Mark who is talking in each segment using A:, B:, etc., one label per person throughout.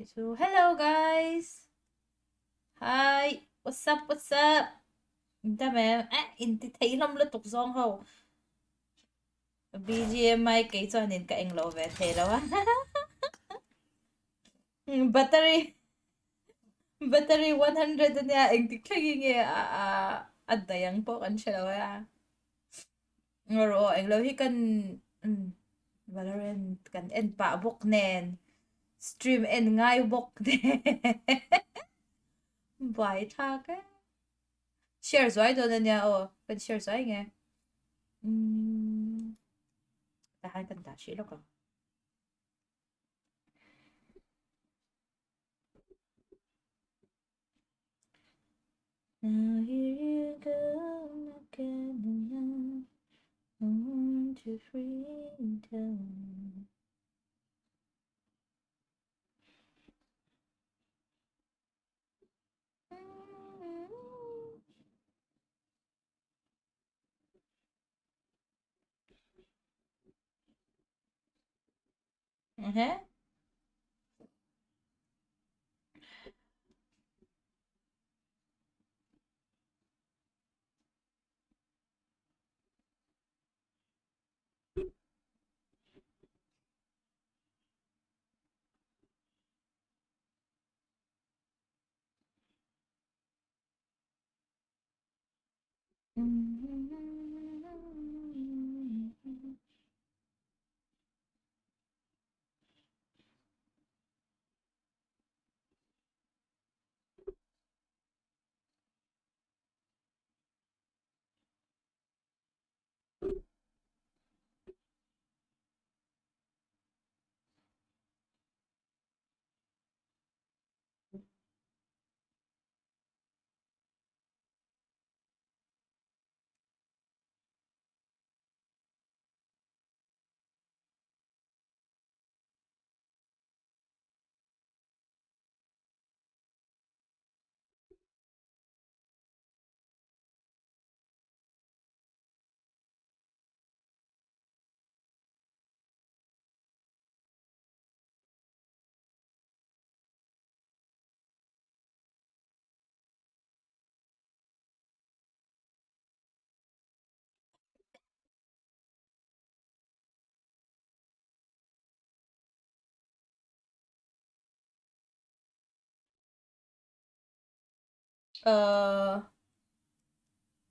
A: So hello guys. Hi. What's up? What's up? Dame. Inti thấy lắm lượt tục zong hầu. Bgmi cái cho nên cái anh lâu về thế đâu á. Battery 100 niya. Ang tiklagi nga adayang po kan siya lawa. Ngoro ang lâu hi kan Valorant kan en pa bok nen. Stream en ngay bok nen. Bai tha ka. Share zoi do na niya kan share zoi nga. Tahan kan ta shilo ka. Now here you go again. I want to freedom. Okay.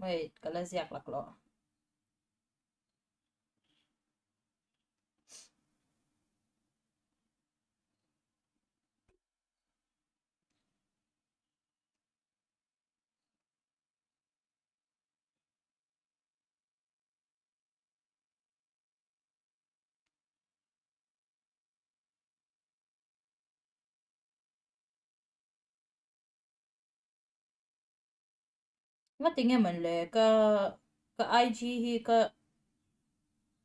A: Wait, kalasiak laklo. Nga tingin man le ka IG hi ka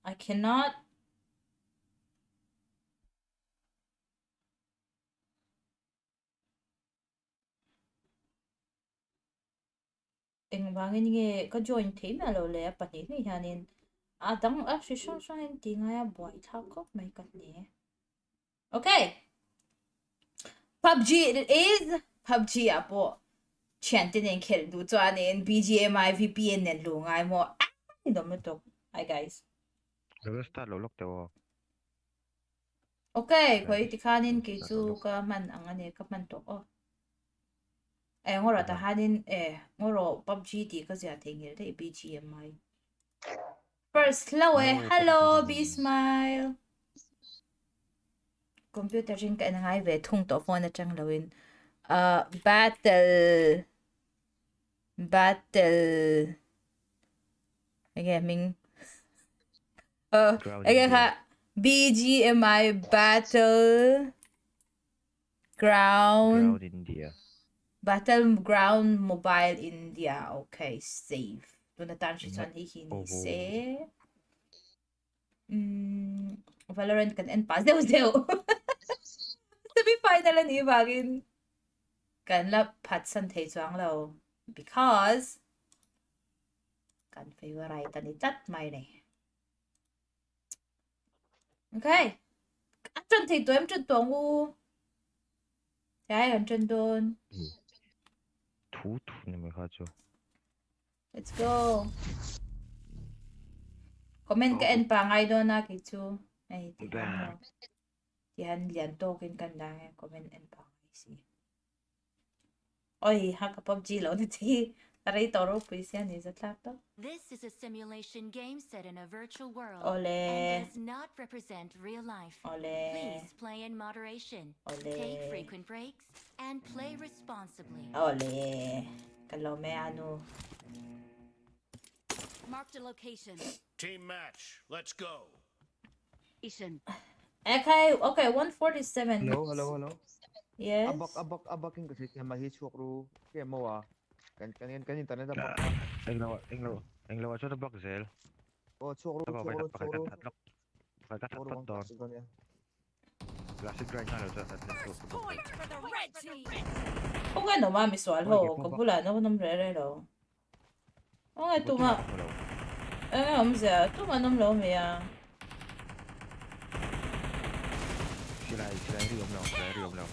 A: I cannot eng bangin nge ka join team alo le pati ni hanin adang shi shang shang en tinga ya boy tha ko mai kat ni. Okay. PUBG it is. PUBG apo. Chanting and kill do to an BGMI VPN and long I'm more. I don't know. Hi guys.
B: Dove sta lo
A: Okay, ko itikanin kay chu ka man ang ane ka man to oh. Eh ngoro ta hanin ngoro PUBG di ka siya tingil te BGMI. First hello hello B smile. Computer jing ka nang ai ve thung to phone na chang lawin. Battle okay ming okay ha BGMI Battle Ground
B: India.
A: Battleground Mobile India. Okay, save. Doon na tayo siya ni se. Valorant kan en pa. Zeo. Sabi final ni bagin. Kan la pat san tay chuang lo. Because kan favorite ni tat mai ne. Okay. Atron tay to em chun tong u. ย้ายกันจนโดน
B: 투투 님을 가죠.
A: Let's go คอมเมนต์ก็เอ็นปังไอโดนนะกิจูไอ้ที่ฮันเนาะที่ฮันเรียนโตกินกันได้คอมเมนต์เอ็นปังไอสิโอ้ยฮักกับ PUBG แล้วนี่ที่อะไรต่อรูปไปเสียนี่จะทักต่อ
C: This is a simulation game set in a virtual world
A: Ole.
C: and does not represent real life.
A: Ole.
C: Please play in moderation,
A: Ole.
C: take frequent breaks, and play responsibly.
A: โอเลกันเราไม่อานู
C: Marked a location.
D: Team match. Let's go.
C: Location.
A: Okay 147
E: Hello.
A: yes
E: Abakin kasi kaya mahitsuk ro kaya mawa. Kanin tanan da bak.
B: englawa cho bak zel.
E: Oh, tsuk ro.
B: Pakat don. Classic grind na lo sa atin.
C: Point for the red team.
A: พวกไอ้หนูมามีสวนโหกับบุหรี่น้องน้ำเร่ๆหรอโอ้ยตัวมาผมเสียตัวมาน้ำเหลวไหมอ่ะ
B: Sila riom lao.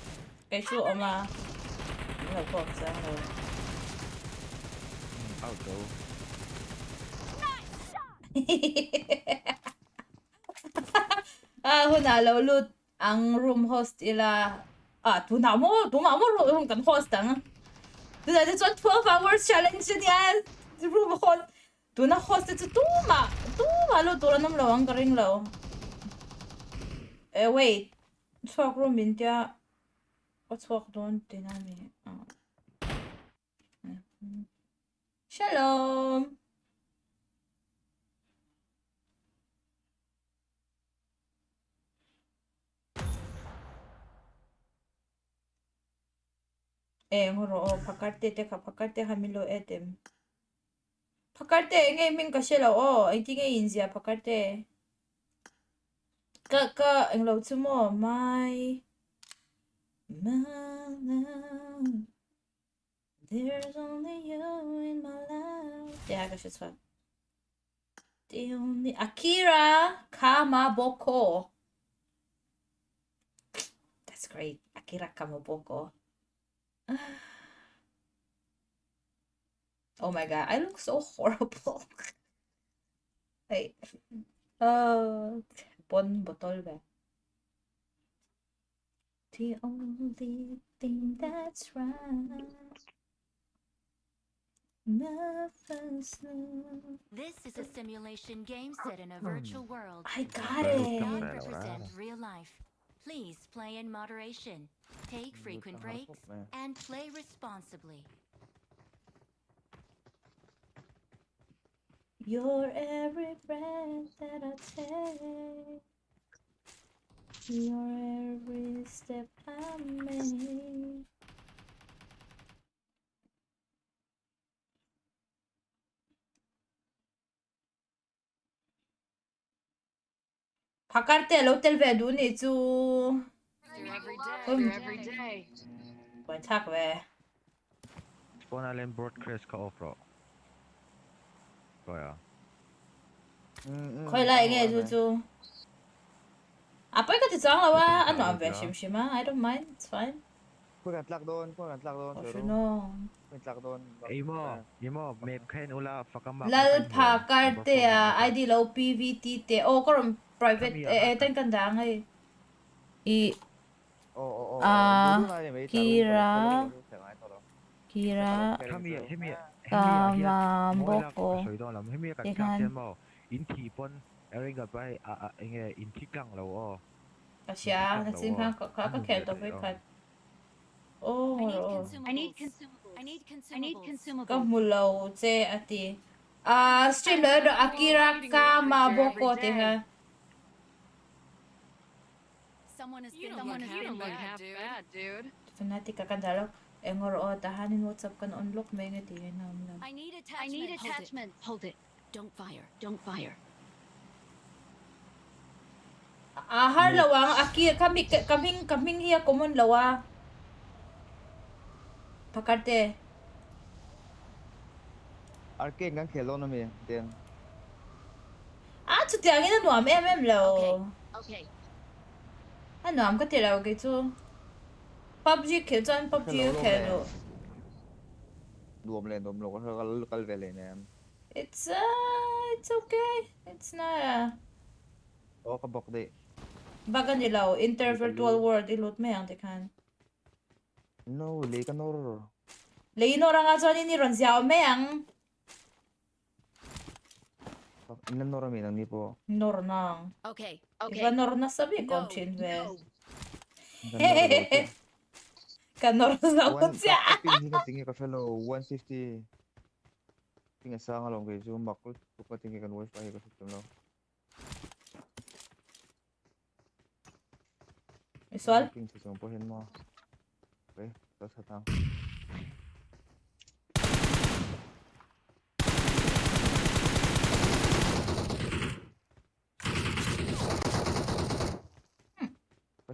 A: ไก่ชูออกมาเราพร้อมเสียเรา
B: Auto.
A: หุ่นเราลุดang room host ila tuna mo room kan host ang tuna det 12 hours challenge niya room host tuna host itu tuma lo tura nam lo ang garing lo wait swak room intia swak don dinami shalom ngoro pakarte te ka pakarte hamilo edem pakarte nge min ka shela ai ti nge inzia pakarte ka englo chumo my there's only you in my life yeah ka shitwa the only Akira Kamaboko that's great Akira Kamaboko oh my god, I look so horrible. Wait. Bon botol ba? The only thing that's right. Nothing's new.
C: This is a simulation game set in a virtual world.
A: I got
C: It does
A: it.
C: not represent real life. Please play in moderation, take frequent breaks, and play responsibly.
A: You're every breath that I take. You're every step I make. 바깥에 호텔 배도니 주.
C: Every day.
A: 원착 왜?
B: Spawn alin broad crest ka off-road. Kaya.
A: 거의 라이게 주주. 아빠 이거 되잖아 와. 안 와. 왜 심심하? I don't mind. It's fine.
E: พวกกันตลักโดน
A: 어슈노.
E: เป็นตลักโดน
B: Imo, map kain ula fakama.
A: 랄 바깥에야 아이디 로우 PVT 때. 그럼 private 땡간다. 이 기라 까마먹고 이간
B: 인티 번 에링가 바이 enge 인티 깡로
A: 아시아 나 지금 아까 캘도 보이카
C: I need consumables.
A: 까물라오 제 아티 스트리머 아키라 까마먹고 대하
C: Someone has been
F: half bad, dude.
A: Fanatic ka kandalo engor tahanin WhatsApp kan unlock may ngati nam.
C: I need attachment. Hold it. Don't fire.
A: Ahar lawang aki kaming hiya common lawa. Pakarte.
E: อาร์เกนกันเขลโลนมีเตียน
A: 주대양이는 노암 MM 로.
C: Okay.
A: 노암 같아라고 그죠? PUBG เขียวจน PUBG ก็แค่ดู
E: รวมเลยรวมก็เท่ากันไปเลยเนี่ย
A: it's okay it's not
E: โอ้ก็บอกดิ
A: baga nila inter virtual world ilut me ang tekan
E: no เลยกันโนร
A: leino ra nga zon ni ron xiao me ang
E: อินนันโนรามีนังนี้ปะ
A: nor nang
F: Okay.
A: iba nor na sabi ko chin ve
E: กัน
A: kan nor sa kutya
E: pingi ka tingi ka fellow 150 pingi sa nga long kay zoom makul ka tingi kan wifi ka system lo
A: visual
E: ping sa zoom po hin mo okay tapos hatang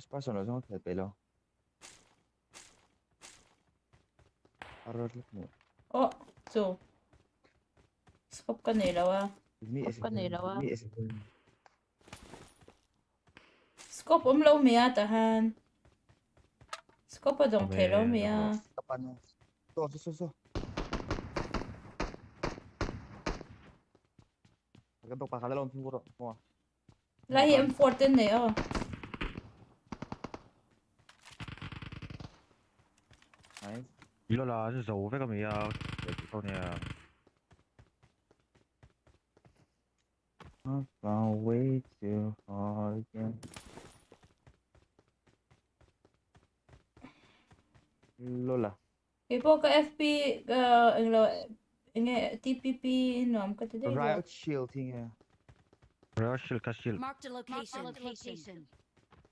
E: pas no zoom ka pelo arot mo
A: oh so scope ka nila wa
E: mi is
A: scope umlaw mi tahan scope dong kelo mi
E: kapan so Ganto pa kadalawang siguro mo.
A: lahi M14 ne oh
E: Nice.
B: 이거 라 진짜 500원이야. 이거냐.
E: I found way too hard again. Lola.
A: ipo ka FP ang lo TPP nom ka today
E: Riot shield here.
B: 브라실 카실.
C: Marked a location.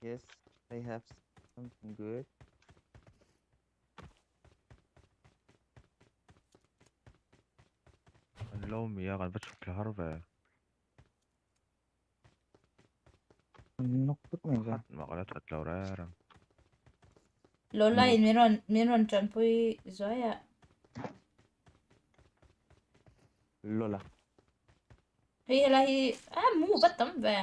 E: Yes, they have something good.
B: لو مياه كان بتشوف الحرب.
E: Noktot mo yun.
B: ما قالت لو رارم.
A: Lola in meron chan pui zoya
E: Lola.
A: hi lahi mu batam ve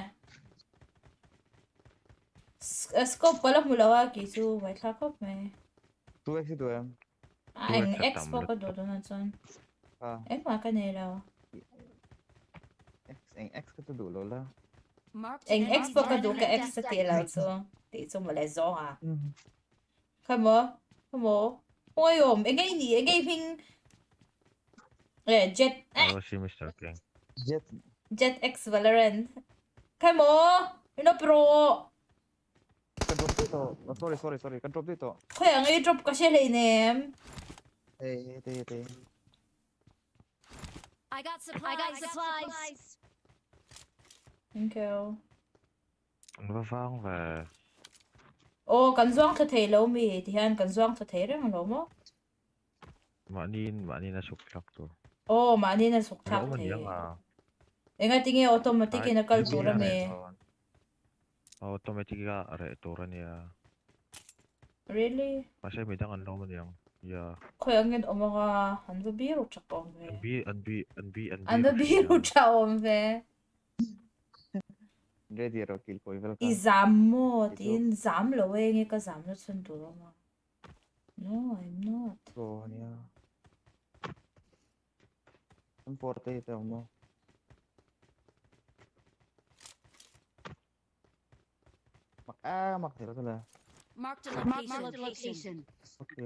A: scope pala mulawa ki su mai thakop me
E: 2x 2m.
A: ang
B: Tuwek sa
A: expo ka
B: tamlet.
A: do na son
E: Ah,
A: ma ka nila
E: X ka to do, Lola.
C: Marked
A: ang
C: an
A: expo ka do ka
C: enemy
A: ex sa tila so ti so mala zo ha
E: Mm.
A: kamo oyom engay ping jet
B: 아저씨 미스터 킹.
E: Jet.
A: X Valorant kamo ino pro
E: Kan-drop dito. Oh, sorry. Kan-drop dito.
A: kaya nga i-drop ka siya nem
E: Hey.
C: I got supplies.
A: thank you
B: Nó vang về.
A: ô cần doang cho thầy lâu mi thì han cần doang cho thầy rằng lâu mo
B: 많이 나 쇼크락도.
A: ô mà anh nên sụt tháp
B: 너무
A: thầy
B: 이양아.
A: em nghe tiếng automatic na kal tura mi
B: 오토매틱이가 아래 도라니야.
A: really
B: 마셔 미당한 너무 양. 야.
A: kaya ngin o mga ano biro cha ko me
B: 안비.
A: ano biro cha o me
E: Ready ro kill ko.
A: izam mo tin zam lo we nge ka zam no chun tura ma no I'm not
E: So, niya. Ang forte ito mo. Makatira sila.
C: Marked a location.
E: Okay.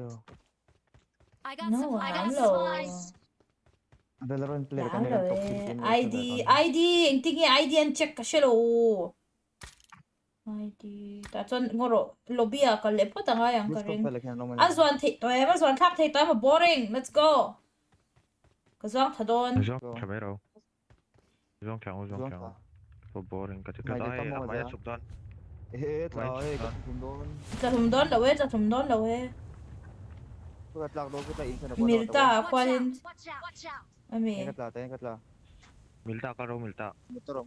C: I got
A: no
C: supplies.
E: Ang Valorant player kami
A: lalo
E: ng top
A: eh
E: 15
A: ID ang tingi ID ang check ka siya lo ID ta chon ngoro lobby a ka lepo ta nga yang ka ring azwan thi to em azwan thak thi to ma boring let's go ka zang thadon
B: 우정 카메라. 우정 강. 뭐 보링 같은 거
E: May
B: 다이
E: dito mo,
B: 아마야
E: Zah.
B: 속단.
E: Katundon.
A: cha thum don lo we cha thum don lo we
E: Pagkatlak daw kita insa na
A: milta kwalin
C: Watch out.
A: ami
E: Katla.
B: 밀다 까로 밀다.
E: Motor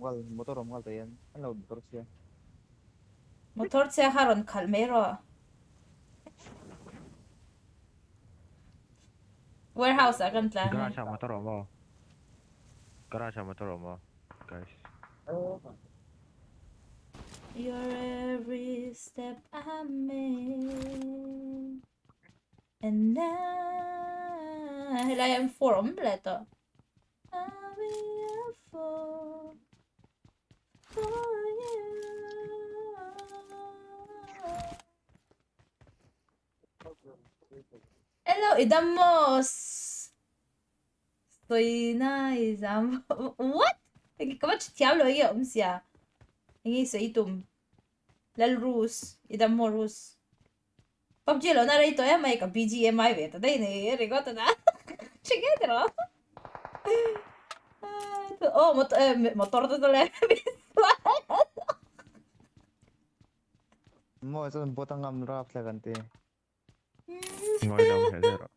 E: omgal to yan. Ano motor siya.
A: motor che haron kalmero warehouse akan tla
B: 가라샤 모tor 뭐. guys.
A: your every step I make And now I am form letter. I'll be a fool for you. Hello, idamos. Soy nice. What? Kamu cakap lo ya, Sia. Ini soy tum. Lal Rus, idamo Rus. PUBG lo na rito ya may ka Bgmi beta dai ne rigoto na. Chigedro. Oh, motor to le.
E: Mo ito botang ngam rap la ganti.
B: Ngồi đâu thế rồi.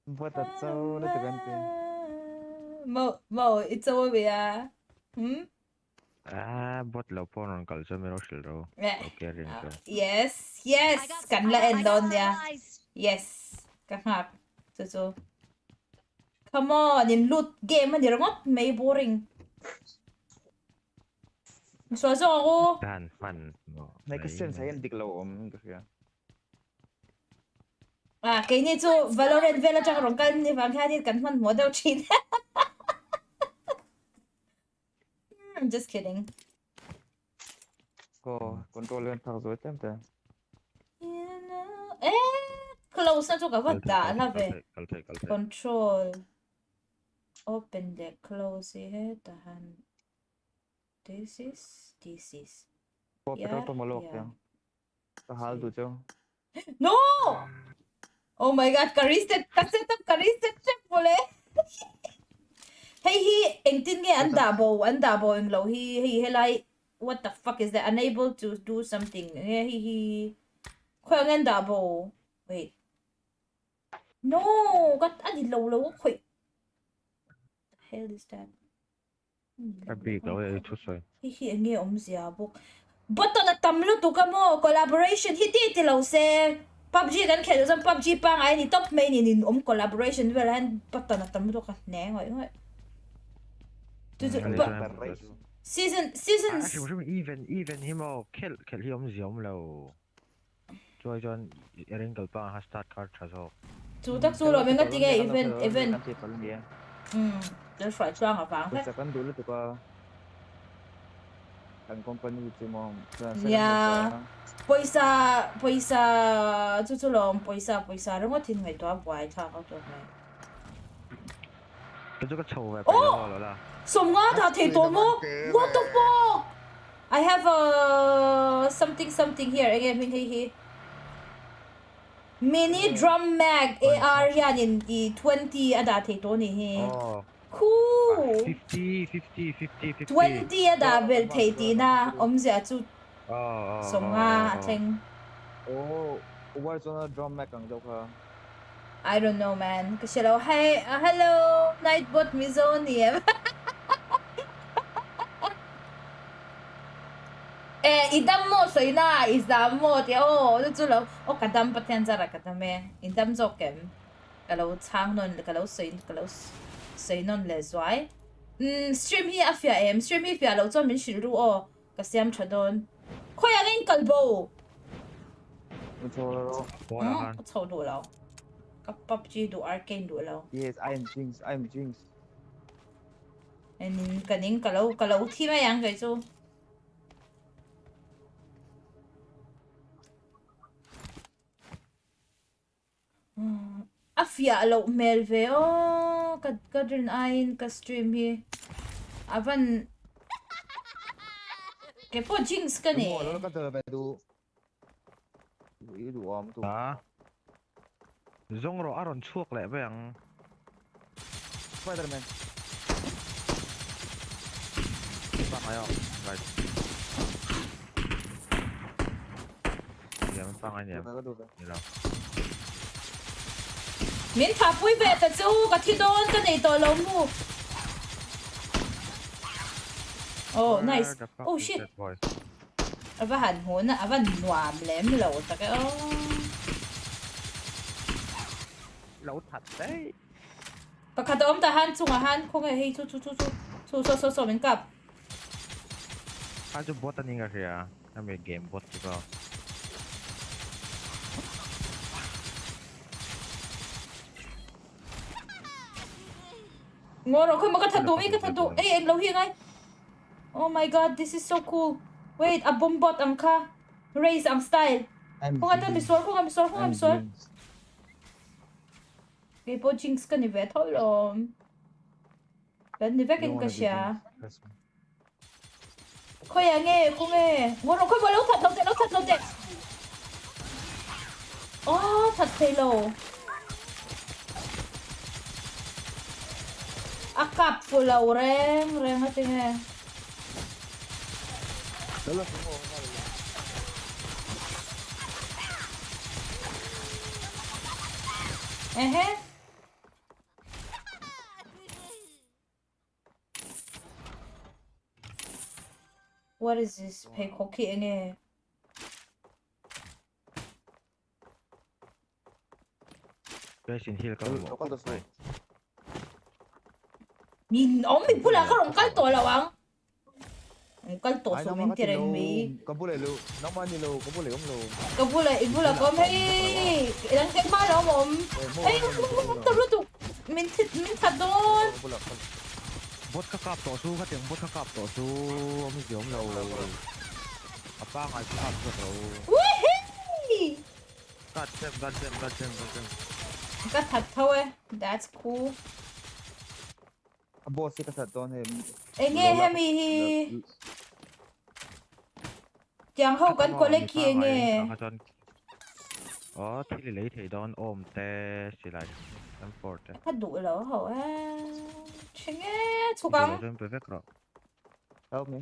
E: Bota so na to ganti.
A: Mo it's over ya.
B: Bot lâu po nung kalsa may roshil raw. Okay rin ko.
A: Yes, kan la endon ya. Yes, kakak. So. Come on, in loot game man dirngot may boring. Maswaso ako.
B: Dan fun mo.
E: May kasi sa yan diklaw kasi.
A: Kay ni so Valorant vela chak rong kan ni bang hadit kan man model cheat. I'm just kidding.
E: Ko control yan thak zo temte.
A: Close na to ka da la ve.
B: Kaltay.
A: Control. Open the close here tahan. This is.
E: Ko pero pa malok yan. Tahal do jo.
A: No! Oh my god, ka-reset check boleh. Hey, engtin ge andabo yung low. He like, what the fuck is that? Unable to do something. He. Koy ang andabo. Wait. No, got adi low. Koy. What the hell is that?
B: Big daw ay chusoy.
A: He nge siya buk. Bato na tamlo to ka mo collaboration hiti tilaw se PUBG kan kaya sa PUBG pa nga ni top main ni collaboration wala bato na tamlo ka ne ngoy. Season
B: even himo kill him lo. Joy John ering kalpa ha start card chaso.
A: Tutak sulo menga tiga event. That's right, chuang a fang.
E: Sa kan dulu to ka ang company ito mo.
A: Yeah. Poisa tutulong poisa rin ko tin ngai to buai cha ko to mai.
B: Ito ka chow ba pero la.
A: Som nga ta thei to mo. What the fuck? I have a something here. Again, he. Mini drum mag AR yan in 20 ada thei to ni he.
B: Oh.
A: Cool.
B: 50.
A: 20 ada bel thei ti na sia chu. Som nga theng.
E: Oh, Warzone drum mac ang daw ka.
A: I don't know, man. Kasi hello, Nightbot Mizonium. Idam mo soy na, isam mo ti ito lang. Kadam pa tiyan zara kadame. Idam zokem. Kalau chang non, kalau soy non lezwai. Stream hi afya stream hi afya lo zo min shiru kasi am chadon. Koya ngin kalbo.
E: So,
A: Chau do lao. PUBG do arcane do lao.
E: yes, I'm Jinx.
A: And kaning kalau thi ma yang kai chu. Afia lo melve kadrin ain ka stream hi. Avan ke po Jinx ka ni.
E: Mo ka to ba do. Du om tu.
B: Zongro aron chuak le ba yang
E: Spider-Man.
B: pangayo. Right. Yan panganyo. Nila.
A: Min tapui beta chu ka thi don ka nei to lo mu. Oh, nice. Oh shit. Avan ho na avan nuam lem lo ta ka
B: Lâu thật đấy.
A: Pakadom tahan chungahan kung hey chu so min kap.
B: Ajo bot ani nga kaya. May game bot ko.
A: Ngoro khoi maka thadu mi ka thadu. Ei eng lo hi ngai. Oh my god, this is so cool. Wait, a bombot ang ka. Raise ang style.
E: I'm
A: Kung ata misor, kung misor, kung
E: I'm
A: misor.
E: doing.
A: Okay, po jinx ka ni vet holom. Ben ni
E: You
A: vekin
E: don't
A: ka
E: wanna be
A: siya.
E: jinxed, trust me.
A: Khoi ang kung Ngoro khoi bo lo that lo that. Oh, that paylo. Akap pula reng ating
E: Dala mo.
A: What is this? Pay koki enge.
B: Guys in here ka mo.
E: Lokal to say.
A: Min mi pula ka rong kalto lawang. Ang kalto
E: Ay
A: so
E: naman
A: min
E: kasi
A: tireng
E: low.
A: mi.
E: Kabulay lo. Naman ni lo. Kabulay lo.
A: Kabula ibula ko hey. Ilang kay malo mo. Ay tulo to. Min tadon.
E: Kabulay.
B: Bot ka kap to su ka tiang bot ka kap to su mi diom lo. Apa ngai kap to.
A: Wee!
B: Got them.
A: Ka that towe. That's cool.
E: Boss ka sa don he.
A: Enge hemi hi. Tiang ho kan kolek ki enge.
B: Ờ thì lấy thì đón ôm tê chỉ lại em phort tê.
A: Ka du lo ho Chinge chugang.
B: Lên perfect rồi.
E: Help me.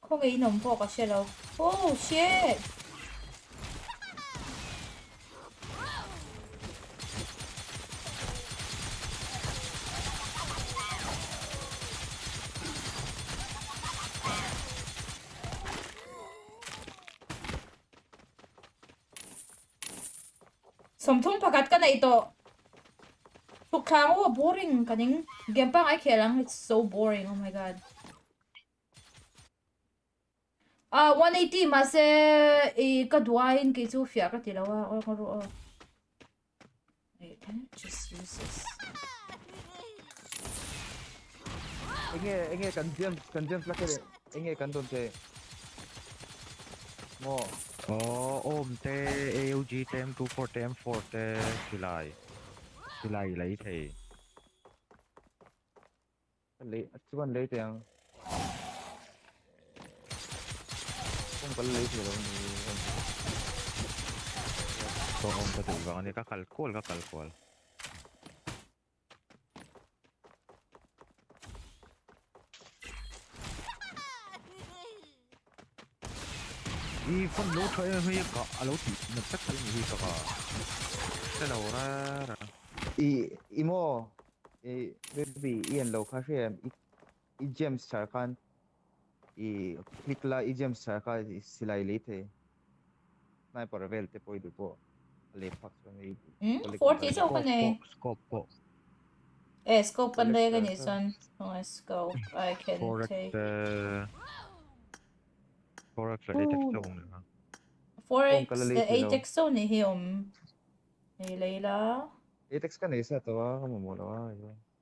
A: Không nghĩ nồng po ka siya lo. Oh shit. Somthong pakat ka na ito. Tukang boring kaning game pang ay kailang it's so boring. Oh my god. 180 mase kadwain kay Sofia ka tilawa or wait, just use this.
E: Enge kan James laki. Enge kan don te. Mo.
B: Ờ ôm tê AUG tê M24 tê M4 tê chỉ lại lấy thì.
E: Lấy chuan lấy tiang. Không có lấy thì đâu.
B: Có ôm cái gì vào này các calcul. 이 폰 로터에 회의가 알로티 몇 회의가 세나오라
E: Imo. Baby Ian low ka siya. I James Charkan. Klikla i James Charka sila ilite. Sniper vel te pwede po. Alipak sa may.
A: 40 sa ko na
B: scope po
A: scope panday ka ni son. Scope I can take.
B: Forex là ATEX zone nữa.
A: Forex ATEX zone ni hiom. Layla.
E: Itex ka na isa to kamumula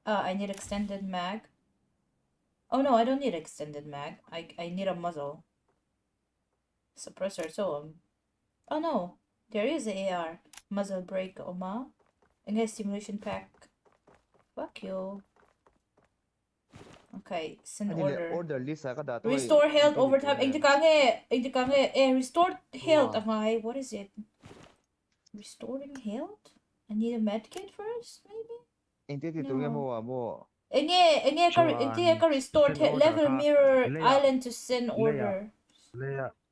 A: I need extended mag. Oh no, I don't need extended mag. I need a muzzle. Suppressor so oh no, there is a AR. Muzzle break oma. And a stimulation pack. Fuck you. Okay, send order.
E: Order list ka dato.
A: Restore health over time. Hindi ka restore health. What is it? Restoring health? I need a medkit first, maybe?
E: Hindi titulungan mo.
A: Hindi ka restore level mirror island to send order.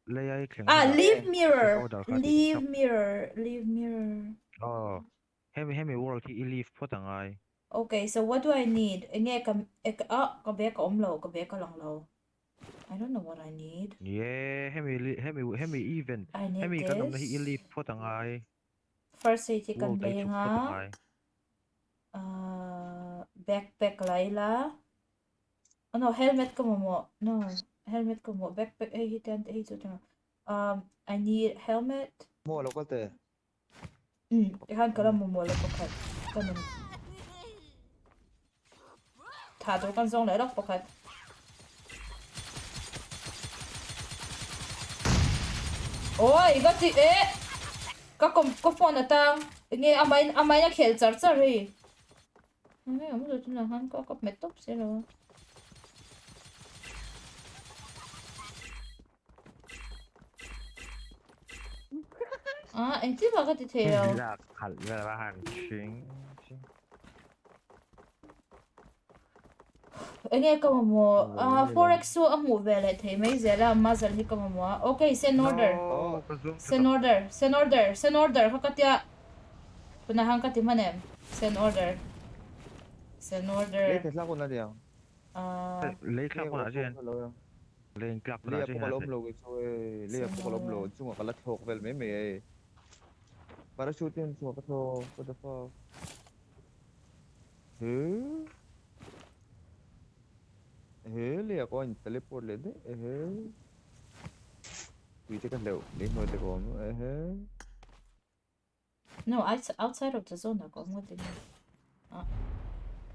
A: Leave mirror. Leave mirror.
B: Oh, hemi worldที่ leave พอต่างไง
A: Okay, so what do I need? Kabeka omlo, kabeka lang low. I don't know what I need.
B: Yeah, hemi event.
A: I need
B: Hemi
A: this.
B: kan na i-leave พอต่างไง
A: First aid kan
B: World
A: play
B: Age of
A: nga.
B: พอต่างไง
A: Backpack Laila. Oh no, helmet ko mo. No, helmet ko mo. Backpack I need helmet.
E: Mo lokal te.
A: Ikan ka lang mo mo. Ganun. thả đồ con rong lại đọc pakhat ôi cái gì ấy có phone ở tang nghe amai na khel char char hi nghe ông rồi chúng là hắn có mệt tóc xe rồi à anh chỉ vào cái thế
B: Đi
A: rồi
B: là hẳn là hẳn chính
A: anh nghe có một
E: Rồi,
A: forex su âm mù về lại thấy mấy giờ là mà giờ thì có một okay send order
B: no có zoom
A: send order khác cái kuna hang cái mà nem send order
E: lấy thế sao con là điều
B: lấy khác con nào chứ lên cặp con nào
E: lấy
B: chứ
E: bộ
B: hả
E: lom lô cái thôi lấy bộ lom lô chung là cái thọc về mấy mấy parachuting chung cái thọc what the fuck lấy con teleport lên đấy vì thế cái đầu lấy một cái con
A: no outside of the zone có một cái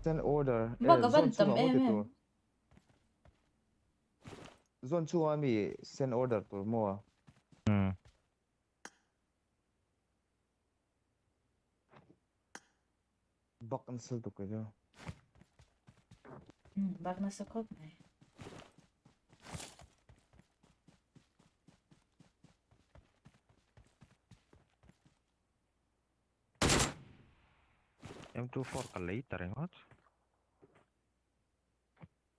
E: send order
A: mà các
E: zone
A: bạn
E: chung
A: tầm
E: là một cái
A: em
E: tour zone chung là mi send order tour mua bak cancel to cái đó
A: bác nó sẽ khóc này
B: M24 ka later ngot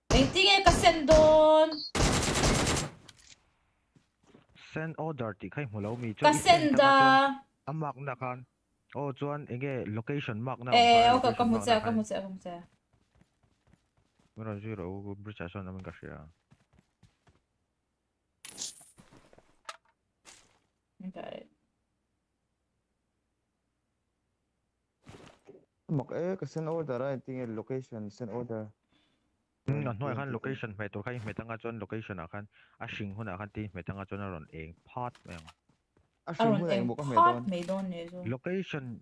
A: anh tiếng cái send don
B: send order ti khai mulo mi cho
A: cái send da
B: amak na kan oh chuan enge location mark na
A: okay có một giờ
B: mero zero bridge ason namin kasi
A: got it
E: mặc cái send order ra tiếng location send order
B: nói kan location mai to khai mai tanga chon location akan ashing huna akan ti mai tanga chon ron eng pot meng
A: aron em pot mấy don này rồi
B: location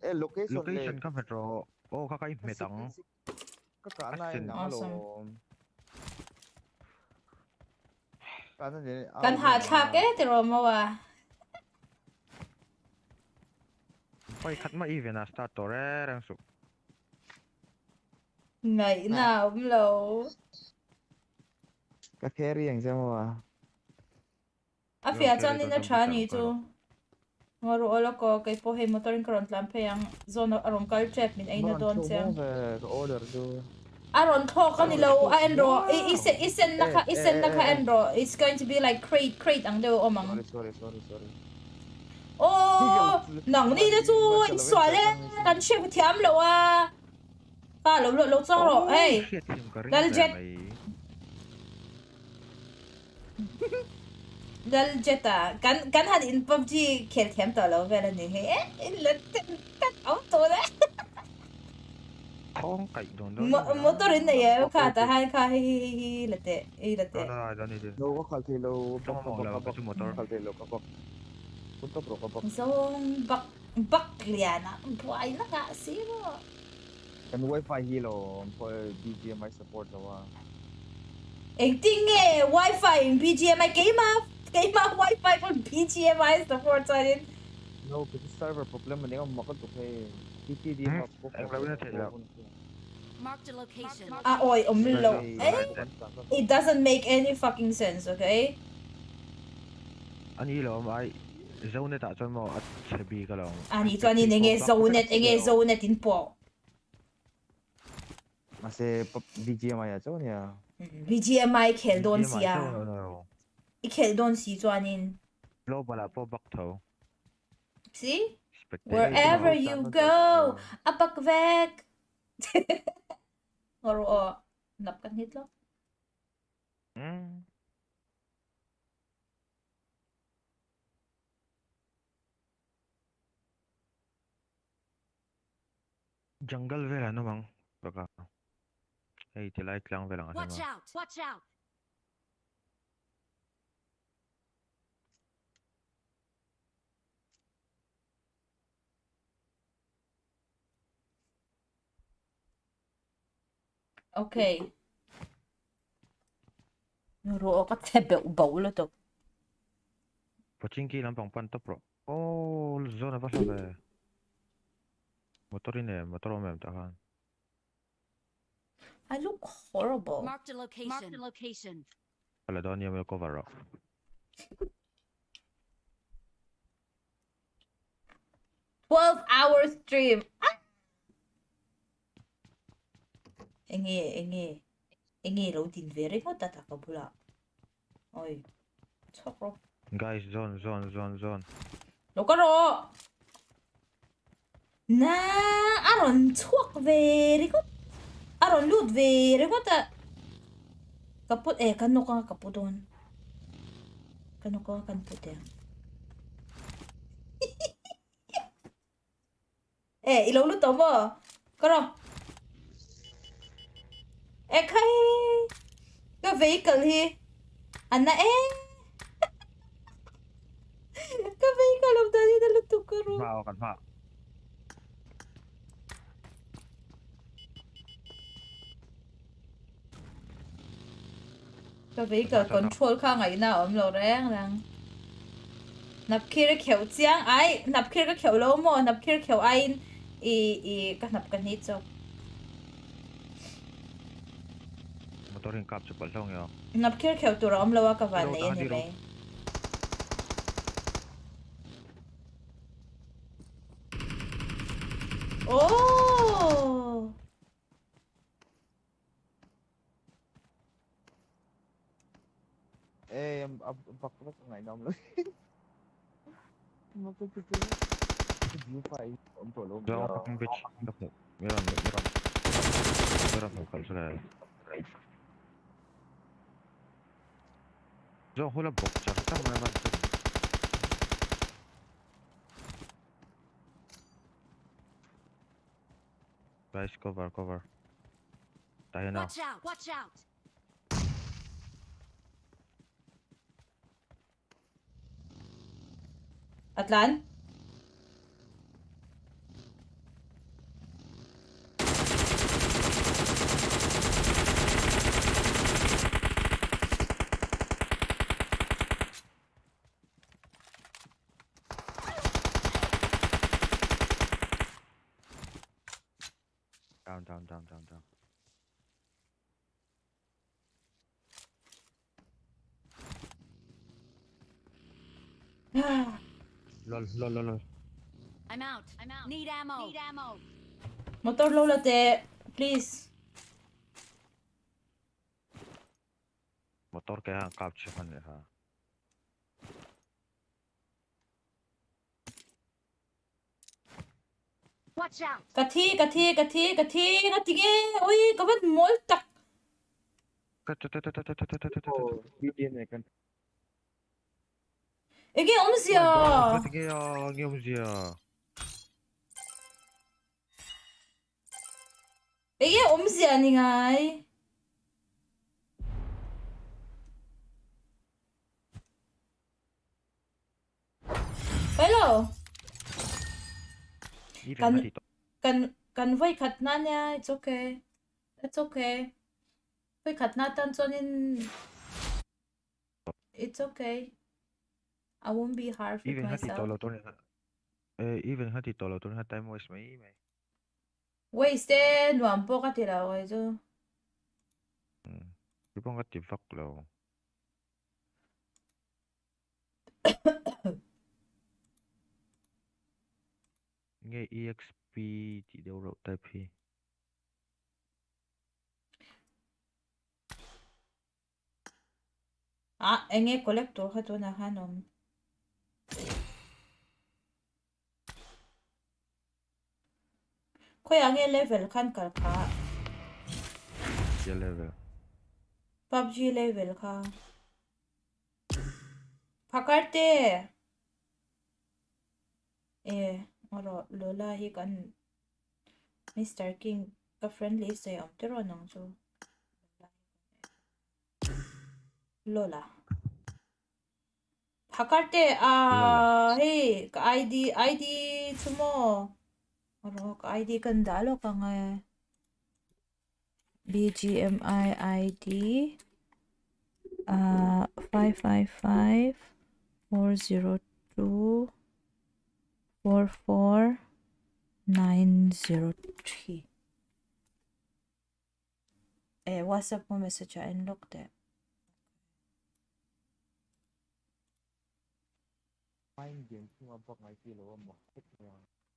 E: location
B: ka metro oh ka kai mai tang
E: cái cả này nắng lồ cái này
A: kan ha thak thì rồi mà wa
B: pai khat ma event a start to re rang su
A: ngày nào cũng lâu
E: cái carry anh xem mà
A: à phía trên nên nó trả nhỉ chú ngồi rồi là có cái po hay motorin current lamp yang zone aron kal trap min ay na don siya
E: cái order do
A: aron thok kan ilaw andro isen naka andro it's going to be like crate ang do omang
E: sorry
A: oh nang ni da chu swal kan chef thiam lo à ka lo chang ro hey dal jeta kan han in PUBG khel thiam to lo ve la ni he in let auto da
B: không cậy don
A: motorin này ya ka ta hai ka hi late
B: no don't need it
E: no có khal thì lâu
B: bak motor
E: khal thì lâu các bác punta pro các bác
A: zong bak liana buai na ka sino
E: kan wifi hilo for BGMI support rồi
A: anh tin nghe wifi BGMI cái mà wifi for BGMI support cho nên
E: no cái server problem mình không mặc được hay TTD mà
B: em lấy nó thiệt là
C: Marked a location.
A: oi lo it doesn't make any fucking sense okay
B: anh ý lo mai zone ta chon mo at chebi ka long
A: ani cho nên nghe zone tin po
E: mà sẽ BGMI à chỗ này
A: BGMI khel don sia I khel don si cho nên
B: lo bala po bak tho
A: see wherever you go apak vek ngoro nap kan hit lo
B: jungle vela no mang baka hey ti light lang vela
C: Watch
B: ngasi
C: out! Watch out!
A: okay Nuro ka tebe ubaw to.
B: Pochinki lang pang panto pro. Oh, zona pa sabi. Motorin motor mem takan.
A: I look horrible.
C: Marked a location. Marked a location.
B: Pala doon yung may cover up.
A: $12-hour stream. Ah! Engi loading very ko tatakabula. Oy. Chokro.
B: Guys, zone.
A: Lokaro. Na aron chuak very ko. Aron loot very ko ta. Kaput kano ka kapudon. Kano ka kan puti. Ilaw luto mo. Karo. Kay ka vehicle hi. Ana ka vehicle of dali na luto karo.
B: Mao kan pa.
A: Ka vehicle control ka ngay na lo reng lang. Nap kira khew chiang ai, nap kira ka khew lo mo, nap kira khew ai ka nap ka ni chok.
B: Motorin kap sa palsong yo.
A: Nap kira khew tu rom lo ka van nei ni me. Oh!
E: Bakit nga inam lang. Mapagpipili. G5. Ang tulog.
B: Zone pa kang bitch. Meron. Meron pa kalsala. Zone hula bok. Tsaka naman. Guys, cover. Tayo na.
C: Watch out.
A: Atlan?
B: Down. Lol.
C: I'm out. Need ammo.
A: Motor lo late, please.
B: Motor kaya ang capture kan ha.
C: Watch out.
A: Kati. Oi, kabat mol tak.
E: Oh, BGMI kan.
A: Ege omsiya.
B: Ngiyomziya.
A: Ege omsiya ni ngay. Hello.
B: Even dito.
A: Kan voi khatna niya. It's okay. That's okay. Voi khatna tan chonin. It's okay. I won't be harsh with
B: Even hati
A: myself.
B: tolo to even hati tolo to na time waste mai.
A: Waste nuam po ka tira ko ito.
B: Ibang hati fuck lo. Ngay EXP di daw raw type hi.
A: Enge collector ka to na hanom. Koy ange level kan kalka.
B: Dia level.
A: PUBG level ka. Pakarte. Oro lola hi kan Mr. King ka friendly say tiro nang so. Lola. Pakarte hey ka ID sumo. Oro ka ID kan dalo ka nga. Bgmi ID 555 402 44903. WhatsApp mo message and look there.
E: Mind game mga bak may kilo mo.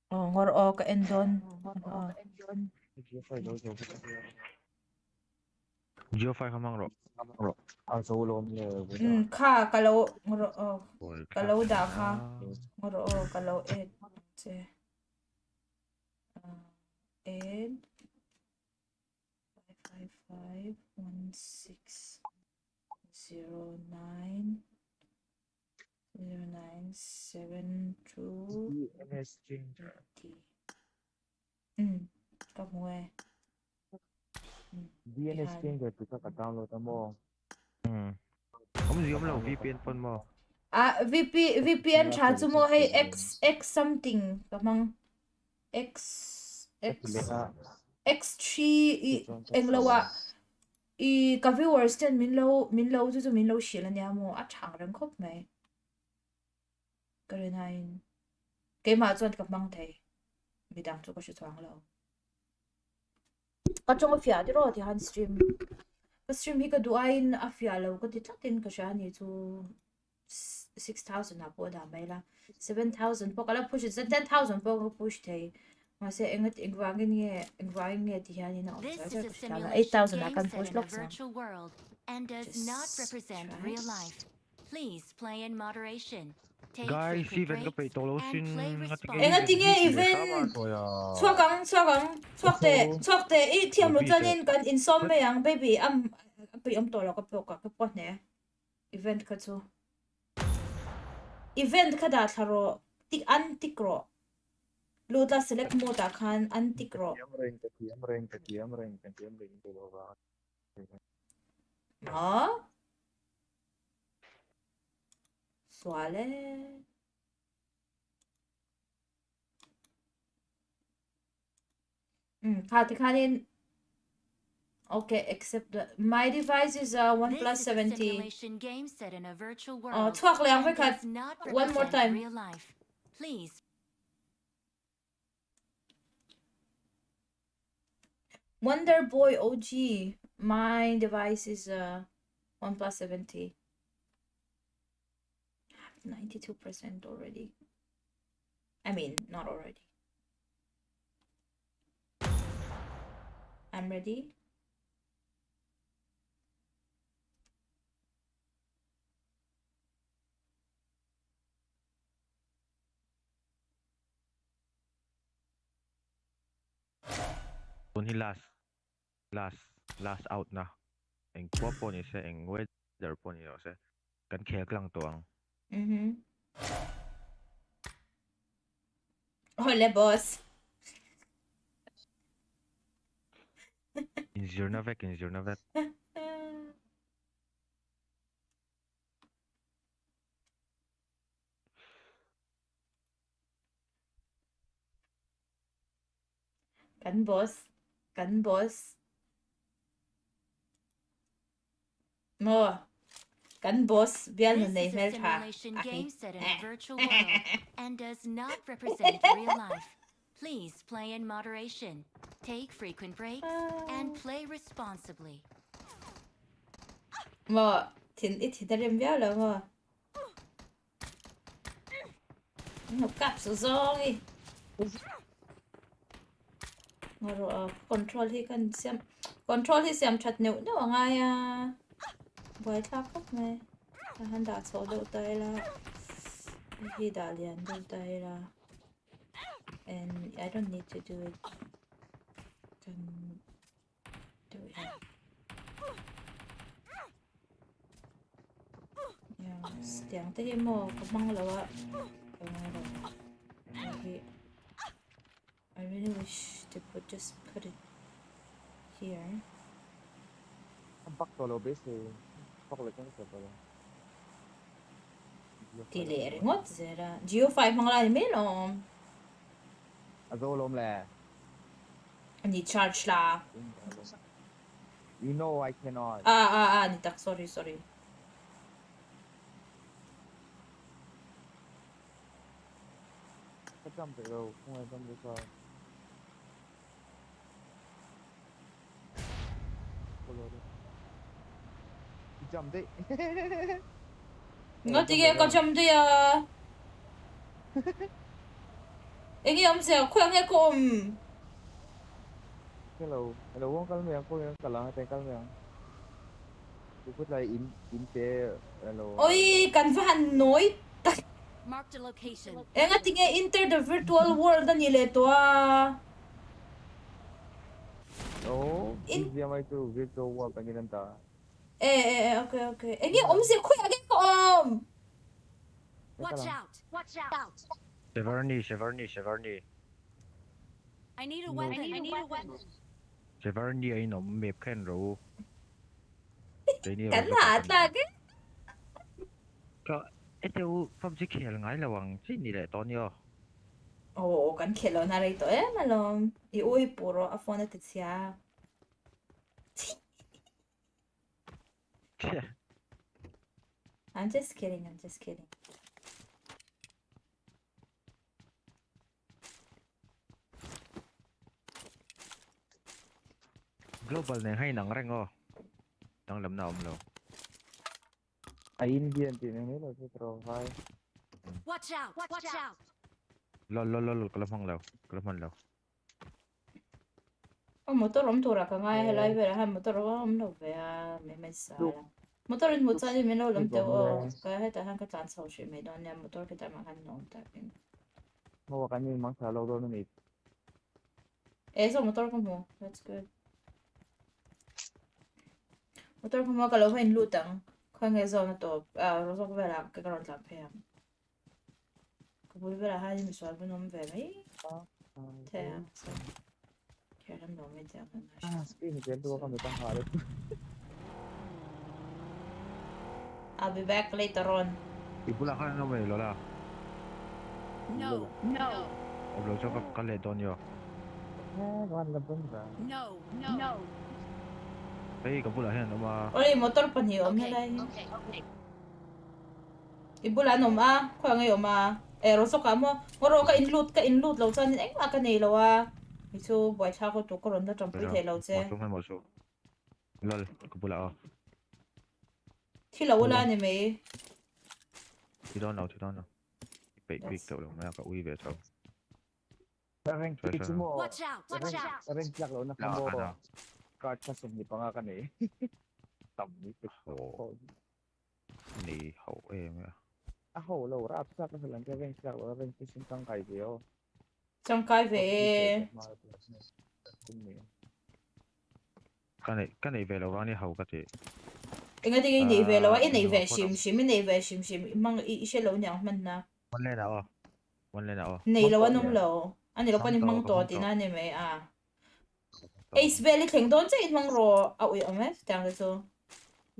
A: Ngoro ka endon.
B: Geo5 kamang ro.
E: Ang solo mo
A: Ka kalaw ngoro
B: Ôi,
A: kalaw da
B: khác
A: ka.
B: đó.
A: Ngoro kalaw it. Se. 8 555 1609 0972
E: DNS changer.
A: 30. Kamu
E: DNS
A: Ihan.
E: changer kita ka-download mo.
B: Không gì đâu VPN phone mo.
A: VPN cha mo hay X something kamang X3 englawa ka viewers ten min lo chu min lo shil ania mo a chang ren khop mai kare nain ke ma chuan ka mang thei midang chu ko shi chuang lo ka chong fia di ro ti han stream ka stream hi ka du ain a fia lo ka ti tlatin ka sha ni chu 6,000 na po da mai la 7,000 po kala push 10,000 po ko push thei Masa engat ingwangin nge ti hani na
C: This
A: observer
C: is a
A: ko siya na
C: simulation
A: 8,000
C: game
A: akan
C: set
A: push
C: in a
A: lock sa.
C: virtual world and does
A: Just
C: not represent
A: try.
C: real life. Please play in moderation. Take
B: Guys,
C: frequent
B: even ka
C: breaks
B: pa itolo
C: and
B: sin
C: play
A: Engat
C: responsibly.
A: tinge even chuak te I thiam lo chanin kan in som me yang baby am to lo ka po ka pot ne event ka chu event ka da tharo tik an tikro Luta select mo ta khan an tikro
E: Katiam ring.
A: ha Suale Kanin. Okay, except my device is OnePlus
C: This is a
A: 70.
C: simulation game set in a virtual world
A: Chuak liang
C: and
A: phải
C: does not
A: one more
C: represent
A: time.
C: real life. Please
A: Wonder Boy OG. My device is OnePlus 70. 92% already. I mean, not already. I'm ready.
B: Tuần hi last out na. Eng kwa po ni se eng weather po ni se. Kan khek lang tuang.
A: Hola, boss.
B: Injure na vek.
A: Kan boss. Mo. Kan boss. Bial
C: This
A: na
C: is a
A: mer ha.
C: simulation game set in a virtual world and does not represent real life. Please play in moderation. Take frequent breaks and play responsibly.
A: Mo. Tin darim bial la mo. Nó cặp số rồi. Ngoro control hi kan siam. Control hi siam chat neu no ngai Boy tla khop me. Han da so do tai la. Hi da lian do tai la. And I don't need to do it. Can do it. Yeah, stiang te hi mo kapang lawa. I really wish to just put it here.
E: Ang bak solo base Pak lang sa pala.
A: Tile ringot zera. Geo 5 mga lani menom.
E: Azolom le.
A: Ni charge la.
E: You know I cannot.
A: Ni tak sorry.
E: jump được đâu, không ai jump được sao? Follow đi. Jump đi.
A: Ngó tí có chấm đi à. Anh em sẽ khoan nghe cùng.
E: Hello, hello, không cần miệng, không cần cả lòng hay cần miệng. Tôi put lại in thế, hello.
A: Ôi, cần phải hẳn nối.
C: Marked a location.
A: Anh ấy nghe enter the virtual world anh ấy to à.
E: Oh, Bgmi to virtual world ang ginanta.
A: Okay, okay. Anh ấy sẽ khoan nghe cùng.
C: Watch out! Watch out!
B: Severny.
C: I need a weapon.
B: Severny ay no map khen ro.
A: Cảnh hả ta cái.
B: Có ito PUBG khel ngai lawang chi ni le ton yo.
A: Ồ, cảnh khỉ lo nào đây to mà lo. Ý ôi, bố à phone thật xa. I'm just kidding.
B: Global ne hay nang reng o. Nang lam na lo.
E: Ayun diyan tinanong nila sa profile.
C: Watch out! Watch out!
B: Lol kalamang law.
A: motor om tura ka ngay helai vera ha motor om no ve me sala motor in mutsa ni meno lom te o ka heta han ka tan sau shi me don ya motor ka ta ma han no ta pin
E: Mawakan niyo yung mga salaw doon ng mate.
A: so motor ko mo that's good motor ko mo ka lo hin lutang ka nge zo na to ro so vera ka karon tlam phe ko bul vera ha ni so albunom ve me te so kaya no me te na
E: Sige, nagkwento ko kami tanghali.
A: I'll be back later on.
B: Ipula ka na may lola.
C: No!
B: Oblo so ka le don yo.
E: Kuhan lang po ba?
C: No!
B: Hey kapula hen ma.
A: Ôi motor pa niyo om na lai. Ibula no ma, kwa ngayon ma. Ero so ka mo, ngoro ka inloot lo chan eng ma ka nei lo wa. Isu boy cha ko to ko ron na champi the lo che.
B: Mo so. Lol kapula o.
A: Thi lo wala ni me.
B: You don't know. Bait to lo ma ka uwi ve so.
E: Parang kitsi mo.
C: Watch out! Watch out!
E: Parang plak lo na kamo ko. Card sa sumni pa nga ka na eh. Tamni ko.
B: Ni hậu em à.
E: Ako, lo, rap sa ka lang kaya plak lo. Parang kitsi kang kay kayo.
A: Trong kai ve.
B: Cái này về là vào đi hậu cái gì.
A: Inga ti ni ve lo wa in nei ve shim mang I she lo nyang man na.
B: Vấn lên nào.
A: Nei lo wa nong lo. Ani lo pa ni mang to ti na ni me a. Ace Valley theng don che in mang ro a ui ame tang le so.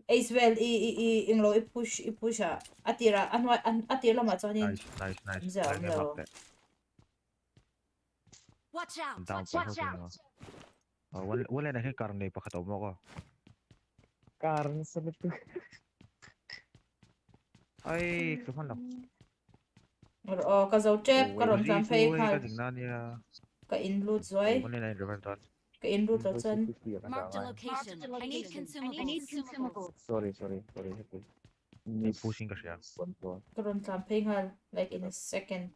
A: Ace Valley I ing lo I push a. Atira anwa atira ma cho ni.
B: Nice.
A: Dạ, rồi.
C: Watch out!
B: Watch out! Wala na kay karne pa kataw mo ko.
E: Karn sa nito.
B: Ay, kaman lang.
A: Ka zau chep ka ron tam phei
B: Ka
A: khal
B: tingnan niya.
A: ka in loot zoi
B: Wala na yung reventon.
A: ka in loot lo chan.
C: Marked a location. I need consumables.
E: Sorry.
B: May pushing ka siya.
A: Ka ron tam phei khal like in a second.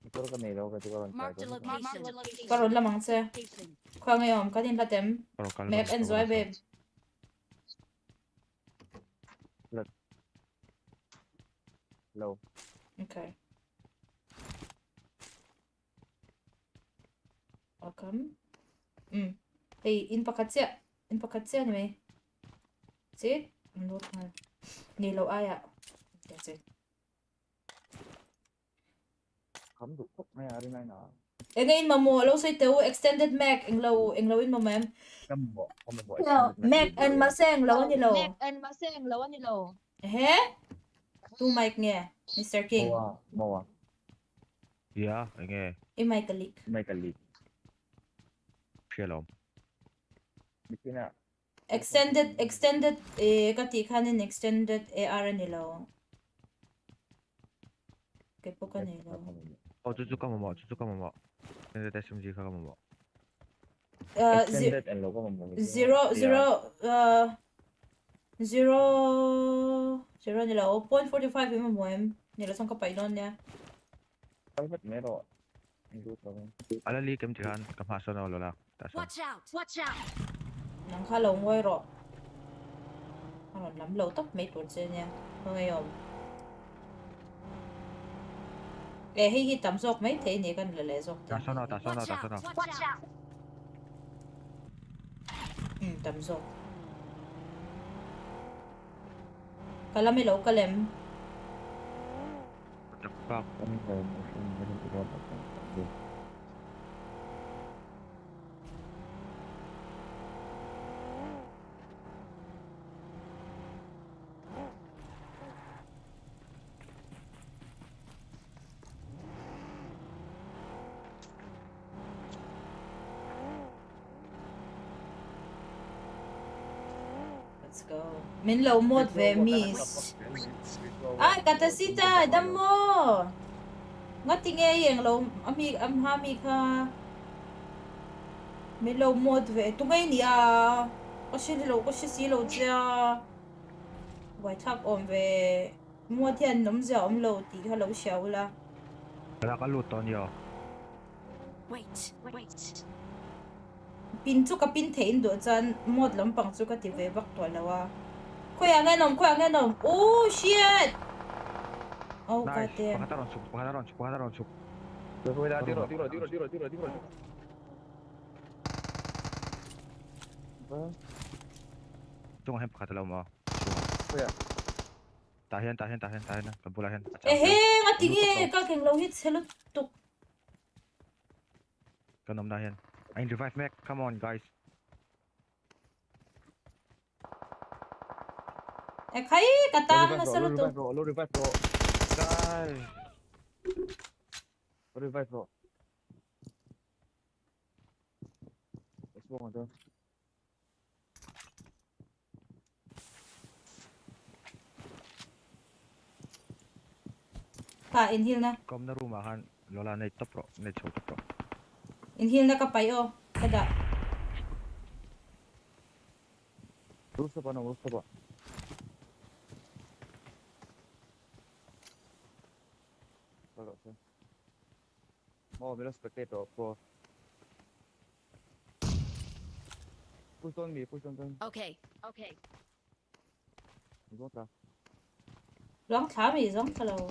E: Ito ka nilo ka ito
C: Marked a location.
A: Ka ron lamang se. Kwa ngayon ka din latem map and zoi babe.
E: Low.
A: Okay. Welcome. Hey, in pakatsia ni me. See? Loot khal. Ni lo aya. That's it.
E: Không đủ phút này ở đây này nọ.
A: Ngayon mamo lo say teu extended Mac ang lo in mo ma'am.
E: Không bộ.
A: Mac and maseng lo ni lo. He? Tu mic nghe, Mr. King.
E: Mawa.
B: Yeah, nghe.
A: I mic leak.
E: May kalit.
B: Shalom.
E: Bikin na.
A: Extended kati kanin extended AR nila. Cái bộ cái này đâu.
B: Cucuk ka mo. Extended SMG ka mo.
E: Extended and logo mo.
A: Zero nila 0.45 yung mo nila sang kapay nun niya.
E: Dapat meron. Hindi pa rin.
B: Alali kem tihan kamaso na lola. Taso.
C: Watch out! Watch out!
A: Nang khalaw ngoy ro. Ano lắm lâu tóc mấy tuổi trên nha. Không nghe không? Ê hi tắm dọc mấy thế nhỉ con lệ dọc.
B: Taso na.
C: Watch out!
A: Tắm dọc. Kala may lâu kalem.
B: What the fuck?
A: Let's go. Min low mode ve miss. Ay katasita dam mo. Nga tinge yang low am hami ka. Min low mode ve tungay niya. Kasi silo siya. Wai thak om ve. Mua thian nấm dẻo om low tí ka low xiao la.
B: Wala ka loot on yo.
C: Wait.
A: Pin chu ka pin thein do chan mod lampang chu ka ti ve bak to lawa. Khoi ang enom. Oh shit. Oh god
B: Nice.
A: damn.
B: Pakataron suk.
E: Tiro.
B: Tung hem pakatalaw mo.
E: Kuya.
B: Tahan. Kabulahan.
A: Nga tinge ka keng low hit selo tuk.
B: Kanom nahin. Ay, revive mech. Come on, guys.
A: Kai katam na selo tuk.
E: Low revive bro.
B: Guys.
E: Low revive bro. Let's go on doon.
A: Ka inhale na.
B: Kom na rumahan. Lola na ito pro. Na ito pro.
A: Inhale na kapay oh. Kada.
E: Gusto pa. Wala siya. Meron spectator pro. Push on me.
C: Okay.
E: Go ta.
A: Long thả mày giống ka low.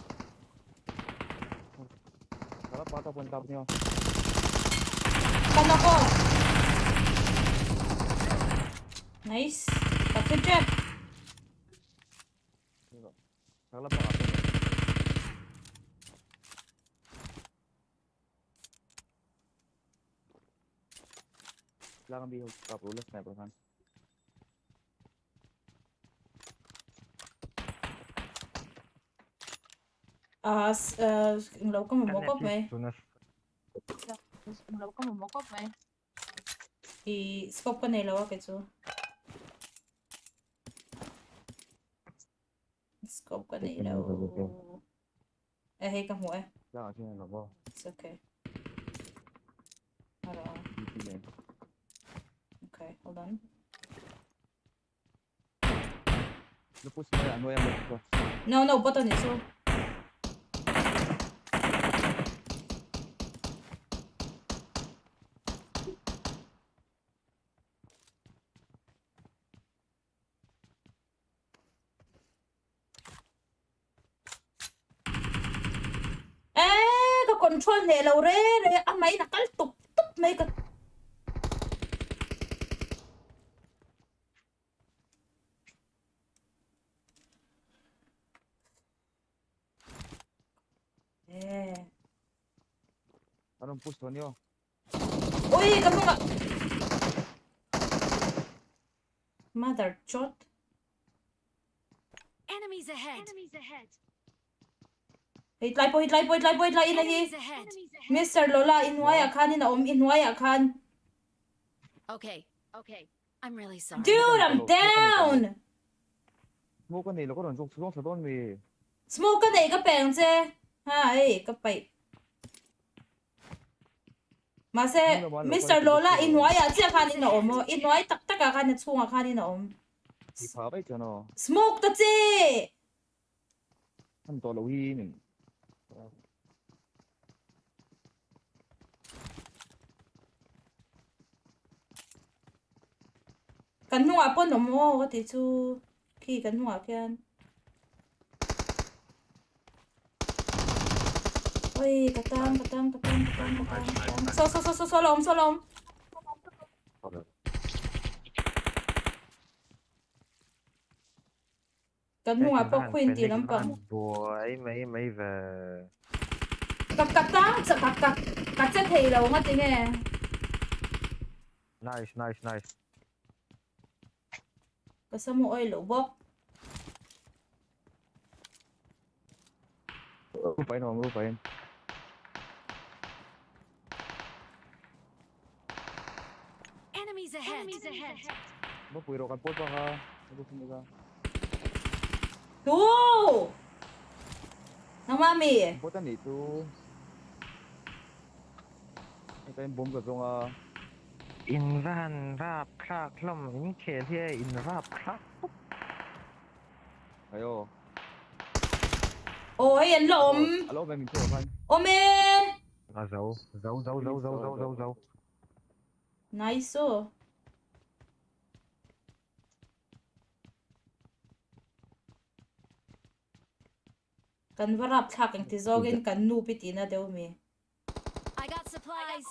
E: Sarap pata po ang top niyo.
A: Kan ako. Nice. Kapit jet.
E: Sarap pa ako. Kailangan bihog ka po. Last sniper kan.
A: Lâu có một cốc mày.
B: Tunas.
A: Lâu có một cốc mày. Thì scope cái này lâu cái chú. Scope cái này lâu. Hey ka mo
E: Kailangan siya ng labo.
A: It's okay. Hold on. Okay, hold on.
E: Lupus mo ano yan mo.
A: No, button is so. Control nè lâu re mấy là cái tục mấy cái
E: Anong push to niyo?
A: Uy, kamu nga Mother chot.
C: Enemies ahead.
A: Hit light
C: Enemies ahead.
A: Mr. Lola inwaya kan na inwaya kan.
C: Okay. I'm really sorry.
A: Dude, I'm down.
E: Smoke ka nila ko ron. Smoke sa doon may.
A: Smoke ka na ka peng che. Hai, kapay. Mase, Mr. Lola, inwaya siya kanin na om. Inway tak-tak ka na tsunga kanin na om.
E: 이 봐봐 있잖아.
A: Smoke ta chi!
E: 한 달러 위는.
A: Kan hunga po no mo, kati chu. Ki kan hunga kyan. Ôi, katang. Solom. Kan hunga po queen ti lampang.
B: Boy, mấy về.
A: Katang, kat sa thầy lâu nga ting eh.
B: Nice.
A: Kasamo oy lubok.
E: 루파인 와 루파인.
C: Enemies ahead.
E: 뭐 보이러 간 볼바가 해보십니까?
A: Tu! Nang mami.
E: Important itu. Ito yung bomb ka nga.
B: In van rap crack lom in khe here in rap crack.
E: Kayo.
A: Ôi, anh lộm.
E: Alo, ba mình thua kan?
A: Ome.
B: Dấu.
A: Nice oh. Kan varap thak ang tizogin kan nu pitina deu mi.
C: I got supplies.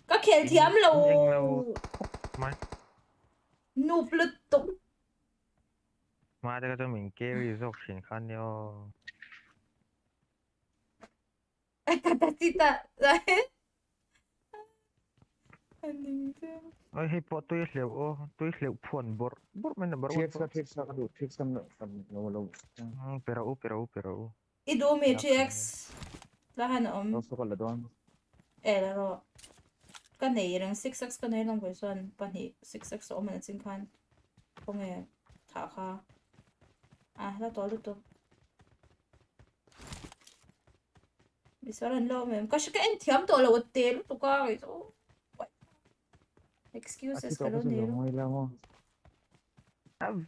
A: Ka khel thiam lo.
B: Mai.
A: Nu plut tuk.
B: Mai đây cho mình carry dốc xin khăn yo.
A: Kata tita. Aning tu.
B: Ôi hay po tôi liệu phun bor mình là bor.
E: TX ka do. TX ka no.
B: Pero.
A: Idu mi 3x. Lahan om.
E: Gusto ko la doon.
A: Laro. Kan nei rang 6x kan nei lang version pani 6x om na sin khan. Ponge tha kha. La to lu to. Bisaran lo mem. Ka shika en thiam to lo te lu to ka ai so. Excuses ka lo ni.
E: Mo ila mo.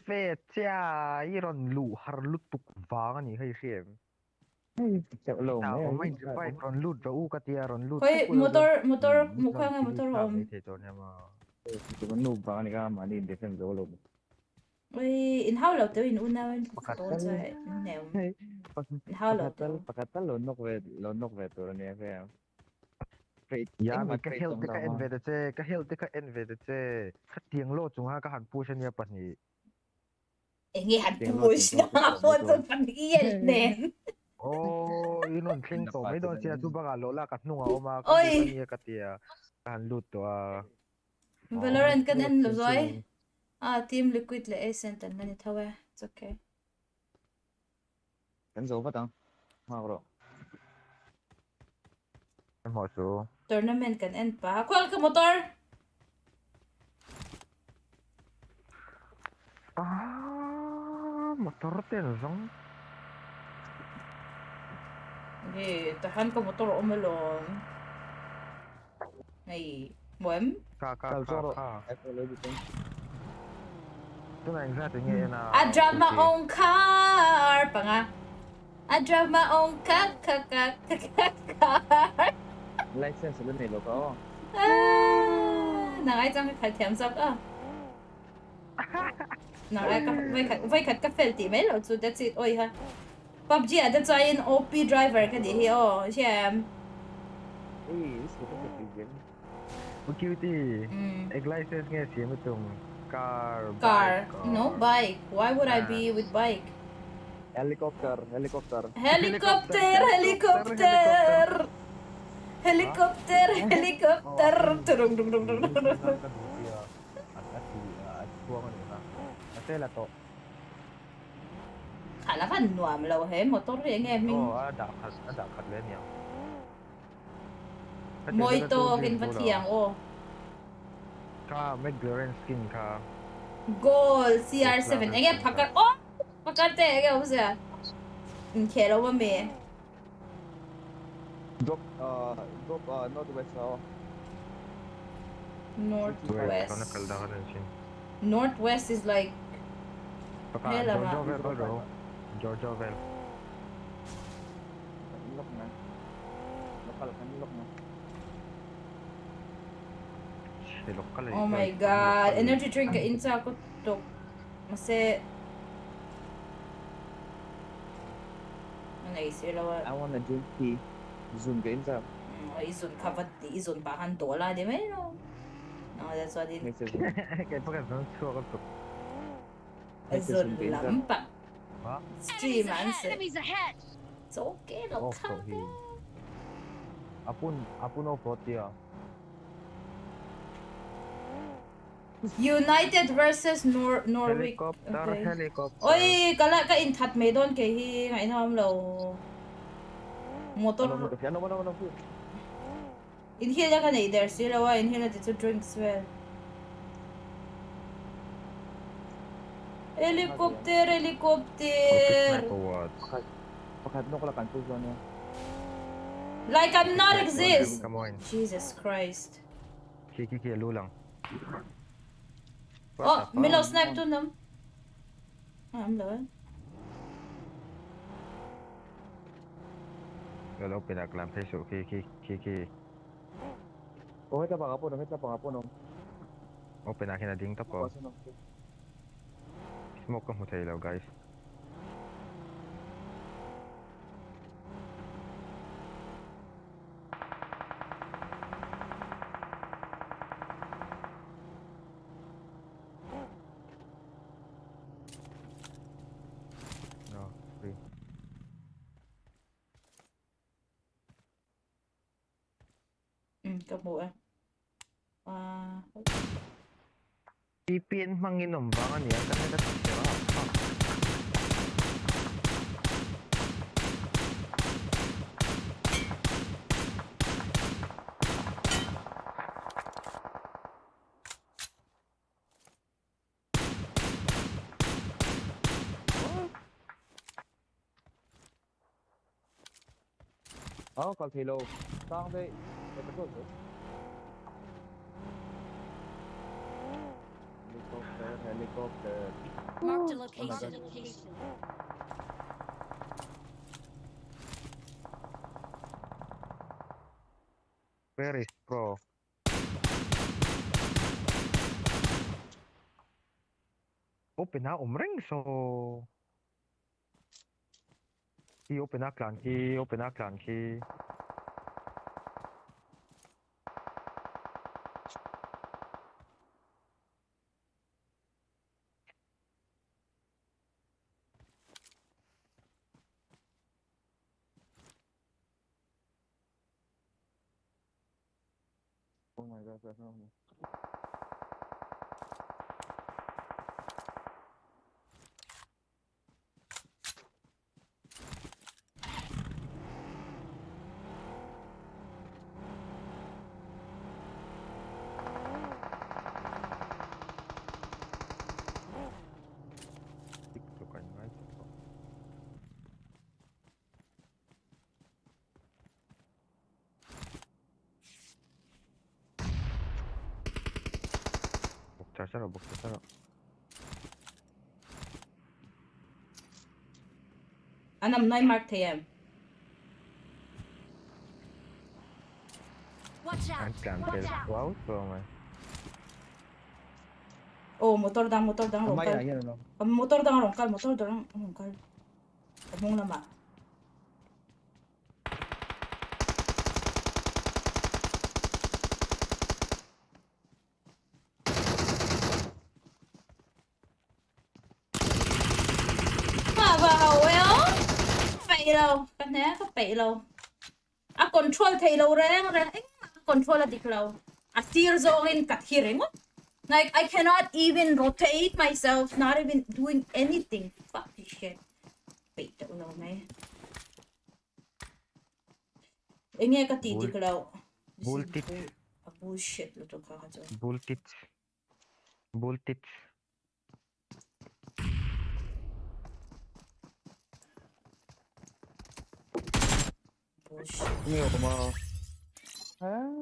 B: Về cha iron lụ har lụt tục vàng anh hay xem.
E: Chạo lồng
B: Tao
E: ấy.
B: mình chỉ phải ron lụt rồi u cái tia ron lụt.
A: Khoi motor mukha nga motor om.
B: Thế cho nên mà.
E: Ito ko noob ba ni ka mani defend ko lồng.
A: Oi, in how lo to in una to sa nem. In how lo to.
E: Pakatal lonok ve to ni fa.
B: Ya mình cái health cái NVD cái health cái NVD cái tiếng lô chúng ha cái hàn push anh nhập nhỉ.
A: Engi hat push na po to paniel nen.
B: Oh, inon thing to mấy don sia tu baga lola kat nunga oma
A: Oi.
B: cái nia cái tia hàn lụt to.
A: Valorant kan en lo zoi. Team liquid le ascent an nani thawe. It's okay.
E: Kan zo ba tang? Ma bro.
B: Em hỏi số.
A: Tournament kan en pa. Kwal ka motor.
B: Motor tên giống.
A: Tahan ka motor umalong. Ay, moem.
B: Ka.
E: Ako lo dito.
B: Cái này ra từ nghe nào.
A: I drive my own car. Pa nga. I drive my own car.
E: License lo ni lo ko.
A: Nang ai chang khal thiam sak a. Nang ai ka vai khat ka fel ti mai lo chu that's it oi ha. PUBG ada chain OP driver ka di hi o siam.
E: This ko ko tigil.
B: Security. Ek license nghe xí mới tung.
A: Car, no bike. Why would I be with bike?
E: Helicopter.
A: Helicopter. Turung dung dung dung.
B: Thế là to.
A: Khala kan nuam lo he motor re nghe mình.
B: Đã khát lên nhỉ.
A: Moi to kin pathiang o.
B: Ka McLaren skin ka.
A: Gold CR7 ege phakar o. Phakar te ege obse. Kaya wa me.
E: Drop northwest ako.
A: Northwest.
B: Ikaw nakalda ka rin sin.
A: Northwest is like
B: Baka
A: Hela nga.
B: George Ovel ka bro. George Ovel.
E: Kanilok na. Lokal kanilok na.
B: Silok ka
A: oh my god. Energy drink ka insa ako to. Kasi ano isira wa.
E: I wanna drink tea. Zoom ka insa.
A: Izon covered izon bahan dola di ba no? No, that's what it
E: Next season.
B: Kaya pa ka doon suwa ka to.
A: izon
E: Zoom ka insa.
A: lampa.
B: Ha?
A: Stream answer.
F: Enemies ahead!
A: It's okay, no
B: Off to he. Apun off ya.
A: United versus Norway.
B: Helicopter,
A: Okay.
B: helicopter.
A: Oy, kala ka intat may doon kay hi ngayon ham lo. Motor
E: Ano mo.
A: inhila ka na there sila wa inhila dito drinks well. Helicopter.
B: What?
E: Pakadno ko lang confusion niya.
A: Like I'm not exist.
B: Come on.
A: Jesus Christ.
B: Kiki lulang.
A: Oh, Milo snipe to them. I'm low.
B: Galaw pinaklam peso. Kiki.
E: Oh, kita pa kapo no.
B: O pinakinading tapo. Smoke ang hutailaw guys. No, free.
A: Kabo eh.
B: Ipin manginom bangan yan kasi nagsira.
E: Oh, call hello. Saan ba? Episode. Helicopter.
C: Marked a location.
B: Where is pro? Open na umring so. Open na clan key.
E: Oh my god, that's wrong.
B: Tiktukan nga ito. Buktasaro.
A: Anam noy mark tayem.
C: Watch out!
B: Ang cancel. Wow, so man.
A: Oh, motor dang
E: Amay na,
A: rongkal.
E: yan ano.
A: Motor dang rongkal. Abong lama. Lâu cái né có bị lâu control thấy lâu reng control là địch lâu steer zone in cut here like I cannot even rotate myself, not even doing anything. Fuck this shit. Bị đâu lâu này nghe cái tí địch lâu
B: Bulltit.
A: bullshit lo to ka rồi
B: Bulltit.
A: Bullshit.
E: Nhiều mà.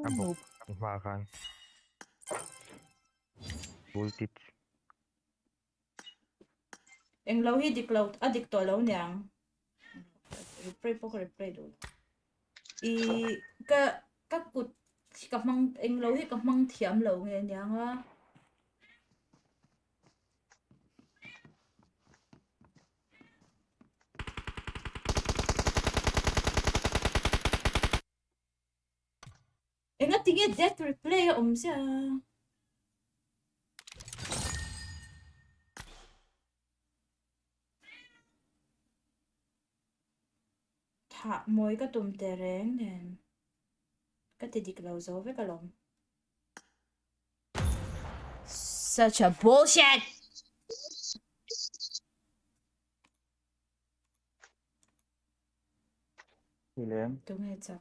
B: Ang
E: Noob.
B: bakbakan. Voltage.
A: Eng lo hi dik lo adik to lo niang. Replay po replay do. Ka kut ka mang eng lo hi ka mang thiam lo nge niang a. Eng a tinge death replay siya. Thả môi cái tùm tè rén nè. Cái tì dik lo zo với cái lom. Such a bullshit!
E: Thì lên.
A: Đúng hết chắc.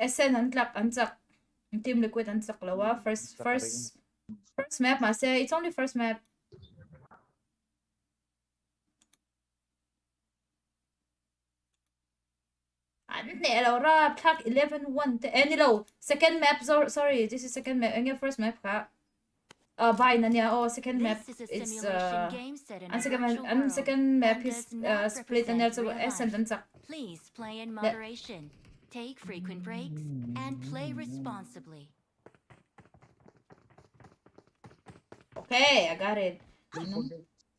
A: SN ăn chắc. Team Liquid ăn chắc lo wa. First map mà say it's only first map. Anh nè lo ra pack 11-1 any low. Second map sorry, this is second map. Any first map ka. Bye na niya. Oh, second map
C: This is a
A: it's
C: simulation game set in a
A: and
C: virtual world
A: second map
C: and
A: is
C: does not
A: split and
C: represent
A: also
C: real
A: SN
C: life.
A: ăn chắc.
C: Please play in moderation. Take frequent breaks and play responsibly.
A: Okay, I got it.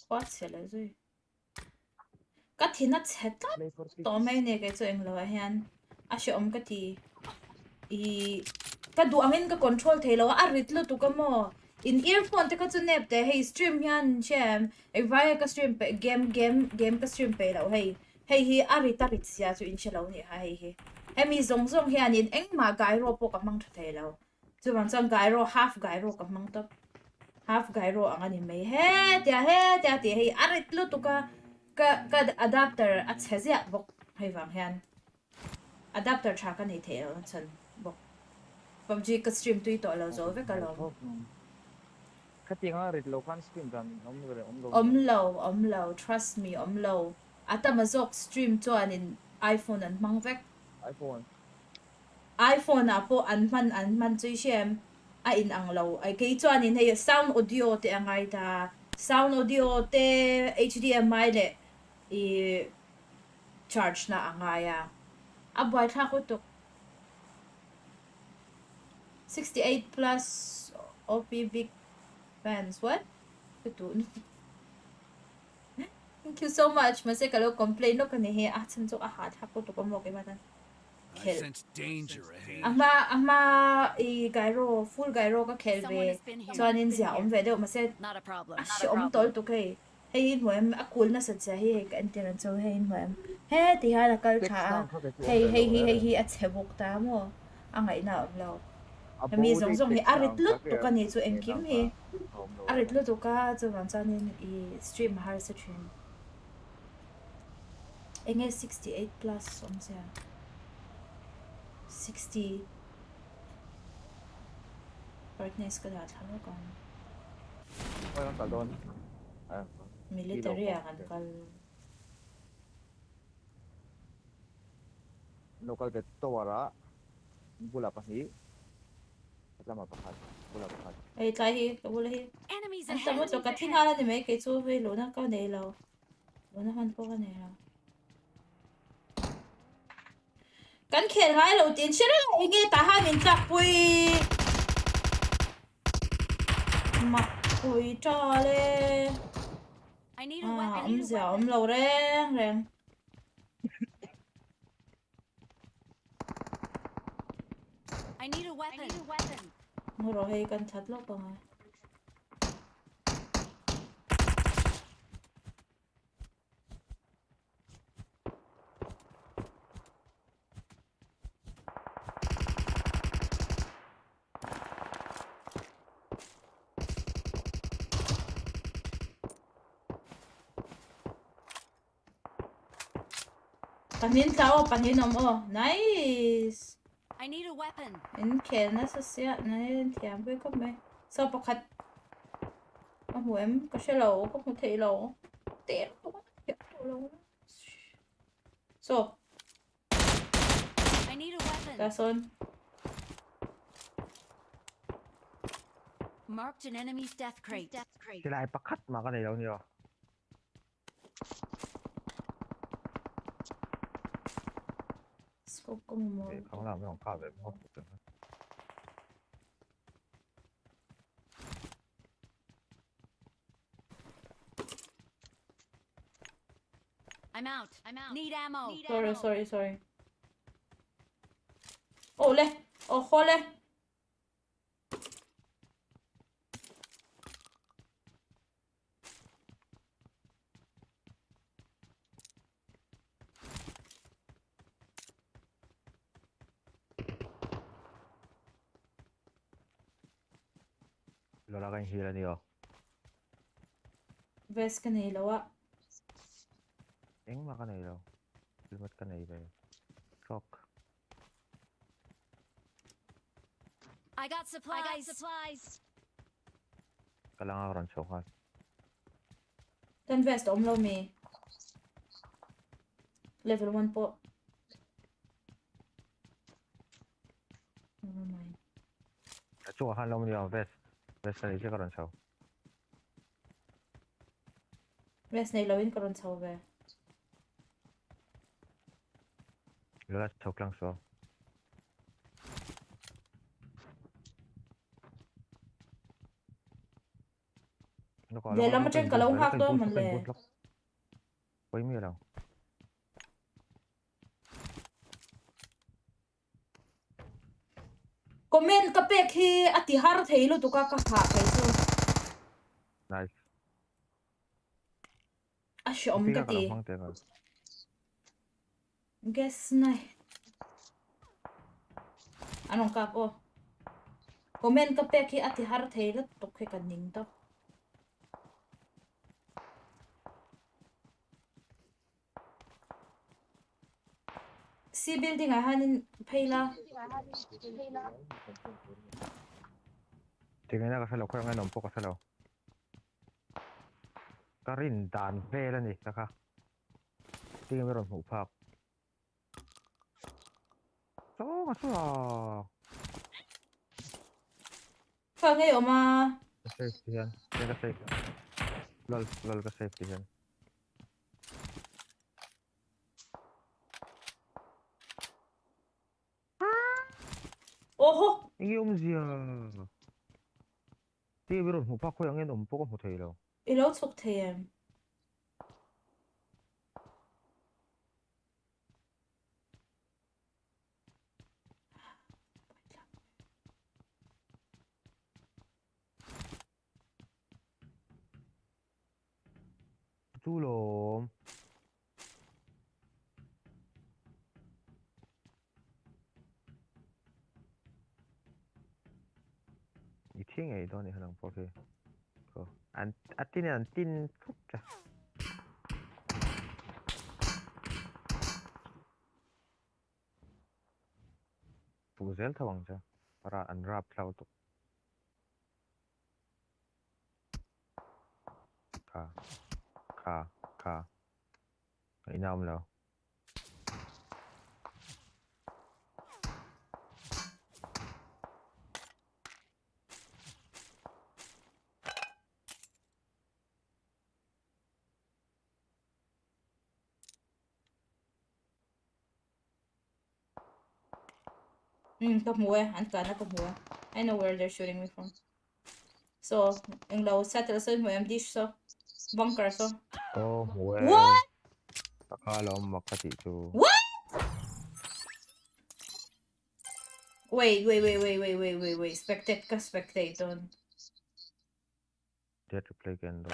A: What's it rồi? Cái thì nó chết
E: Play for six.
A: tao mấy nè cái chỗ anh lo hiền. À sẽ cái thì cái đuông anh cái control thế lo à rít lo tụ cái mò in earphone thì cái chỗ nẹp để hey stream hiền xem ai vay cái stream pe game cái stream pe lo hey hi à rít xia chỗ in sẽ lo nè hey mi zong hiền in anh mà gai ro po cái mang thế lo chứ vẫn xong gai ro half gai ro cái mang top half gai ro ang anh mấy he tia hey à rít lo tụ cái adapter at chezia bok hay vàng hiền adapter cha cái này thế lo chân bok PUBG cái stream tuy tội là rồi với cái lòng
E: Cái tiếng á rít lâu khăn stream rằng
A: ôm lâu trust me ôm lâu ata mà dọc stream cho anh iPhone anh mang vek iPhone à po anh man chơi xem in ang lâu ai cái cho anh hay sound audio te ang ai ta sound audio te HDMI le charge na ang ai à abuai tha ko to 68 plus OP big fans. What? Thank you so much. Masay kalau complain no kanihi atsan so ahat hako to komo kay matan.
D: I sense danger ahead.
A: Ama gyro full gyro ka
C: Someone
A: kelve.
C: has been here.
A: So anin siya ve do masay
F: Not a problem.
A: tol to kay. Hey moem akul na sad siya hey ka antiran so hey moem. Hey ti ha nakal cha. Hey at sebok ta mo. Angay na law. Mi zong hi arit lut to ka ni chu engkim hi arit lut to ka chu wan chanin stream har sa stream enge 68 plus sia 60 brightness ka da thalo kan
E: Walang talon.
A: military ang kal
E: Local get to wara. Bula pa hi. Lama pakat. Bula pakat.
A: ai tai hi ka bula hi
C: Enemies
A: an
C: ahead.
A: tamo to ka thin hala ni me ke chu ve lo na ka nei lo na han po ka nei lo kan khen ngai lo tin shira enge ta ha min chak pui ma pui cha le
C: I need a weapon.
A: giờ lâu reng
C: I need a weapon.
A: mua rồi hay cần thật lắm rồi panin tao panin om oh nice
C: I need a weapon.
A: in kel na sa siya na in thiam với có mày sao bọc hạt ông hùa em có xe lầu có một thị lầu tiền so
C: I need a weapon.
A: that's on
C: Marked an enemy's death crate.
B: Sila ay pakat mga kanilaw niyo.
A: scope có một
B: Okay, không làm không cả về không.
C: I'm out. Need ammo.
A: sorry ô lên ô khô lên
B: Lola kayong hila niyo.
A: vest cái này lâu ạ
B: Yung mga kanilaw. Helmet kanilaw. Rock.
C: I got supplies.
B: Kailangan ron chokan.
A: ten vest om lâu mì level 1 po never mind
B: At chokan lang niyo vest. Vest na siya karon chow.
A: vest này lâu in karon sau về
B: Lola chok lang so.
A: để lắm trên cả lâu hạc đó mình lệ
B: Quay mi lang.
A: comment ka pek hi ati har thei lo tu ka ka ha kai so
B: Nice.
A: a shom ka ti
B: Mang teka.
A: guess nai anong ka po comment ka pek hi ati har thei lo tu ke kan ning to si building a hanin phaila
B: Tingnan na kasalaw ko yung ngayon po kasalaw. Karin dan pela ni kaka. Tingnan meron upak. So kasala.
A: fa ngai oma
B: Safety yan. Teka safe. Lol ka safety yan.
A: oho
B: Ingi umziya. Tingnan meron upak ko yung ngayon po ko hotel.
A: ilo chok thei
B: Tulong. 이팅에 이더니 하는 법이 그안 아띠는 안뛴 푹자 부zel타 왕자 para unwrap cloud ka inaum lao
A: Cấp múa, anh cả nó cấp múa. I know where they're shooting me from. So, yung low settle so mo empty so bunker so.
B: oh well
A: What?
B: akala mo makatito
A: What? Wait. Spectate ka spectator.
B: dia replay kan do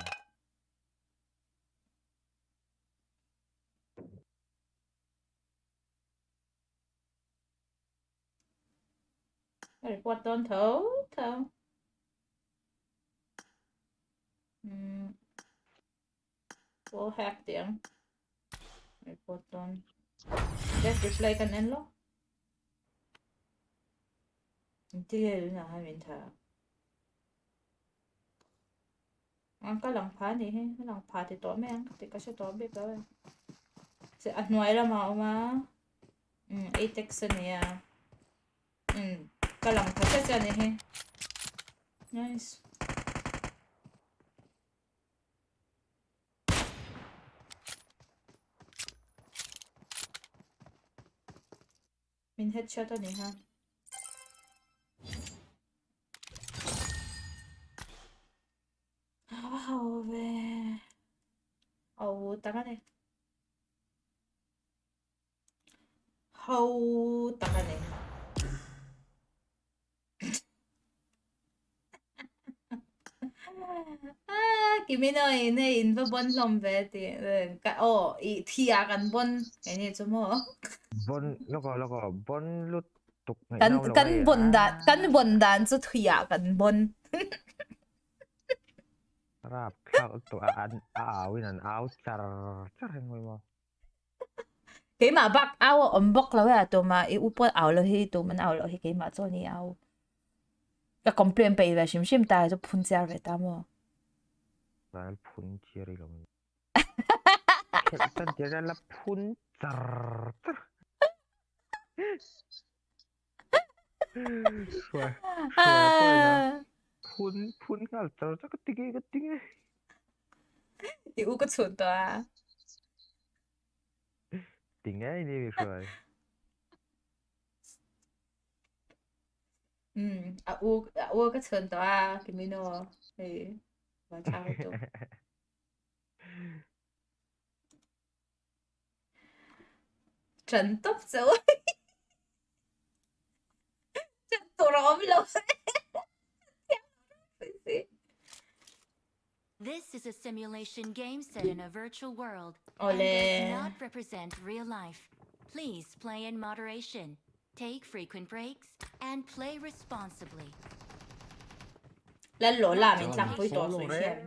A: Report on thấu. Vô hack tiếng. Report on. Just replay kan en lo. Hindi na hamin ta. Ang kalang pa ni he, lang pa ti to me ang ti kasi to be ka. Si anway la ma. Atex niya. Kalang pa siya ni he. Nice. Min headshot ni ha. Wow, be. Oh, tanga ne. How tanga ne. Kimi no in ba bon lom be ti. I thia kan bon. Cái này cho mo.
B: Bon, loko, bon lut tuk ngay
A: Kan
B: nào lâu
A: kan
B: ấy
A: bon dan kan bon dan cho thia kan bon.
B: Rap, khao tụ áo winan áo char hàng ngồi mà.
A: Cái mà bác áo ẩm bốc là vậy tụi mà yêu bớt áo là hi tụi mình áo là hi cái mà cho ni áo. Cái complain bây giờ sim ta cho phun ra vậy ta mà.
B: Là phun chia đi lòng. Tan chia ra là phun char. Xuôi bơi na. Phun khao char chắc cái tiếng.
A: Yêu cái chuyện đó à.
B: Tiếng ấy đi xuôi.
A: U cái chuyện đó à, cái mình nó thì mà sao vậy tụi. Trần tốc dấu. Trần tụi nó ốm lâu.
C: This is a simulation game set in a virtual world and
A: Ole.
C: does not represent real life. Please play in moderation, take frequent breaks, and play responsibly.
A: Lần lỗ làm mình làm bối tổ rồi xem.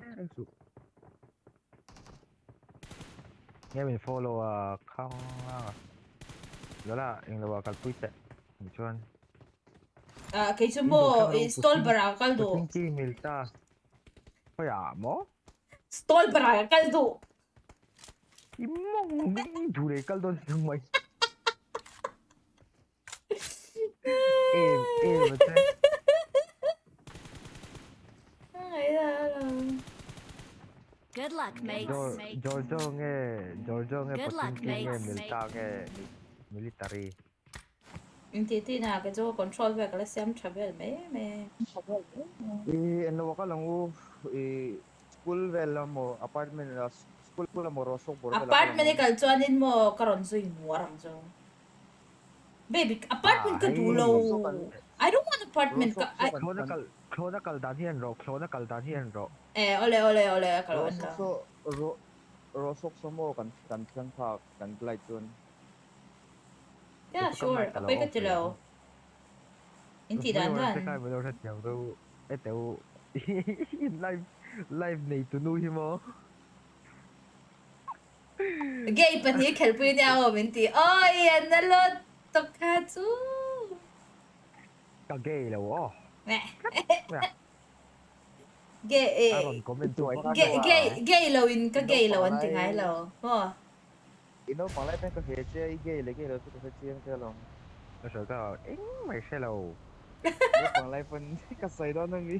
B: Nghe mình follow không đó là anh là cái tweet đấy mình cho anh
A: Cái số mo Stolbera kaldo.
B: Pinky milta kaya mo
A: Stolbera kaldo.
B: imong dure kaldo ng may basta
C: Good luck, mates.
B: Giorgio nghe
C: Good luck,
B: Pinky nghe
C: mates.
B: milta nghe military
A: Hindi na cái chỗ control về cái xem travel mấy.
E: Ano ka lang o school vela mo apartment school mo rosok boro
A: Apartment ni kalchuanin mo karon so warang so. Baby, apartment ka dulo. I don't want apartment ka.
B: Khlo na kaldan hian ro
A: Ole kalon
E: rosok
A: ka.
E: so rosok so mo kan pa kan glide dun.
A: Yeah, sure. Apay ka tilaw. Hindi dan.
B: Cái video rất nhiều đâu ấy tiểu live này tụi nuôi mo
A: Gay pa niya kelpo niya ako minti. Oh, yan na lo. Tokatsu.
B: cả gay là wo
A: Gay
B: Aaron comment tu
A: gay lawin ka gay lawan tingay law. Oh.
E: Ino pang live ka he che gay le lo su ka che ka long.
B: nó sợ cái mày sẽ lâu
E: Ino pang live pun ka sai do nang ni.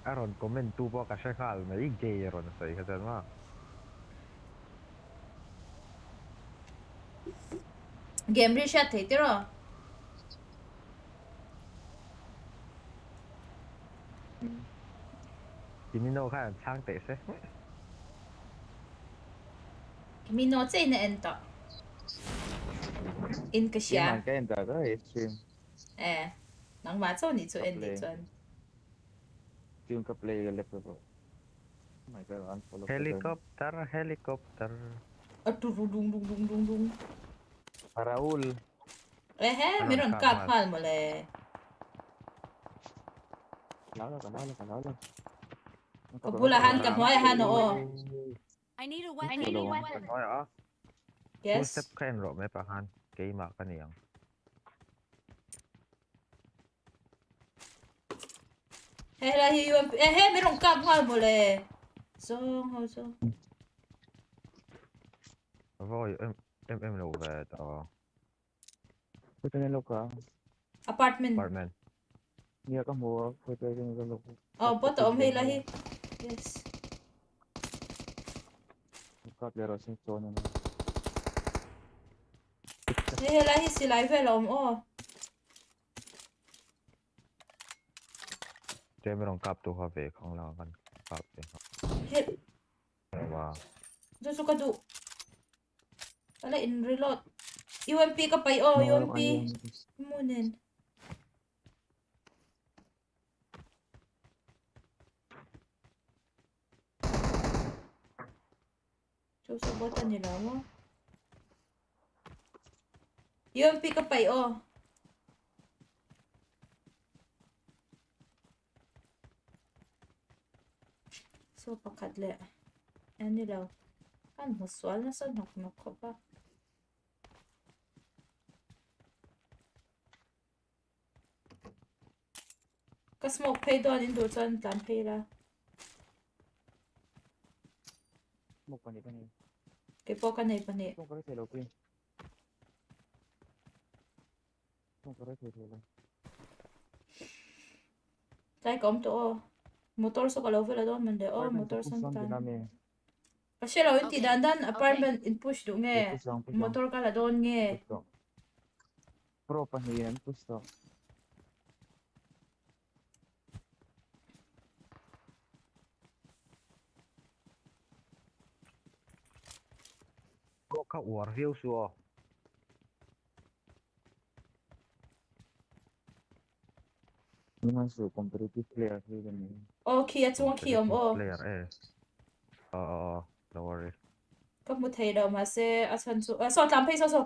B: Aaron comment tu po cả sẽ khal mày gay Aaron sai cái gì mà
A: Game reset thấy chưa rồi?
B: Kimi no khai sang tệ sẽ
A: Kimi no chơi na ento. In ka siya.
E: Yan ka enta ka stream.
A: Nang matso ni to end ni chon.
E: Stream ka play left ko. Oh my god, unfollow.
B: Helicopter
A: Dung.
E: Raul.
A: Meron kapal mo le.
E: Lalo.
A: Kabulahan ka mo ay hano o.
C: I need a weapon.
B: nói hả Two
A: Yes.
B: step ka enro may pakan. Kay ma kaniyang.
A: Hey là hi UMP. Hey mấy đồng cam hoa một lệ. So.
B: Avoy em no vet
E: Pwede nilo ka.
A: Apartment.
B: apartment.
E: Niya ka mo. Pwede nilo ka.
A: Oh, bota om hey là hi. Yes.
E: Kaklero sa zone na.
A: Hey là hi si live về om oh.
B: Thế mới đồng cặp tu hợp về không làกันcặp về
A: Hey.
B: wow.
A: So ka du. Wala in reload. UMP ka pa oh, UMP. Munin. So bota nila mo. UMP ka pa oh. So pakadle. Yan nila. Kan muswal na sa nok ko pa. Ka-smoke pay doon indo sa plan pay la.
E: Mo pa ni.
A: Kay po ka na ipani.
E: Mo ka rin sa lopi. Mo ka rin sa lopi.
A: Tay kom to oh. Motor so kalaw la doon man de oh motor sa tan. Kasi raw yung tidandan apartment in push do nge. Motor ka la doon nge.
E: Pro pa hiyan pusto.
B: Có ka war view suo.
E: Naman so competitive player hiyan.
A: Oh kia chuang kiom oh.
B: Player no worry.
A: Ka mu thei daw ma se asan su. So tlam pay so.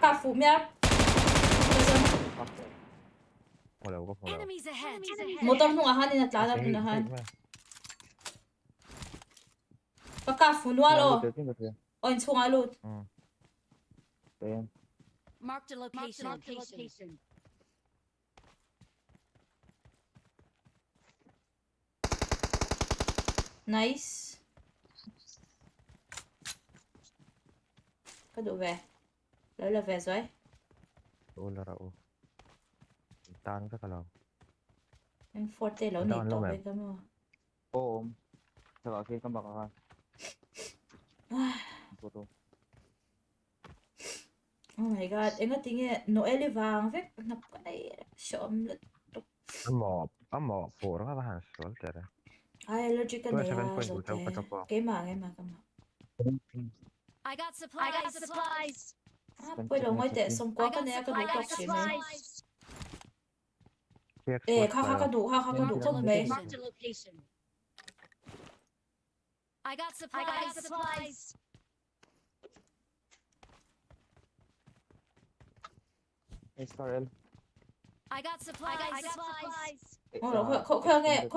A: Ka fu mya.
B: Wala ko wala.
C: Enemies ahead.
A: Motor nung ahan ni natlanap na han. Ka fu nual oh. Oh in chung alut.
E: Ayan.
C: Marked a location.
A: Nice. Ka du về. Lấy là về rồi.
B: Wala ra o. Tan ka lang.
A: Yung forte law
B: Down
A: nito
B: lang,
A: bay ka mo.
E: Oo. Saka kaya ka makaka. Photo.
A: Oh my god, enga tinge Noel vàng vek nap ka dai shom lut.
B: Amo for ka ba han sol tere.
A: Ai allergic ka na ya.
B: 27.2 ka to po.
A: Kay ma.
C: I got supplies.
A: Ah, pwede ngoy te som ko ka na ya ka du ka chim. Eh, ka du ko may.
C: Marked a location. I got supplies.
E: SRL.
C: I got supplies.
A: Oh, ko nghe.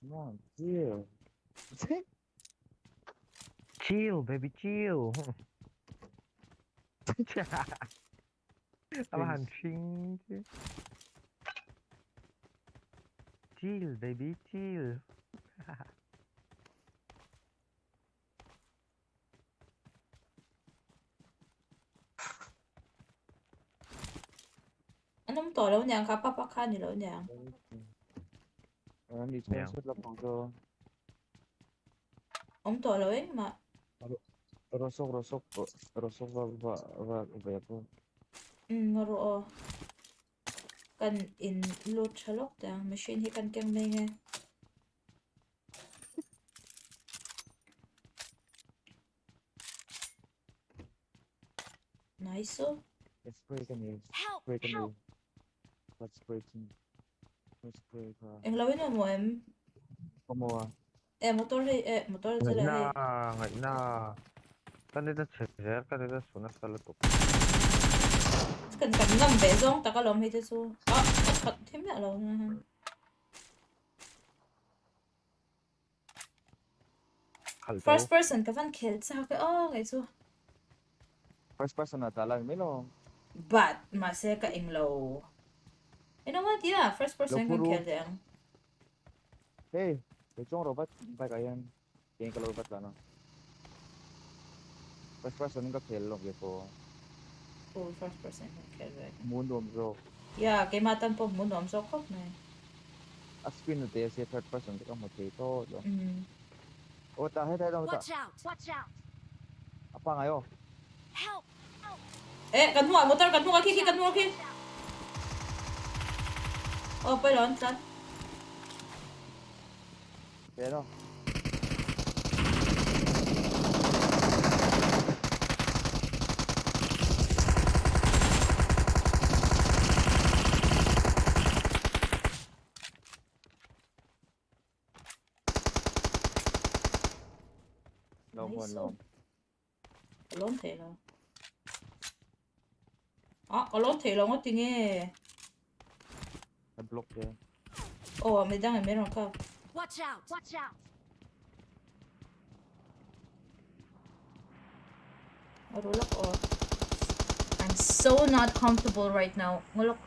E: Come on, chill.
B: Chill baby chill. Apa han ching. Chill baby chill.
A: Anong to law niyang kapapaka ni law niyang.
E: Ayan, dito sa lapang to.
A: To law ma.
E: Rosok ba ko.
A: Ngaro o. Kan in load chalok ta machine hi kan kyang may nga. Nice oh.
E: Spray ka niya.
C: Help!
E: Spray ka niya. Let's spray ka. Let's spray ka.
A: Ang lawin mo em.
E: Kumuha.
A: Motor sila
B: Na,
A: eh.
B: ngay na. Kanida cheser, kanida sunas talatok.
A: Kan ngam bezong takalom hite so. Ah, ช็อตที่แม่เรานะฮะ
B: Kalto.
A: first person ka van kill sa ka okay so
E: First person na tala mi lo.
A: but mase ka inglo you know what yeah first person kan
E: Puro.
A: kill them
E: Hey, yung robot ba kayan? Tingin ka robot lang. No? First person ka kill lo gitu.
A: oh first person kan kill them
E: Mundo bro.
A: yeah kay matan po mo nom so kop na
E: Aspin na tayo si third person ka mo dito. O tahe tayo ta.
C: Watch out! Watch out!
E: Apa ngayo?
C: Help!
A: eh kan mo motor kan mo ki kan mo ki oh pelon tan
E: Pero long one
A: Nice.
E: long.
A: pelon thể là pelon thể là ngot tinge
E: Na-block siya.
A: oh may dang meron ka
C: Watch out! Watch out!
A: marulak oh I'm so not comfortable right now ngulok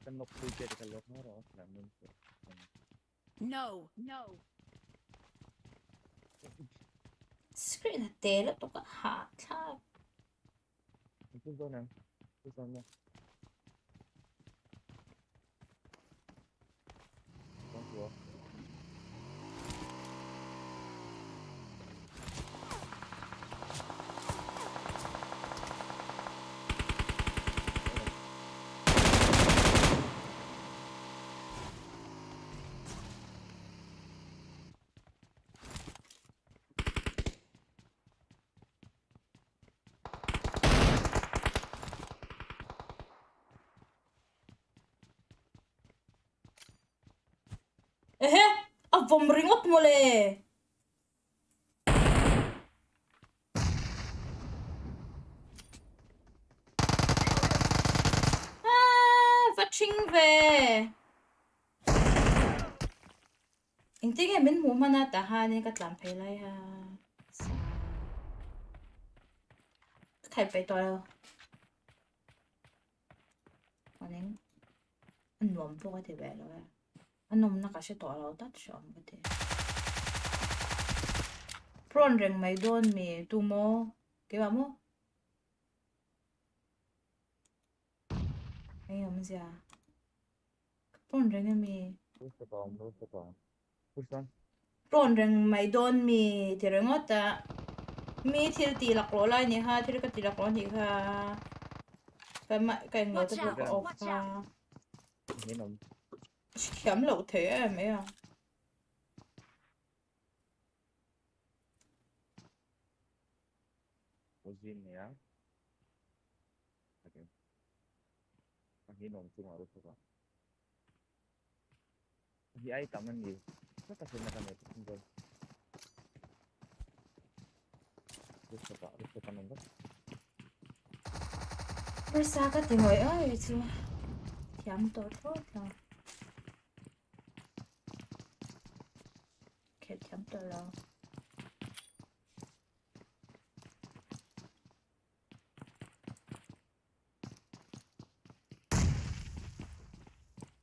E: Kan lock po siya ka lock mo ro. Lamin siya.
C: No! No!
A: screen na tela to ka ha ta
E: Ito na. Ito na. Ito.
A: vom ringot mo le vaching ve inting min mo mana tahanin ka tlam phai lai ha khai pai to aning an nom po ka te ve lo an nom na ka she to lo tat shom ka te pron reng mai don mi tu mo ke ba mo ai om sia pron reng mi
E: Push the bomb. Push the bomb. Push on.
A: pron reng mai don mi ti rengota mi thil ti lak lo lai ni ha thil ka ti lak lo ni ha ka ma ka ngo ta
C: Watch
A: ko
C: out,
A: off
C: watch
A: ha
E: Hindi nom.
A: khiam lo the me à
E: Uzin niya. Okay. Hindi nom sumaro sa. Hindi ay taman ni. Sa kasi na kami ito. Gusto pa nung ba?
A: Versa ka ti ngoi ai chu khiam to tho ta ke khiam to lo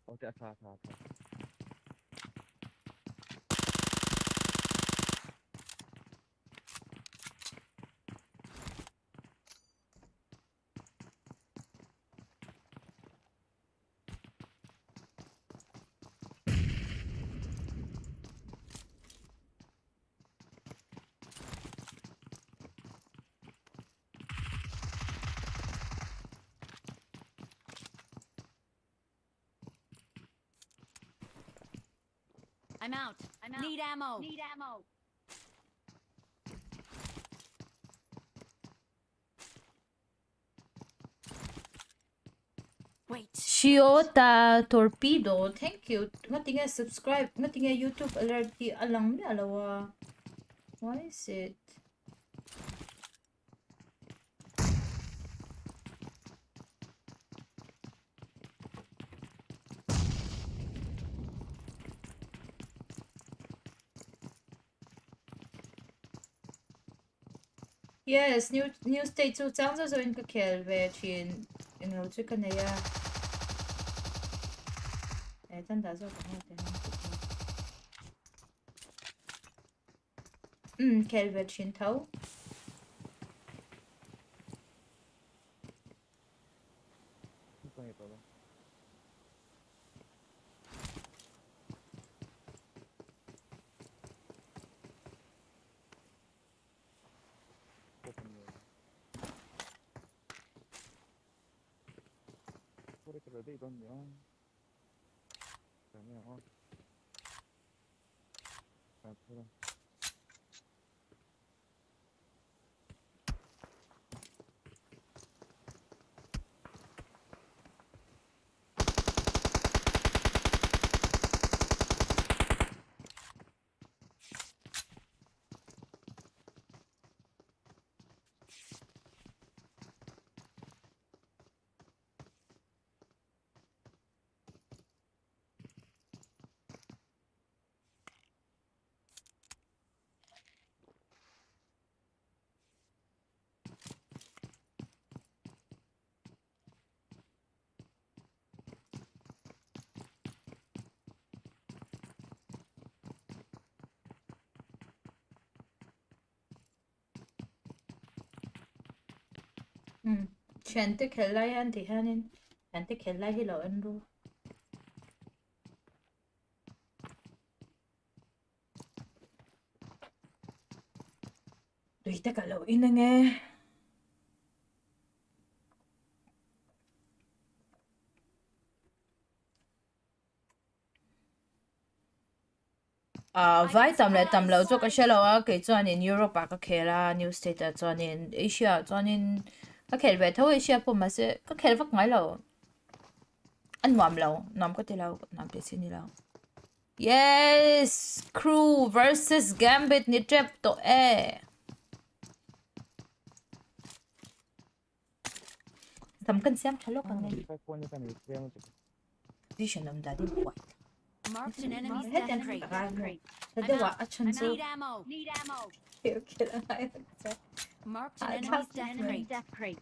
E: Okay, sa.
C: I'm out. Need ammo. Wait.
A: Shiota Torpedo, thank you. Nga subscribe, nga YouTube alert ki alang ni alawa. Why is it? Yes, new state so chang zo in ka khel ve chin in lo chu kan ya. Tan da zo ka ha te. Khel ve chin thau.
E: Ito ito. 소리 들어도 이건요. 그러면 앞으로
A: Chante khela yan thì hanin. Chante khela hi lo an ru. Tùy ta cả lo in nghe. Vai tầm lâu cho cái xe lo cái cho nên Europe cái khela New State cho nên Asia cho nên cái khel về thôi Asia po mà sẽ cái khel vắt ngay lâu anh nằm có thể lâu nằm để xin đi lâu. Yes, Crew versus Gambit ni trap to tầm cân xem chalo kang này. Vision nam da din white.
C: Marked an enemy's death crate.
A: Thế wa achon so.
C: Need ammo. Marked an enemy's death crate.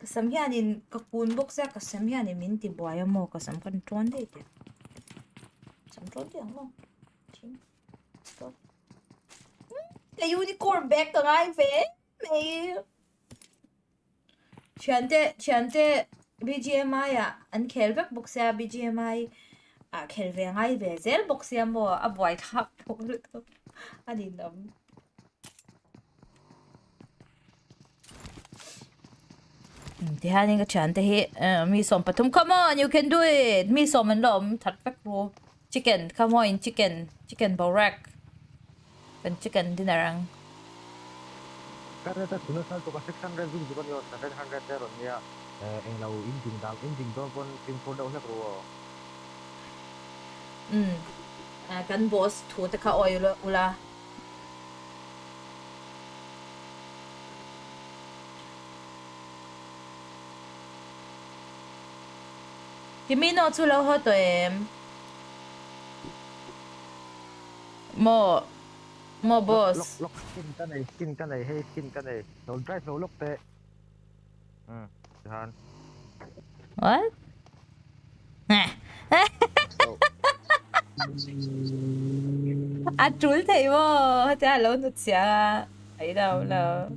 A: Kasam hianin kakun box sa kasam hianin minti buaya mo kasam kan tron de. Sam tron de ang chim. Stop. The unicorn back to ngai ve. Mày. Chante Bgmi an khel vek box sa Bgmi khel ve ngai ve zel box ya mo a boy thap po to. Ani nam. Thì hai cái chuyện thì mi som patum, come on, you can do it. Mi som mình lom thật vất ro. Chicken, come on, chicken borak. Kan chicken dinarang.
B: Karena tak guna satu kasih 600 juga kan yo 700 teron ya yang lau injing tu pun tim foda usah keluar.
A: Kan boss thu ta ka oil ula. Kimi no chu lo ho to em. Mo boss.
B: Lock skin kan này, hey skin kan này. Don't drive no lock te. Jahan.
A: What? Trul thấy vô, thế lâu nụt xia ấy đâu là.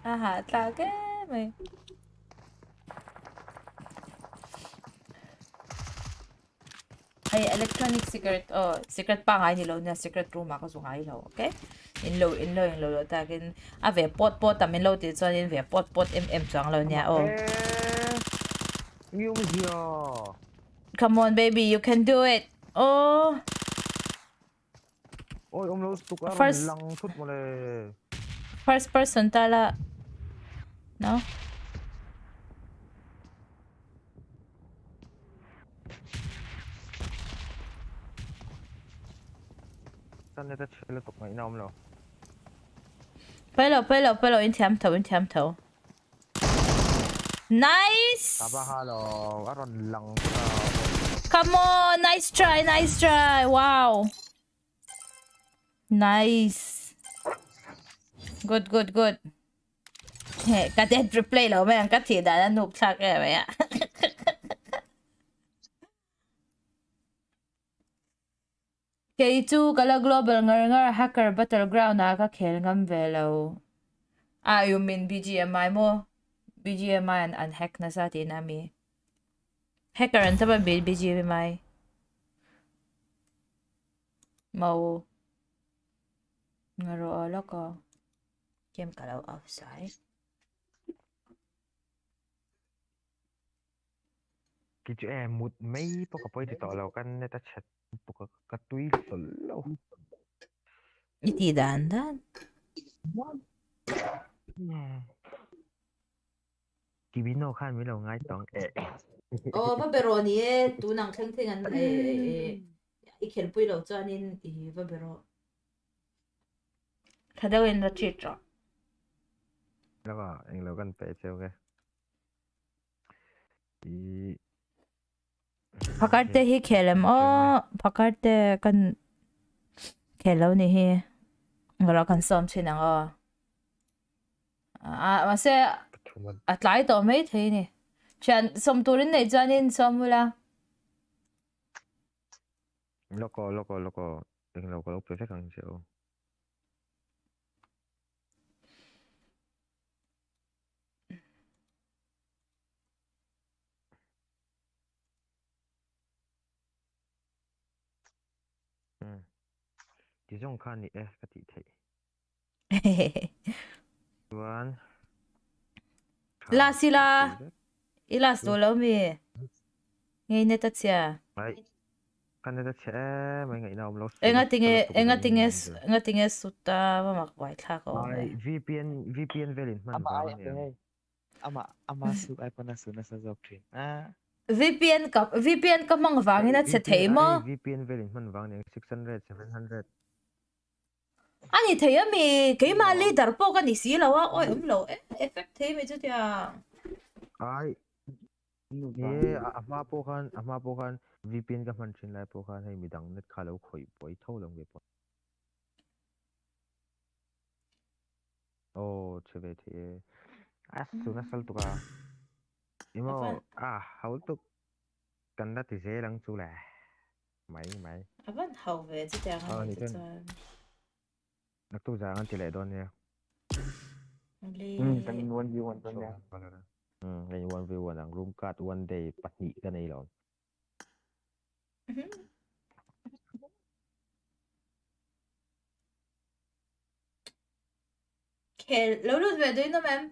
A: Hả ta cái mày. Ay electronic secret secret pa nga nilo na secret room ako so nga ilo, okay? In lo ta kin ve pot tamin lo ti so in ve pot chang lo nya
B: Yung dia.
A: Come on, baby, you can do it. Oh,
B: Ôi ông lâu tục á
A: First-
B: lăng thút mà lề.
A: first person tala. No?
B: Sao người ta chơi là tục ngày nào mà
A: Pelo, in thiam thầu. Nice!
B: Kabahalo, aron lang.
A: Come on, nice try. Wow. Nice. Good. Cái dead replay lo mấy cái thì đã noob chắc rồi vậy ạ. K2 kala global ngar hacker battleground na ka khel ngam velo. Ah, you mean Bgmi mo? Bgmi an hack na sa tin ami. Hacker an taba Bgmi. Mau ngaro ala ka. Game kalaw outside.
B: Cái chữ em một mấy bọc cái thì tỏ lâu căn người ta chặt bọc cái túi lâu.
A: Iti dandan.
B: Kibino khan mới lâu ngay tòng
A: Oh, pero ni tu nang theng an I khel pui lo chanin I pero. Khadawin na chitra.
B: Lâu anh lâu căn phải treo cái.
A: Pakarte hi khelem pakarte kan khelo ni hi ngara kan som chinang mase atlai to mai thei ni chan som turin nei janin somula
B: Loco, anh lâu có lúc phải thằng chịu. Chỉ trong khan thì cái thị thị. One.
A: la sila ilas do lo mi ngei ne ta chia
B: Đấy. Căn này ta sẽ mấy ngày nào lâu.
A: enga tinge sutta wa mak wai thla ko
B: VPN variant man vang ne.
E: Ama su iPhone su na sa doctrine.
A: VPN ka mang wangin at se thei mo
B: VPN variant man vang ne 600 700.
A: ani thei mi ke ma leader po ka ni si lawa oi lo effect thei me chu tia
B: Ai. Ye ama po khan VPN ka man chin lai po khan hay midang net khalo khoi poi tho long ve po. Oh, cheve the. Suna sal tu ka. Imo haul tu kan da ti se lang chu la. Mai.
A: aban how ve chu tia
B: Ni
A: kan
B: kan. Nak tu jangan tile don ya.
A: le
E: Kan 1v1 ton ya.
B: Ngày 1v1 ang room cut one day patni ka na ilaw.
A: Khel lo lut ve doi no mem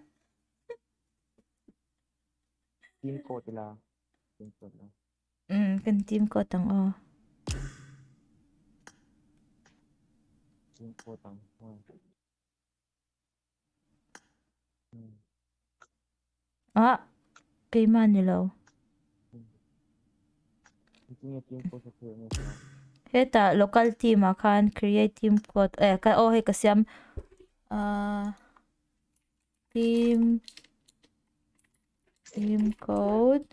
E: Team code la. Team code la.
A: kan team ko tang
E: Team code ang.
A: kay man ni lo
E: Team code sa mo.
A: heta local team akan create team code ka he kasyam team code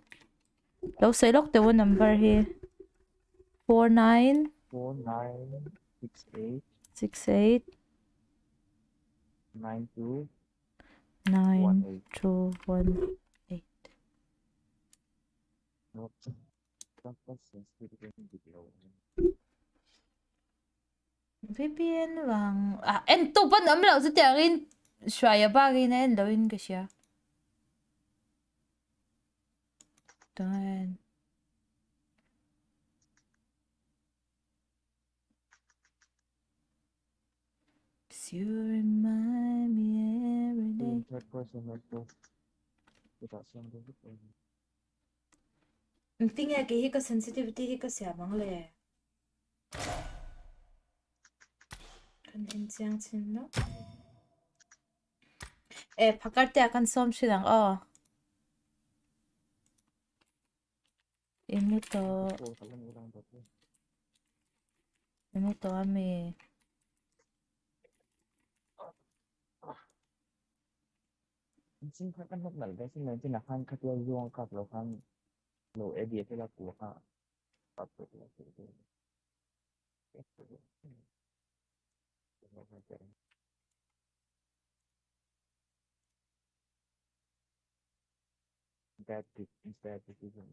A: lo say lok the one number here
E: 4968
A: 68
E: 92
A: 9218
E: No. Tapos sensitive yung video.
A: VPN lang en to pa naman lo sa tiyarin shwaya bagay na en lawin ka siya dan you remind me every day.
E: Third person like to. Kita siyang dito.
A: Ting e ki hi ka sensitivity hi ka siamang le. Kan in chiang chin no. 바깥 때 약간 썸씨랑 이모터 하미
E: Chính các căn hộ này xin lên trên là khăn các tiêu dùng các lô khăn lô edit là của ha các instead decision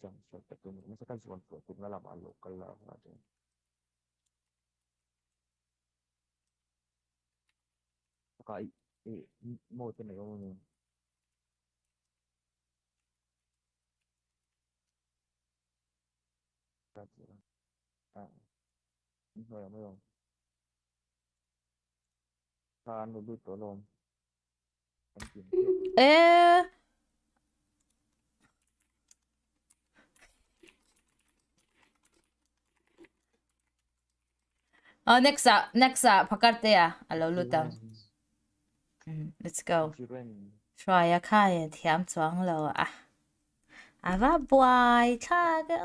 E: trong suốt tập trung nó sẽ kan suốt tập nó làm ăn local là ada kai mau tu này ông à rồi mới không kan nó đút tổ lông anh kiếm
A: 에 next 바깥 때야 알로루당 let's go try khai thiam chuang lo ava boy tha ke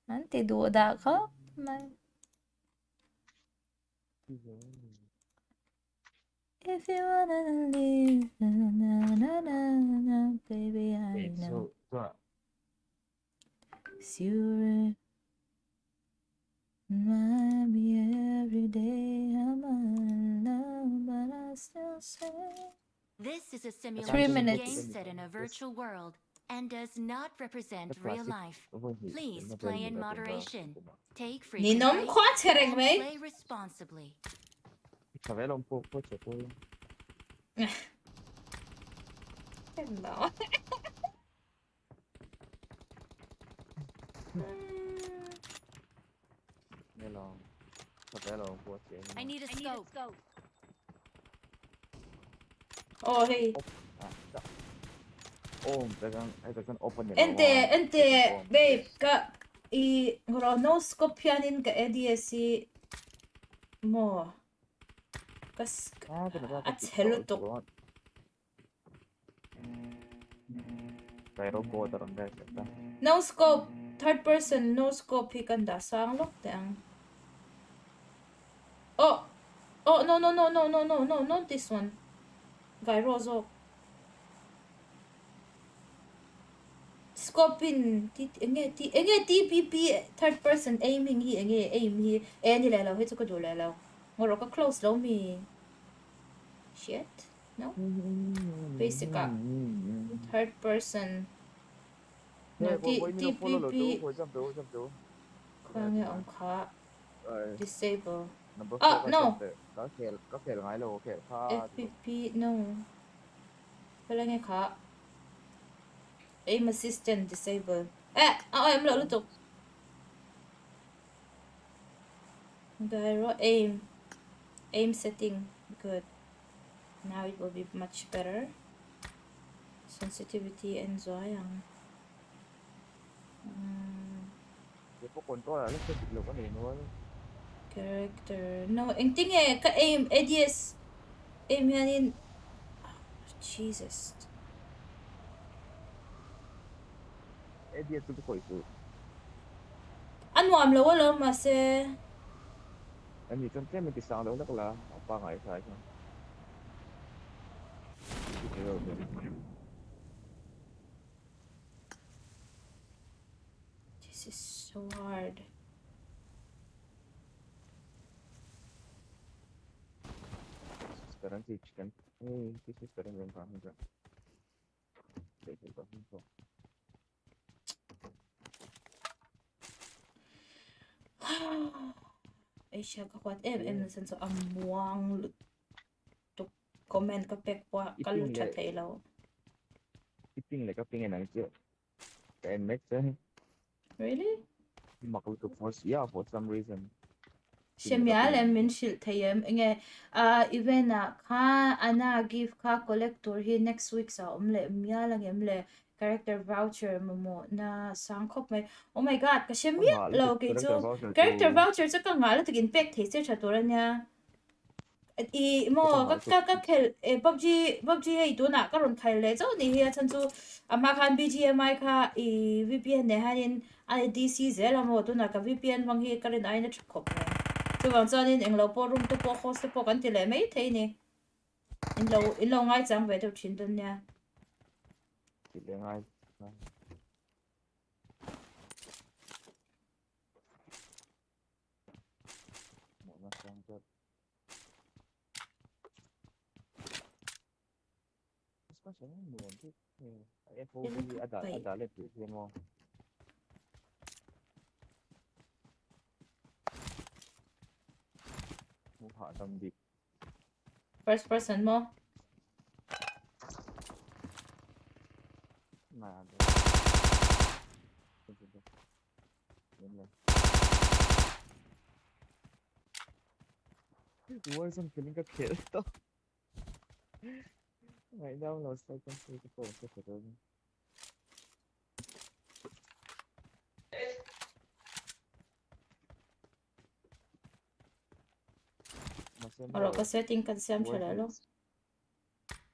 A: anh ti du da khóc mai if you wanna leave na, baby I know you remind me every day I'm alone but I still say
C: This is a
A: 3
C: simulation
A: minutes.
C: game set in a virtual world and does not represent real life. Please play in moderation. Take frequent
A: 니놈
C: breaks
A: 과체랭
C: and
A: 왜?
C: play responsibly.
E: phải lòng po chạy po
A: No.
E: nên là phải lòng po chạy
C: I need a scope.
A: Oh hey.
E: Tekan open ya
A: ente babe ka I no scope pianin ka EDSI mo kas at hello to
E: pero go taron guys
A: no scope third person no scope hi kan da sang lok tang oh no not this one guy rozo scope enge TPP third person aiming hi aim hi ni la lo hi chu ko do la lo ngoro ka close lo mi shit no basic third person no TPP khange ang kha disable no
E: có thể là ngay là ok
A: FPP no pala nge kha aim assistant disable em lo lutok gyro aim setting good now it will be much better sensitivity and zoyang
E: cái có con to là nó sẽ được cái này nó
A: character no ang tinge ka aim ADS aim yanin Jesus
E: edit tu coi tu
A: anwam lo wala ma se
E: em nhìn trong cái mình thì sao đâu đó là ba ngày phải không
A: this is so hard
E: sekarang sih chicken this is sekarang yang kami kan
A: ay siya kakwat em nasan so amuang to comment ka pek pa kalut chat ilaw
E: Iping lại các ping này chứ cái em make đấy
A: really
E: mặc lu for some reason
A: Shemial em min shil thayem nge event na kha ana gift kha collector hi next week sa omle mya lang emle character voucher mo na sangkhop mai oh my god ka shemit
E: Nga,
A: lo
E: ito,
A: ke
E: character
A: chu
E: voucher
A: character
E: to-
A: voucher chu ka nga lo tigin pek the che chatura nya i mo
E: Ito nga,
A: ka khel PUBG hei tu na ka ron khai le zo ni hi chan chu ama khan Bgmi kha i VPN ne hanin IDC zela mo tu na ka VPN wang hi ka rin ai na thkhop ne chu wang chanin englo po room to po host po kan ti le mai thei ni in lo ngai chang ve to thin dun nya
E: chỉ để ngay một nó sang cho nó sẽ buồn chứ FOV ada lên thử thêm không một họ tầm địch
A: first person mo
E: mà đến rồi Warzone feeling ka kill to right now no start con say ko sa pero
A: oro ka setting kan siam chala lo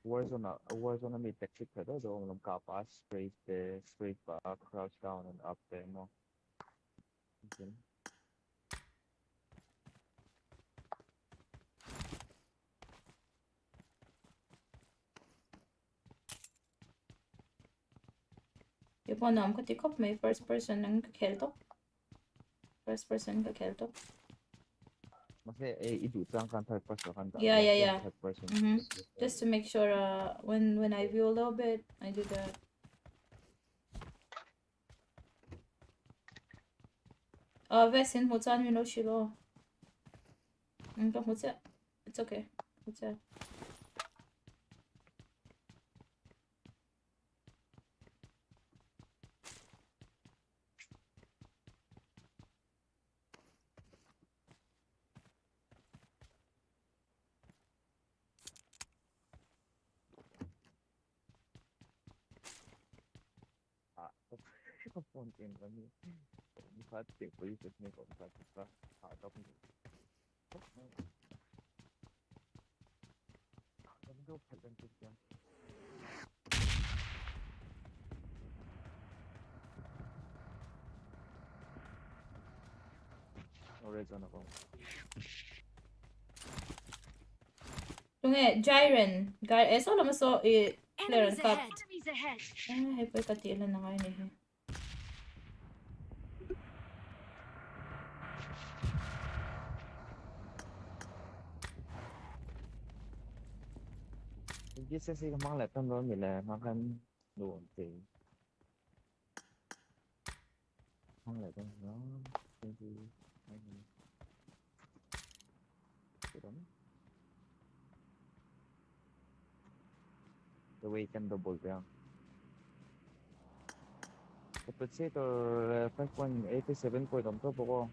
E: Warzone may tactic ka do lam ka pa spray pa crouch down and up there mo okay.
A: Ipo nam ka tikop may first person ang ka khel to first person ka khel to
E: Masih itu kan third person kan
A: yeah
E: third person
A: just to make sure when I view a little bit I do that vesin mo chan mi no shilo ka mo cha it's okay mo cha
E: có phone game là như như phát triển với việc này cũng phải có họ trong nó đâu phải là chuyện gì Horizon ako
A: tunge Jiren guy eso lam so clearance
C: Enemies
A: cup
C: ahead. Enemies ahead.
A: hay pa ka ti na ngai ni he
E: cái xe xe mang lại tâm đó mình là mang ăn đồ thì mang lại tâm nó cái gì cái đó the way can double down Kapag to 5.87 point on top ako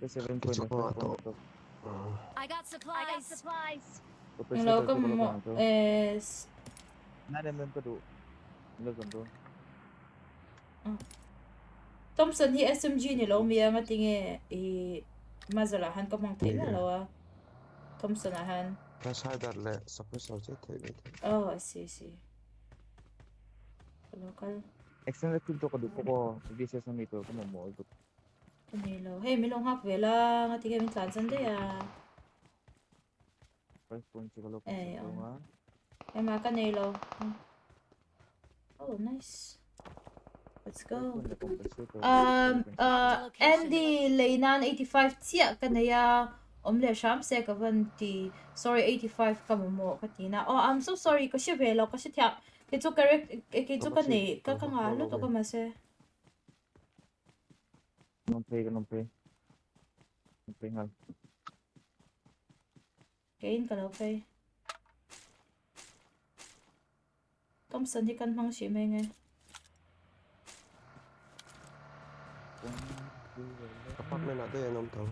E: 87 point on top
C: I got supplies.
A: ang lo ka mo is
E: naman ko do Lozon do
A: Thompson hi SMG ni lo mi nga tinge mazalahan ka mang thei na lo Thompson ahan
G: Flash hider le suppressor je thei
A: oh I see local
E: external field to ko do ko business na ito ko mo ito
A: Nilo. Hey, milong hak vela nga tiga min tlansan de ya.
E: 5.0 ko
A: Eh,
E: nga
A: Hey, maka Nilo. Oh, nice. Let's go. Andy Leinan 85 tia kanaya omle sham se ka vanti. Sorry 85 ka mo katina. Oh, I'm so sorry kasi velo kasi tia. Kitso correct kitso ka ne ka ngalo to ka mase.
E: Nung play nga
A: Gain ka okay. Thompson di kan mang si menge.
G: apartment ada yang nom tahu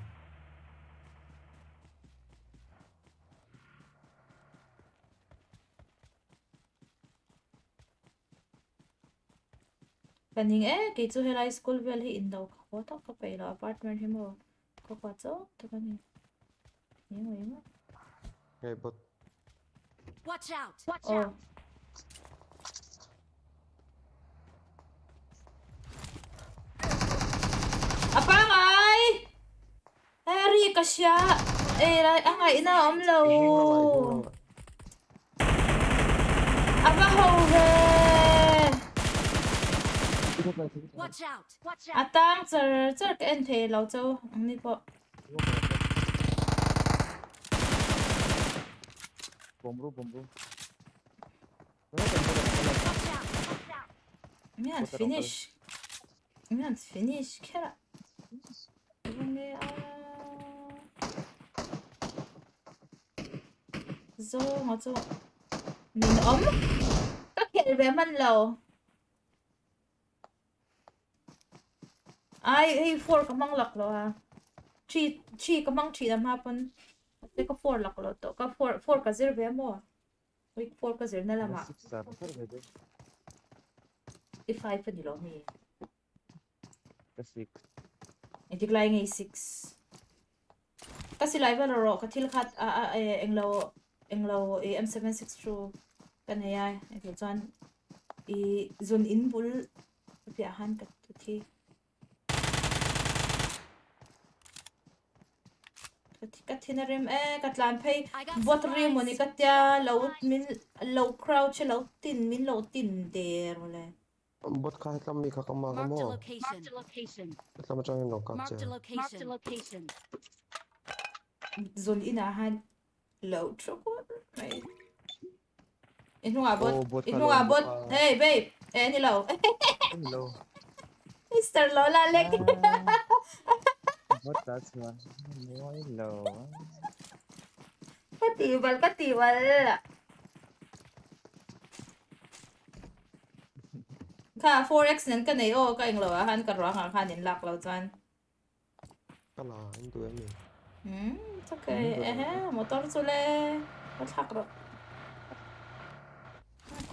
A: กันยิงกี่จู่เฮลัยสคูลเวลที่อินดาวเขาต้องเข้าไปแล้วอพาร์ตเมนต์ที่มั้งเขาขวาจ้องตัวกันยังไงมั้ง
G: Hey, but
C: Watch out!
A: โอ้apa ngay Harry ka siya ang ay ina omlaw
G: 이hin가 봐.
A: apa hove
C: Watch out! Watch out!
A: atang sir ka en the law châu ang ni po
E: 봄으로 봄으로.
C: Watch out! Watch out!
A: mian finish kera 이번에 zo ngó zo mình ấm các hiện về mân lầu ai four ka mang lak lo ha chi ka mang chi nam hapon te ka four lak lo to ka four ka zir ve mo week four ka zir na lama
E: 식사 사르베데.
A: i five pa nilo ni
E: kasi
A: hindi klay ngay 6 kasi live laro ka til khat englo AM762 kanaya ito jan i zone in bul piahan ka tuti katina rim katlan pay
C: I got
A: bot rim
C: supplies.
A: moni katya low crouch low tin der wala
G: But kahit lang may kakamaga
C: Marked a
G: mo.
C: location.
G: Kahit lang mo dyan yung knockout
C: Marked a
G: siya.
C: location.
A: zone inahan low trouble right inu abot
E: Oh, bot ka,
A: inu
E: low,
A: abot
E: bot ka.
A: hey babe ni low
E: hello.
A: Mr. Lola Lek
E: What that's one. Hello.
A: katibal ka 4x นั้นกันโอก็เองเหรอฮันกันร้องหาคันเห็นหลักเราจัน
G: Kala, hindi yan eh.
A: it's okay motor sule what hak ro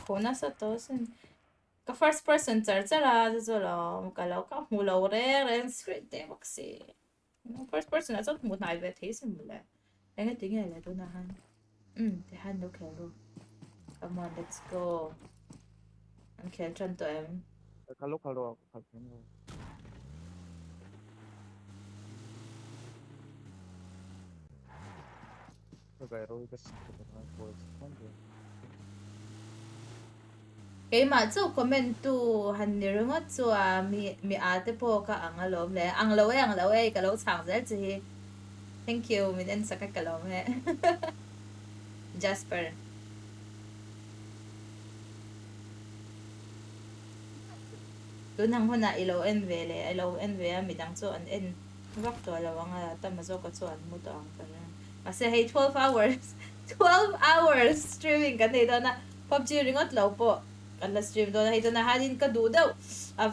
A: kona sa to sin ka first person charchara zolo mukalaw ka mulaw re script de maxi first person na sot mut na ibe thesin mula enga tinga la do na han te han do kero come on let's go ang kel chan to em
E: 갈로 갈게. 그가 에로이가 시키더라. 뭐 스펀드.
A: kay ma chu comment tu han ni runga chu mi ate po ka ang alom le ang lawe ka lo chang zel chi thank you mi den sa ka kalom he Jasper tu nang huna ilaw en vele ilaw en ve mi dang chu an en vak to lawanga tamazo ka chu an mu to ang kan kasi hey 12 hours 12 hours streaming kan dito na PUBG ringot law po kan la stream do na ito na hanin ka do daw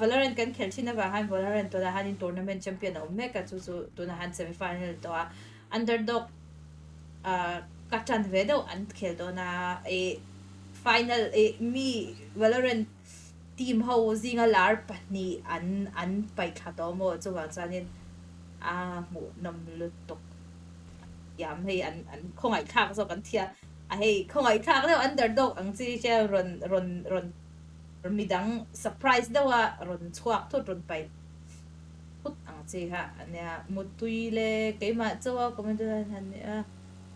A: Valorant kan khelchi na ba han Valorant to na hanin tournament champion na umme ka chu to na han semi final to underdog kachan ve daw an khel do na final mi Valorant team ho zinga lar pani an pai kha to mo chu wa chanin mu nam lu tok yam hei an khong ai khak so kan thia hei khong ai khak daw underdog ang chi che ron midang surprise daw ron chuak thot ron pai put ang chi ha ania mutui le keima chawa comment han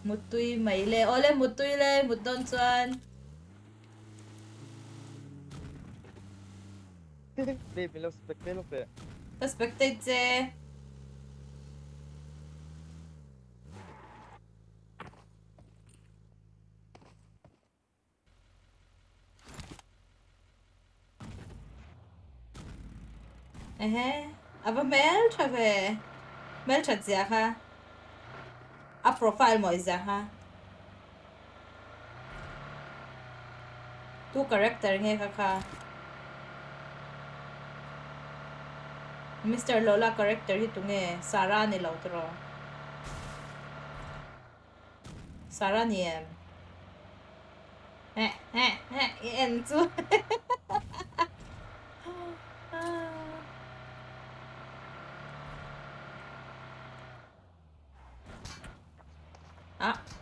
A: mutui mai le ole mutui le muton chuan
E: Baby, lo spectate.
A: perspective che aber mel chat zia ha a profile mo zia ha tu character nge ka Mr. Lola character hi tunge Sara ni lautro Sara ni em en chu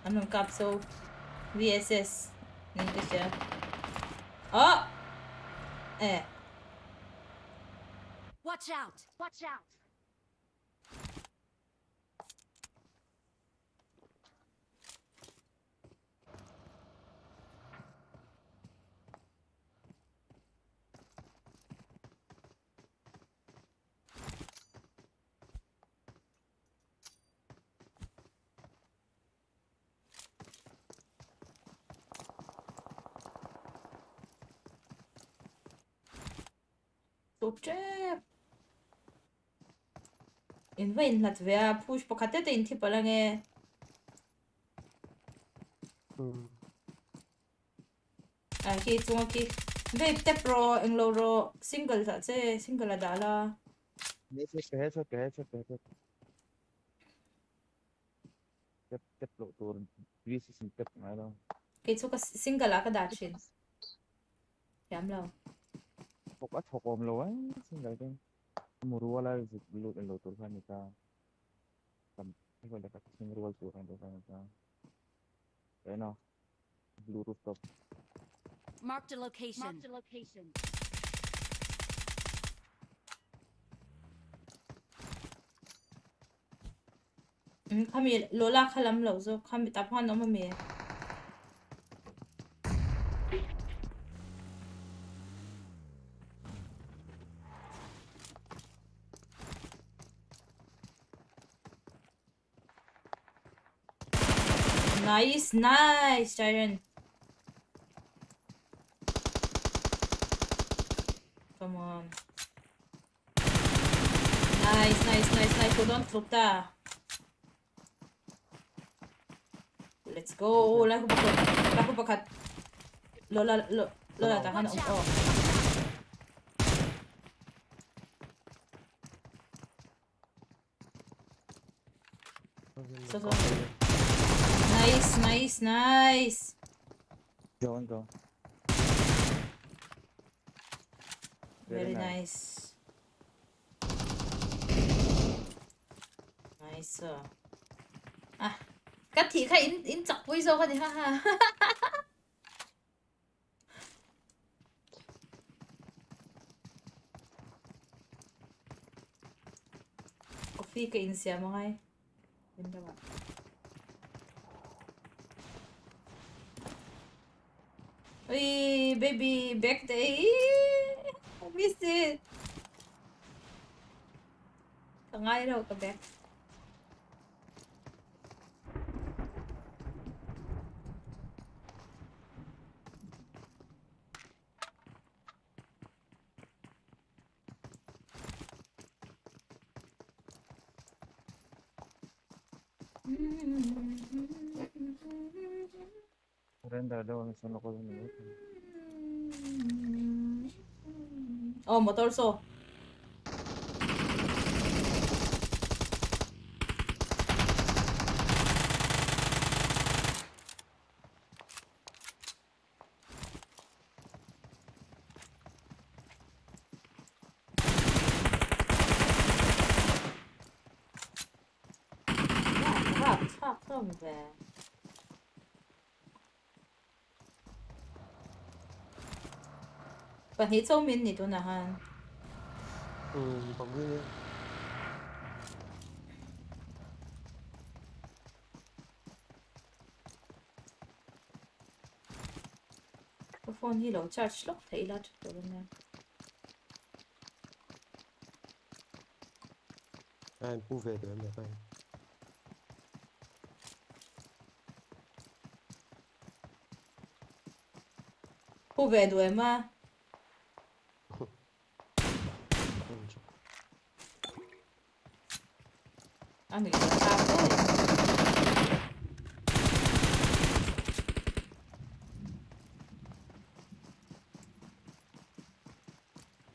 A: Anong capsule? VSS. Nito siya. Oh! Eh.
C: Watch out! Watch out!
A: So trap. In vain Latvia push pakatete in tipo lang eh. Ki tunga ki. Vape te pro ang loro single ta che single adala.
E: headshot. Tep lo tur. This is tep na lang.
A: Ki tuka single ka dachin. Yam lao.
E: Fokat fokom lo ay single din. Muruwala lo tur kan ita. Tam ikaw dapat muruwal tur kan ita. Ayun Bluetooth top.
C: Marked a location.
A: Kami lola kalam lo so kami tapan no mami. Nice, Siren. Come on. Nice. Don't flip that. Let's go. Laku bakat. Lola tahan. Oh. So. Nice.
E: Go.
A: Very nice. Nice. Cắt thì khai in chọc với dâu cái ha. Coffee cái in siya mo ngay. Ganda ba? Uy, baby, back day. I missed it. Kangay raw ka back.
E: Renda daw ang sana ko lang.
A: Oh, motor so. Top from there. Bạn thấy châu miên nito na han.
G: Pag-win
A: Cái phone hi lo charge lo thấy là được rồi nè.
G: Ayun, puve ito. Ano pa yun?
A: Cô về đuổi mà. Anh nghĩ là sao thế?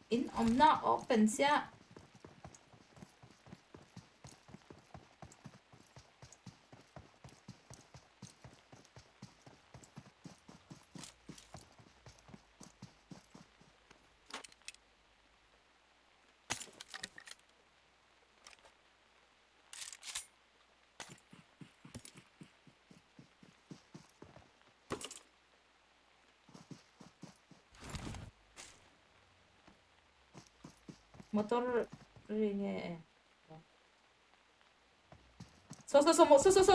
A: In om na open siya. motor ring에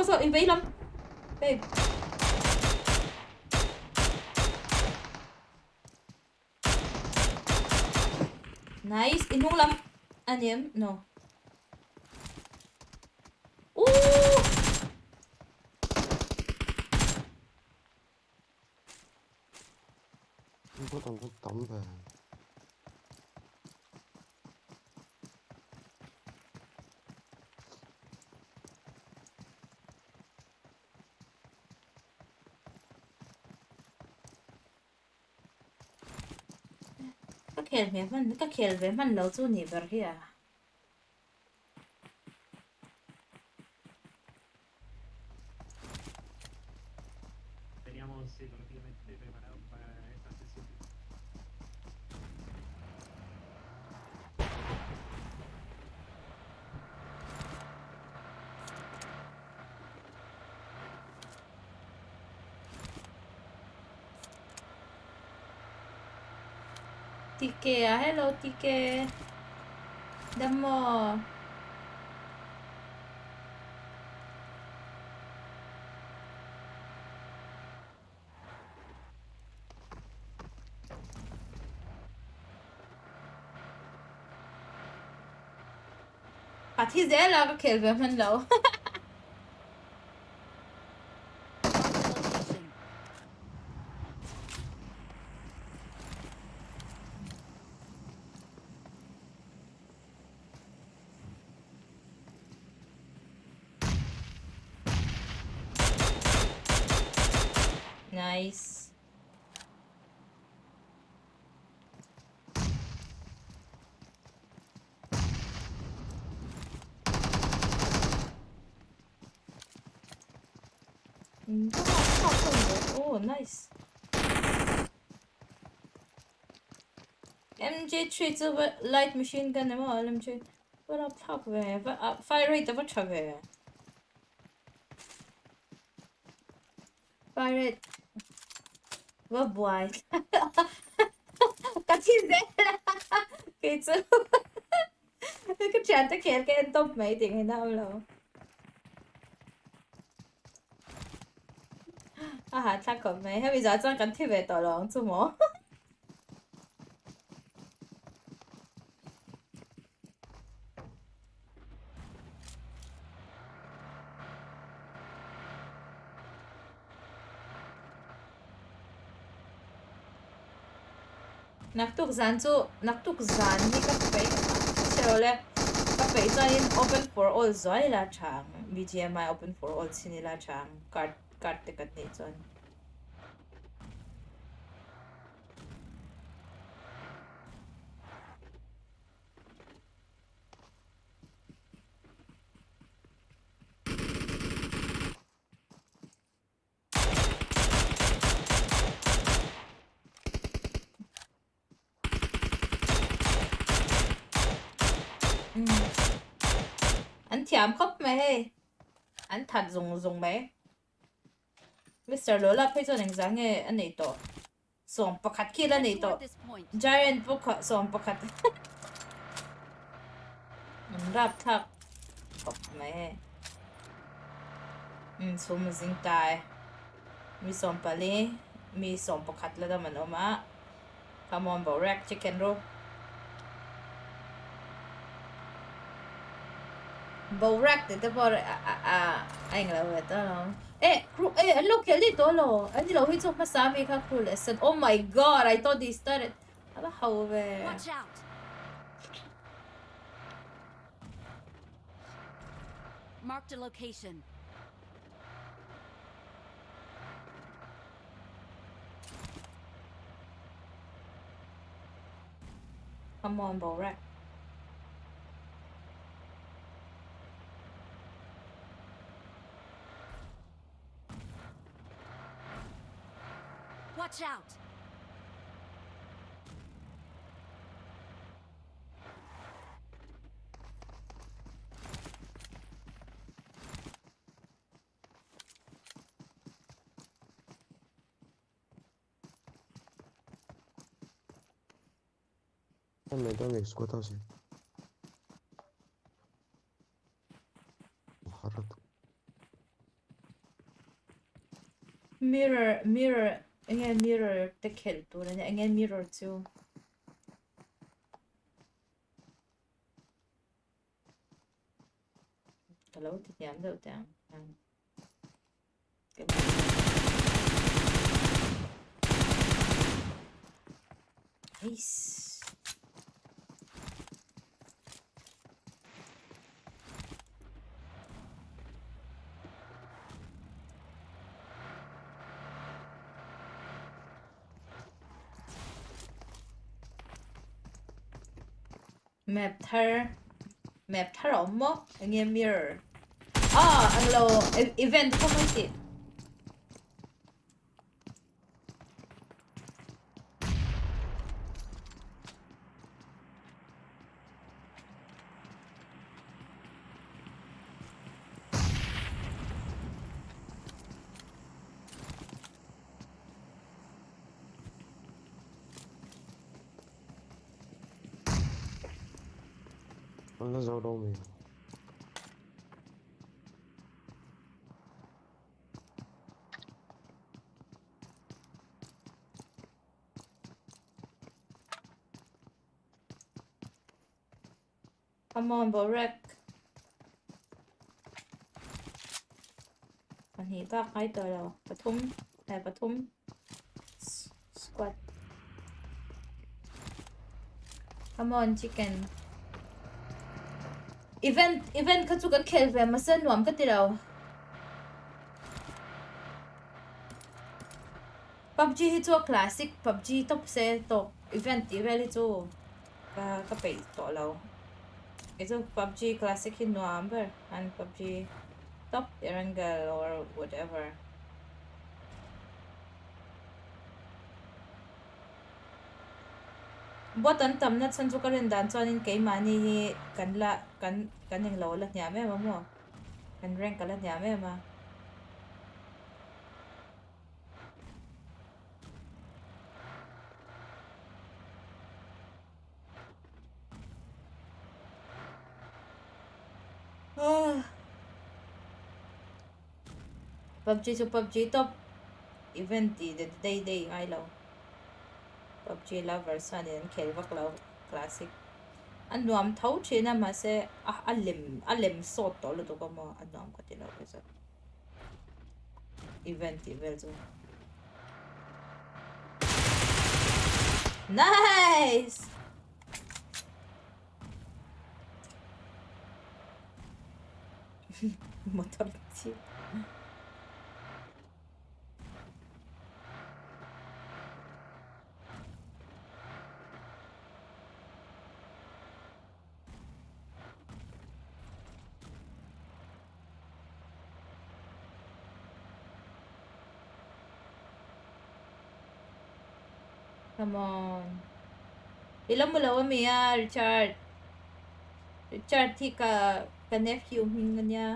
A: so in bay lam babe nice inung lam anim no ooh
G: 이보다 못 담배.
A: cái khel về man lâu chu ni ver hi à
H: Teníamos prácticamente preparado para esta sesión.
A: TK à hello TK demo thì dễ là cái khel về man lâu
C: Location.
A: nice oh nice MJ3 chứ light machine gun mà MJ what up top về fire rate what chả về fire rate what boy cái gì dễ là cái chứ cái chuyện tới kia cái anh top mấy tiếng hay nào rồi à chắc còn mấy hay bây giờ chắc cần thiết về tỏ lòng chứ mỏ nạc tục dàn đi các phải xem là các phải cho in open for all rồi là chẳng Bgmi open for all xin là chẳng card ticket này chọn anh thiam khóc mày anh thật dùng mày Mr. Lola phải cho anh dáng nghe anh này to xong bạc khát kia là này to
C: Toward this point.
A: giant book xong bạc khát mình rap thắc khóc mày xong mình tai mi xong pali mi xong bạc khát là đó mình ôm á come on bro rack chicken roll bầu rack thì tôi bảo anh là vậy đó anh lúc kia đi đó lo anh đi lâu hết trong massage các crew lesson oh my god I thought they started apa how về
C: Watch out. Marked a location.
A: come on bầu rack
C: Watch out.
G: Em này đang exploit tao gì?
A: mirror nghe mirror te khel tu na nghe mirror chu hello thì nhắm đâu tang nice map thar mo nghe mirror ang lo event ko mo si
G: Nó giao đâu mình.
A: come on Borekอันนี้ก็ใกล้ตัวเราปทุมปทุม squad come on chicken event เขาจุกันเคลเวมาเส้นหวมก็ติเรา PUBG ที่ตัว classic PUBG top เซตก event ที่ที่ตัวก็ไปตัวเราไอ้ตัว PUBG classic ที่หนวมเบอร์อัน PUBG top Erangel or whatever buat an tam na san chu ka ren dan chuan in ke mani hi kan ning lo la nya me ma mo kan rank ka la nya me ma PUBG chu PUBG top event the day ai lo PUBG lovers san in khel vak lo classic an nuam thau thina ma se alim so to lo to ko mo an nuam ka ti lo so event so nice motor ti come on ilam mo lawa Mia Richard thi ka nephew hinga niya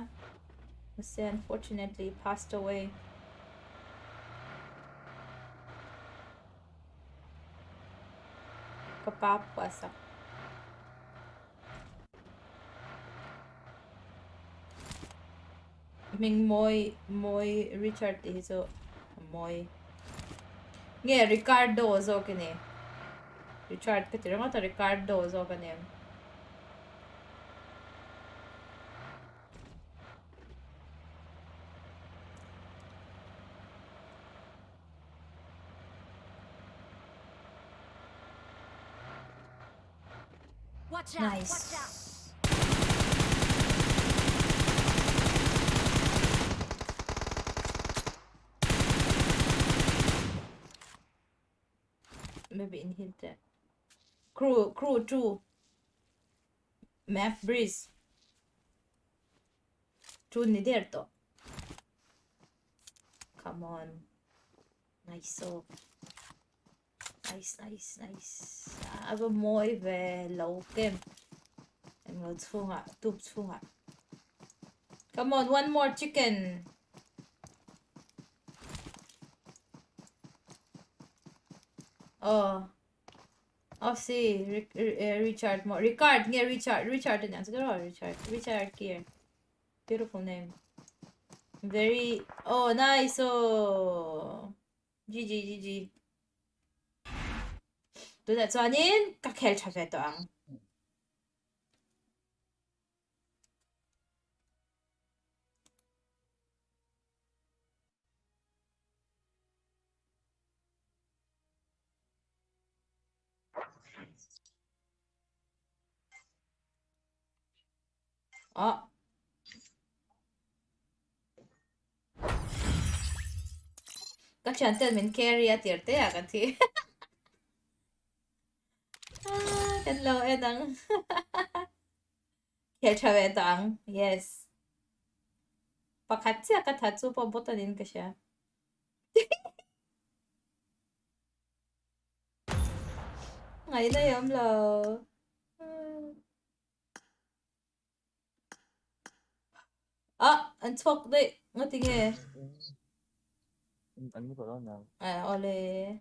A: kasi unfortunately passed away kapapasa Ming Moy Richard so Moy nge Ricardo zo kini Richard ka tira ta Ricardo zo kanem
C: Watch out!
A: nice
C: Watch out!
A: maybe in hit that crew 2 map breeze 2 ni derto come on nice so nice aba moi ve low game em lo chunga tup chunga come on one more chicken see Richard mo Ricard nge Richard din yan siguro Richard here beautiful name Very, oh, nice. Oh, GG. Tuna chuanin ka khel tha ve to ang. Oh. Các gentleman carry at yerte à kan thi. Kan lo edang. Khel tha ve to ang. Yes. Pakhat siya ka thatsu po botanin ka siya. Ngay na yam lo. À, anh thuốc đấy, ngất tiếng nghe.
E: Anh có đó nào?
A: À, ole.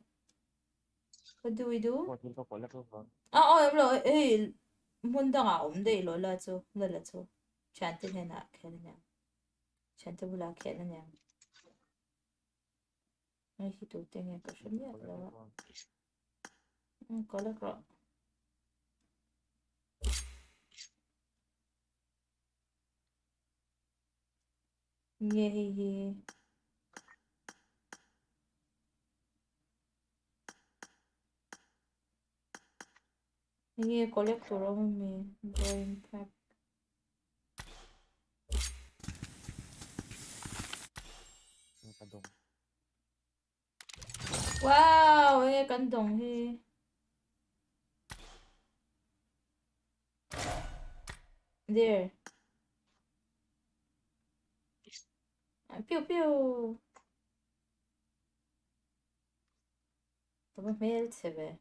A: What do we do?
E: Có tin có phải là không?
A: À, em lo, ê, muốn đăng ảo đây lo là cho, là cho. Chanted hay nạ, khéo nha. Chanted bula khéo nha. Ngay khi tụi tiếng nghe có sớm nhất lo. Có là rõ. Nghe hi. Nghe collector ông mi, drawing pack. Wow, nghe cánh đồng hi. There. Pew. Tama mail sebe.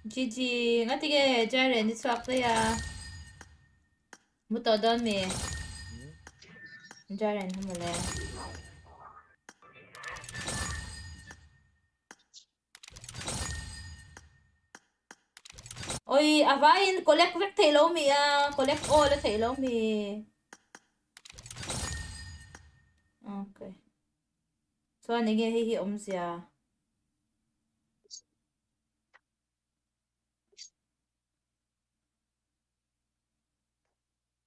A: GG, ngatige jare ni swak da ya. Muto don mi. Jare ni humale. Oi, avain collect vek thelo mi ya. Collect all thelo mi. Okay. So anige hi omsia.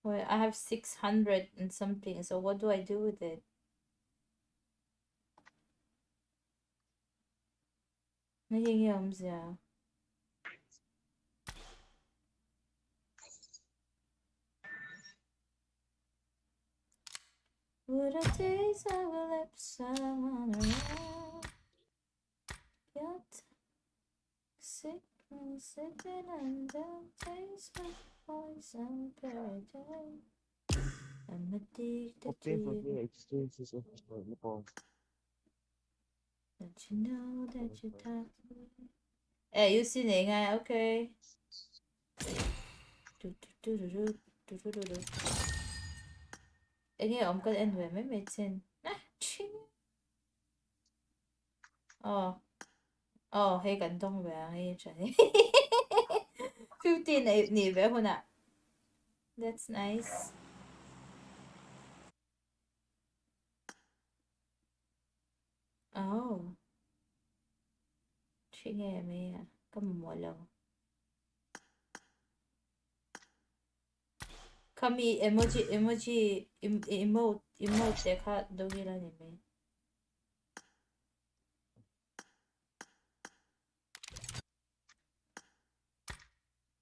A: Well, I have 600 and something, so what do I do with it? Naging omsia. Would I taste our lips around? Get sick and sitting and don't taste my poison paradise. I'm addicted to you.
E: Experiences of Nepal.
A: Don't you know that you talk to me? Hey, you singing? Okay. Nghe ông có anh về mấy mẹ trên. Hay cảm động về hay trời. 15 nỉ về hôn ạ. That's nice. Oh. Chị nghe mẹ à. Có một lần. Kami emote देखा दोगे ना में.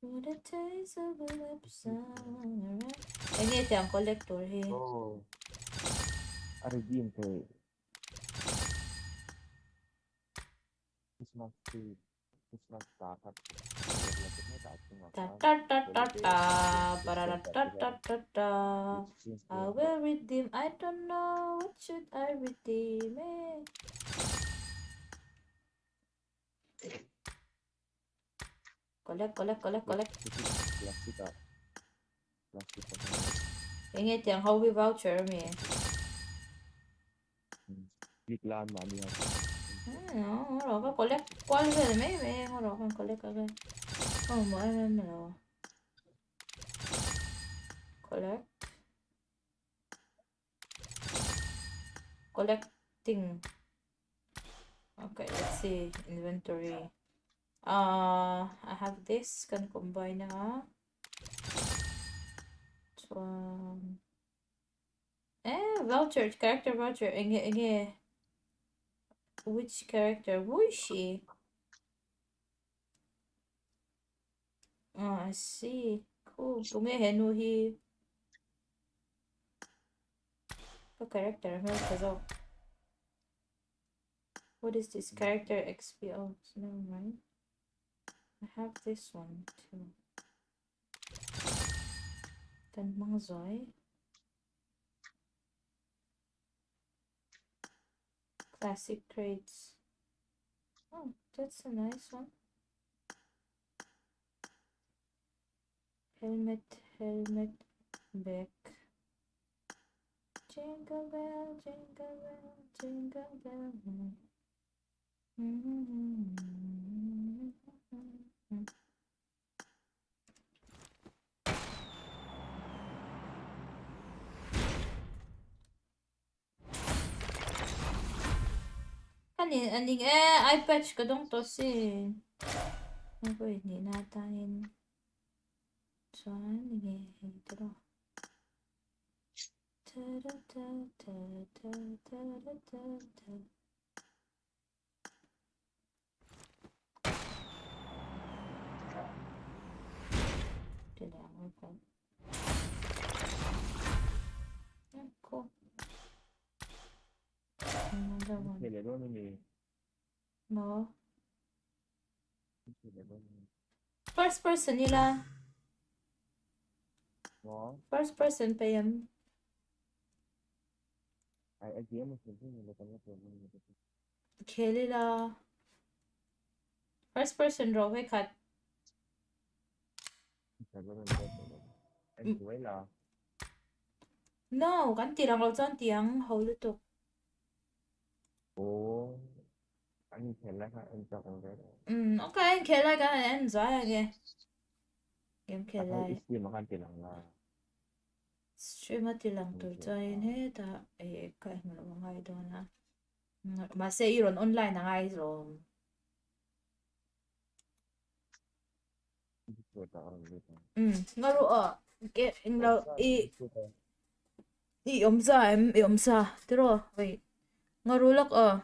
A: What a taste of a lips around. Ini yang collector he.
E: Oh. Arabian pay. It's not free. It's not startup.
A: I will redeem. I don't know what should I redeem it. collect.
E: Classic à. Classic à.
A: Cái nghe tiếng hậu voucher mi.
E: Việc làm mà đi học.
A: Rồi có collect qua lên mấy mẹ rồi con collect cái. Mỗi em rồi. Collect. Collecting. Okay, let's see inventory. I have this. Can combine na. Voucher, character voucher. Enge. Which character? Who is she? I see. Cool. Tunge henu hi. What character? What is this character XP? Oh, never mind. I have this one too. Then Mangzoi. Classic crates. Oh, that's a nice one. Helmet, back. Jingle bell, jingle bell, jingle bell. Aning eye patch ka dong to sin. Ako hindi natain. Saan ni ito. Cool. Another one.
E: Thì để luôn mình.
A: No. First person nila.
E: Nó.
A: First person pa yan.
E: Ai kiếm một cái gì là cái
A: Kelila. First person raw hay cut.
E: Anh chú ấy là.
A: No, kan tirang raw chan tiang holutok.
E: Ồ. Anh thấy là anh chọn cái đấy.
A: Okay, kelai ka en zaya ge. Game
E: Anh
A: kelai.
E: ít mà anh chỉ là
A: Stream at ilang tur chain he ta kai mo ngai do na. Mase iron online na ngai rom. Ngaru ke inglo i omsa tiro wait. Ngarulak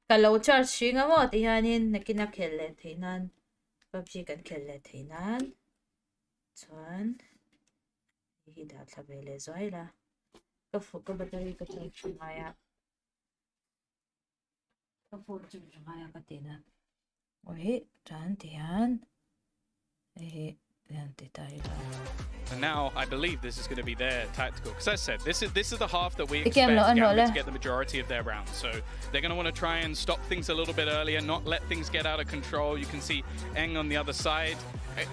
A: Kalau charge nga mo tihanin nakinakelet hinan. PUBG kan kelet hinan. Chuan hida thabele zoila. Ka battery ka charge ngaya. Ka phone charge ngaya ka tina. Oi, chan tihan.
I: And now I believe this is going to be their tactical. Because as I said, this is the half that we
A: Ikem
I: expect
A: lo, ano,
I: Gambit
A: le?
I: to get the majority of their rounds. So they're going to want to try and stop things a little bit earlier, not let things get out of control. You can see Eng on the other side.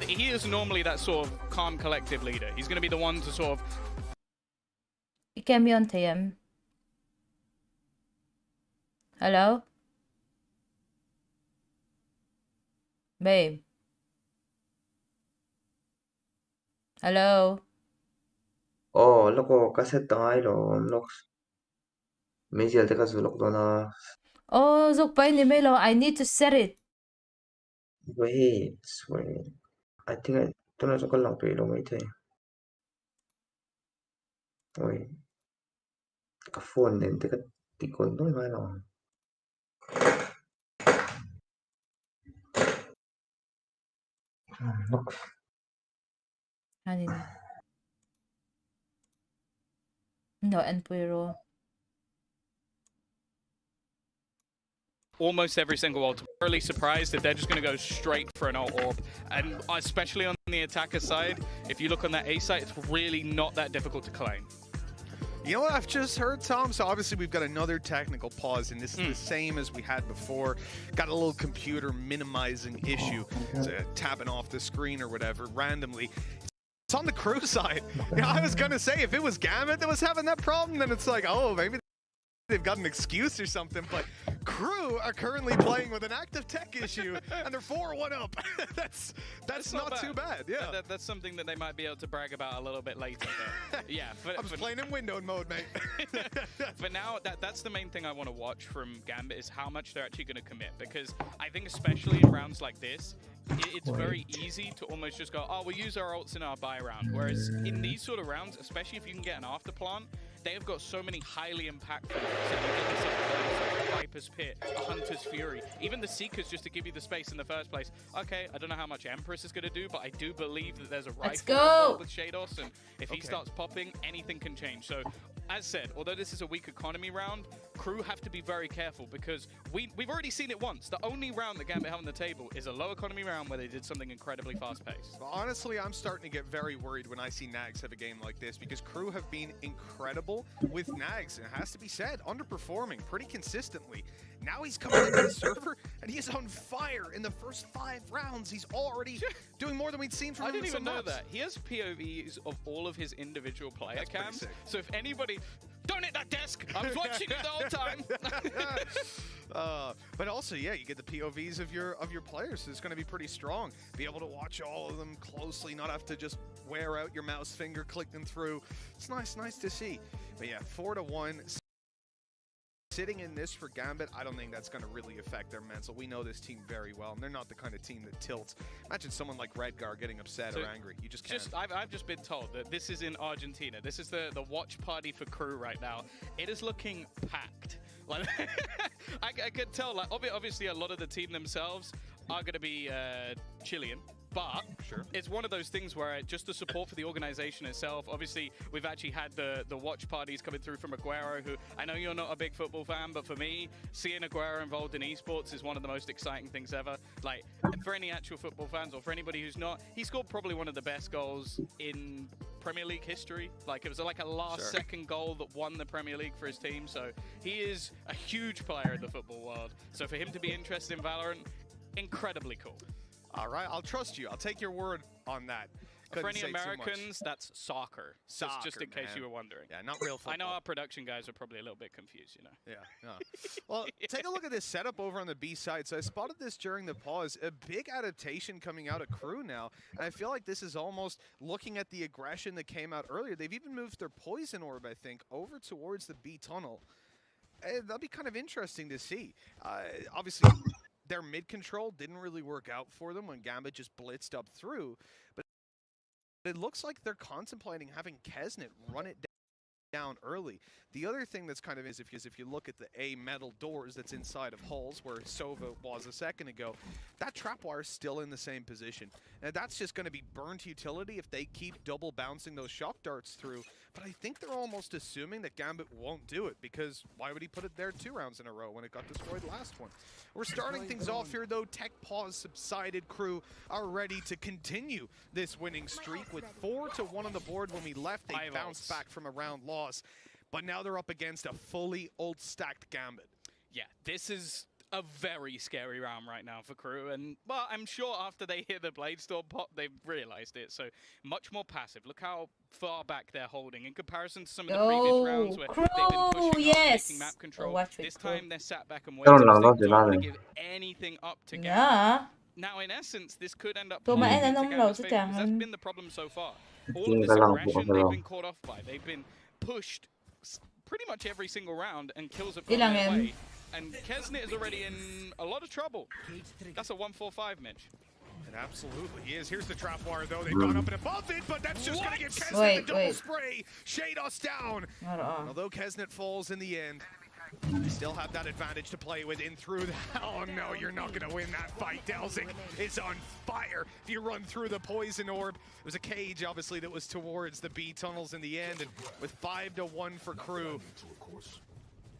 I: He is normally that sort of calm, collective leader. He's going to be the one to sort of...
A: Ikem yon tayem. Hello? Babe. Hello?
G: loko kaset tangay lo, loks. Mesial teka sulok do na.
A: Oh, Zukpay ni Melo, I need to set it.
G: Wait. I think I don't know so lang pero may tay. Wait. Ka phone din teka tikon do nga no. Loks.
A: Hanin. No, and Puiro.
I: almost every single ult. I'm really surprised if they're just going to go straight for an ult orb. And especially on the attacker side, if you look on that A side, it's really not that difficult to claim.
J: You know what I've just heard, Tom? So obviously we've got another technical pause, and this is the same as we had before. Got a little computer minimizing issue, tapping off the screen or whatever randomly. It's on the crew side. You know, I was gonna say if it was Gambit that was having that problem, then it's like, oh, maybe they've got an excuse or something. But crew are currently playing with an active tech issue, and they're 4-1 up. that's not too bad. Yeah,
I: that's something that they might be able to brag about a little bit later. But yeah,
J: I'm just playing in windowed mode, mate.
I: But now that's the main thing I want to watch from Gambit is how much they're actually going to commit, because I think especially in rounds like this, it's very easy to almost just go, oh, we'll use our ults in our buy round. Whereas in these sort of rounds, especially if you can get an after plant, they have got so many highly impactful ults. So you get this Viper's Pit, a Hunter's Fury, even the Seekers just to give you the space in the first place. Okay, I don't know how much Empress is going to do, but I do believe that there's a rifle with Shados, and if he starts popping, anything can change. So, as said, although this is a weak economy round, crew have to be very careful because we've already seen it once. The only round that Gambit have on the table is a low economy round where they did something incredibly fast-paced.
J: Well, honestly, I'm starting to get very worried when I see Nags have a game like this because crew have been incredible with Nags, and it has to be said, underperforming pretty consistently. Now he's coming into the server, and he is on fire in the first 5 rounds. He's already doing more than we'd seen from him.
I: I didn't even know that. He has POVs of all of his individual player cams. So if anybody... Don't hit that desk! I was watching you the whole time!
J: But also, yeah, you get the POVs of your players, so it's going to be pretty strong. Be able to watch all of them closely, not have to just wear out your mouse finger clicking through. It's nice to see. But yeah, 4-1. Sitting in this for Gambit, I don't think that's going to really affect their mental. We know this team very well, and they're not the kind of team that tilts. Imagine someone like Redgar getting upset or angry. You just can't.
I: I've just been told that this is in Argentina. This is the watch party for crew right now. It is looking packed. Like I could tell. Like obviously, a lot of the team themselves are going to be Chilean. But it's one of those things where just the support for the organization itself, obviously we've actually had the watch parties coming through from Aguero, who I know you're not a big football fan, but for me, seeing Aguero involved in esports is one of the most exciting things ever. Like, for any actual football fans or for anybody who's not, he scored probably one of the best goals in Premier League history. Like, it was like a last-second goal that won the Premier League for his team, so he is a huge player in the football world. So for him to be interested in Valorant, incredibly cool.
J: All right, I'll trust you. I'll take your word on that.
I: For any Americans, that's soccer. Just in case you were wondering.
J: Yeah, not real football.
I: I know our production guys are probably a little bit confused, you know.
J: Yeah. Well, take a look at this setup over on the B side. So I spotted this during the pause. A big adaptation coming out of crew now. And I feel like this is almost looking at the aggression that came out earlier. They've even moved their poison orb, I think, over towards the B tunnel. That'll be kind of interesting to see. Obviously, their mid control didn't really work out for them when Gambit just blitzed up through. But it looks like they're contemplating having Kesnet run it down early. The other thing that's kind of is if you look at the A metal doors that's inside of hulls where Sova was a second ago, that trap wire is still in the same position. And that's just going to be burnt utility if they keep double bouncing those shock darts through. But I think they're almost assuming that Gambit won't do it, because why would he put it there 2 rounds in a row when it got destroyed last one? We're starting things off here though. Tech pause subsided. Crew are ready to continue this winning streak with 4-1 on the board. When we left, they bounced back from a round loss. But now they're up against a fully ult stacked Gambit.
I: Yeah, this is a very scary round right now for crew, and well, I'm sure after they hear the Blade Storm pop, they've realized it. So much more passive. Look how far back they're holding in comparison to some of the previous rounds where they've been pushing up, taking map control. This time they're sat back and waiting. They don't want to give anything up to Gambit. Now, in essence, this could end up playing into Gambit's favor, because that's been the problem so far. All of this aggression they've been caught off by. They've been pushed pretty much every single round, and kills have gone their way. And Kesnet is already in a lot of trouble. That's a 145, Mitch.
J: And absolutely he is. Here's the trap wire though. They've gone up and above it, but that's just gonna get Kesnet the double spray. Shade us down. Although Kesnet falls in the end, they still have that advantage to play with in through the... Oh no, you're not gonna win that fight. Delzik is on fire. If you run through the poison orb, it was a cage obviously that was towards the B tunnels in the end, and with 5-1 for crew.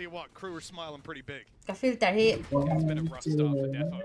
J: tell you what, crew are smiling pretty big.
A: Ka filter hit.
I: It's been a rough start for Defo.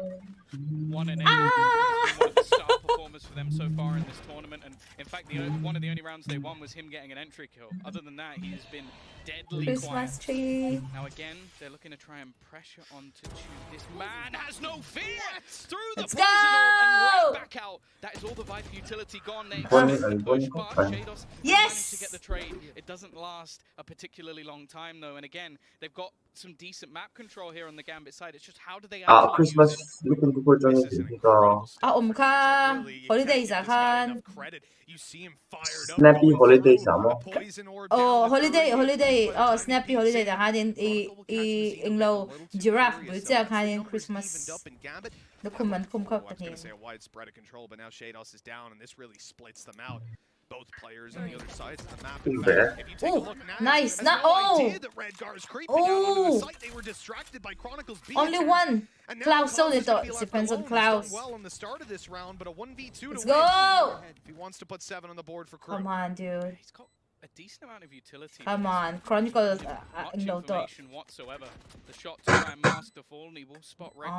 I: 1-8 has been one of the star performers for them so far in this tournament, and in fact, one of the only rounds they won was him getting an entry kill. Other than that, he's been deadly
A: Christmas
I: quiet.
A: tree.
I: Now again, they're looking to try and pressure onto Tube. This man has no fear! Through the
A: Let's
I: poison orb and right
A: go!
I: back out. That is all the Viper utility gone. They
G: Bonnie
I: extend the
G: and
I: push,
G: Bonnie
I: but
G: combined.
I: Shados
A: Yes!
I: managed to get the trade. It doesn't last a particularly long time though, and again, they've got some decent map control here on the Gambit side. It's just how do they actually
G: Christmas
I: use it?
G: looking forward to
J: This is an
G: it.
J: incredible start
A: Um
J: for Nags.
A: ka.
J: Really, you
A: Holiday
J: can't give this guy
A: Zakan.
J: enough credit. You see him fired up.
G: Snappy
J: going
G: holiday
J: through
G: sama.
J: the poison orb
A: Oh,
J: down to
A: holiday,
J: 30.
A: holiday.
J: By the
A: Oh,
J: time he
A: snappy
J: peeks
A: holiday.
J: in,
A: Da hadin
J: Chronicle will catch Mazino
A: in
J: a
A: low
J: little too
A: giraffe.
J: furious,
A: But
J: so
A: ja
J: once the
A: hadin
J: numbers
A: Christmas.
J: evened up in Gambit,
A: The kuman kum kap
J: I was going to say a widespread of control, but now Shados is down, and this really splits them out. Both players on the other sides of the map. In fact, if you take a
A: Oh,
J: look now,
A: nice.
J: has
A: Na-
J: no
A: oh.
J: idea that Redgar is creeping out onto
A: Oh.
J: the site. They were distracted by Chronicle's B
A: Only
J: attack.
A: one.
J: And now
A: Klaus
J: Klaus
A: only
J: is gonna
A: to.
J: be left
A: Depends on
J: alone. He's done
A: Klaus.
J: well on the start of this round, but a 1v2
A: Let's
J: to win.
A: go!
J: If he wants to put 7 on the board for Crew.
A: Come on, dude.
I: He's got a decent amount of utility.
A: Come on. Chronicle
I: Much
A: in low to.
I: information whatsoever. The shot to try and master fall, and he will spot Redgar.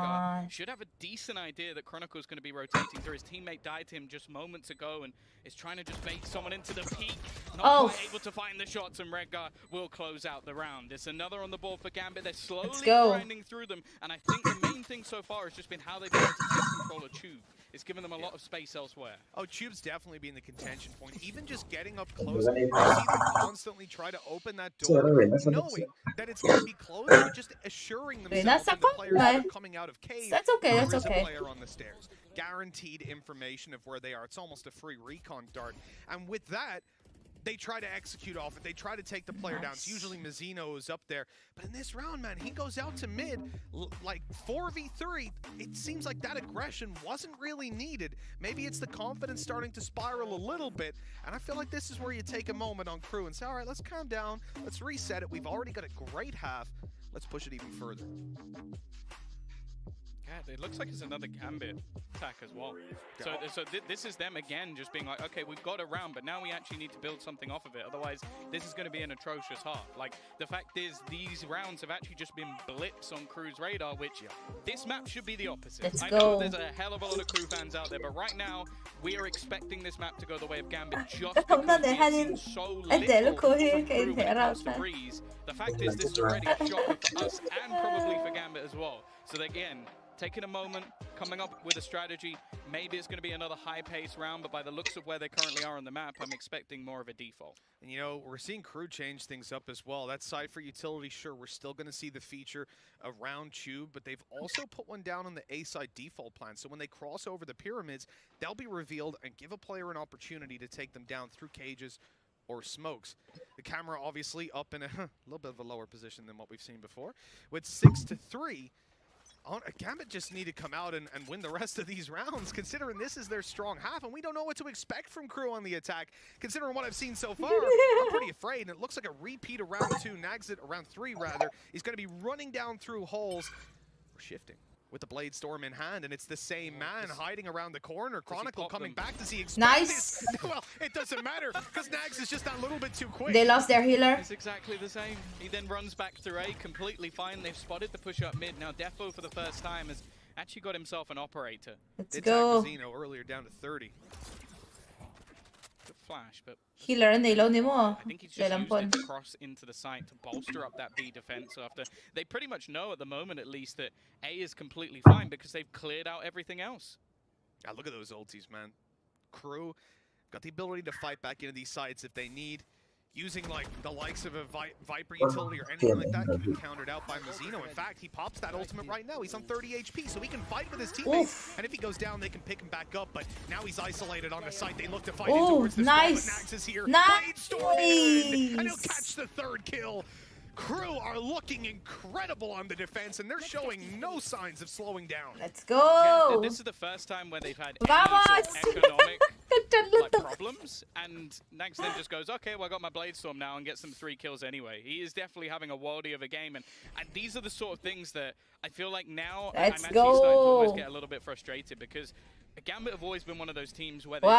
A: On.
I: Should have a decent idea that Chronicle's going to be rotating through. His teammate died to him just moments ago, and is trying to just make someone into the peak. Not quite able to find the shots, and Redgar will close out the round. It's another on the board for Gambit. They're slowly
A: go.
I: grinding through them, and I think the main thing so far has just been how they've been able to take control of Tube. It's given them a lot of space elsewhere.
J: Oh, Tube's definitely been the contention point. Even just getting up close, you see them constantly try to open that door, knowing that it's going to be closed, but just assuring themselves that the players that are coming out of cave,
A: That's okay,
J: there
A: that's
J: is
A: okay.
J: a player on the stairs. Guaranteed information of where they are. It's almost a free recon dart. And with that, they try to execute off it. They try to take the player down. It's usually Mazino who's up there. But in this round, man, he goes out to mid, like 4v3. It seems like that aggression wasn't really needed. Maybe it's the confidence starting to spiral a little bit. And I feel like this is where you take a moment on Crew and say, all right, let's calm down. Let's reset it. We've already got a great half. Let's push it even further.
I: Yeah, it looks like it's another Gambit attack as well. So this is them again just being like, okay, we've got a round, but now we actually need to build something off of it. Otherwise, this is going to be an atrocious half. Like, the fact is, these rounds have actually just been blips on Crew's radar, which this map should be the opposite.
A: Let's
I: I
A: go.
I: know there's a hell of a lot of Crew fans out there, but right now, we are expecting this map to go the way of Gambit just because we have seen so little from Crew when it comes to Breeze. The fact is, this is already a shocker for us and probably for Gambit as well. So again, taking a moment, coming up with a strategy. Maybe it's going to be another high-paced round, but by the looks of where they currently are on the map, I'm expecting more of a default.
J: And you know, we're seeing Crew change things up as well. That side for utility, sure, we're still going to see the feature around Tube, but they've also put one down on the A side default plan. So when they cross over the pyramids, they'll be revealed and give a player an opportunity to take them down through cages or smokes. The camera obviously up in a little bit of a lower position than what we've seen before. With 6-3, Gambit just need to come out and win the rest of these rounds, considering this is their strong half, and we don't know what to expect from Crew on the attack. Considering what I've seen so far, I'm pretty afraid, and it looks like a repeat of round 2. Nags it around 3, rather. He's going to be running down through holes. We're shifting with the Blade Storm in hand, and it's the same man hiding around the corner. Chronicle coming back. Does he expect
A: Nice.
J: this? Well, it doesn't matter, because Nags is just that little bit too quick.
A: They lost their healer.
I: It's exactly the same. He then runs back to A, completely fine. They've spotted the push up mid. Now Defo, for the first time, has actually got himself an operator.
A: Let's
J: Did
A: go.
J: tag Mazino earlier down to 30.
I: Good flash, but
A: Healer and they loan mo.
I: I think he's just used it to cross into the site to bolster up that B defense after they pretty much know at the moment at least that A is completely fine because they've cleared out everything else.
J: Yeah, look at those ultis, man. Crew got the ability to fight back into these sites if they need. Using like the likes of a Viper utility or anything like that can be countered out by Mazino. In fact, he pops that ultimate right now. He's on 30 HP, so he can fight with his teammates. And if he goes down, they can pick him back up. But now he's isolated on the site. They look to fight in towards this wall, but Nags is here. Blade Storm in, and he'll catch the 3rd kill. Crew are looking incredible on the defense, and they're showing no signs of slowing down.
A: Let's go.
I: Yeah, this is the first time where they've had any sort of economic problems, and Nags then just goes, okay, well, I got my Blade Storm now, and gets them 3 kills anyway. He is definitely having a worldie of a game, and these are the sort of things that I feel like now I'm actually starting to almost get a little bit frustrated, because Gambit have always been one of those teams where their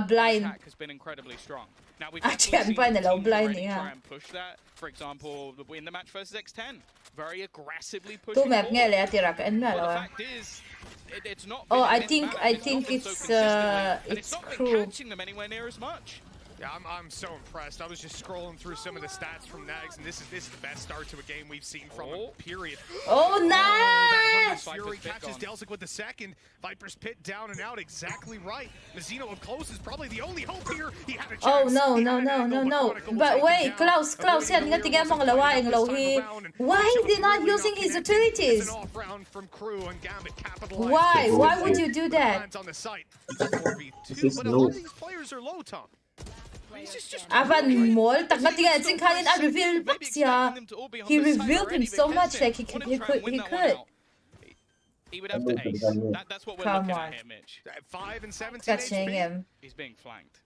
A: blind
I: attack has been incredibly strong. Now we've definitely seen teams already
A: yeah.
I: try and push that. For example, in the match versus X10, very aggressively pushing
A: Tu map nga
I: forward.
A: le atira ka en
I: But the
A: malawa.
I: fact is, it's not.
A: Oh,
I: been
A: I
I: in this
A: think
I: map,
A: I
I: it's not
A: think
I: been so
A: it's
I: consistently, and it's not been
A: crew.
I: catching them anywhere near as much.
J: Yeah, I'm so impressed. I was just scrolling through some of the stats from Nags, and this is the best start to a game we've seen from him, period.
A: Oh,
J: That
A: nice!
J: Fury catches Delsic with the second. Viper's Pit down and out, exactly right. Nazino up close is probably the only hope here. He had a chance.
A: Oh no
J: He
A: no
J: had an
A: no
J: angle,
A: no
J: but
A: no!
J: Chronicle will
A: But
J: take him
A: wait,
J: down.
A: Klaus, yan nga tingnan mo ang lawaing low. Why is he not using his utilities?
J: It's an off round from Crew and Gambit capitalized.
A: Why? Why would you do that?
J: Lands on the site. 4v2, but a lot of these players are low, Tom.
A: Avan mol, tagmatingan sin kanin a reveal siya. He revealed him so much like he could.
I: He would have to ace. That's what we're
A: Come
I: looking
A: on.
I: at here, Mitch.
J: 5 and 17
A: Catching
J: HP.
A: him.
I: He's being flanked.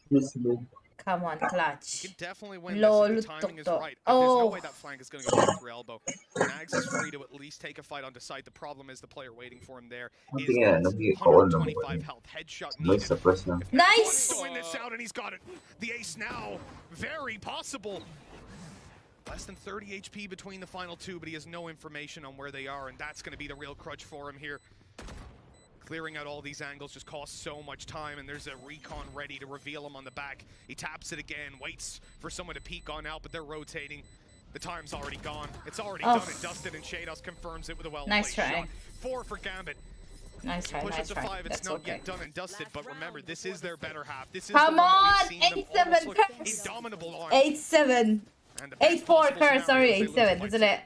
A: Come on, clutch.
J: Can definitely win
A: Lol,
J: this if the timing is
A: tok-tok.
J: right. But there's no
A: Oh.
J: way that flank is going to go back through elbow. Nags is free to at least take a fight onto site. The problem is the player waiting for him there is 125 health. Headshot needed.
A: Nice!
J: To win this out, and he's got it. The ace now, very possible. Less than 30 HP between the final two, but he has no information on where they are, and that's going to be the real crutch for him here. Clearing out all these angles just costs so much time, and there's a recon ready to reveal him on the back. He taps it again, waits for someone to peek on out, but they're rotating. The time's already gone. It's already done and dusted, and Shados confirms it with a well-placed shot. 4 for Gambit.
A: Nice try,
J: Push
A: nice
J: it to
A: try.
J: 5, it's
A: That's
J: not
A: okay.
J: yet done and dusted, but remember, this is their better half. This is
A: Come
J: the one
A: on,
J: that we've seen them
A: 8-7
J: almost look
A: curse.
J: indomitable on.
A: 8-7.
J: And the best
A: 8-4
J: possible
A: curse, sorry,
J: scenario is they lose
A: 8-7,
J: by
A: isn't
J: 2.
A: it?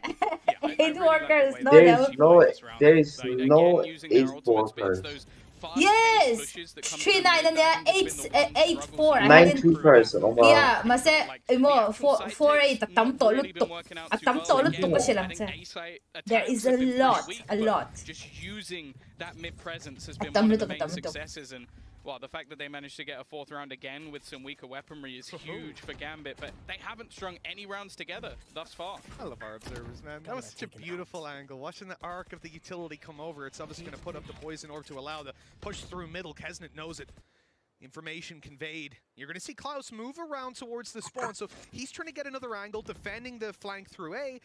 I: Yeah, I
A: 8
I: really
A: more
I: like
A: curse,
I: the
A: no
I: way
A: doubt.
G: There is
I: Again,
G: no
I: using their
G: 8-4
I: ultimates, but it's
G: curse.
I: those fast
A: Yes!
I: pace pushes that come
A: 3-9
I: through
A: and
I: mid
A: then
I: that I think has been the one struggle
A: 8-4.
I: so
G: 9-2 curse. Oh my.
A: Yeah, mase, mo, 4-8, agtamto, lutok. Agtamto, lutok pa silang sa. There is a lot.
I: Just using that mid presence has been
A: Atam
I: one of the
A: lutok,
I: main
A: atam lutok.
I: successes, and well, the fact that they managed to get a 4th round again with some weaker weaponry is huge for Gambit, but they haven't strung any rounds together thus far.
J: I love our observers, man. That was such a beautiful angle. Watching the arc of the utility come over, it's obviously going to put up the poison orb to allow the push through middle. Kesnet knows it. Information conveyed. You're going to see Klaus move around towards the spawn, so he's trying to get another angle, defending the flank through A,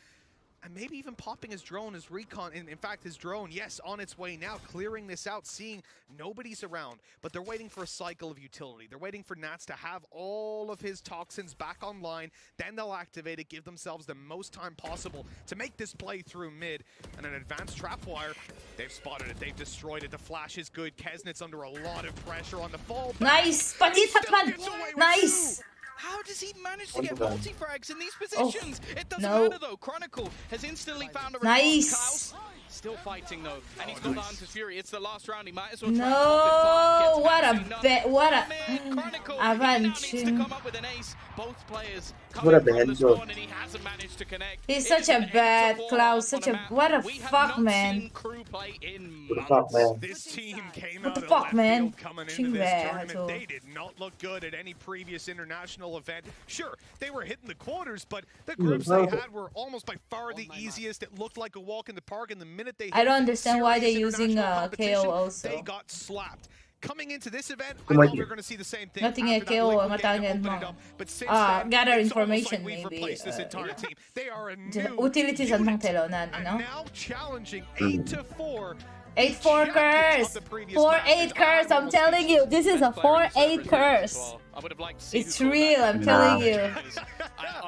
J: and maybe even popping his drone, his recon, in fact his drone, yes, on its way now, clearing this out, seeing nobody's around, but they're waiting for a cycle of utility. They're waiting for Nats to have all of his toxins back online, then they'll activate it, give themselves the most time possible to make this play through mid, and an advanced trapwire. They've spotted it, they've destroyed it, the flash is good, Kesnet's under a lot of pressure on the fall.
A: Nice! Patit Hatman! Nice!
I: How does he manage to get multi-frags in these positions? It doesn't
A: no.
I: matter though. Chronicle has instantly found a
A: Nice.
I: response. Klaus still fighting though, and he's got the Hunter's Fury. It's the last round. He might as well try
A: No! What a bet! What a
I: Chronicle, he now needs to
A: Avanchi.
I: come up with an ace. Both players
G: What a
I: coming from the
G: behenjo.
I: spawn, and he hasn't managed to connect.
A: He's
I: It
A: such
I: is
A: a
I: an 8-4
A: bad Klaus.
I: on
A: Such a
I: map.
A: what a
I: We have
A: fuck,
I: not
A: man.
I: seen crew play in
G: What the fuck,
I: months.
G: man?
J: This team came
A: What
J: out
A: the
J: of
A: fuck,
J: left
A: man?
J: field coming into this
A: Chingwe,
J: tournament.
A: Hato.
J: They did not look good at any previous international event. Sure, they were hitting the quarters, but the groups they had were almost by far the easiest. It looked like a walk in the park, and the minute they
A: I don't
J: hit
A: understand why they're
J: serious
A: using
J: international
A: KO
J: competition,
A: also.
J: they got slapped. Coming into this event, I
G: Come on,
J: thought we
G: you.
J: were going to see the same thing.
A: Nothing
J: After that
A: KO
J: link,
A: ang
J: we're getting to
A: atangan
J: open it
A: mo.
J: up. But since then,
A: Gather
J: it's almost
A: information,
J: like we've
A: maybe,
J: replaced this entire
A: yeah.
J: team. They are a new
A: Utilities ang
J: unit,
A: telonan,
J: and
A: ano?
J: now challenging 8-4.
A: 8-4 curse! 4-8 curse, I'm telling you, this is a 4-8 curse.
I: I would have liked to see
A: It's
I: who called
A: real,
I: that.
A: I'm telling you.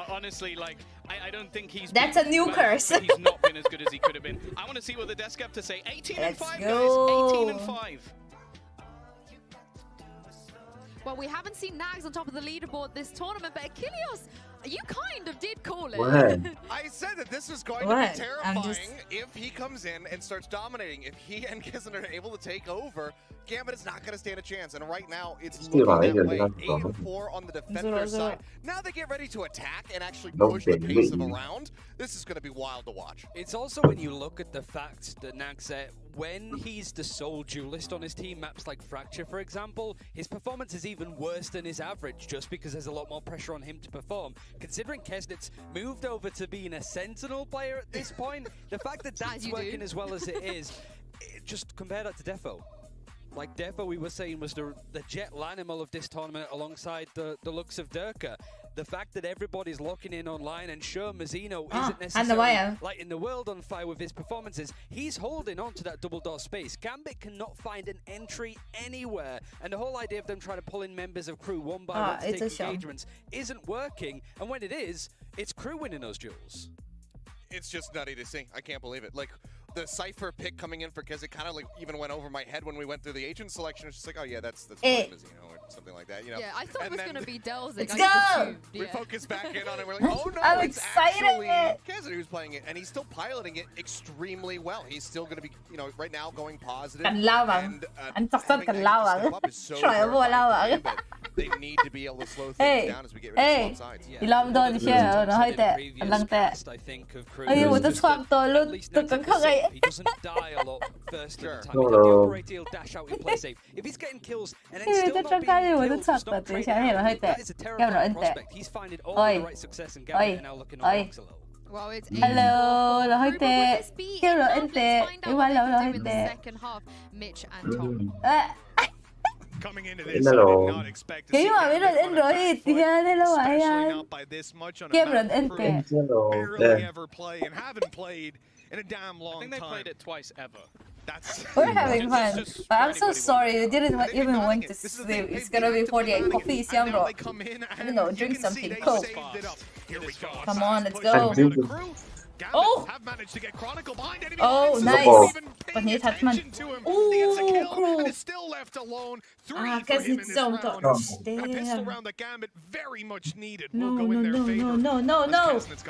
I: Honestly, like, I don't think he's
A: That's
I: been
A: a new
I: bad,
A: curse.
I: but he's not been as good as he could have been. I want to see what the desk have to say. 18 and
A: Let's
I: 5,
A: go.
I: guys. 18 and 5.
F: Well, we haven't seen Nags on top of the leaderboard this tournament, but Achilles, you kind of did call it.
G: What?
K: I said that this was going
A: What?
K: to be
A: I'm
K: terrifying
A: just-
K: if he comes in and starts dominating. If he and Kisner are able to take over, Gambit is not going to stand a chance. And right now, it's
G: Still
K: looking that
G: not,
K: way.
G: you're not
K: 8-4 on the defender
A: Zero.
K: side. Now they get ready to attack and actually
G: No
K: push the
G: big
K: pace of a
G: lead.
K: round. This is going to be wild to watch.
L: It's also when you look at the fact that Nags, when he's the sole duelist on his team, maps like Fracture, for example, his performance is even worse than his average just because there's a lot more pressure on him to perform. Considering Kesnet's moved over to being a Sentinel player at this point, the fact that that's working as well as it is, just compare that to Defo. Like Defo, we were saying, was the jet animal of this tournament alongside the looks of Durka. the fact that everybody's locking in online and sure Mazzino isn't necessarily lighting the world on fire with his performances, he's holding on to that double door space. Gambit cannot find an entry anywhere, and the whole idea of them trying to pull in members of crew one by one to take engagements isn't working, and when it is, it's crew winning those duels.
K: It's just nutty to see. I can't believe it. Like, the Cypher pick coming in for Kez, it kind of like even went over my head when we went through the agent selection. It's just like, oh yeah, that's Mazzino or something like that, you know?
F: Yeah, I thought it was going to be Delzik.
A: Let's go!
K: We focus back in on it. We're like, oh no,
A: I'm
K: it's
A: excited.
K: actually Kez who's playing it, and he's still piloting it extremely well. He's still going to be, you know, right now going positive.
A: Kanlawang. Ang taksad kanlawang.
K: They need to be able to slow things down as we get rid of swap sides.
A: Ilam doon siya, no? Hay te, lang te. Ay, mo to swap to, lut, tukagkagay.
L: He doesn't die a lot first of the time. He does the operate, he'll dash out, he'll play safe. If he's getting kills and then still not being killed, it's not great. That is a terrifying prospect. He's finding all the right success and Gambit and now looking on box a little.
F: Well, it's
A: hello, Logitech. Hello, Ente. Hello, Logitech.
F: Second half, Mitch and Tom.
J: Coming into this, I did not expect to see especially not by this much on a map barely ever play and haven't played in a damn long time.
I: I think they played it twice ever.
A: We're having fun, but I'm so sorry we didn't even want to sleep. It's gonna be 48 coffees, young bro. I don't know, drink something, coke. Come on, let's go. Oh! Oh, nice! But need Headphone. Ooh, crew! Guess it's so touch. Damn. No.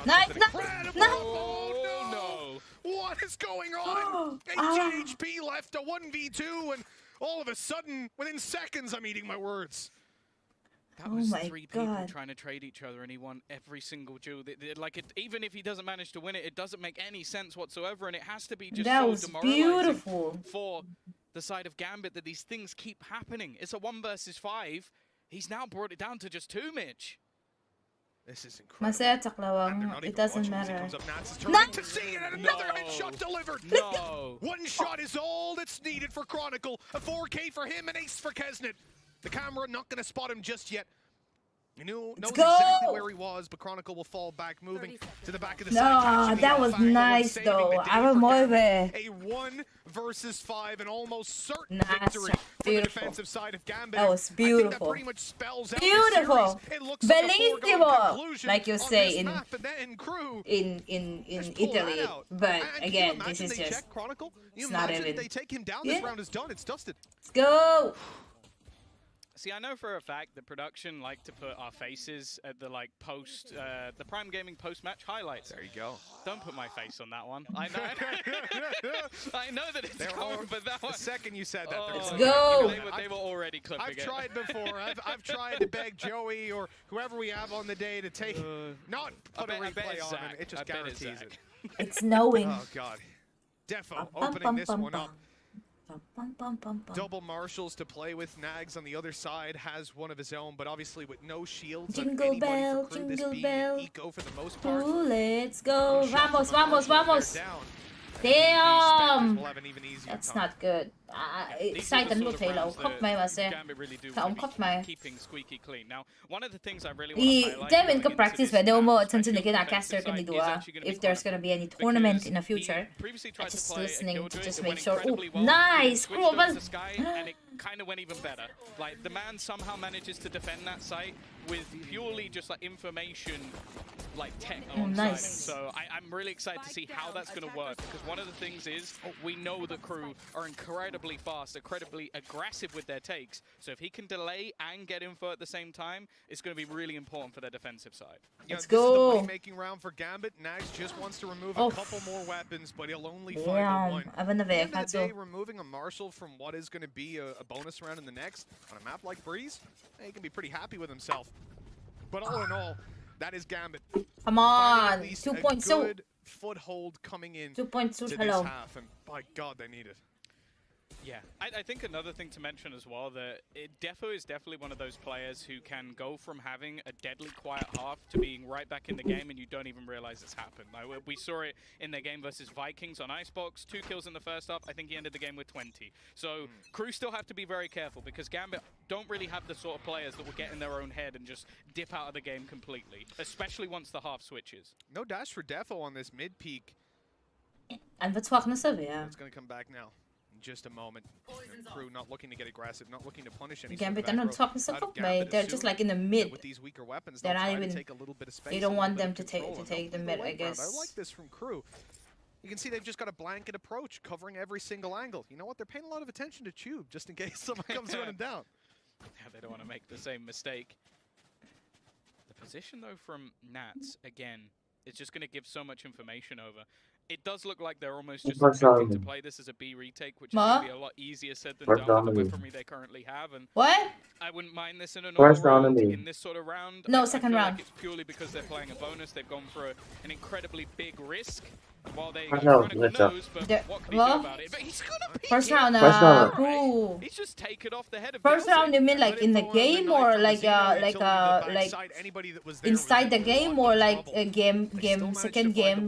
A: Nice!
J: No! What is going on? HGHP left a 1v2, and all of a sudden, within seconds, I'm eating my words.
I: That was three people trying to trade each other, and he won every single duel. Even if he doesn't manage to win it, it doesn't make any sense whatsoever, and it has to be just so demoralizing for the side of Gambit that these things keep happening. It's a 1 versus 5. He's now brought it down to just 2, Mitch.
J: This is incredible.
A: It doesn't matter.
J: Another headshot delivered.
I: No.
J: One shot is all that's needed for Chronicle. A 4K for him, an ace for Kesnet. The camera not going to spot him just yet. He knows exactly where he was, but Chronicle will fall back, moving to the back of the side.
A: No, that was nice though. A
J: 1 versus 5, and almost certain victory for the defensive side of Gambit.
A: That was beautiful.
J: I think that pretty much spells out
A: beautiful.
J: It looks
A: Bellissimo, like you say in
J: Italy.
A: But again, this is just
J: it's
A: not even.
J: They take him down. This round is done. It's dusted.
A: Let's go.
I: See, I know for a fact that production like to put our faces at the the Prime Gaming post-match highlights.
J: There you go.
I: Don't put my face on that one. I know. I know that it's coming, but that one.
J: The second you said that,
A: let's go.
I: They were already clipping
J: I've tried before. I've tried to beg Joey or whoever we have on the day to take, not put a replay on, and it just guarantees it.
A: It's snowing.
J: Oh God. Defo opening this one up. Double marshals to play with. Nags on the other side has one of his own, but obviously with no shields.
A: Jingle bell, jingle bell.
J: Eco for the most part.
A: Ooh, let's go. Vamos. Damn! That's not good. Excited look hello. Kop mig masse. Kop mig.
I: Keeping squeaky clean. Now, one of the things I really want to highlight.
A: Devin can practice med det må sannsynlig ikke caster kan de do if there's gonna be any tournament in the future. Just listening to just make sure. Oh, nice! Cool.
I: And it kind of went even better. Like the man somehow manages to defend that site with purely just like information, like tech alongside him. So I'm really excited to see how that's going to work, because one of the things is we know the crew are incredibly fast, incredibly aggressive with their takes. So if he can delay and get info at the same time, it's going to be really important for their defensive side.
A: Let's go.
J: This is the making round for Gambit. Nags just wants to remove a couple more weapons, but he'll only find one. At the end of the day, removing a Marshal from what is going to be a bonus round in the next on a map like Breeze, he can be pretty happy with himself. But all in all, that is Gambit.
A: Come on, 2.2.
J: Good foothold coming in
A: 2.2.
J: to this half, and by God, they need it.
I: Yeah, I think another thing to mention as well that Defo is definitely one of those players who can go from having a deadly quiet half to being right back in the game and you don't even realize it's happened. Like we saw it in their game versus Vikings on Icebox, 2 kills in the first half. I think he ended the game with 20. So crew still have to be very careful because Gambit don't really have the sort of players that will get in their own head and just dip out of the game completely, especially once the half switches.
J: No dash for Defo on this mid peak.
A: And we talk na sabi, yeah.
J: It's going to come back now. Just a moment. Crew not looking to get aggressive, not looking to punish any
A: Gambit
J: sort of
A: and talk na sabi. They're just like in the mid.
J: With these weaker weapons,
A: They're not
J: try to
A: even.
J: take a little bit of space,
A: They don't want them to take the mid, I guess.
J: I like this from Crew. You can see they've just got a blanket approach, covering every single angle. You know what? They're paying a lot of attention to Tube, just in case someone comes running down.
I: Yeah, they don't want to make the same mistake. The position though from Nats again, it's just going to give so much information over. It does look like they're almost just attempting to play this as a B retake, which is going to be a lot easier said than done with the weaponry they currently have. And
A: what?
I: I wouldn't mind this in a normal round. In this sort of round,
A: no,
I: I
A: second
I: feel
A: round.
I: like it's purely because they're playing a bonus. They've gone for an incredibly big risk. While they Chronicle knows, but what can he do about it? But he's gonna be
A: first round,
I: right? He's just taken off the head of
A: first round. You mean like in the game or like inside the game or like a game second game?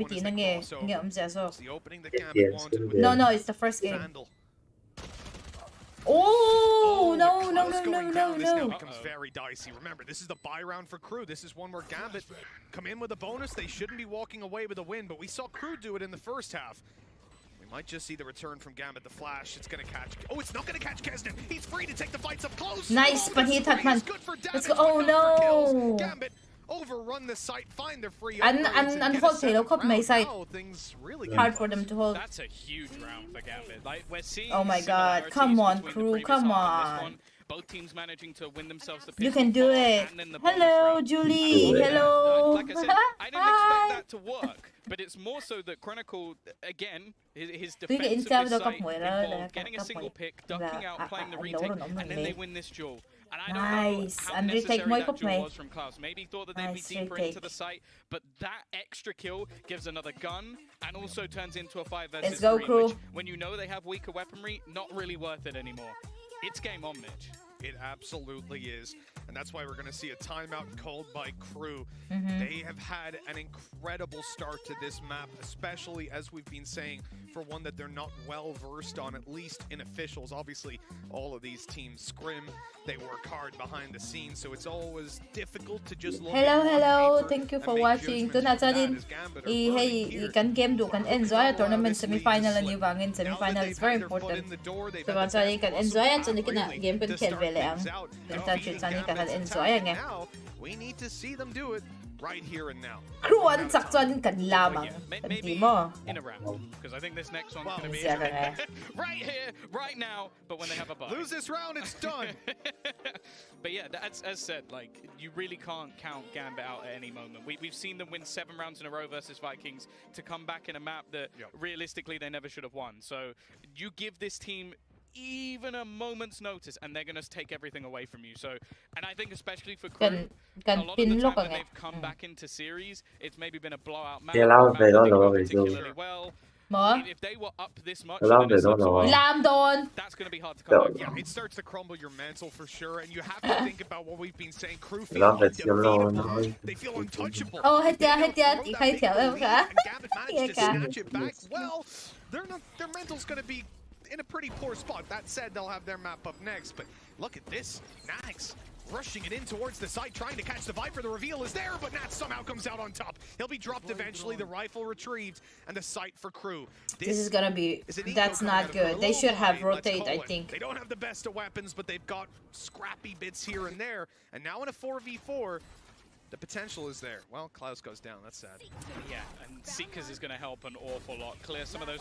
A: No, it's the first game. Oh, no.
J: This becomes very dicey. Remember, this is the buy round for Crew. This is one where Gambit come in with a bonus. They shouldn't be walking away with a win, but we saw Crew do it in the first half. We might just see the return from Gambit. The flash, it's going to catch. Oh, it's not going to catch Kesden. He's free to take the fights up close.
A: Nice, but he attacked man. Let's go. Oh, no.
J: Gambit overrun the site, find the free
A: and hold tail cup my side. Hard for them to hold.
I: That's a huge round for Gambit. Like we're seeing.
A: Oh my god, come on, Crew, come on.
I: Both teams managing to win themselves the
A: You can do it. Hello, Julie. Hello.
I: Like I said, I didn't expect that to work, but it's more so that Chronicle, again, his defense of this site involved getting a single pick, ducking out, playing the retake, and then they win this duel. And I don't know how necessary that duel was from Klaus. Maybe he thought that they'd be deeper into the site, but that extra kill gives another gun and also turns into a 5 versus 3, which, when you know they have weaker weaponry, not really worth it anymore. It's game on, Mitch.
J: It absolutely is. And that's why we're going to see a timeout called by Crew. They have had an incredible start to this map, especially as we've been saying, for one that they're not well versed on, at least in officials. Obviously, all of these teams scrim. They work hard behind the scenes, so it's always difficult to just look
A: Hello. Thank you for watching. Doon na sa din i-kan game do kan enjoy tournament semifinal and yung semifinal is very important. So once I can enjoy and so na game kan kel vele ang kan enjoy ang
J: we need to see them do it right here and now.
A: Crew an saktuan kan lamang.
I: Maybe in a round, because I think this next one's going to be right here, right now. But when they have a bye,
J: lose this round, it's done.
I: But yeah, as said, like you really can't count Gambit out at any moment. We've seen them win 7 rounds in a row versus Vikings to come back in a map that realistically they never should have won. So you give this team even a moment's notice and they're going to take everything away from you. So, and I think especially for Crew, a lot of the time when they've come back into series, it's maybe been a blowout match. Particularly well. If they were up this much, that's going to be hard to come back.
J: Yeah, it starts to crumble your mental for sure, and you have to think about what we've been saying. Crew feel undefeatable. They feel untouchable.
A: Oh, hit ya.
J: And Gambit managed to snatch it back. Well, their mental's going to be in a pretty poor spot. That said, they'll have their map up next, but look at this. Nax rushing it in towards the side, trying to catch the Viper. The reveal is there, but Nats somehow comes out on top. He'll be dropped eventually, the rifle retrieved, and the sight for Crew.
A: This is gonna be, that's not good. They should have rotate, I think.
J: They don't have the best of weapons, but they've got scrappy bits here and there. And now in a 4v4, the potential is there. Well, Klaus goes down. That's sad.
I: Yeah, and Seekers is going to help an awful lot. Clear some of those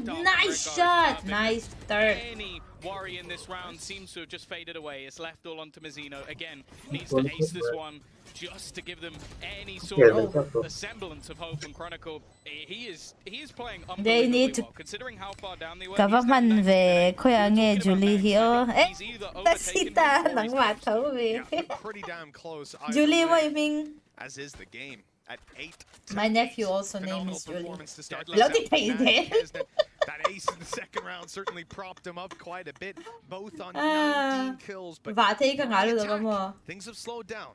A: nice shot. Nice third.
I: Any worry in this round seems to have just faded away. It's left all onto Mizzino. Again, needs to ace this one just to give them any sort of a semblance of hope from Chronicle. He is playing unbelievably well, considering how far down they were.
A: Kapaman ve koyange Julie here. Tasita nang mataw ve.
J: Pretty damn close.
A: Julie mo iming.
J: As is the game. At 8.
A: My nephew also named is Julie. Logitech.
J: That ace in the second round certainly propped him up quite a bit, both on 19 kills. But things have slowed down.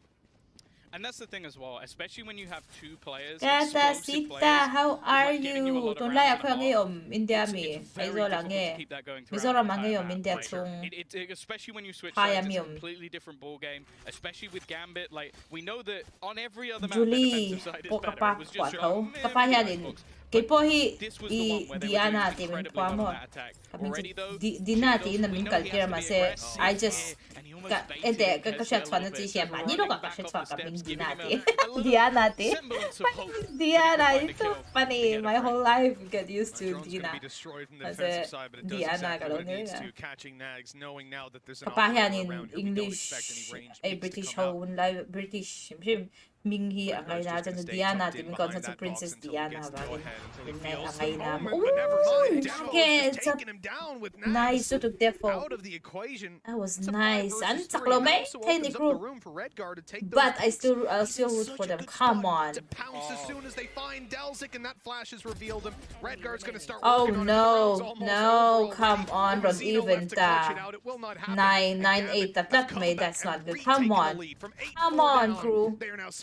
I: And that's the thing as well, especially when you have two players.
A: Sita, how are you? Don't like ako ngayon, India mi. Mizoram ngayon, India chung.
I: Especially when you switch sides, it's a completely different ball game. Especially with Gambit, like we know that on every other map, the defensive side is better. It was just this was the one where they were doing incredibly well on that attack. Already though,
A: I just kasi tuan na siya manilo ka kasi tuan kami dinati. Diana ti. Diana ito funny. My whole life get used to Dina. Kasi Diana kalau ni. Kapahian in English, a British whole live British. Minghi ang ay natin na Diana, timikon sa Princess Diana bagay. Ang ay naman. It's nice to defo. That was nice. And saklo may tiny crew. But I'll still root for them. Come on. Oh no, no, come on, don't even 9-9-8 that made that's not good. Come on, crew.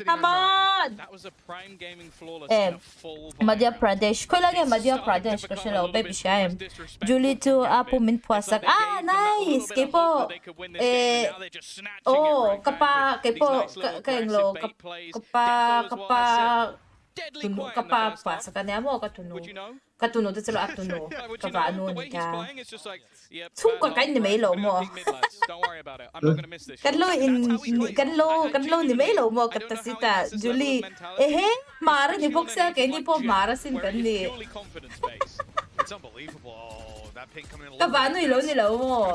A: Come on!
I: That was a prime gaming flawless in a full
A: Madhya Pradesh. Ko lang yung Madhya Pradesh kasi lang baby siya. Julie to apo min puasak. Ah, nice. Kepo. Kayong lo kapa puasak kanya mo katuno dito sila atuno kapaano ni ka. Suka kain ni Melo mo. Kadlo ni Melo mo katasita Julie. Mara ni boksa kay ni po mara sin kanli.
J: It's unbelievable. Oh, that ping coming in.
A: Kapaano ilaw nila mo.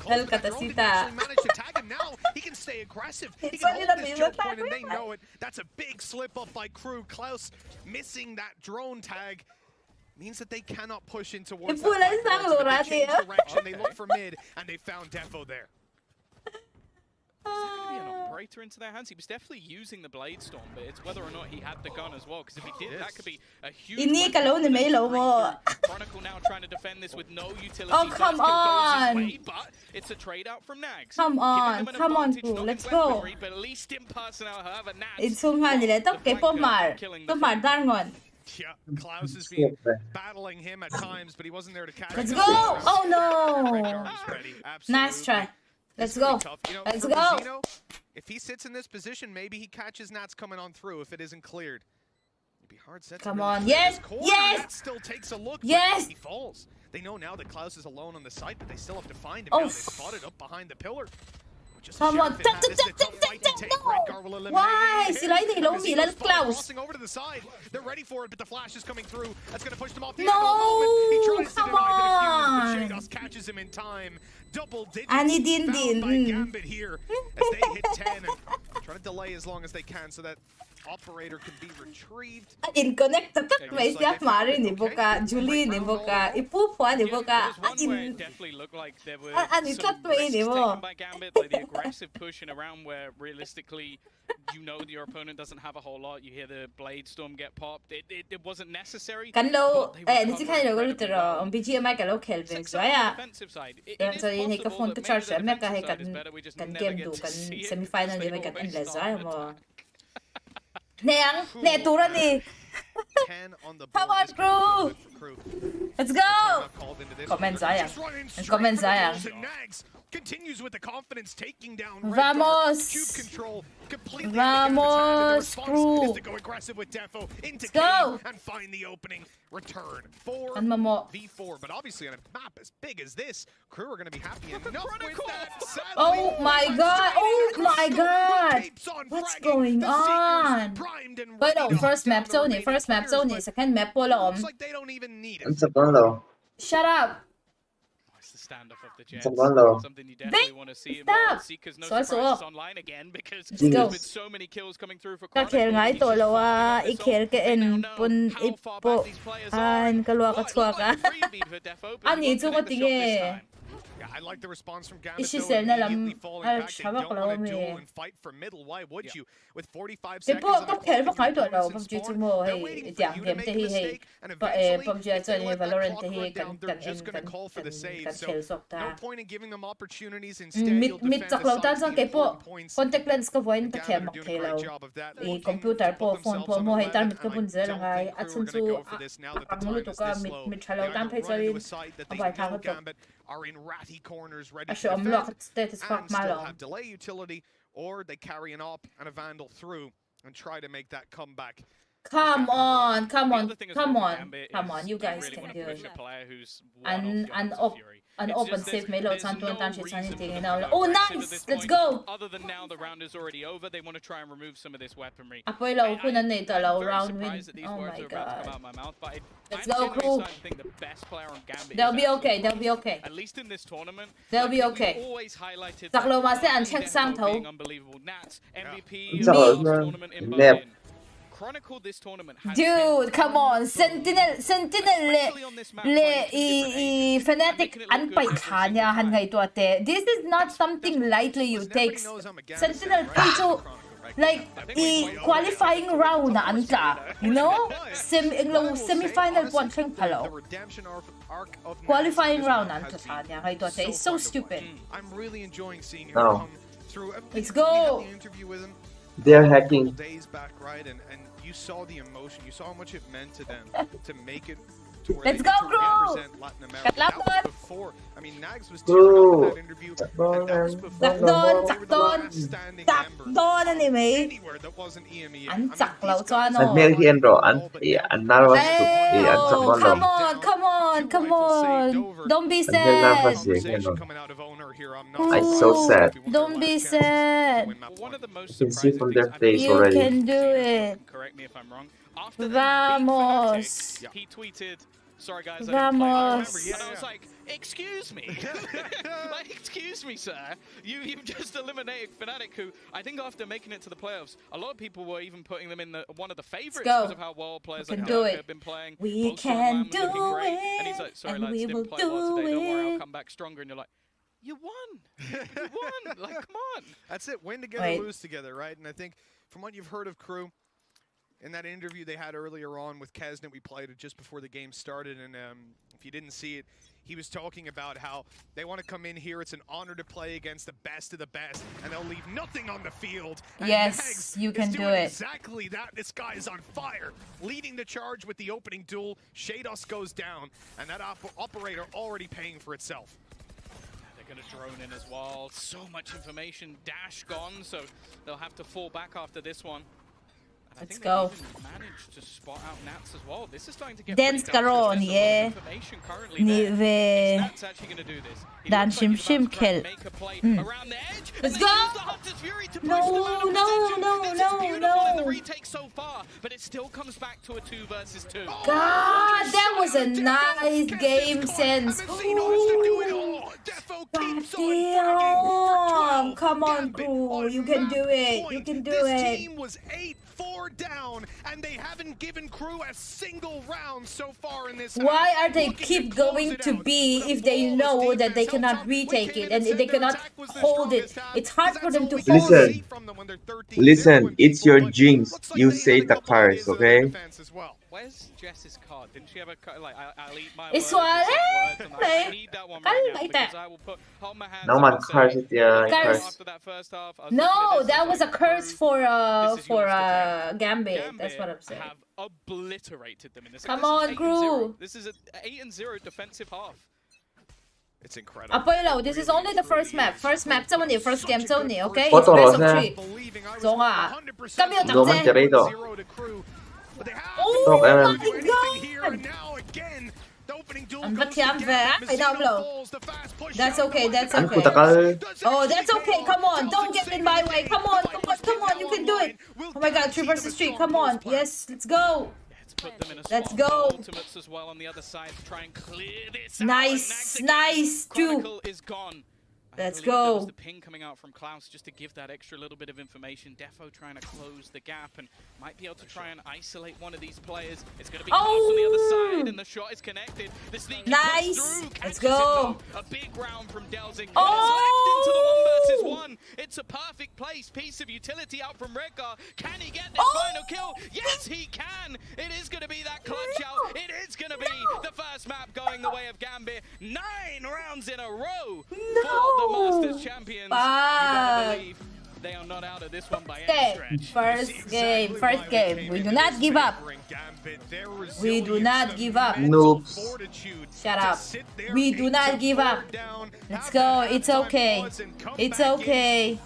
A: Hel katasita.
J: Managed to tag him now. He can stay aggressive. He can hold this choke point and they know it. That's a big slip up by Crew. Klaus missing that drone tag. Means that they cannot push in towards that. They change direction, they look for mid, and they found Defo there.
I: Is that going to be an operator into their hands? He was definitely using the Blade Storm, but it's whether or not he had the gun as well, because if he did, that could be a huge... Chronicle now trying to defend this with no utility.
A: Oh, come on!
I: Way, but it's a trade out from Nags.
A: Come on, Crew, let's go.
I: But at least in personnel, however, Nags...
A: It's sunghan nila. Ito, kay Pomar. Darngon.
J: Yeah, Klaus has been battling him at times, but he wasn't there to catch him.
A: Let's go! Oh no! Nice try. Let's go. Let's go.
J: Bgmi, if he sits in this position, maybe he catches Nats coming on through if it isn't cleared. It'd be hard set.
A: Come on. Yes. Yes.
J: Nats still takes a look.
A: Yes.
J: He falls. They know now that Klaus is alone on the site, but they still have to find him. Now they spotted up behind the pillar.
A: Come on. Why? Sila inilaw nila Klaus.
J: Over to the side. They're ready for it, but the flash is coming through. That's going to push them off the
A: No. Come on.
J: Shados catches him in time. Double digits
A: Din.
J: by Gambit here as they hit 10 and try to delay as long as they can so that operator can be retrieved.
A: Connect may siya mari ni boka Julie ni boka ipupwa ni boka
I: it definitely looked like there were some risks taken by Gambit, like the aggressive pushing around where realistically you know your opponent doesn't have a whole lot. You hear the Blade Storm get popped. It wasn't necessary.
A: Kanlo ni kan lo lutero on Bgmi ka lo kelve so ya. So ini ka phone to charge me ka he kan game do kan semi-final ni kan endless ay mo. Neang, tura ni. Come on, Crew. Let's go. Comment sayang.
J: Continues with the confidence taking down
A: Vamos.
J: control.
A: Vamos, Crew.
J: To go aggressive with Defo into
A: go
J: and find the opening. Return 4 v4, but obviously on a map as big as this, Crew are going to be happy enough with that. Sadly,
A: oh my god! What's going on? Wait, no, first map zone, second map polo.
J: Looks like they don't even need it.
A: Shut up.
I: It's the standoff of the Jets. Something you definitely want to see. Seekers no surprises online again because there's been so many kills coming through for Chronicle.
A: An kalwa ka tswa ka. Ani, so ko tingin.
J: I like the response from Gambit.
A: Ishisel na lam al chawak lo me.
J: And fight for middle. Why would you? With 45
A: Pe
J: seconds
A: po
J: on the
A: ko kel ba
J: clock,
A: kai to
J: your
A: lo
J: opponent's
A: PUBG
J: in
A: chu
J: spawn,
A: mo
J: they're
A: hey
J: waiting for
A: tiang
J: you to
A: game
J: make
A: te
J: a
A: hi hey
J: mistake, and
A: pa
J: eventually,
A: PUBG
J: if
A: chu
J: they
A: ni
J: let that
A: Valorant
J: clock
A: te hi
J: run down,
A: kan
J: they're just gonna call for the save.
A: kan
J: So
A: khel sok
J: no
A: ta
J: point in giving them opportunities. Instead, you'll
A: mid
J: defend
A: chak lo tan
J: the
A: sang
J: sides, the
A: ke po
J: important points.
A: contact lens ka voin ta
J: Gambit
A: khem
J: are
A: mak
J: doing a
A: the
J: great
A: lo
J: job of that.
A: e
J: Looking
A: computer
J: to
A: po
J: put
A: phone
J: themselves
A: po
J: on
A: mo
J: the
A: hey tan
J: ladder,
A: mit ka
J: and I
A: bun zel
J: don't
A: ngai
J: think
A: at
J: Crew
A: sun
J: are gonna
A: chu
J: go for this now that the
A: ang lu
J: time
A: to
J: is
A: ka
J: this
A: mit
J: low.
A: mit
J: They
A: chalo
J: either
A: tan pe
J: run into
A: charin
J: a site that they
A: abai tha
J: know
A: ka to
J: Gambit are in ratty corners ready to
A: ashom
J: defend
A: lo status fuck
J: and still
A: malo
J: have delay utility, or they carry an op and a vandal through and try to make that comeback.
A: Come on, come on, come on,
I: Gambit
A: come on,
I: is
A: you guys
I: really
A: can
I: want
A: do
I: to push
A: it.
I: a player who's one off your hands of
A: An
I: fury.
A: open
I: It's just
A: safe may lo
I: there's
A: chan tuan
I: no
A: tan shi chan
I: reason
A: ting
I: for
A: you
I: them to
A: know.
I: go
A: Oh
I: aggressive at
A: nice,
I: this
A: let's
I: point.
A: go.
I: Other than now the round is already over, they want to try and remove some of this weaponry.
A: Apoy lo ko na nito
I: I'm
A: lo
I: very
A: round win.
I: surprised that these
A: Oh
I: words
A: my
I: are about to come
A: god.
I: out of my mouth, but
A: Let's
I: I'm
A: go,
I: genuinely
A: Crew.
I: starting to think the best player on Gambit
A: They'll
I: is
A: be okay.
I: actually
A: They'll be okay.
I: At least in this tournament.
A: They'll be
I: we've
A: okay.
I: always highlighted
A: Sak lo ma se
I: not
A: an
I: only
A: check
I: Defo
A: sang
I: being
A: tho.
I: unbelievable. Nats MVP of
G: Sak
I: the
G: lo
I: last
G: na
I: tournament in
G: nep.
I: Berlin. Chronicle this tournament has
A: Dude, come on. Sentinel
I: especially on this map,
A: le
I: playing two different
A: i fanatic an pai khanya han ngai to te. This is not something lightly you take. Sentinel pichu like qualifying round na anta, you know? Semi-final pon cheng palo. Qualifying round anta khanya ngai to te. It's so stupid.
J: I'm really enjoying seeing him
G: Oh.
J: come through.
A: Let's
J: We
A: go.
J: had the interview with him
G: They're
J: a
G: hacking.
J: couple days back, right? And you saw the emotion. You saw how much it meant to them to make it to where
A: Let's
J: they get
A: go,
J: to
A: Crew.
J: represent Latin America. That was
A: Kalaban.
J: before. I mean, Nags was tearing up in
G: Crew.
J: that interview, and that was before
A: Sakdon,
J: they were the
A: sakdon,
J: last standing members
A: sakdon
J: of
A: anime.
J: anywhere that wasn't EMEA.
A: An
J: I mean,
A: sak
J: these
A: lao to
J: guys
A: ano.
J: are
G: Nagmeri
J: flying
G: Enro,
J: the ball, but now
G: an narwas to,
A: Hey,
G: an
A: oh,
G: sakmolo.
A: come on, come on, come on. Don't be
G: Ang nervous
A: sad.
G: eh, ano.
J: coming out of owner here. I'm
A: Ooh,
J: not
G: I'm so sad.
A: Don't be sad.
I: One of the most
G: You can see
I: surprising
G: from their
I: things
G: face
A: You
G: already.
A: can do it.
I: correct me if I'm wrong. After that beat
A: Vamos.
I: Fnatic, he tweeted, "Sorry guys, I didn't play." I
A: Vamos.
I: remember, and I was like, "Excuse me, like, excuse me, sir. You've just eliminated Fnatic, who I think after making it to the playoffs, a lot of people were even putting them in one of the favorites
A: go.
I: because of how well players
A: We
I: like
A: can do
I: Dirk
A: it.
I: have been playing.
A: We
I: Both
A: can
I: Stormland was looking
A: do
I: great, and he's
A: it,
I: like, "Sorry
A: and
I: lads,
A: we will
I: didn't play well
A: do
I: today. Don't worry,
A: it."
I: I'll come back stronger." And you're like, "You won, you won. Like, come on."
J: That's it. Win together,
A: Wait.
J: lose together, right? And I think from what you've heard of Crew, in that interview they had earlier on with Kesnet, we played it just before the game started, and if you didn't see it, he was talking about how they want to come in here. It's an honor to play against the best of the best, and they'll leave nothing on the field. And
A: Yes,
J: Nags
A: you
J: is
A: can do
J: doing
A: it.
J: Exactly that. This guy is on fire, leading the charge with the opening duel. Shados goes down, and that operator already paying for itself.
I: They're going to drone in as well. So much information. Dash gone, so they'll have to fall back after this one. And I
A: Let's
I: think
A: go.
I: they've even managed to spot out Nats as well. This is starting to get
A: Dance
I: pretty dangerous.
A: karon,
I: There's a lot of
A: yeah.
I: information currently there.
A: Nive.
I: Is Nats actually going to do this? He
A: Dan
I: looks like he's
A: shim
I: about to try and
A: kill.
I: make a play
A: Mm.
I: around the edge.
A: Let's
I: and they
A: go.
I: use the Hunter's Fury to push
A: No,
I: them out of
A: no,
I: position.
A: no,
I: This is
A: no,
I: beautiful in the
A: no.
I: retake so far, but it still comes back to a 2 versus 2.
A: God, that was a nice game sense. Damn. Come on, Crew. You can do it. You can do
J: This
A: it.
J: team was 8-4 down, and they haven't given Crew a single round so far in this
A: Why
J: half.
A: are they
J: Looking
A: keep
J: close
A: going
J: it
A: to
J: out.
A: B
J: The
A: if they
J: flawless
A: know that
J: defense
A: they
J: helped
A: cannot
J: out. We
A: retake
J: came
A: it
J: in
A: and
J: said
A: they
J: their
A: cannot
J: attack was their
A: hold it?
J: strongest half,
A: It's hard
J: because
A: for them to
J: that's all we
A: hold
J: can
A: it.
J: see from them when they're 13-0
G: Listen,
J: and
G: it's
J: people,
G: your
J: but
G: jinx.
J: looks like
G: You
J: they
G: say
J: had a
G: the
J: couple
G: cards,
J: ideas of
G: okay?
J: defense as well.
I: Where's Jess's card? Didn't she have a card? Like, I'll eat my
A: It's
I: words,
A: what-
I: it's some words, and I
A: eh,
I: need that one
A: I
I: right now
A: like
I: because
A: that.
I: I will hold my hands
G: No
I: up
G: man,
I: and say,
G: cards it, yeah,
A: Curse.
I: after that first half, I was
A: No,
I: looking at this,
A: that
I: I
A: was a
I: like,
A: curse
I: Crew,
A: for
I: this is yours to take.
A: Gambit. That's what I'm saying.
I: have obliterated them in this.
A: Come
I: This is
A: on,
I: 8-0.
A: Crew.
I: This is an 8-0 defensive half.
J: It's incredible.
A: Apoylo, this is only the first map. First map only, first game only, okay? It's
G: Photo
A: best of
G: na.
A: 3. So nga. Kami yung
G: Go man,
A: takse.
G: Charito.
A: Oh
G: Talk,
A: my
G: MM.
A: god! Ang batyam I don't know. That's okay, that's
G: Ang
A: okay.
G: kutakal.
A: Oh, that's okay. Come on, don't get in my way. Come on, come on, come on. You can do it. Oh my god, 3 versus 3. Come on. Yes, let's go.
I: Put them in a
A: Let's
I: spot.
A: go.
I: Ultimates as well on the other side to try and clear this out.
A: Nice,
I: And Nags again.
A: nice. 2.
I: Chronicle is gone.
A: Let's
I: That was
A: go.
I: the ping coming out from Klaus just to give that extra little bit of information. Defo trying to close the gap and might be able to try and isolate one of these players. It's going to be Klaus on the other side, and the shot is connected. The sneak
A: Nice.
I: through.
A: Let's
I: Catches it,
A: go.
I: though. A big round from Delzing.
A: Oh.
I: It's left into the 1 versus 1. It's a perfect place. Piece of utility out from Redgar. Can he get this final kill? Yes, he can. It is going to be that clutch out. It is going to be the first map going the way of Gambit. 9 rounds in a row for the Masters champions. You better believe they are not out of this one by any stretch.
A: First game. We do not give up. We do not give up.
E: Noobs.
A: Shut up. We do not give up. Let's go. It's okay. It's okay.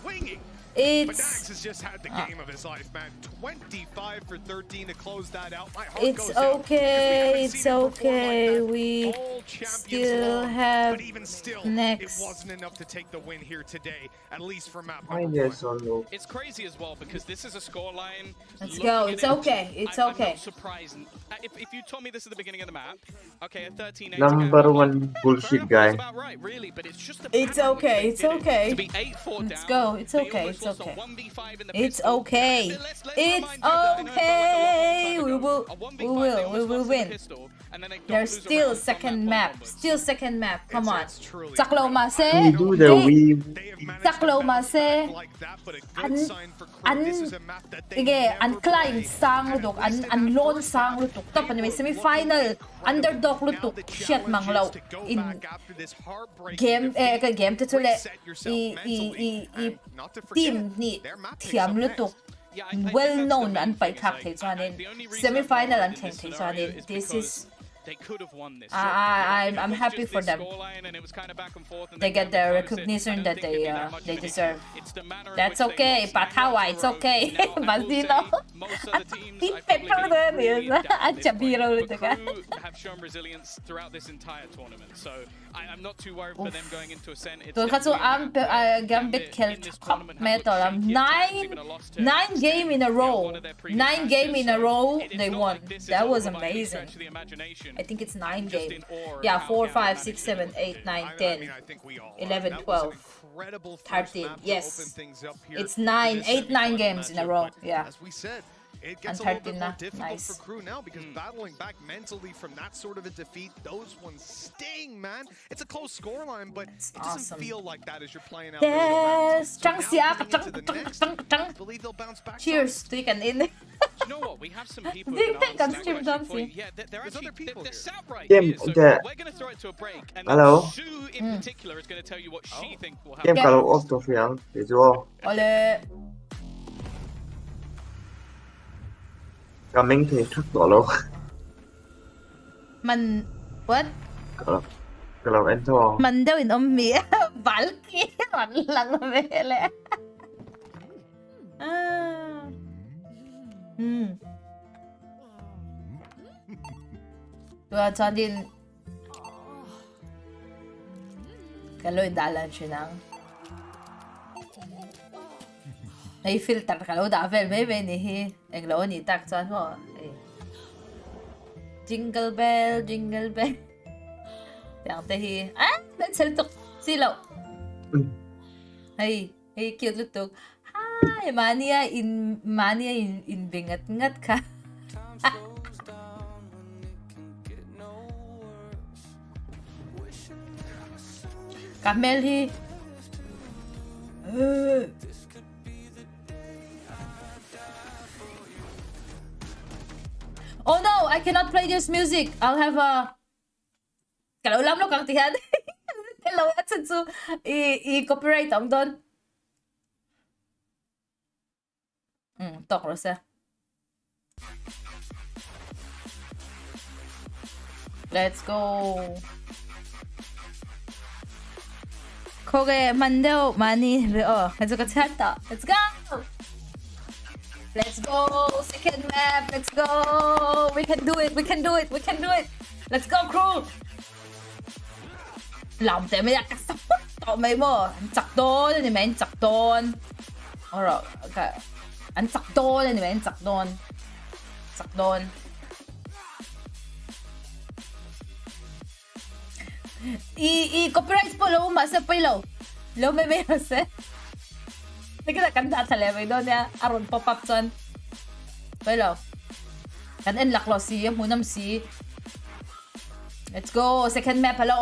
J: Nags has just had the game of his life, man. 25 for 13 to close that out. My heart
A: It's
J: goes out,
A: okay. It's okay. We still
J: long,
A: have
J: but even still,
A: next.
J: it wasn't enough to take the win here today, at least for map
E: Why
J: number
E: there's so low?
I: It's crazy as well because this is a scoreline.
A: Let's go. It's okay. It's
I: I'm
A: okay.
I: not surprised. If you told me this at the beginning of the map, okay, a 13-8
E: Number one bullshit guy.
I: about right, really, but it's just
A: It's okay. It's okay.
I: to be 8-4
A: Let's
I: down.
A: go. It's okay. It's
I: lost a
A: okay.
I: 1v5 in the
A: It's
I: pistol.
A: okay.
I: Let's
A: It's
I: remind you that I know it felt like a
A: okay.
I: long time ago.
A: We
I: A 1v5,
A: will. We
I: they almost
A: will
I: lost in the
A: win.
I: pistol, and then they don't
A: There's
I: lose a
A: still
I: round from
A: second
I: that
A: map.
I: point onwards.
A: Still second map. Come on.
J: It's truly
A: Saklo
E: We
A: mase.
E: do the weave.
A: Saklo mase. An climb sang lutuk. An lone sang lutuk. Tapos may semi-final. Underdog lutuk. Shit manglaw. In game to tule. Team ni Tiam lutuk. Well known an pai kak tae semi-final an tae. This is
I: They could have won this.
A: I'm happy for them. They get the recognition that they deserve. That's okay. Patawa, it's okay. Baldino.
I: Have shown resilience throughout this entire tournament, so I'm not too worried for them going into Ascent.
A: Gambit killed metal. 9 game in a row. 9 game in a row they won. That was amazing. I think it's 9 games. Yeah, 4, 5, 6, 7, 8, 9, 10, 11, 12, 13. Yes. It's 9 games in a row. Yeah.
J: As we said, it
A: And
J: gets a little bit
A: 13
J: more
A: na.
J: difficult
A: Nice.
J: for Crew now because battling back mentally from that sort of a defeat, those ones sting, man. It's a close scoreline, but it doesn't
A: awesome.
J: feel like that as you're playing out
A: Yes.
J: those rounds. So now moving into the next, I believe they'll bounce back.
A: Cheers. Tweak and in.
I: You know what? We have some people.
A: Think
I: who can
A: I'm stream dancing.
I: Yeah, they're actually they're sat right
E: Game,
I: here. So
E: the-
I: we're going to throw it to a break, and
E: Hello?
I: Sue in particular is going to tell you what she thinks will
E: เกม
I: happen.
E: กับเราออกตัวเสียงเดี๋ยวจะ
A: Ole.
E: กำเม้งเททักตัวเรา
A: Man. What?
E: กับเราแอนทอร์
A: Man daw in ummi. Valky. Man lang mele. Tuwa sa din. Kaloy dalan siya nang. May filter kalo davel may ni ang laon ni tak sa mo. Jingle bell, jingle bell. Yang tahi. Let's help silaw. Hey, cute lutok. Hi, mania in bingat-ngat ka. Kamel hi. Oh no, I cannot play this music. I'll have a kalau ulam lo kang tihan. Hello, at sensu i-copyright ang don. Talk Rosa. Let's go. 거기에 만데오 많이 계속 같이 할다. Let's go. Let's go. Second map. Let's go. We can do it. We can do it. We can do it. Let's go, crew. Lòng tại mấy cái sắp tao mấy mò anh chặt đôn thì mấy anh chặt đôn. Alright, okay. Anh chặt đôn thì mấy anh chặt đôn. Chặt đôn. I copyright po lo masa pa lo. Lo may se. Nagkakanda talaga doon niya. Aron pop-up son. Pero, kan en laklo si, munam si. Let's go. Second map pala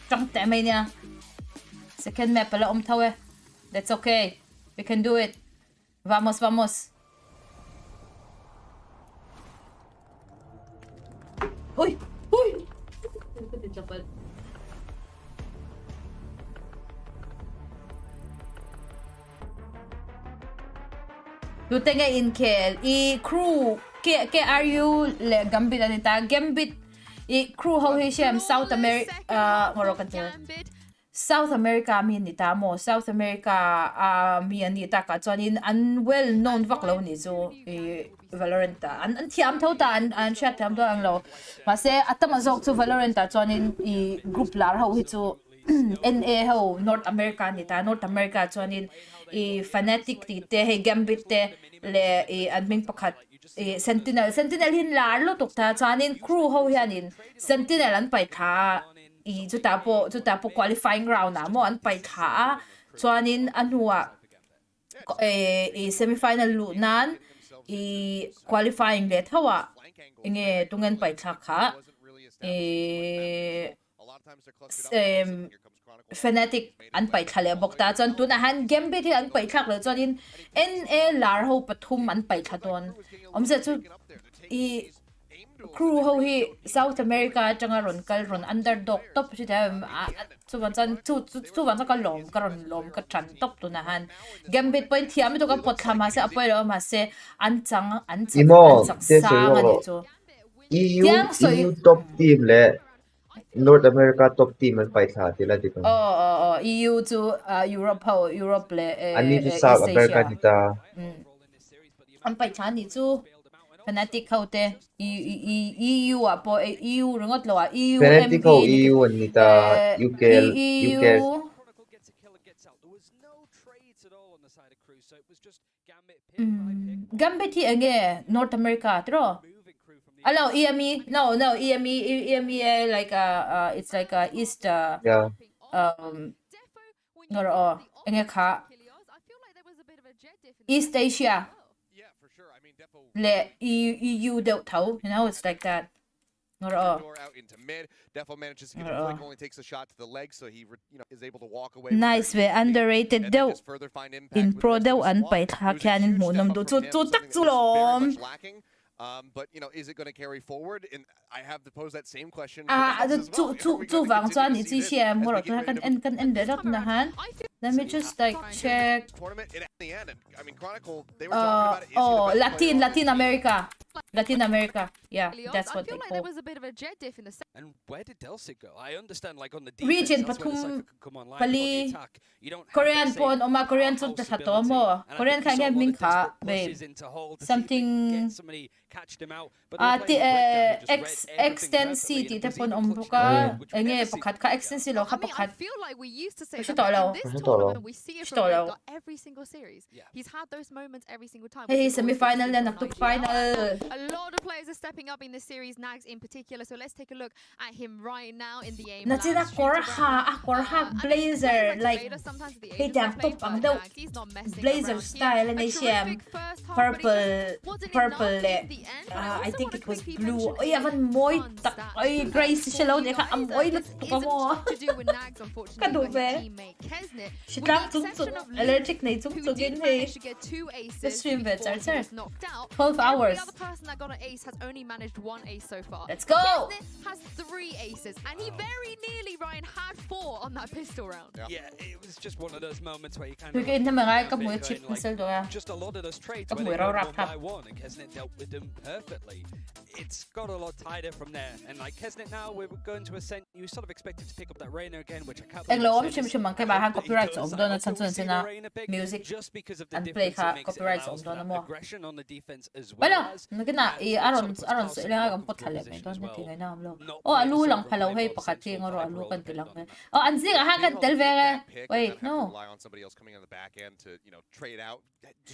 A: Trong temay niya. Second map pala tawe. That's okay. We can do it. Vamos, vamos. Uy! Uy! Lute nga in kel. I-crew. Are you le gambit anita? Gambit. I-crew how hisham South America. South America mi nita mo. South America mi nita ka. Chuanin unwell known vaklo ni zo. Valorant ta. An thiam thau ta an chat thiam to ang lo. Mase atamazok to Valorant ta chuanin I group lar ho hi chu NA ho North America nita. North America chuanin I fanatic ti te he gambit te le admin pakhat Sentinel hin lar lo tok ta chuanin crew ho hianin Sentinel an pai tha I chuta po qualifying round na mo an pai tha chuanin anua semi-final lu nan I qualifying le thawa inge tungan pai tha kha fanatic an pai thale bokta chon tunahan gambit hi an pai thak le chonin NA lar ho pathum an pai thadon omse chu I crew ho hi South America changa ron kal ron underdog top si them chu wan chan ka lom ka than top tunahan gambit point thiam to ka pothama se apoilo ma se an chang sa mani chu
E: EU top team le North America top team an pai tha tila dito.
A: EU to Europe le
E: Ani to South America dita.
A: An pai tha ni chu fanatic hote EU apo EU ringot lo EU
E: Fanatic ho EU an nita UK
A: Gambit hi enge North America tro Hello, EME. No, EME like it's like a East East Asia. Le EU don't tau, you know, it's like that.
K: Out into mid. Defo manages to get the flick, only takes a shot to the leg, so he is able to walk away.
A: Nice, we underrated though. In pro daw an pai tha kyanin munam do chu tak chulom.
K: But is it going to carry forward? And I have to pose that same question.
A: Two vang chuan I chi siam mo ro kan en de rak na han. Let me just like check.
K: Tournament in the end, and I mean Chronicle, they were talking about
A: Latin America. Yeah, that's what they call.
F: There was a bit of a jet diff in the
L: And where did Delsic go? I understand like on the
A: region pathum pali Korean pon oma Korean chut ta to mo. Korean ka ngem min kha babe. Something extend city te pon ombuka enge pakhat ka extend silo ka pakhat.
F: I feel like we used to say that in this tournament we see it from him every single series. He's had those moments every single time.
A: Hey, semi-final na naktuk final.
F: A lot of players are stepping up in this series, Nags in particular. So let's take a look at him right now in the aim.
A: Natina korha blazer like hey damn top ang daw blazer style and siya purple I think it was blue. Oy avan moy tak oy grace siya law de ka amoy lut ka mo. Kadube. Shitang tung allergic na tung tugin hey. The stream bets are 12 hours.
F: The other person that got an ace has only managed one ace so far.
A: Let's go!
F: Has 3 aces, and he very nearly, Ryan, had 4 on that pistol round.
L: Yeah, it was just one of those moments where you kind
A: of
L: just a lot of those trades where they go one by one, and Kesnet dealt with them perfectly. It's got a lot tighter from there, and like Kesnet now, we're going to ascend. You sort of expected to pick up that Reyna again, which I can't believe
A: music
L: just because of the
A: and play
L: copyrights aggression on the defense as well as
A: aron so ilang ang pothale me don natin ay nam lo alu lang palaw hey pakati ngoro alu kan tilang me anzi ha kan telvere wait no
K: rely on somebody else coming on the back end to trade out.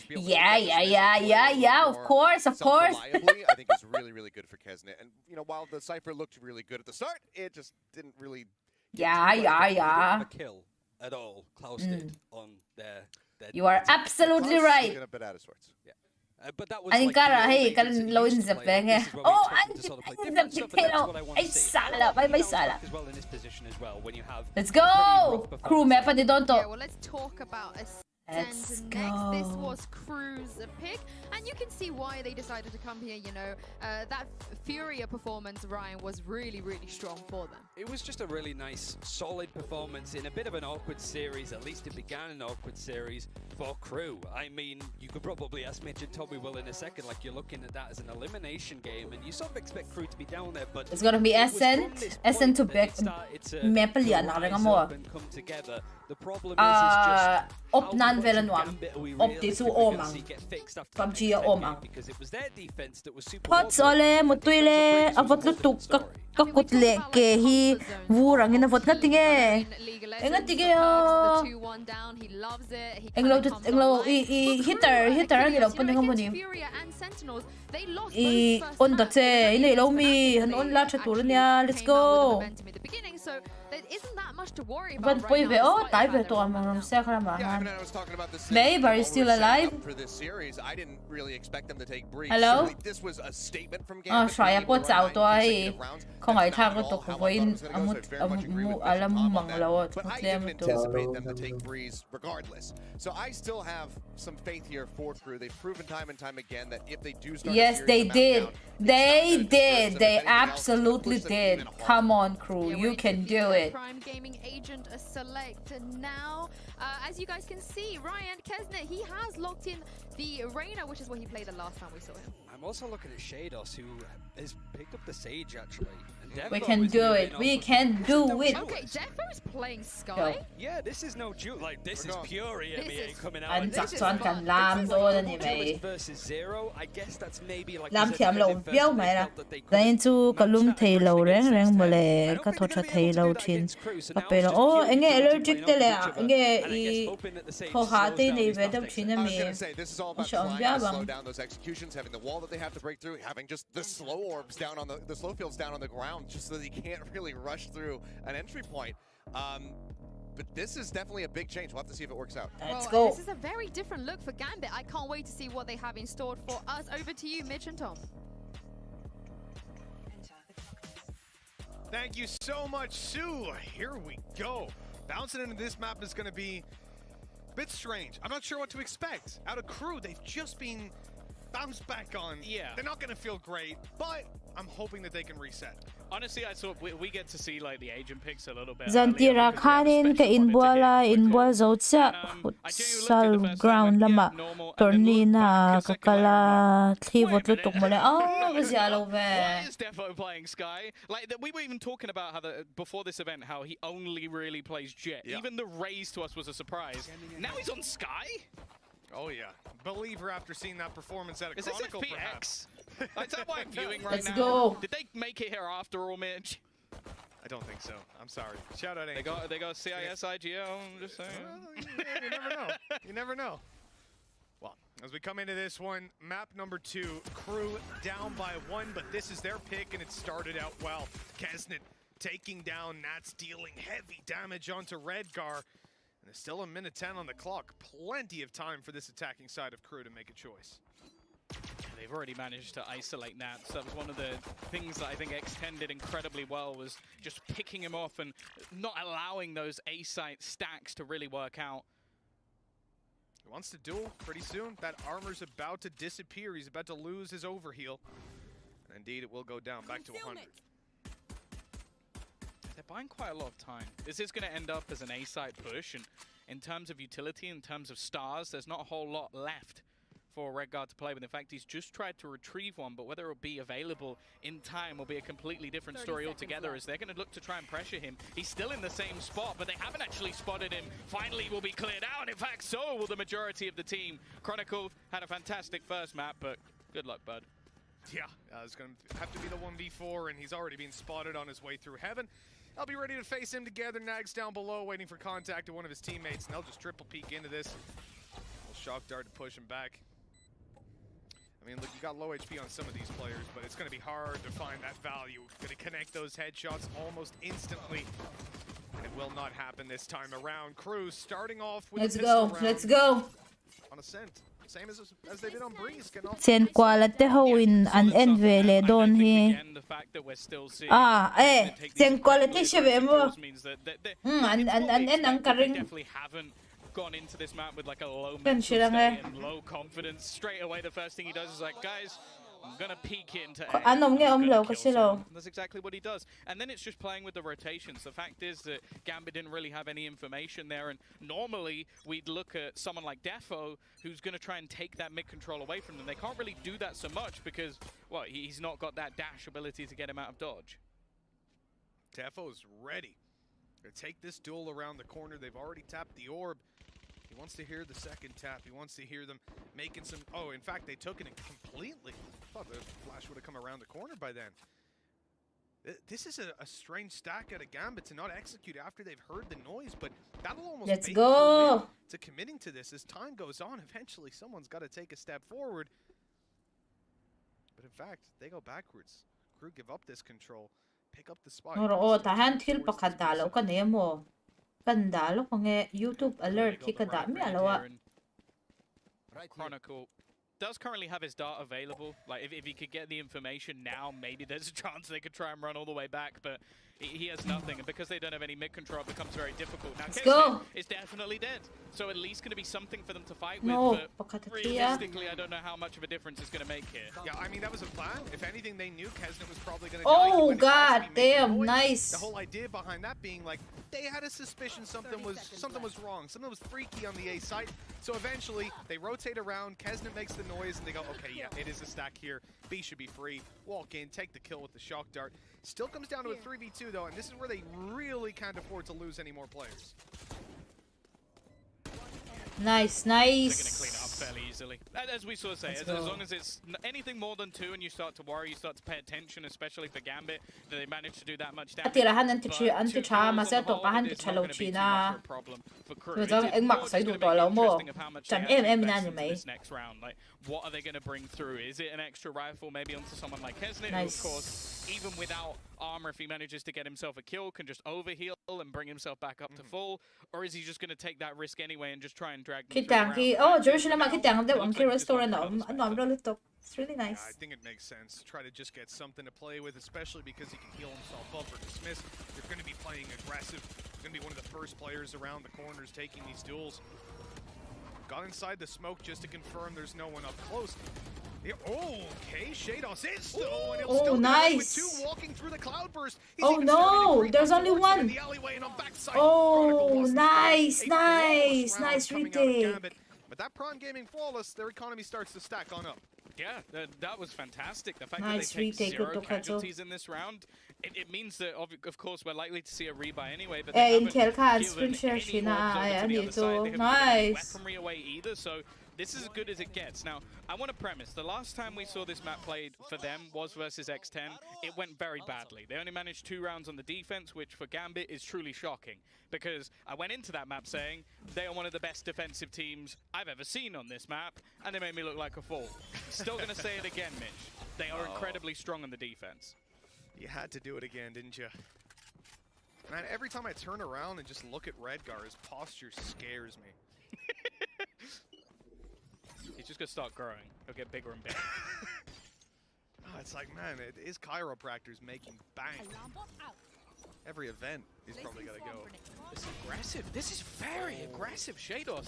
A: Yeah, of course
K: reliably, I think is really good for Kesnet. And while the Cypher looked really good at the start, it just didn't really
A: yeah
L: kill at all Klaus did on their
A: You are absolutely
K: Klaus
A: right.
K: looking a bit out of sorts.
L: Yeah. But that was
A: Anh
L: like
A: cara,
L: the old
A: hey,
L: agents
A: kan
L: that he
A: low
L: used
A: in
L: to
A: the
L: play. Like,
A: penga.
L: this is where we
A: Oh,
L: expect him
A: I'm
L: to sort of play
A: in
L: different
A: the
L: stuff, and that's
A: potato.
L: what I want to
A: Ay,
L: see.
A: sala, may
L: Bounce
A: sala.
L: back as well in this position as well when you have
A: Let's
L: a pretty
A: go!
L: rough
A: Crew
L: performance.
A: map ni Donto.
F: Yeah, well, let's talk about Ascend
A: Let's
F: next. This
A: go.
F: was Crew's pick, and you can see why they decided to come here. You know, that Furia performance, Ryan, was really, really strong for them.
L: It was just a really nice, solid performance in a bit of an awkward series. At least it began an awkward series for Crew. I mean, you could probably ask Mitch and Tommy Will in a second, like you're looking at that as an elimination game, and you sort of expect Crew to be down there, but
A: It's gonna be Ascend to back map lian na ringa mo.
L: come together. The problem is just
A: Op nan velen wam. Op di su omang. PUBG ya omang.
L: because it was their defense that was super
A: Pots ole mutuile avot lutuk kakutle ke hi wurang inavot nga tinge. Enga tige yo.
F: The 2-1 down, he loves it. He
A: Englo
F: kinda comes
A: englo
F: up
A: i
F: light.
A: hitter ang ilaw pun nga mo ni.
F: Furia and Sentinels, they lost
A: I
F: both first
A: on
F: match.
A: date ina ilaw mi han on la chatur niya. Let's go.
F: At the beginning, so there isn't that much to worry
A: But
F: about
A: boy
F: right
A: ve
F: now.
A: oh
F: despite the
A: tai ve
F: fact
A: to
F: that
A: among sa
K: Yeah, I
A: kramahan.
K: mean, I was talking about this.
A: Babe, are you still alive?
K: For this series, I didn't really expect them to take Breeze.
A: Hello?
K: Surely this was a statement from
A: Ah,
K: Gambit.
A: try
K: being
A: po
K: able to run
A: chao to
K: 9
A: ay
K: consecutive rounds.
A: kung
K: That's
A: ay
K: not
A: tago
K: at
A: to
K: all how I thought
A: kuboin
K: it was gonna go, so I very much agree with Mitch and
A: alam
K: Tom on
A: mang
K: that.
A: lawot
K: But I
A: problema
K: didn't
A: to.
K: anticipate them to take Breeze regardless. So I still have some faith here for Crew. They've proven time and time again that if they do start a
A: Yes,
K: series
A: they
K: on the map
A: did.
K: down,
A: They
K: it's not gonna
A: did.
K: discourage them.
A: They
K: If anything else,
A: absolutely
K: push them
A: did.
K: even harder.
A: Come on, crew.
F: Yeah,
A: You
F: we're
A: can
F: into
A: do
F: the
A: it.
F: Prime Gaming Agent select now. As you guys can see, Ryan Kesnet, he has locked in the Reyna, which is what he played the last time we saw him.
L: I'm also looking at Shados, who has picked up the Sage actually. And
A: We
L: Devo
A: can
L: is
A: do
L: moving
A: it.
L: on,
A: We
L: but
A: can
L: this is
A: do
L: no
A: it.
L: duelist.
F: Okay, Defo's playing Sky.
L: Yeah, this is no duel. Like this is pure EMEA coming out.
A: An
L: And this is
A: saksuan kan
L: fun.
A: lam
L: This is
A: do
L: like
A: na
L: double
A: ni
L: duelist
A: May.
L: versus zero. I guess that's maybe like
A: Lam
L: was a
A: thiam lo
L: definitive
A: biao
L: versus
A: mai
L: they
A: la.
L: felt that they couldn't
A: Dain chu
L: match
A: kalum
L: that
A: thei lo
L: aggression
A: reng
L: against
A: mo
L: them. I
A: le
L: don't
A: ka
L: think
A: tho
L: they're
A: cha
L: gonna be
A: thei
L: able to
A: lo
L: do that
A: chin.
L: against Crew, so
A: Ka
L: now
A: pe
L: it's
A: lo
L: just
A: oh
L: purely
A: enge
L: playing
A: allergic
L: off
A: te le
L: each other.
A: enge
L: And I
A: I
L: guess hoping that the Sage
A: ho ha
L: slows
A: te
L: down
A: nei
L: these
A: ve dam
L: tactics.
A: chin
K: I was
A: mi.
K: going to say, this is all about
A: Siya ang
K: trying to slow
A: biyabang.
K: down those executions, having the wall that they have to break through, having just the slow orbs down on the slow fields down on the ground, just so that you can't really rush through an entry point. But this is definitely a big change. We'll have to see if it works out.
A: Let's
F: Well,
A: go.
F: this is a very different look for Gambit. I can't wait to see what they have in store for us. Over to you, Mitch and Tom.
J: Thank you so much, Sue. Here we go. Bouncing into this map is going to be a bit strange. I'm not sure what to expect. Out of Crew, they've just been bounced back on.
I: Yeah.
J: They're not going to feel great, but I'm hoping that they can reset.
I: Honestly, I saw we get to see like the agent picks a little bit.
A: Zantira kanin ka inbuala inbua zotsa futsal ground lama tornina kakala thlivot lutuk mo le oh gazyalo
I: Why
A: ve.
I: is Defo playing Sky? Like we were even talking about how before this event how he only really plays Jet.
J: Yeah.
I: Even the raise to us was a surprise. Now he's on Sky.
J: Oh, yeah. Believer after seeing that performance at a
I: Is this
J: Chronicle, perhaps.
I: FPX? Is that why I'm viewing right
A: Let's
I: now?
A: go.
I: Did they make it here after all, Mitch?
J: I don't think so. I'm sorry. Shout out,
I: They
J: Angel.
I: got CIS IGO. I'm just saying.
J: Well, you never know. You never know. Well, as we come into this one, map number 2, Crew down by 1, but this is their pick, and it started out well. Kesnet taking down Nats, dealing heavy damage onto Redgar. And there's still a minute 10 on the clock. Plenty of time for this attacking side of Crew to make a choice.
I: They've already managed to isolate Nats. That was one of the things that I think X10 did incredibly well, was just picking him off and not allowing those A-site stacks to really work out.
J: He wants to duel pretty soon. That armor's about to disappear. He's about to lose his overheal. And indeed, it will go down back to 100.
I: They're buying quite a lot of time. This is going to end up as an A-site push, and in terms of utility, in terms of stars, there's not a whole lot left for Redguard to play with. In fact, he's just tried to retrieve one, but whether it'll be available in time will be a completely different story altogether, as they're going to look to try and pressure him. He's still in the same spot, but they haven't actually spotted him. Finally, he will be cleared out. In fact, so will the majority of the team. Chronicle had a fantastic first map, but good luck, bud.
J: Yeah, it's going to have to be the 1v4, and he's already been spotted on his way through heaven. I'll be ready to face him together. Nags down below, waiting for contact to one of his teammates, and they'll just triple peek into this. Little shock dart to push him back. I mean, look, you got low HP on some of these players, but it's going to be hard to find that value. Going to connect those headshots almost instantly. And it will not happen this time around. Crew starting off with
A: Let's
J: a pistol
A: go.
J: round
A: Let's go.
J: on Ascent. Same as they did on Breeze. Getting off
A: Sen quality hoin an envele don hi. Sen quality siya mo. An ang karing.
I: Gone into this map with like a low
A: Yan
I: mental
A: siya lang
I: state and low confidence. Straight away, the first thing he does is like, guys, I'm gonna peek it into A.
A: Anom nga
I: I'm gonna
A: umlaw
I: kill
A: kasi
I: someone."
A: lo.
I: That's exactly what he does. And then it's just playing with the rotations. The fact is that Gambit didn't really have any information there, and normally we'd look at someone like Defo who's gonna try and take that mid control away from them. They can't really do that so much because, well, he's not got that dash ability to get him out of dodge.
J: Defo's ready to take this duel around the corner. They've already tapped the orb. He wants to hear the second tap. He wants to hear them making some... Oh, in fact, they took it completely. I thought the flash would have come around the corner by then. This is a strange stack out of Gambit to not execute after they've heard the noise, but that'll almost
A: Let's
J: bait
A: go.
J: Crew to committing to this. As time goes on, eventually someone's got to take a step forward. But in fact, they go backwards. Crew give up this control, pick up the spot.
A: Oo, tahan til pakadalaw ka na mo. Kandalo ko nga YouTube alert ki kadami alawa.
I: Chronicle does currently have his dart available. Like, if he could get the information now, maybe there's a chance they could try and run all the way back, but he has nothing. And because they don't have any mid control, it becomes very difficult. Now,
A: Let's go.
I: is definitely dead. So at least going to be something for them to fight
A: No,
I: with, but
A: pakatatia.
I: realistically, I don't know how much of a difference it's going to make here.
J: Yeah, I mean, that was a plan. If anything, they knew Kesnet was probably going to
A: Oh, God damn, nice.
J: The whole idea behind that being like, they had a suspicion something was wrong. Something was freaky on the A site. So eventually, they rotate around. Kesnet makes the noise, and they go, okay, yeah, it is a stack here. B should be free. Walk in, take the kill with the shock dart. Still comes down to a 3v2, though, and this is where they really can't afford to lose any more players.
A: Nice,
I: They're going to
A: nice.
I: clean it up fairly easily. As we sort of say, as long as it's anything more than 2 and you start to worry, you start to pay attention, especially for Gambit, that they managed to do that much damage.
A: Atirahan ang
I: But
A: anti
I: 2 kills on the
A: masa to
I: whole,
A: kahan
I: it's
A: to
I: not going to be too much
A: chalochina.
I: of a problem for Crew.
A: So
I: It's
A: ang
I: more
A: mak
I: just
A: sa
I: gonna
A: do
I: make it
A: mo.
I: interesting of how much they
A: Chan
I: actually
A: MM
I: invest
A: na
I: into
A: may.
I: this next round. Like, what are they going to bring through? Is it an extra rifle maybe onto someone like Kesnet, who
A: Nice.
I: of course, even without armor, if he manages to get himself a kill, can just overheal and bring himself back up to full? Or is he just going to take that risk anyway and just try and drag them through the
A: Kitang
I: round?
A: ki. Oh,
I: That's it.
A: Jersey naman
I: Now,
A: kitang daw ang
I: looks like he
A: key
I: just wants
A: restaurant
I: to
A: na.
I: kill this
A: Ano ang
I: matchup.
A: to? It's really
J: Yeah,
A: nice.
J: I think it makes sense to try to just get something to play with, especially because he can heal himself up or dismiss. You're going to be playing aggressive. You're going to be one of the first players around the corners taking these duels. Got inside the smoke just to confirm there's no one up close. Yeah, okay, Shados is still, and he'll
A: Oh,
J: still get away with
A: nice.
J: 2 walking through the cloudburst. He's
A: Oh,
J: even starting to
A: no,
J: creep
A: there's
J: up
A: only
J: towards them in
A: one.
J: the alleyway and on backside.
A: Oh,
J: Chronicle wasn't
A: nice,
J: spared. A flawless
A: nice,
J: round
A: nice
J: coming out of
A: retake.
J: Gambit. But that Prawn Gaming Flawless, their economy starts to stack on up.
I: Yeah, that was fantastic. The fact
A: Nice
I: that they take
A: retake
I: 0
A: with Tokato.
I: casualties in this round, it means that, of course, we're likely to see a rebuy anyway, but
A: Eh,
I: they
A: Intel
I: haven't
A: ka,
I: given
A: screen share
I: any
A: siya na.
I: orbs over to
A: Ayan,
I: the other
A: dito.
I: side. They haven't given
A: Nice.
I: any weaponry away either, so this is as good as it gets. Now, I want to premise, the last time we saw this map played for them was versus X10. It went very badly. They only managed 2 rounds on the defense, which for Gambit is truly shocking, because I went into that map saying they are one of the best defensive teams I've ever seen on this map, and they made me look like a fool. Still going to say it again, Mitch. They are incredibly strong on the defense.
J: You had to do it again, didn't you? Man, every time I turn around and just look at Redgar, his posture scares me.
I: He's just going to start growing. He'll get bigger and bigger.
J: Oh, it's like, man, his chiropractor's making bank. Every event, he's probably got to go.
I: This is aggressive. This is very aggressive. Shados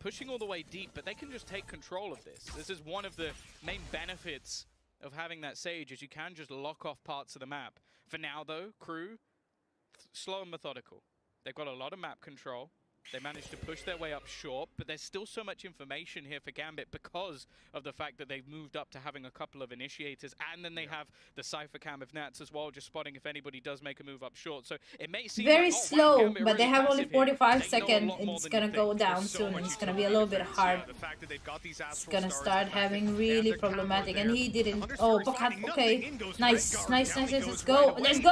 I: pushing all the way deep, but they can just take control of this. This is one of the main benefits of having that Sage, is you can just lock off parts of the map. For now, though, Crew, slow and methodical. They've got a lot of map control. They managed to push their way up short, but there's still so much information here for Gambit because of the fact that they've moved up to having a couple of initiators, and then they have the Cypher Cam of Nats as well, just spotting if anybody does make a move up short. So it may seem
A: Very
I: like, oh, wow,
A: slow,
I: Gambit are
A: but they
I: really
A: have only
I: massive here.
A: 45
I: They know a
A: seconds.
I: lot more
A: It's
I: than
A: gonna
I: you
A: go
I: think.
A: down
I: There's so
A: soon.
I: much
A: It's gonna be a little bit hard.
J: The fact that they've got these
A: It's gonna
J: Astral
A: start
J: Stars,
A: having
J: the
A: really
J: fact that
A: problematic,
J: Camo
A: and
J: there.
A: he didn't.
J: Understory
A: Oh,
J: finding
A: Bakat,
J: nothing.
A: okay.
J: In goes
A: Nice,
J: Redgar,
A: nice,
J: down
A: nice,
J: he
A: nice.
J: goes
A: Let's go.
J: right away.
A: Let's
J: Kesnet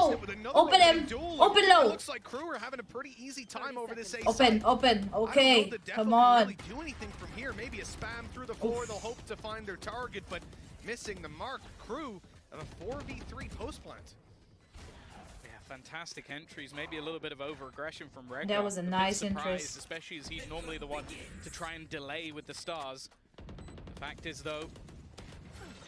A: go.
J: with another
A: Open
J: one in
A: him.
J: the duel.
A: Open
J: It
A: low.
J: looks like Crew are having a pretty easy time over this A
A: Open,
J: side.
A: open.
J: I don't know
A: Okay,
J: that Defo
A: come
J: can
A: on.
J: really do anything from here. Maybe a spam through the floor. They'll hope to find their target, but missing the mark. Crew of a 4v3 post plant.
I: Yeah, fantastic entries. Maybe a little bit of over-aggression from Redgar.
A: That was a nice interest.
I: Especially as he's normally the one to try and delay with the stars. The fact is, though,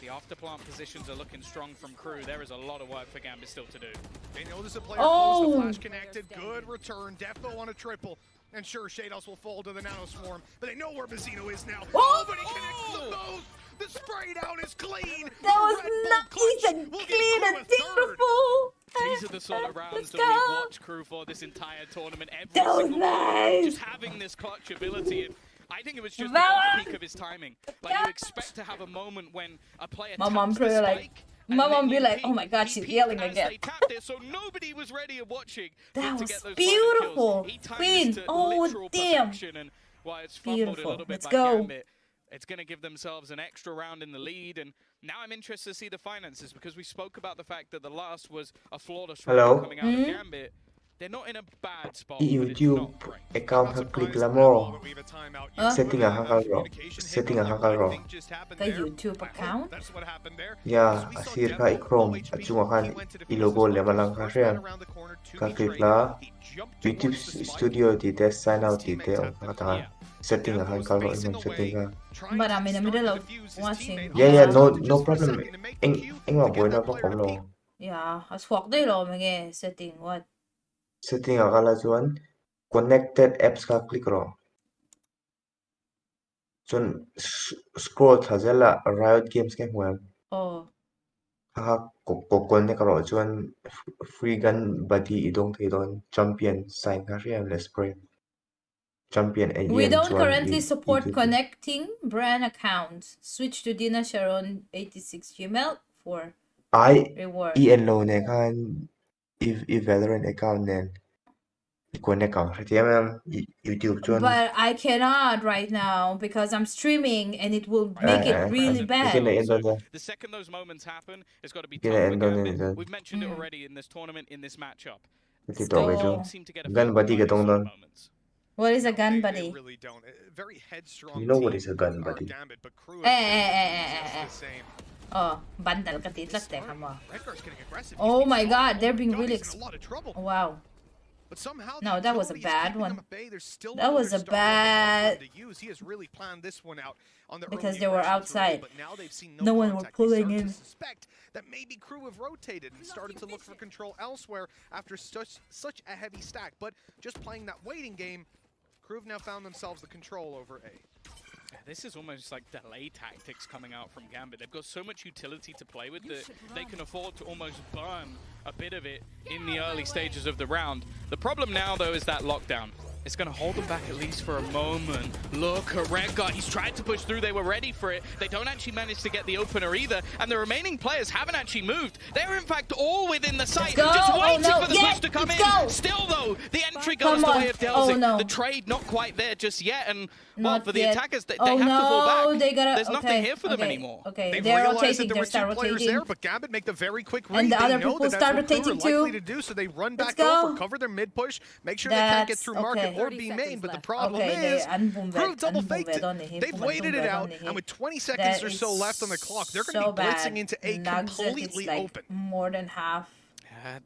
I: the afterplant positions are looking strong from Crew. There is a lot of work for Gambit still to do.
J: They know there's a player close to flash connected. Good return. Defo on a triple. And sure, Shados will fall to the Nano Swarm, but they know where Mazzino is now. Oh, but he connects to the both! The spray down is clean!
A: That was nice and clean and beautiful!
I: These are the sort of rounds that we've watched Crew for this entire tournament. Every
A: that was
I: single
A: nice!
I: Just having this clutch ability. I think it was just
A: Valorant.
I: the peak of his timing. Like, you expect to have a moment when a player
A: My mom
I: taps the
A: probably like,
I: spike,
A: my mom be like,
I: peak,
A: oh my god, she's yelling
I: as
A: again.
I: they tapped it, so nobody was ready and watching
A: That
I: to
A: was
I: get those
A: beautiful.
I: Queen,
A: Oh, damn.
I: And while it's fumbled
A: Beautiful.
I: a little bit
A: Let's
I: by
A: go.
I: Gambit, it's going to give themselves an extra round in the lead. And now I'm interested to see the finances, because we spoke about the fact that the last was a flawless round coming out of Gambit. They're not in a bad spot.
G: I YouTube account har klik lamo setting ang hakaro
A: The YouTube account?
G: ya asir ka ikrom achunga kan ilogo lemalang ka siya ka klik la YouTube studio di test sign out di te kata setting ang hakaro imong setting ka
A: But I'm in the middle of watching.
G: yeah no problem eng boy na pa komlo
A: Yeah, I swak day lo mga setting what?
G: setting akala chuan connected apps ka click ro chun scroll thajela Riot Games ke hmuam
A: Oh.
G: ha kokol ne karo chuan free gun buddy idong theidon champion sign ka riam le spray champion
A: We don't currently support connecting brand accounts. Switch to Dina Sharon 86 Gmail for reward.
G: lo ne kan if Valorant account then connect account YouTube chuan
A: But I cannot right now because I'm streaming and it will make it really bad.
I: The second those moments happen, it's got to be tough for Gambit. We've mentioned it already in this tournament, in this matchup.
G: so
I: Seem to get a
G: gun buddy ke tong don
A: What is a gun buddy?
J: Really don't. Very headstrong.
G: You know what is a gun buddy?
J: Gambit, but Crew
A: Is the same. Oh, bandal ka titlas teka mo. Oh my god, they're being really wow.
J: But somehow
A: no, that was a bad one. That was a bad
J: He has really planned this one out on the
A: because they were outside.
J: But now they've seen
A: no one were pulling in.
J: Suspect that maybe Crew have rotated and started to look for control elsewhere after such a heavy stack. But just playing that waiting game, Crew have now found themselves the control over A.
I: This is almost like delay tactics coming out from Gambit. They've got so much utility to play with that they can afford to almost burn a bit of it in the early stages of the round. The problem now, though, is that lockdown. It's going to hold them back at least for a moment. Look at Redgar. He's tried to push through. They were ready for it. They don't actually manage to get the opener either. And the remaining players haven't actually moved. They're, in fact, all within the site. Just waiting for the push to come in. Still, though, the entry goes the way of Delzik. The trade not quite there just yet. And, well, for the attackers, they have to fall back. There's nothing here for them anymore.
A: Okay, they're rotating. They start rotating.
J: There, but Gambit make the very quick read.
A: And the other people start rotating too.
J: To do, so they run back over, cover their mid push, make sure they can't get through market or be main. But the problem is, Crew double faked it. They've waited it out, and with 20 seconds or so left on the clock, they're going to be blitzing into A completely open.
A: More than half.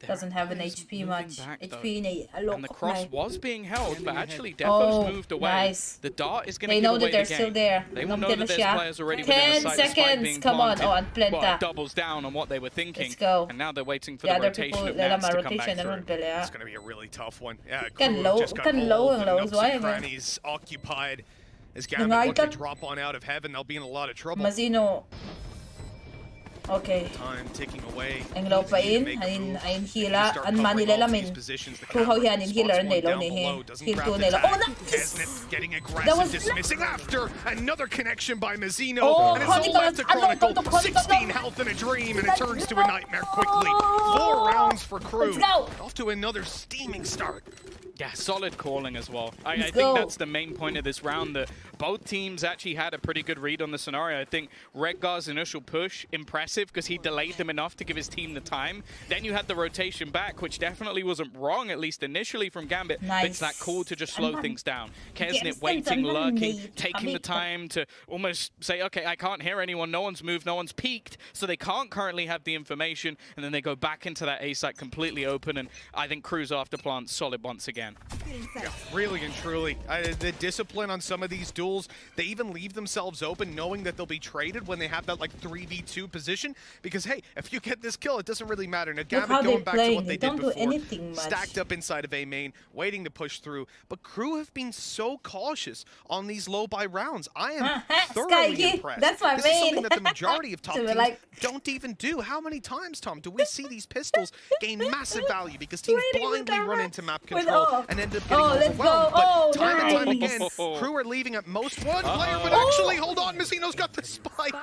A: Doesn't have an HP much. HP
I: and the cross was being held, but actually Defo's moved away.
A: Nice.
I: The dart is going to
A: They
I: give
A: know
I: away
A: that they're
I: the game.
A: still there.
I: They will know that there's players already within
A: 10
I: the site
A: seconds.
I: being
A: Come on.
I: planted.
A: Oh, and
I: Well, it doubles down on what they were thinking.
A: Let's go.
I: And now they're waiting for
A: The
I: the
A: other
I: rotation
A: people,
I: of Nats to come back
A: rotation
I: through.
J: It's going to be a really tough one. Yeah,
A: Kan
J: Crew
A: low,
J: just got
A: kan low
J: hold,
A: ang low.
J: nooks and crannies occupied. As Gambit look to drop on out of heaven, they'll be in a lot of trouble.
A: Mazzino. Okay.
J: Time ticking away.
A: Ang low pa in, ayin hila, an manilalamin. Kuhaw yan in healer nila ni heal to nila. Oh,
J: Kesnet getting aggressive, dismissing after another connection by Mazzino.
A: Oh,
J: and it's all left to Chronicle. 16 health in a dream, and it turns to a nightmare quickly. 4 rounds for Crew.
A: Let's go.
J: Off to another steaming start.
I: Yeah, solid calling as well. I think that's the main point of this round, that both teams actually had a pretty good read on the scenario. I think Redgar's initial push, impressive, because he delayed them enough to give his team the time. Then you had the rotation back, which definitely wasn't wrong, at least initially from Gambit.
A: Nice.
I: But it's that call to just slow things down. Kesnet waiting, lurking, taking the time to almost say, okay, I can't hear anyone, no one's moved, no one's peeked, so they can't currently have the information, and then they go back into that A site completely open, and I think Crew's after plant solid once again.
J: Yeah, really and truly. The discipline on some of these duels, they even leave themselves open knowing that they'll be traded when they have that like 3v2 position, because hey, if you get this kill, it doesn't really matter. Now Gambit going back to what they did before, stacked up inside of A main, waiting to push through, but Crew have been so cautious on these low buy rounds. I am thoroughly impressed.
A: That's my
J: this
A: main.
J: is something that the majority of top
A: So
J: teams
A: like...
J: don't even do. How many times, Tom, do we see these pistols gain massive value because teams blindly run into map control and end up getting overwhelmed? But time and time again, Crew are leaving at most one player, but actually, hold on, Messino's got the spike.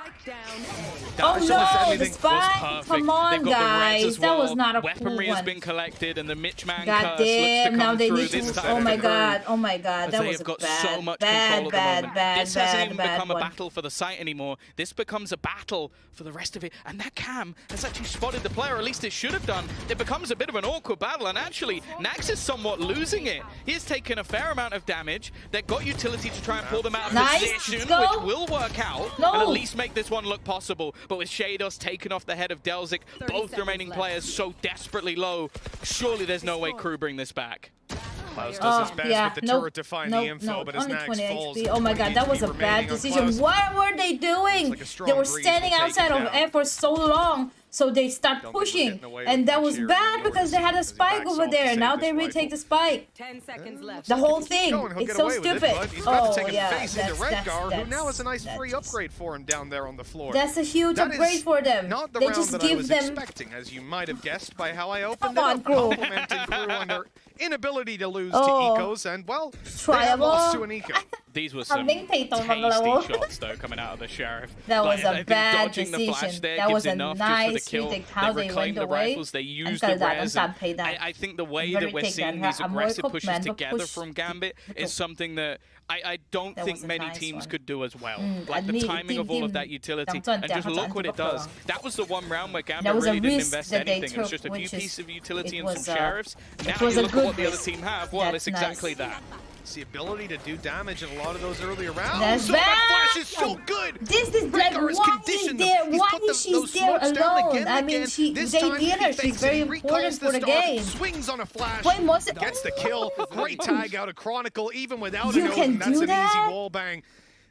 A: Oh no, the spike! Come on, guys, that was not a cool
I: Weaponry
A: one.
I: has been collected, and the Mitchman
A: God
I: curse looks to
A: damn, now
I: come
A: they
I: through
A: need
I: this
A: to.
I: time.
A: Oh my god, oh my god, that
I: They
A: was
I: have
A: a
I: got
A: bad,
I: so much
A: bad,
I: control
A: bad,
I: at the moment.
A: bad,
I: This hasn't even
A: bad
I: become a
A: one.
I: battle for the site anymore. This becomes a battle for the rest of it. And that cam has actually spotted the player, or at least it should have done. It becomes a bit of an awkward battle, and actually, Nax is somewhat losing it. He has taken a fair amount of damage. They've got utility to try and pull them out of position, which will work out, and at least make this one look possible. But with Shados taken off the head of Delzik, both remaining players so desperately low, surely there's no way Crew bring this back.
J: Klaus does his best with the turret to find the info, but as
A: only
J: Nax
A: 20
J: falls,
A: HP. Oh my god, that was a bad decision. What were they doing? They were standing outside of F for so long, so they start pushing, and that was bad because they had a spike over there. Now they retake the spike.
F: 10 seconds left.
A: The whole thing. It's so stupid.
J: Oh yeah, that's who now has a nice free upgrade for him down there on the floor.
A: That's a huge upgrade for them.
J: Not the
A: They
J: round
A: just
J: that I
A: give
J: was
A: them.
J: expecting, as you might have guessed by how I opened
A: Come on,
J: it up,
A: Crew.
J: complimenting Crew on their inability to lose to Ecos, and well, they have lost to an Eco.
I: These were some tasty shots, though, coming out of the Sheriff.
A: That was
I: I
A: a
I: think
A: bad
I: dodging the flash
A: decision.
I: there
A: That
I: gives
A: was a
I: enough
A: nice
I: just for the kill.
A: retake. How
I: They
A: they
I: reclaimed
A: went
I: the
A: away.
I: rifles, they used
A: Ang
I: the
A: kaldat,
I: res.
A: ang tampay that.
I: I think the way
A: Very
I: that we're
A: take
I: seeing
A: that.
I: these
A: I'm
I: aggressive
A: more
I: pushes
A: man,
I: together
A: push-
I: from Gambit is something that I don't think
A: was a
I: many
A: nice
I: teams
A: one.
I: could do as well.
A: Mm,
I: Like the
A: admit,
I: timing of all of that utility, and just look what it does. That was the one round where Gambit
A: was a
I: really didn't
A: risk
I: invest
A: that they
I: anything. It was
A: took,
I: just a few
A: which is-
I: pieces of utility
A: it
I: and
A: was,
I: some Sheriffs. Now
A: it was
I: you
A: a
I: look at
A: good
I: what the other
A: risk.
I: team have. Well,
A: That's
I: it's exactly
A: nice.
I: that.
J: It's the ability to do damage in a lot of those earlier rounds.
A: That's
J: That flash is so good.
A: This is like,
J: Redgar has
A: why
J: conditioned
A: is there?
J: them. He's
A: Why
J: put
A: is she
J: those
A: there
J: smokes down
A: alone?
J: again
A: I
J: and
A: mean,
J: again. This
A: they
J: time
A: need her.
J: he
A: She's
J: fakes
A: very
J: it,
A: important
J: recalls
A: for the
J: start,
A: game.
J: swings on a flash,
A: Wait, most
J: gets the kill. Great tag out of Chronicle, even without
A: You
J: an
A: can
J: open. That's
A: do
J: an
A: that?
J: easy wall bang.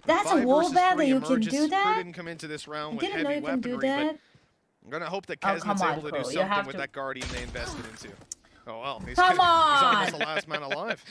A: That's a
J: 5
A: wall
J: versus
A: bang that
J: 3
A: you can
J: emerges.
A: do
J: Crew
A: that?
J: didn't come into this round with
A: Didn't know
J: heavy
A: you can do
J: weaponry,
A: that.
J: but I'm gonna hope that
A: Oh,
J: Kesnet's
A: come on,
J: able to do
A: Crew. You
J: something
A: have
J: with
A: to-
J: that Guardian they invested into. Oh well, he's
A: Come
J: he's
A: on!
J: almost the last man alive.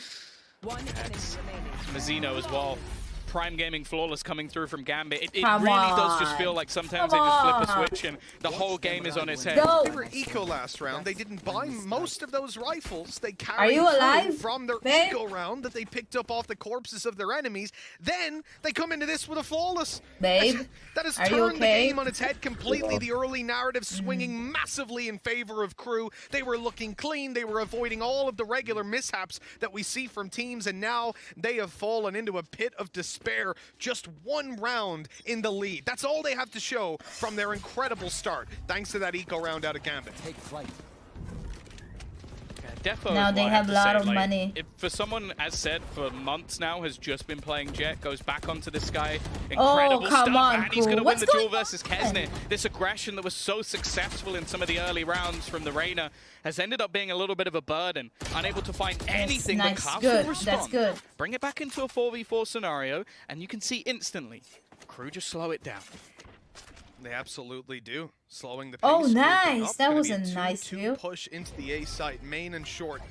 I: Mazzino as well. Prime Gaming flawless coming through from Gambit. It
A: Come
I: really does just
A: on.
I: feel like sometimes
A: Come
I: they just flip a
A: on.
I: switch and the whole game is on its head.
A: Go.
J: They were eco last round. They didn't buy most of those rifles. They
A: Are
J: carried
A: you
J: through
A: alive,
J: from their
A: babe?
J: eco round that they picked up off the corpses of their enemies. Then they come into this with a flawless.
A: Babe,
J: That has
A: are you
J: turned the
A: okay?
J: game on its head completely. The early narrative swinging massively in favor of Crew. They were looking clean. They were avoiding all of the regular mishaps that we see from teams, and now they have fallen into a pit of despair. Just one round in the lead. That's all they have to show from their incredible start, thanks to that eco round out of Gambit.
H: Take flight.
I: Defo
A: Now
I: is
A: they
I: what I
A: have
I: to
A: a lot
I: say,
A: of
I: like,
A: money.
I: For someone, as said, for months now, has just been playing Jet, goes back onto this guy,
A: Oh,
I: incredible
A: come
I: stuff,
A: on,
I: and he's going to
A: Crew.
I: win
A: What's
I: the duel
A: going
I: versus
A: on?
I: Kesnet. This aggression that was so successful in some of the early rounds from the Reyna has ended up being a little bit of a burden, unable to find anything
A: nice.
I: but Klaus
A: Good.
I: will respond.
A: That's good.
I: Bring it back into a 4v4 scenario, and you can see instantly, Crew just slow it down.
J: They absolutely do. Slowing the pace.
A: Oh,
J: grouping
A: nice.
J: up.
A: That
J: Gonna
A: was
J: be
A: a nice
J: 2-2
A: view.
J: push into the A site, main and short.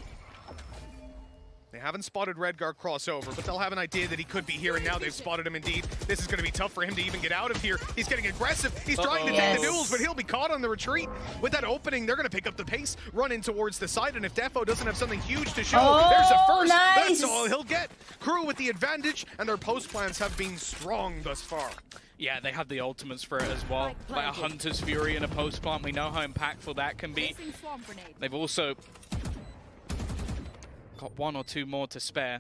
J: They haven't spotted Redgar crossover, but they'll have an idea that he could be here, and now they've spotted him indeed. This is going to be tough for him to even get out of here. He's getting aggressive. He's trying to take the duels, but he'll be caught on the retreat. With that opening, they're going to pick up the pace, run in towards the side, and if Defo doesn't have something huge to show, there's a first.
A: Nice.
J: That's all he'll get. Crew with the advantage, and their post plans have been strong thus far.
I: Yeah, they have the ultimates for it as well. Like a Hunter's Fury and a post plant, we know how impactful that can be. They've also got 1 or 2 more to spare.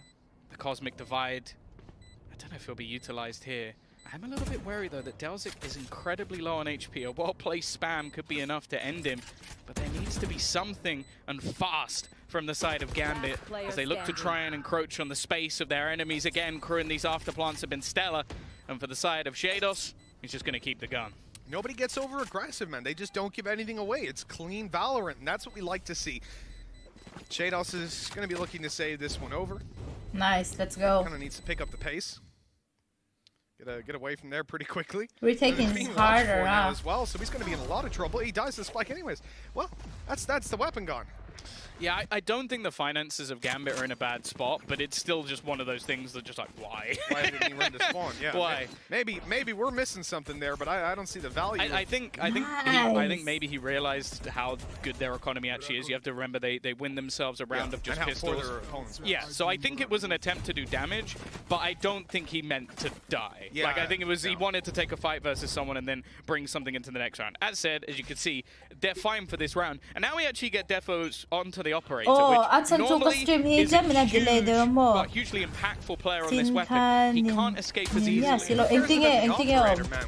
I: The Cosmic Divide don't know if he'll be utilized here. I'm a little bit worried though that Delzik is incredibly low on HP. A well-play spam could be enough to end him, but there needs to be something and fast from the side of Gambit as they look to try and encroach on the space of their enemies again. Crew in these afterplants have been stellar, and for the side of Shados, he's just going to keep the gun.
J: Nobody gets over aggressive, man. They just don't give anything away. It's clean Valorant, and that's what we like to see. Shados is going to be looking to save this one over.
A: Nice, let's go.
J: Kind of needs to pick up the pace. Get away from there pretty quickly.
A: Retaking is harder,
J: now as well, so he's going to be in a lot of trouble. He dies to the spike anyways. Well, that's the weapon gone.
I: Yeah, I don't think the finances of Gambit are in a bad spot, but it's still just one of those things that just like, why?
J: Why didn't he run to spawn? Yeah.
I: Why?
J: Maybe we're missing something there, but I don't see the value.
I: I think maybe he realized how good their economy actually is. You have to remember they win themselves a round of just pistols. Yeah, so I think it was an attempt to do damage, but I don't think he meant to die.
J: Yeah,
I: like I think it was he wanted to take a fight versus someone and then bring something into the next round. As said, as you can see, they're fine for this round, and now we actually get defos onto the operator, which normally is a hugely impactful player on this weapon. He can't escape as easily.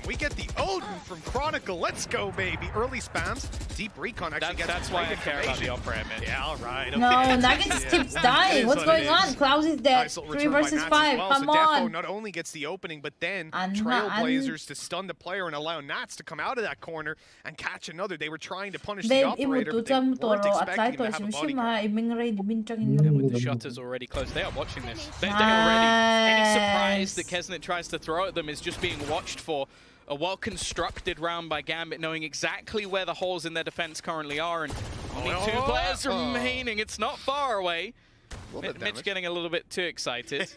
J: We get the Odin from Chronicle. Let's go, baby. Early spams. Deep recon actually gets
I: that's why I care about the operator.
J: Yeah, all right. Okay.
A: No, Nugget just keeps dying. What's going on? Klaus is dead. 3 versus 5.
J: Well.
A: Come
J: so
A: on.
J: Defo not only gets the opening, but then Trailblazers to stun the player and allow Nats to come out of that corner and catch another. They were trying to punish the operator, but they weren't expecting him to have a body count.
I: And with the shutters already closed, they are watching this. They're already. Any surprise that Kesnet tries to throw at them is just being watched for. A well-constructed round by Gambit, knowing exactly where the holes in their defense currently are, and only 2 players remaining. It's not far away. Mitch getting a little bit too excited.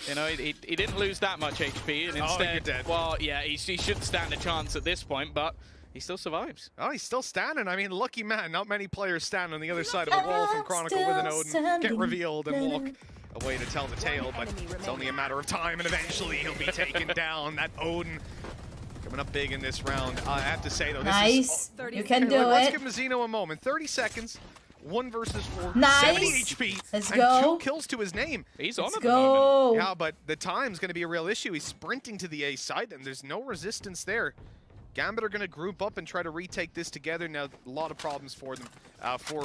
I: You know, he didn't lose that much HP, and instead, well, yeah, he should stand a chance at this point, but he still survives.
J: Oh, he's still standing. I mean, lucky man. Not many players stand on the other side of the wall from Chronicle with an Odin, get revealed and walk away to tell the tale, but it's only a matter of time, and eventually he'll be taken down. That Odin coming up big in this round. I have to say, though, this is...
A: You can do
J: Let's
A: it.
J: give Mazzino a moment. 30 seconds. 1 versus 4.
A: Nice.
J: 70 HP.
A: Let's
J: and
A: go.
J: 2 kills to his name.
I: He's on
A: Let's
I: at the
A: go.
I: moment.
J: Yeah, but the time's going to be a real issue. He's sprinting to the A side, and there's no resistance there. Gambit are going to group up and try to retake this together. Now, a lot of problems for them, for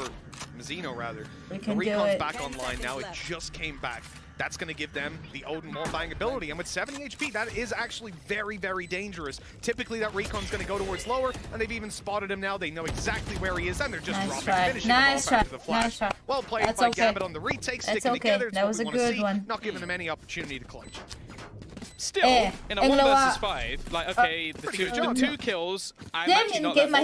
J: Mazzino, rather. The Recon's back online now. It just came back. That's going to give them the Odin wall-bang ability. And with 70 HP, that is actually very, very dangerous. Typically, that Recon's going to go towards lower, and they've even spotted him now. They know exactly where he is, and they're just finishing the ball back to the flash. Well played by Gambit on the retake, sticking together.
A: That was a good one.
J: Not giving them any opportunity to clutch.
I: Still, in a 1 versus 5, like, okay, the 2 kills, I'm actually not that bothered by.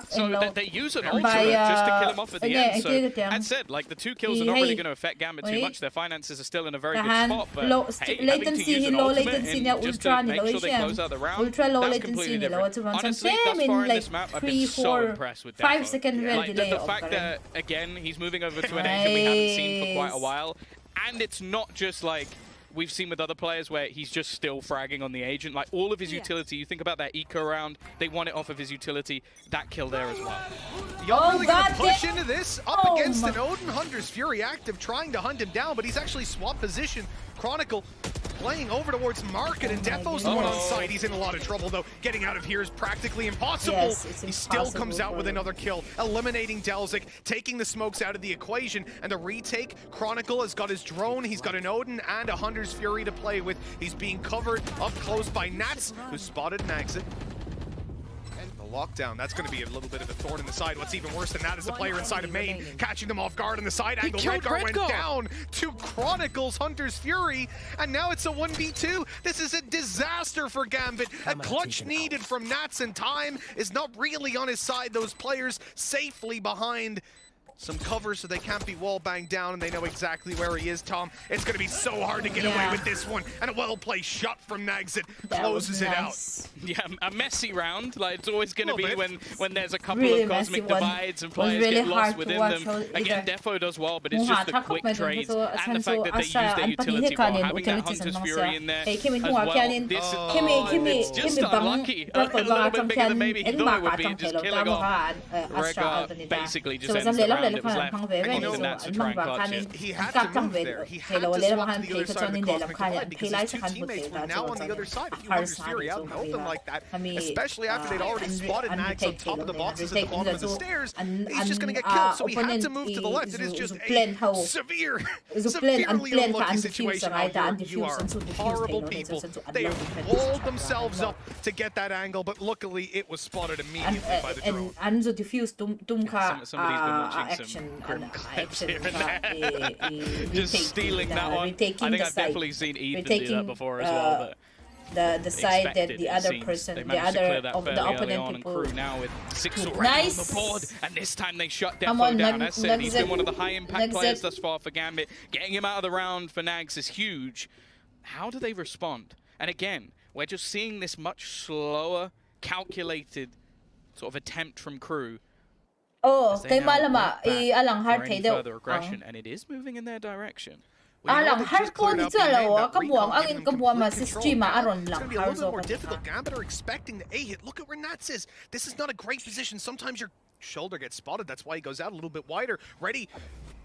I: So they use an ultimate just to kill him off at the end. So, as said, like, the 2 kills are not really going to affect Gambit too much. Their finances are still in a very good spot, but hey, having to use an ultimate and just to make sure they close out the round, that's completely different. Honestly, thus far in this map, I've been so impressed with Defo. Like, the fact that, again, he's moving over to an engine we haven't seen for quite a while. And it's not just like we've seen with other players where he's just still fragging on the agent. Like all of his utility, you think about that eco round, they won it off of his utility. That kill there as well.
J: Y'all really gonna push into this? Up against an Odin. Hunter's Fury active, trying to hunt him down, but he's actually swapped position. Chronicle playing over towards Market, and Defo's the one on site. He's in a lot of trouble, though. Getting out of here is practically impossible. He still comes out with another kill, eliminating Delzik, taking the smokes out of the equation, and the retake. Chronicle has got his drone, he's got an Odin, and a Hunter's Fury to play with. He's being covered up close by Nats, who spotted an exit. Lockdown, that's going to be a little bit of a thorn in the side. What's even worse than that is the player inside of main catching them off guard on the side angle. Redguard went down to Chronicles Hunter's Fury, and now it's a 1v2. This is a disaster for Gambit. A clutch needed from Nats, and time is not really on his side. Those players safely behind some cover so they can't be wall banged down, and they know exactly where he is, Tom. It's going to be so hard to get away with this one, and a well-played shot from Nagsit closes it out.
I: Yeah, a messy round. Like it's always going to be when there's a couple of cosmic divides and players get lost within them. Again, Defo does well, but it's just the quick trades and the fact that they use their utility while having that Hunter's Fury in there as well. It's just unlucky. A little bit bigger than maybe he thought it would be, just killing off Rega, basically just ends the round. round it was left. Anything that's to try and clutch it.
J: He had to move there. He had to swap to the other side of the cosmic divide because his two teammates were now on the other side. If you want his Fury out in open like that, especially after they'd already spotted Nags on top of the boxes at the bottom of the stairs, he's just going to get killed. So he had to move to the left. It is just a severely unlucky situation out here. You are horrible people. They have walled themselves up to get that angle, but luckily it was spotted immediately by the drone.
A: And so diffuse
I: Somebody's been watching some clips here and there. Just stealing that one. I think I've definitely seen Ethan do that before as well. But
A: the side that the other person, the other of the opponent people.
I: Crew now with 6 already on the board, and this time they shut Defo down. As said, he's been one of the high impact players thus far for Gambit. Getting him out of the round for Nags is huge. How do they respond? And again, we're just seeing this much slower, calculated sort of attempt from Crew.
A: Oh, kay malama alang hard kay daw.
I: Further aggression, and it is moving in their direction.
A: Alang hard ko dito alaw kabuang ang kabuang mas stream aron lang.
J: It's going to be a little bit more difficult. Gambit are expecting the A hit. Look at where Nats is. This is not a great position. Sometimes your shoulder gets spotted. That's why he goes out a little bit wider. Ready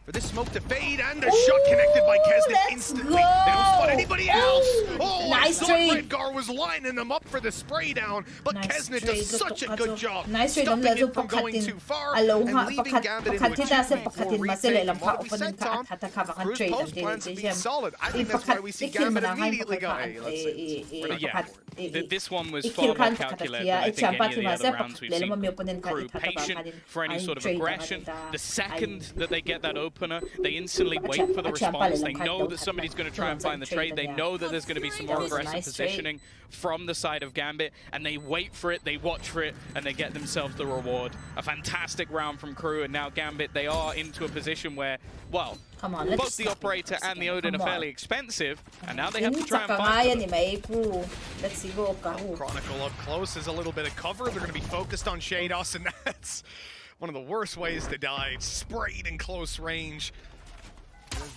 J: for this smoke to fade, and the shot connected by Kesnet instantly. They don't spot anybody else. Oh,
A: nice
J: I thought Redgar was lining them up for the spray down, but Kesnet does such a good job stopping it from going too far and leaving Gambit into a 2v4 retake. What have we said, Tom? Crew's post plans have been solid. I think that's why we see Gambit immediately go, hey, let's see.
I: This one was far more calculated than I think any of the other rounds we've seen. Crew patient for any sort of aggression. The second that they get that opener, they instantly wait for the response. They know that somebody's going to try and find the trade. They know that there's going to be some more aggressive positioning from the side of Gambit, and they wait for it, they watch for it, and they get themselves the reward. A fantastic round from Crew, and now Gambit, they are into a position where, well, both the Operator and the Odin are fairly expensive, and now they have to try and find them.
A: Let's see, go
J: Chronicle up close is a little bit of cover. They're going to be focused on Shados, and that's one of the worst ways to die. Sprayed in close range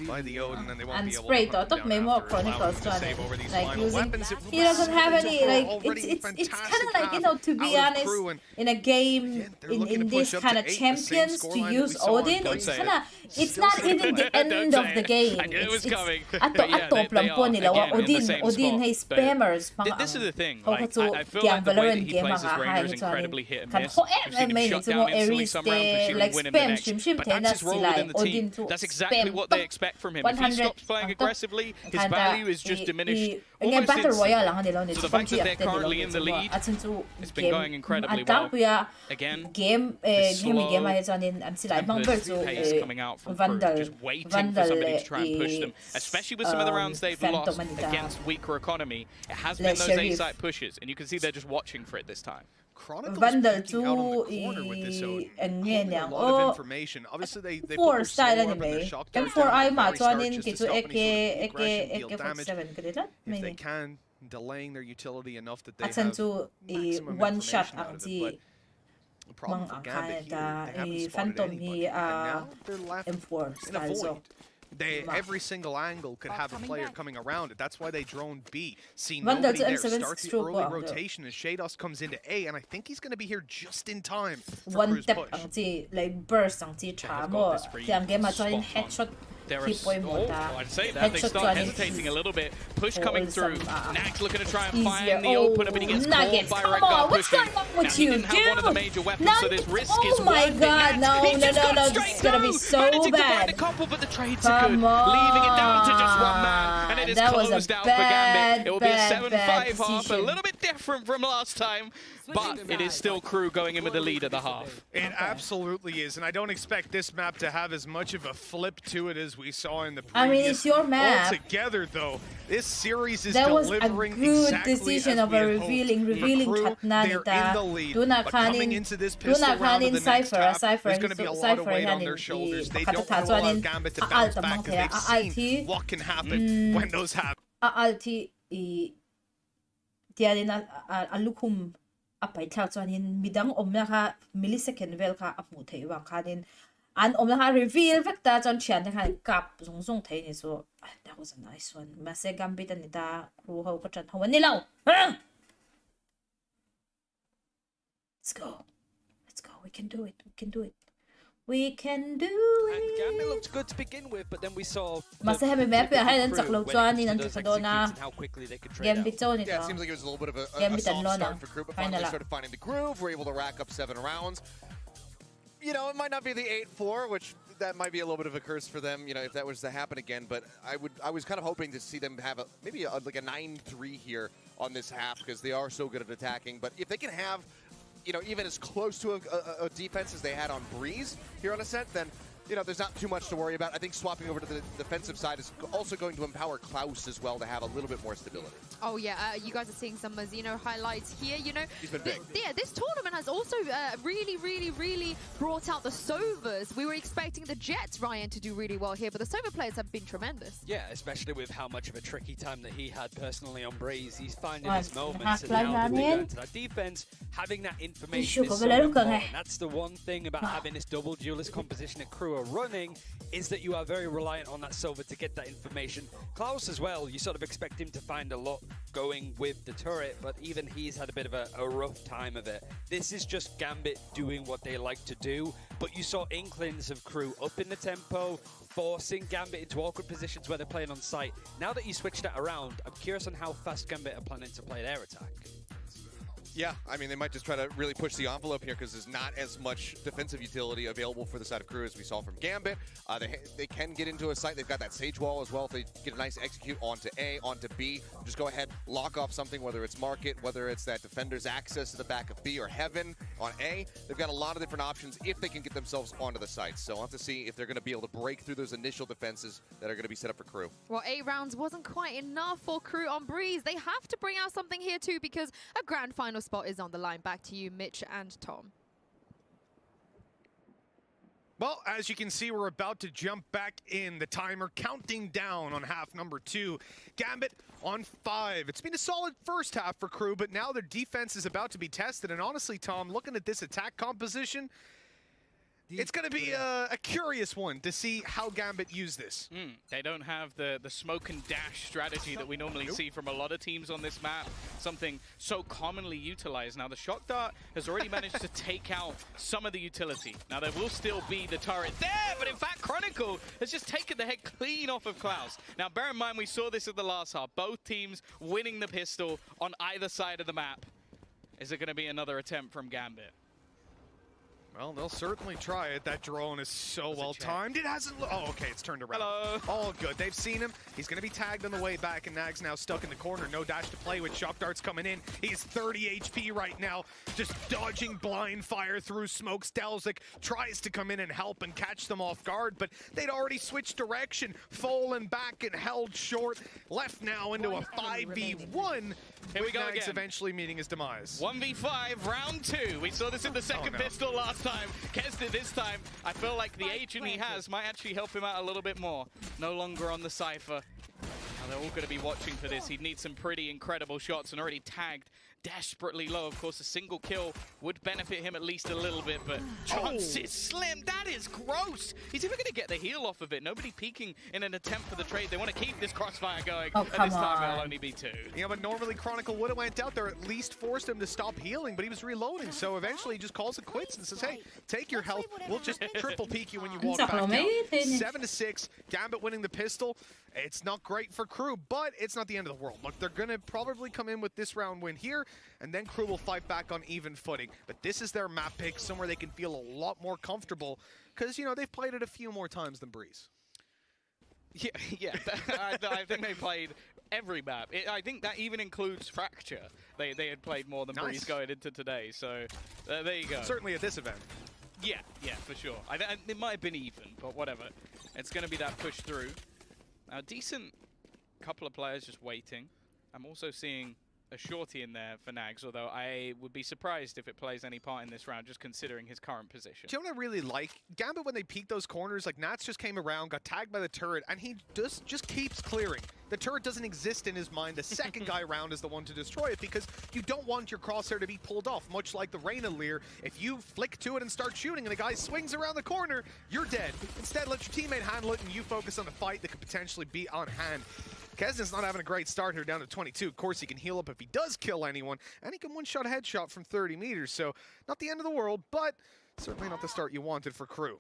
J: by the Odin, and they won't be able to hunt them down after allowing him to save over these final weapons.
A: He doesn't have any, like, it's kind of like, you know, to be honest, in a game, in this kind of champions, to use Odin, it's kind of, it's not even the end of the game.
I: I knew it was coming.
A: Atop lang po nila, Odin, hey, spammers.
I: This is the thing, like, I feel like the way that he plays his Ranger is incredibly hit and miss. We've seen him shut down instantly some rounds, we've seen him win in the next, but that's his role within the team. That's exactly what they expect from him. If he stops playing aggressively, his value is just diminished almost instantly. So the fact that they're currently in the lead, it's been going incredibly well. Again, slow, tempered pace coming out from Crew, just waiting for somebody to try and push them, especially with some of the rounds they've lost against weaker economy. It has been those A-site pushes, and you can see they're just watching for it this time.
A: Vandal
J: to a lot of information. Obviously, they put their slow up and their shock dart down at the very start just to stop any sort of aggression, deal damage. If they can, delaying their utility enough that they have maximum information out of it. But the problem for Gambit here, they haven't spotted anybody, and now they're left in a void. Every single angle could have a player coming around it. That's why they drone B. See nobody there. Start the early rotation as Shados comes into A, and I think he's going to be here just in time for Crew's push.
A: Like burst ang cha mo. Tiang game atong headshot.
I: I'd say that they start hesitating a little bit. Push coming through. Nags looking to try and find the opener, but he gets caught by Redgar pushing. Now he didn't have one of the major weapons, so this risk is worth it.
A: No, this is gonna be so bad.
I: A couple, but the trades are good, leaving it down to just one man, and it is closed out for Gambit. It will be a 7-5 half, a little bit different from last time, but it is still Crew going in with the lead at the half.
J: It absolutely is, and I don't expect this map to have as much of a flip to it as we saw in the previous.
A: I mean, it's your map.
J: Altogether, though, this series is
A: that was
J: delivering
A: a good
J: exactly
A: decision
J: as
A: of
J: we
A: a
J: had
A: revealing
J: hoped. They're in the lead, but coming into this pistol round of the next half, there's going to be a lot of weight on their shoulders. They don't want to allow Gambit to bounce back because they've seen what can happen when those happen.
A: Apay tlaw chuanin midang omna kha millisecond vel kha amu thei wang khanin an omna kha reveal vekta chon thian kha kap zung thei ni so that was a nice one mase Gambit ani da Crew ho ka chan hawani lo let's go we can do it We can do
L: And
A: it.
L: Gambit looked good to begin with, but then we saw
A: Masaya may map hay nan saklo chuan ni nan chado na Gambit zone
K: Yeah, it
A: ito.
K: seems like it was a little bit of a
A: Gambit
K: soft
A: and Lona.
K: start for Crew, but finally they started finding the groove. We're able to rack up 7 rounds. You know, it might not be the 8-4, which that might be a little bit of a curse for them, you know, if that was to happen again. But I was kind of hoping to see them have maybe like a 9-3 here on this half, because they are so good at attacking. But if they can have, you know, even as close to a defense as they had on Breeze here on Ascent, then, you know, there's not too much to worry about. I think swapping over to the defensive side is also going to empower Klaus as well to have a little bit more stability.
F: Oh yeah, you guys are seeing some Mazino highlights here. You know,
K: He's been big.
F: Yeah, this tournament has also really brought out the Sovas. We were expecting the Jets, Ryan, to do really well here, but the Sova players have been tremendous.
L: Yeah, especially with how much of a tricky time that he had personally on Breeze. He's finding
A: Right,
L: his moments,
A: half
L: and
A: line
L: now that we
A: namin.
L: go into that defense, having that information
A: Issue
L: is
A: ko,
L: so
A: wala lang ka
L: important.
A: nga.
L: That's the one thing about having this double duelist composition that Crew are running, is that you are very reliant on that Sova to get that information. Klaus as well, you sort of expect him to find a lot going with the turret, but even he's had a bit of a rough time of it. This is just Gambit doing what they like to do, but you saw inklings of Crew up in the tempo, forcing Gambit into awkward positions where they're playing on site. Now that you switch that around, I'm curious on how fast Gambit are planning to play their attack.
K: Yeah, I mean, they might just try to really push the envelope here, because there's not as much defensive utility available for the side of Crew as we saw from Gambit. They can get into a site. They've got that Sage Wall as well. If they get a nice execute onto A, onto B, just go ahead, lock off something, whether it's Market, whether it's that Defender's access to the back of B, or Heaven on A. They've got a lot of different options if they can get themselves onto the site. So we'll have to see if they're going to be able to break through those initial defenses that are going to be set up for Crew.
F: Well, 8 rounds wasn't quite enough for Crew on Breeze. They have to bring out something here too, because a grand final spot is on the line. Back to you, Mitch and Tom.
J: Well, as you can see, we're about to jump back in. The timer counting down on half number 2. Gambit on 5. It's been a solid first half for Crew, but now their defense is about to be tested. And honestly, Tom, looking at this attack composition, it's going to be a curious one to see how Gambit use this.
I: They don't have the smoke and dash strategy that we normally see from a lot of teams on this map, something so commonly utilized. Now, the Shock Dart has already managed to take out some of the utility. Now, there will still be the turret there, but in fact, Chronicle has just taken the head clean off of Klaus. Now, bear in mind, we saw this at the last half. Both teams winning the pistol on either side of the map. Is it going to be another attempt from Gambit?
J: Well, they'll certainly try it. That drone is so well timed. It hasn't. Oh, okay, it's turned around.
I: Hello.
J: All good. They've seen him. He's going to be tagged on the way back, and Nag's now stuck in the corner. No dash to play with. Shock Dart's coming in. He's 30 HP right now, just dodging blind fire through smoke. Stelzik tries to come in and help and catch them off guard, but they'd already switched direction, fallen back and held short. Left now into a 5v1.
I: Here we go
J: Nags
I: again.
J: Eventually meeting his demise.
I: 1v5, round 2. We saw this in the second pistol last time. Kesnet this time, I feel like the agent he has might actually help him out a little bit more. No longer on the Cypher. Now they're all going to be watching for this. He'd need some pretty incredible shots and already tagged desperately low. Of course, a single kill would benefit him at least a little bit, but chances slim. That is gross. He's even going to get the heal off of it. Nobody peeking in an attempt for the trade. They want to keep this crossfire going, and this time it'll only be 2.
J: Yeah, but normally Chronicle would have went out there, at least forced him to stop healing, but he was reloading, so eventually he just calls it quits and says, hey, take your health. We'll just triple peek you when you walk back down. 7-6, Gambit winning the pistol. It's not great for Crew, but it's not the end of the world. Look, they're going to probably come in with this round win here, and then Crew will fight back on even footing. But this is their map pick, somewhere they can feel a lot more comfortable, because, you know, they've played it a few more times than Breeze.
I: Yeah, I think they played every map. I think that even includes Fracture. They had played more than Breeze going into today, so there you go.
J: Certainly at this event.
I: Yeah, for sure. It might have been even, but whatever. It's going to be that push through. A decent couple of players just waiting. I'm also seeing a shorty in there for Nags, although I would be surprised if it plays any part in this round, just considering his current position.
J: Do you know what I really like? Gambit, when they peek those corners, like Nats just came around, got tagged by the turret, and he just keeps clearing. The turret doesn't exist in his mind. The second guy around is the one to destroy it, because you don't want your crosshair to be pulled off, much like the Reyna Lear. If you flick to it and start shooting and the guy swings around the corner, you're dead. Instead, let your teammate handle it and you focus on the fight that could potentially be on hand. Kesnet's not having a great start here, down to 22. Of course, he can heal up if he does kill anyone, and he can one-shot headshot from 30 meters, so not the end of the world, but certainly not the start you wanted for Crew.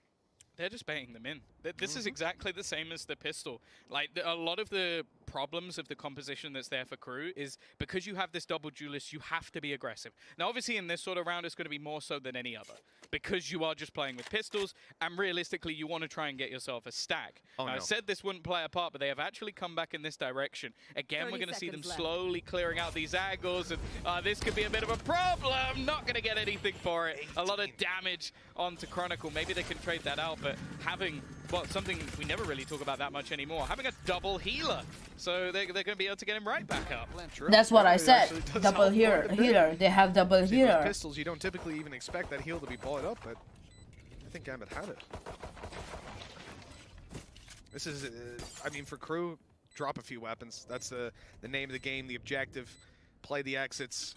I: They're just baiting them in. This is exactly the same as the pistol. Like, a lot of the problems of the composition that's there for Crew is because you have this double duelist, you have to be aggressive. Now, obviously, in this sort of round, it's going to be more so than any other because you are just playing with pistols, and realistically, you want to try and get yourself a stack.
J: Oh, no.
I: I said this wouldn't play a part, but they have actually come back in this direction. Again, we're going to see them slowly clearing out these angles, and this could be a bit of a problem. Not going to get anything for it. A lot of damage onto Chronicle. Maybe they can trade that out, but having, well, something we never really talk about that much anymore, having a double healer. So they're going to be able to get him right back up.
A: That's what I said. Double healer. They have double healer.
J: Pistols, you don't typically even expect that heal to be bought up, but I think Gambit had it. This is, I mean, for Crew, drop a few weapons. That's the name of the game, the objective. Play the exits.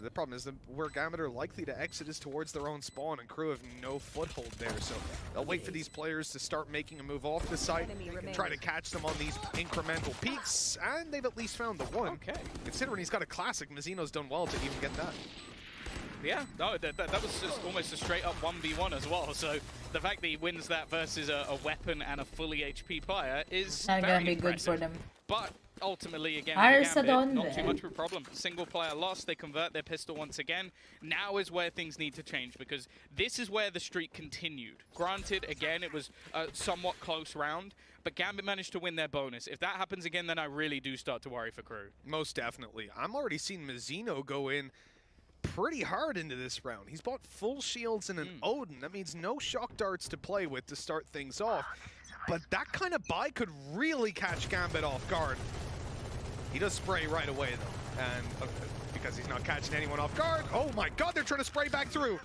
J: The problem is that where Gambit are likely to exit is towards their own spawn, and Crew have no foothold there. So they'll wait for these players to start making a move off the site and try to catch them on these incremental peaks, and they've at least found the one.
I: Okay.
J: Considering he's got a classic, Mazzino's done well to even get that.
I: Yeah, no, that was just almost a straight-up 1v1 as well. So the fact that he wins that versus a weapon and a fully HP player is
A: not
I: very
A: gonna be
I: impressive.
A: good for them.
I: But ultimately, again,
A: Arsa
I: for Gambit,
A: donde.
I: not too much of a problem. Single player lost, they convert their pistol once again. Now is where things need to change, because this is where the streak continued. Granted, again, it was a somewhat close round, but Gambit managed to win their bonus. If that happens again, then I really do start to worry for Crew.
J: Most definitely. I'm already seeing Mazzino go in pretty hard into this round. He's bought full shields and an Odin. That means no shock darts to play with to start things off. But that kind of buy could really catch Gambit off guard. He does spray right away, though. And because he's not catching anyone off guard. Oh my god, they're trying to spray back through.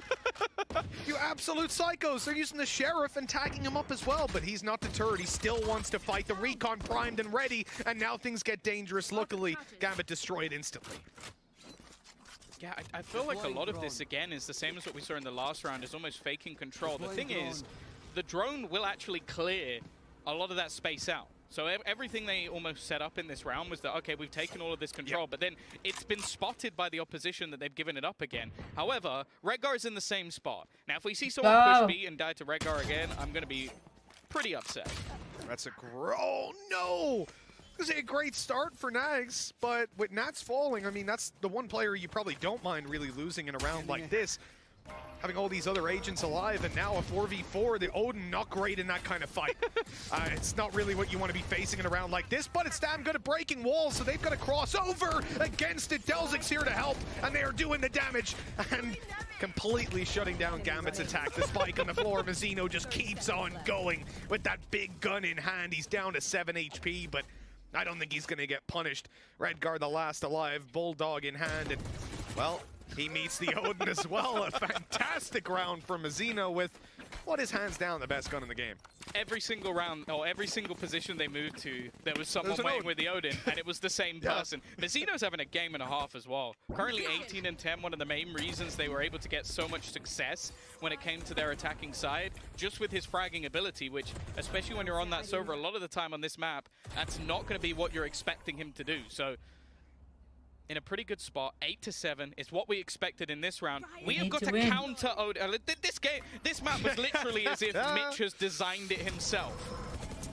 J: You absolute psychos. They're using the Sheriff and tagging him up as well. But he's not deterred. He still wants to fight. The Recon primed and ready. And now things get dangerous. Luckily, Gambit destroyed instantly.
I: Yeah, I feel like a lot of this, again, is the same as what we saw in the last round, is almost faking control. The thing is, the drone will actually clear a lot of that space out. So everything they almost set up in this round was that, okay, we've taken all of this control, but then it's been spotted by the opposition that they've given it up again. However, Redgar is in the same spot. Now, if we see someone push B and die to Redgar again, I'm going to be pretty upset.
J: That's a oh no! This is a great start for Nags, but with Nats falling, I mean, that's the one player you probably don't mind really losing in a round like this. Having all these other agents alive, and now a 4v4, the Odin not great in that kind of fight. It's not really what you want to be facing in a round like this, but it's damn good at breaking walls, so they've got to cross over against it. Delzic's here to help, and they are doing the damage, and completely shutting down Gambit's attack. The spike on the floor, Mazzino just keeps on going with that big gun in hand. He's down to 7 HP, but I don't think he's going to get punished. Redgar, the last alive, Bulldog in hand, and, well, he meets the Odin as well. A fantastic round for Mazzino with what is hands down the best gun in the game.
I: Every single round, or every single position they moved to, there was someone waiting with the Odin, and it was the same person. Mazzino's having a game and a half as well. Currently 18 and 10, one of the main reasons they were able to get so much success when it came to their attacking side, just with his fragging ability, which, especially when you're on that server, a lot of the time on this map, that's not going to be what you're expecting him to do. So, in a pretty good spot, 8-7 is what we expected in this round. We have got to counter Odin. This map was literally as if Mitch has designed it himself.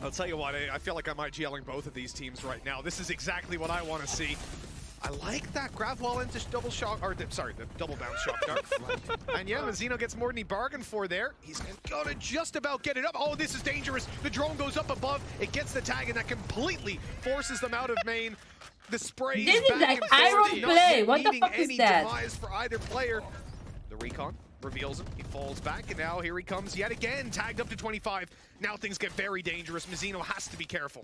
J: I'll tell you what, I feel like I'm IGLing both of these teams right now. This is exactly what I want to see. I like that grab wall into double shock, or sorry, the double bounce shock dart. And yeah, Mazzino gets more than he bargained for there. He's gonna just about get it up. Oh, this is dangerous. The drone goes up above. It gets the tag, and that completely forces them out of main. The spray
A: This is like iron play. What the fuck is that?
J: Demise for either player. The Recon reveals him. He falls back, and now here he comes yet again, tagged up to 25. Now things get very dangerous. Mazzino has to be careful.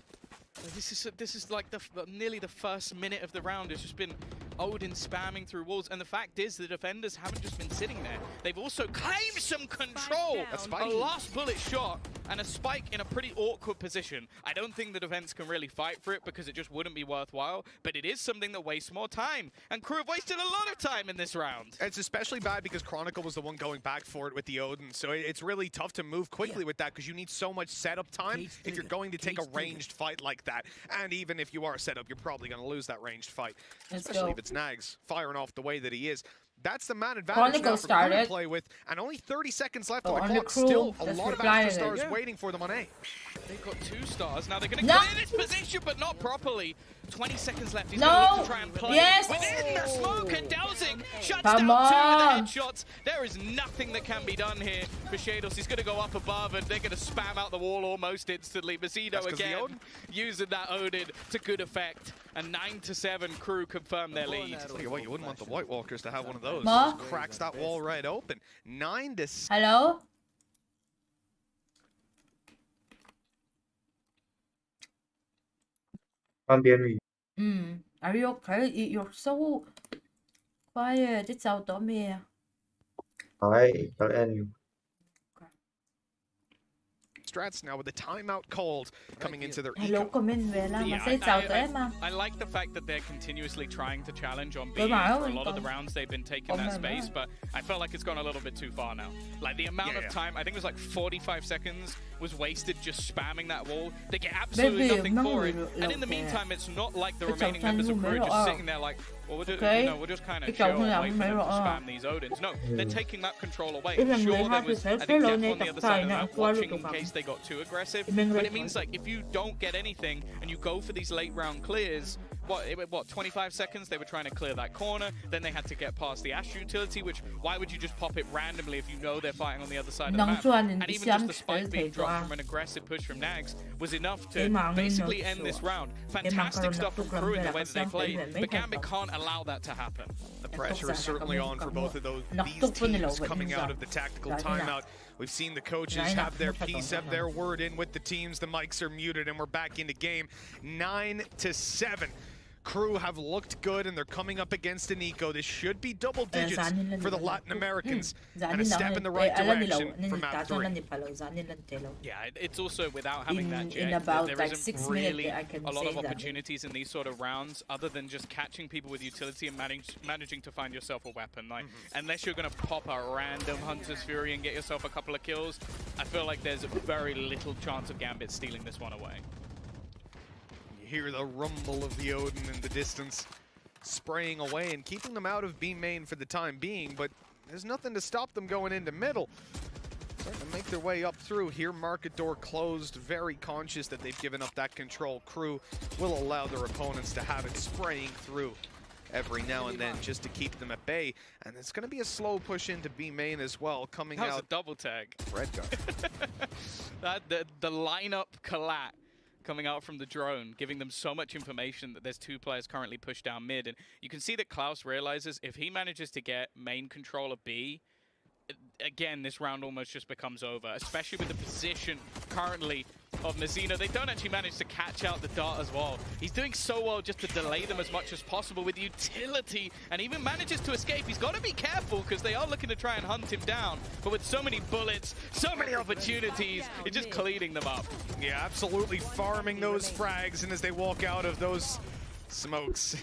I: This is like nearly the first minute of the round. It's just been Odin spamming through walls, and the fact is the defenders haven't just been sitting there. They've also claimed some control. A last bullet shot and a spike in a pretty awkward position. I don't think the defense can really fight for it because it just wouldn't be worthwhile, but it is something that wastes more time, and Crew have wasted a lot of time in this round.
J: It's especially bad because Chronicle was the one going back for it with the Odin, so it's really tough to move quickly with that because you need so much setup time if you're going to take a ranged fight like that. And even if you are set up, you're probably going to lose that ranged fight, especially if it's Nags firing off the way that he is. That's the man advantage now for Crew to play with, and only 30 seconds left on the clock. Still a lot of extra stars waiting for them on A.
I: They've got 2 stars. Now they're going to clear this position, but not properly. 20 seconds left. He's going to look to try and play within the smoke, and Dowsing shuts down 2 of the headshots. There is nothing that can be done here for Shados. He's going to go up above, and they're going to spam out the wall almost instantly. Mazzino again using that Odin to good effect. And 9-7, Crew confirm their lead.
J: Tell you what, you wouldn't want the White Walkers to have one of those. Just cracks that wall right open. 9-7.
A: Hello? Are you okay? You're so quiet. It's out of me.
J: Strats now with the timeout called coming into their
A: Hello,
J: eco.
A: I
I: like the fact that they're continuously trying to challenge on B. For a lot of the rounds they've been taking that space, but I felt like it's gone a little bit too far now. Like the amount of time, I think it was like 45 seconds was wasted just spamming that wall. They get absolutely nothing for it. And in the meantime, it's not like the remaining members of Crew just sitting there like, well, we'll just kind of chill and wait for them to spam these Odins. No, they're taking map control away. Sure, there was, I think, Jeff on the other side of the map watching in case they got too aggressive. But it means like if you don't get anything and you go for these late round clears, what 25 seconds they were trying to clear that corner, then they had to get past the Ash utility, which why would you just pop it randomly if you know they're fighting on the other side of the map? And even just the spike being dropped from an aggressive push from Nags was enough to basically end this round. Fantastic stuff from Crew in the way that they played, but Gambit can't allow that to happen.
J: The pressure is certainly on for both of these teams coming out of the tactical timeout. We've seen the coaches have their piece, have their word in with the teams. The mics are muted, and we're back into game. 9-7. Crew have looked good, and they're coming up against an eco. This should be double digits for the Latin Americans, and a step in the right direction for map 3.
I: Yeah, it's also without having that jet, there isn't really a lot of opportunities in these sort of rounds, other than just catching people with utility and managing to find yourself a weapon. Like, unless you're going to pop a random Hunter's Fury and get yourself a couple of kills, I feel like there's very little chance of Gambit stealing this one away.
J: Hear the rumble of the Odin in the distance, spraying away and keeping them out of B main for the time being, but there's nothing to stop them going into middle. Starting to make their way up through here. Market door closed, very conscious that they've given up that control. Crew will allow their opponents to have it spraying through every now and then just to keep them at bay. And it's going to be a slow push into B main as well, coming out.
I: That was a double tag.
J: Red guard.
I: the lineup collat coming out from the drone, giving them so much information that there's 2 players currently pushed down mid. And you can see that Klaus realizes if he manages to get main control of B, again, this round almost just becomes over, especially with the position currently of Mazzino. They don't actually manage to catch out the dart as well. He's doing so well just to delay them as much as possible with utility, and even manages to escape. He's got to be careful because they are looking to try and hunt him down, but with so many bullets, so many opportunities, it's just cleaning them up.
J: Yeah, absolutely farming those frags, and as they walk out of those smokes,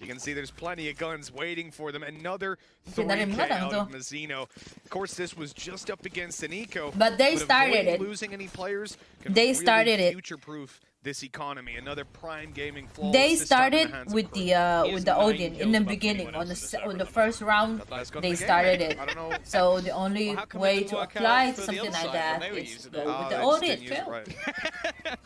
J: you can see there's plenty of guns waiting for them. Another 3K out of Mazzino. Of course, this was just up against an eco,
A: but they started it.
J: Losing any players can
A: they
J: really
A: started it.
J: Future-proof this economy. Another prime gaming flaw.
A: They started with the Odin in the beginning on the first round. They started it. So the only way to apply something like that is go with the Odin.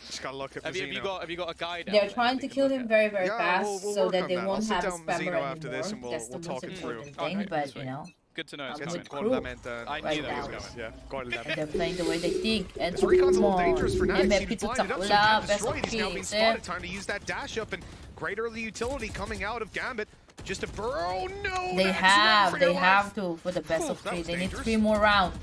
J: Just gotta look at
I: have you got a guide?
A: They're trying to kill him very fast so that they won't have a spammer anymore.
J: After this, and
A: That's the
J: we'll talk
A: most
J: it through.
A: important thing, but you know.
I: Good to know.
A: With Crew
I: I knew that was going.
J: Yeah,
A: they're playing the way they think. And
J: this recon's a little dangerous for Nags.
A: He's
J: He's now being spotted. Time to use that dash up, and great early utility coming out of Gambit. Just a burrow. No,
A: they have to for the best of 3. They need 3 more rounds.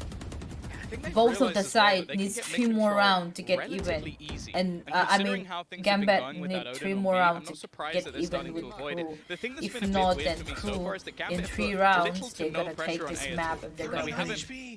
A: Both of the side needs 3 more rounds to get even. And I mean, Gambit need 3 more rounds to get even with Crew. If not, then Crew in 3 rounds they're gonna take this map and they're gonna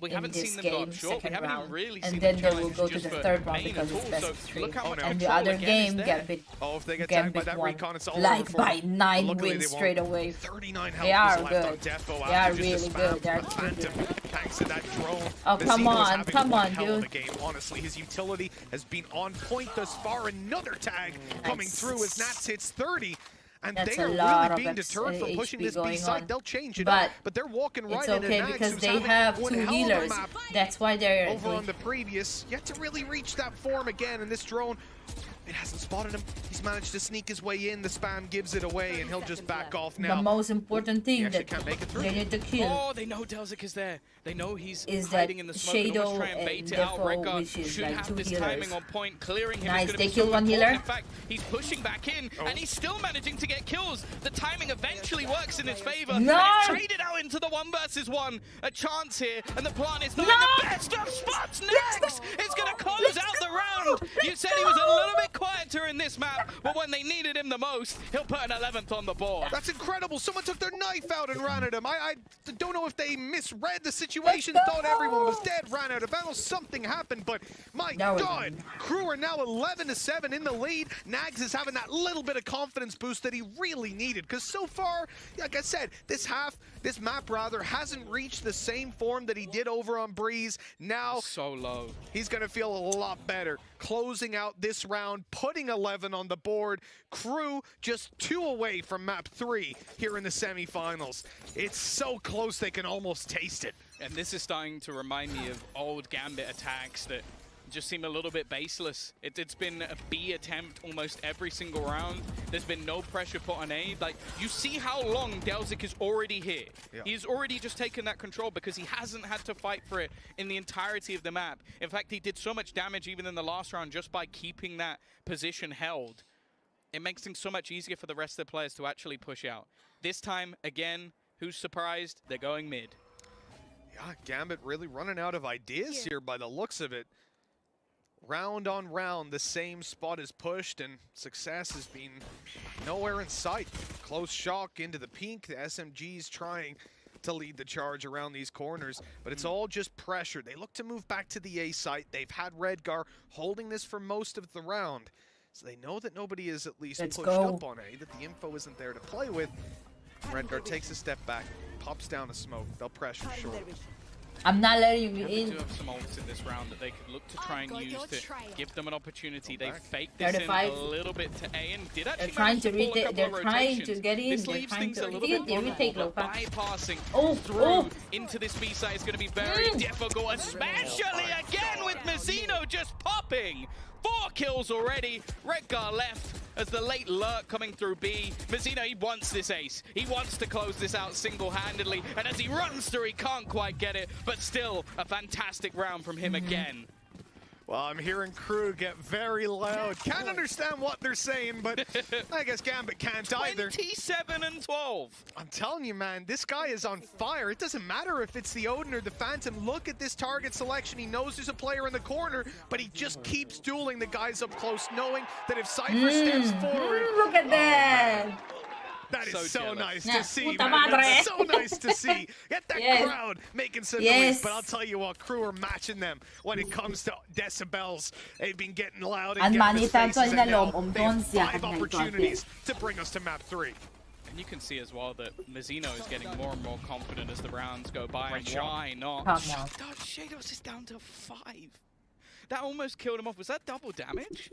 A: win in this game, second round. And then they will go to the 3rd round because it's best of 3. And the other game, Gambit won like by 9 wins straight away. They are good. They are really good. They are too good.
J: Thanks to that drone.
A: Oh, come on, dude.
J: Game. Honestly, his utility has been on point thus far. Another tag coming through as Nats hits 30. And
A: That's
J: they
A: a
J: are
A: lot
J: really being
A: of
J: deterred from pushing
A: HP
J: this B
A: going
J: side.
A: on.
J: They'll change it
A: But
J: up, but they're walking right
A: it's
J: into
A: okay
J: Nags,
A: because
J: who's
A: they
J: having
A: have
J: one
A: 2
J: hell of a
A: healers.
J: map.
A: That's why they're
J: Over on the previous, yet to really reach that form again, and this drone, it hasn't spotted him. He's managed to sneak his way in. The spam gives it away, and he'll just back off now.
A: the most important thing that
J: can't make it through.
A: they need to kill.
I: Oh, they know Delzik is there. They know he's
A: is
I: hiding
A: that
I: in the smoke and
A: Shadow
I: almost try and bait
A: and
I: it out.
A: Defo,
I: Redguard
A: which is
I: should
A: like
I: have
A: 2
I: this
A: healers.
I: timing on point. Clearing him
A: Nice,
I: is going
A: they
I: to be
A: kill
I: so
A: one
I: important.
A: healer.
I: In fact, he's pushing back in, and he's still managing to get kills. The timing eventually works in his favor.
A: No!
I: And he's traded out into the 1 versus 1. A chance here, and the plan is not in the best of spots. Next, it's going to close out the round. You said he was a little bit quieter in this map, but when they needed him the most, he'll put an 11th on the board.
J: That's incredible. Someone took their knife out and ran at him. I don't know if they misread the situation, thought everyone was dead, ran out of ammo. Something happened, but my God, Crew are now 11-7 in the lead. Nags is having that little bit of confidence boost that he really needed, because so far, like I said, this map hasn't reached the same form that he did over on Breeze. Now,
I: so low.
J: He's going to feel a lot better. Closing out this round, putting 11 on the board. Crew just 2 away from map 3 here in the semifinals. It's so close they can almost taste it.
I: And this is starting to remind me of old Gambit attacks that just seem a little bit baseless. It's been a B attempt almost every single round. There's been no pressure put on A. Like, you see how long Delzik is already here. Yeah. He's already just taken that control because he hasn't had to fight for it in the entirety of the map. In fact, he did so much damage even in the last round just by keeping that position held. It makes things so much easier for the rest of the players to actually push out. This time, again, who's surprised? They're going mid.
J: Yeah, Gambit really running out of ideas here by the looks of it. Round on round, the same spot is pushed, and success has been nowhere in sight. Close shock into the pink. The SMG's trying to lead the charge around these corners, but it's all just pressure. They look to move back to the A site. They've had Redgar holding this for most of the round, so they know that nobody is at least pushed up on A, that the info isn't there to play with. Redgar takes a step back, pops down a smoke. They'll pressure short.
A: I'm not letting you
I: They
A: in.
I: do have some ults in this round that they could look to try and use to give them an opportunity. They faked this in
A: 35.
I: a little bit to A and did actually
A: They're trying
I: manage
A: to
I: pull a
A: retake.
I: couple
A: They're
I: of
A: trying
I: rotations.
A: to get in.
I: This
A: They're
I: leaves
A: trying
I: things
A: to
I: a little bit
A: retake.
I: vulnerable, but
A: Lopa.
I: bypassing through into this B side is going to be very difficult, especially again with Mazzino just popping. 4 kills already. Redgar left as the late lurk coming through B. Mazzino, he wants this ace. He wants to close this out single-handedly. And as he runs through, he can't quite get it. But still, a fantastic round from him again.
J: Well, I'm hearing Crew get very loud. Can't understand what they're saying, but I guess Gambit can't either.
I: 27-12.
J: I'm telling you, man, this guy is on fire. It doesn't matter if it's the Odin or the Phantom. Look at this target selection. He knows there's a player in the corner, but he just keeps dueling the guys up close, knowing that if Cypher steps forward...
A: Look at that!
J: That is so nice
A: Yeah.
J: to see,
A: Puta
J: man.
A: madre.
J: That's so nice to see. Get that
A: Yes.
J: crowd making some
A: Yes.
J: noise. But I'll tell you what, Crew are matching them when it comes to decibels. They've been getting loud and
A: Ang
J: getting his
A: manita
J: faces,
A: to
J: and
A: na
J: now
A: loob,
J: they have
A: umdon
J: 5
A: siya.
J: opportunities to bring us to map 3.
I: And you can see as well that Mazzino is getting more and more confident as the rounds go by.
J: Great
I: And
J: shot.
I: why not?
A: Come on.
I: Shadows is down to 5. That almost killed him off. Was that double damage?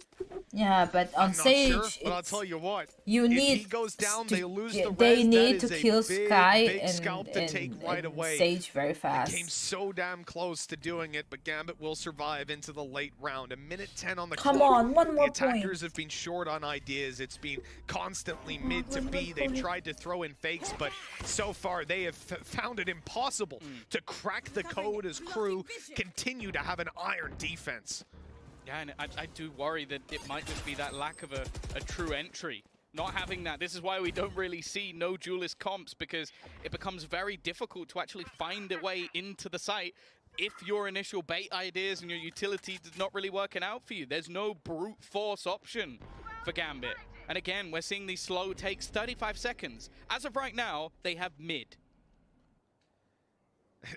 A: Yeah, but on
J: I'm not
A: Sage,
J: sure, but I'll tell you what.
A: you
J: if
A: need
J: he goes down,
A: to
J: they lose
A: get-
J: the res.
A: they need
J: That
A: to
J: is
A: kill
J: a big,
A: Sky
J: big
A: and-
J: scalp to take right
A: and
J: away.
A: Sage very
J: It
A: fast.
J: came so damn close to doing it, but Gambit will survive into the late round. 1:10 on the
A: Come
J: clock.
A: on, one more
J: The attackers have been short on ideas. It's been constantly mid to B. They've tried to throw in fakes, but so far they have found it impossible to crack the code as Crew continue to have an iron defense.
I: Yeah, and I do worry that it might just be that lack of a true entry. Not having that. This is why we don't really see no duelist comps, because it becomes very difficult to actually find a way into the site if your initial bait ideas and your utility is not really working out for you. There's no brute force option for Gambit. And again, we're seeing these slow takes, 35 seconds. As of right now, they have mid.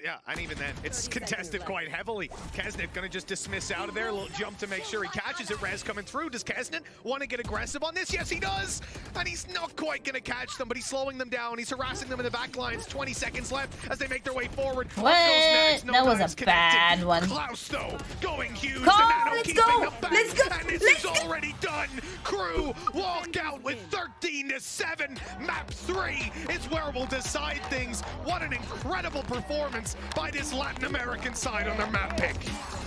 J: Yeah, and even then, it's contested quite heavily. Kesnet gonna just dismiss out of there. A little jump to make sure he catches it. Rez coming through. Does Kesnet want to get aggressive on this? Yes, he does. And he's not quite gonna catch them, but he's slowing them down. He's harassing them in the back lines. 20 seconds left as they make their way forward.
A: What? That was a bad one.
J: Klaus, though, going huge.
A: Come
J: The
A: on,
J: Nano
A: let's
J: keeping
A: go.
J: the back,
A: Let's go.
J: and this
A: Let's
J: is
A: go.
J: already done. Crew walk out with 13-7. Map 3 is where we'll decide things. What an incredible performance by this Latin American side on their map pick.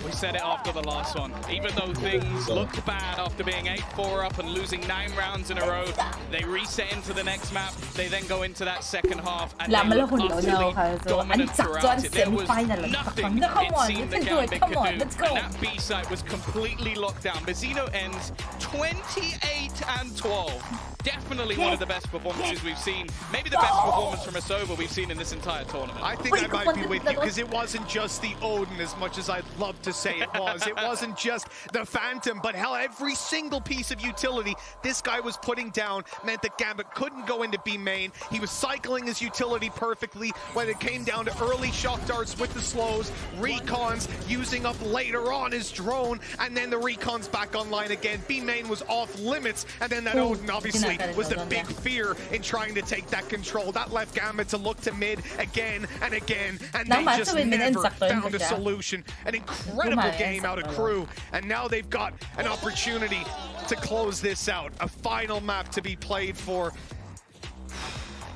I: We said it after the last one. Even though things looked bad after being 8-4 up and losing 9 rounds in a row, they reset into the next map. They then go into that second half and they look utterly dominant throughout it. There was nothing it seemed that Gambit could do. And that B side was completely locked down. Bezino ends 28-12. Definitely one of the best performances we've seen. Maybe the best performance from Asova we've seen in this entire tournament.
J: I think I might be with you, because it wasn't just the Odin as much as I'd love to say it was. It wasn't just the Phantom, but hell, every single piece of utility this guy was putting down meant that Gambit couldn't go into B main. He was cycling his utility perfectly when it came down to early shock darts with the slows, recons using up later on his drone, and then the recons back online again. B main was off limits, and then that Odin obviously was the big fear in trying to take that control. That left Gambit to look to mid again and again, and they just never found a solution. An incredible game out of Crew, and now they've got an opportunity to close this out. A final map to be played for.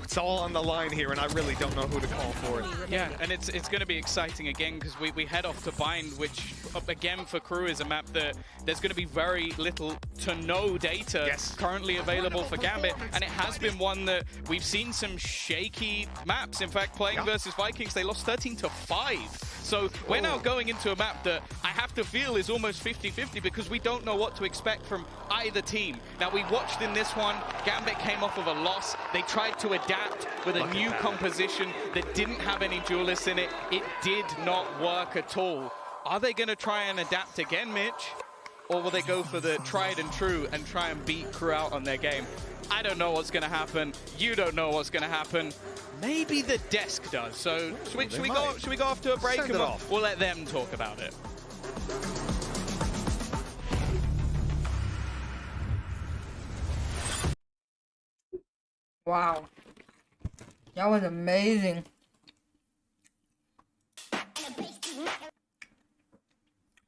J: It's all on the line here, and I really don't know who to call for it.
I: Yeah, and it's going to be exciting again, because we head off to Bind, which again for Crew is a map that there's going to be very little to no data currently available for Gambit, and it has been one that we've seen some shaky maps. In fact, playing versus Vikings, they lost 13-5. So we're now going into a map that I have to feel is almost 50-50, because we don't know what to expect from either team. Now, we watched in this one, Gambit came off of a loss. They tried to adapt with a new composition that didn't have any duelists in it. It did not work at all. Are they going to try and adapt again, Mitch? Or will they go for the tried and true and try and beat Crew out on their game? I don't know what's going to happen. You don't know what's going to happen. Maybe the desk does. So should we go off to a break and we'll let them talk about it?
A: Wow. That was amazing.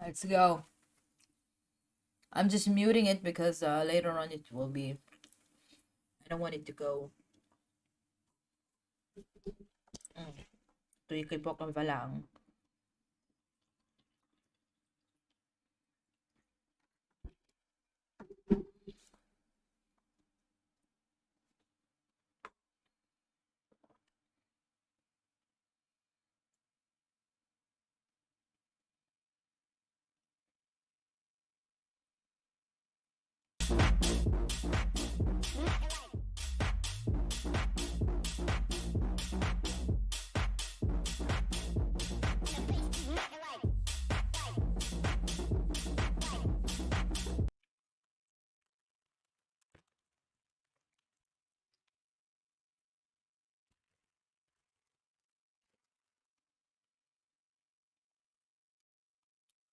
A: Let's go. I'm just muting it because later on it will be... I don't want it to go. Tuloy-tuloy ko pa lang.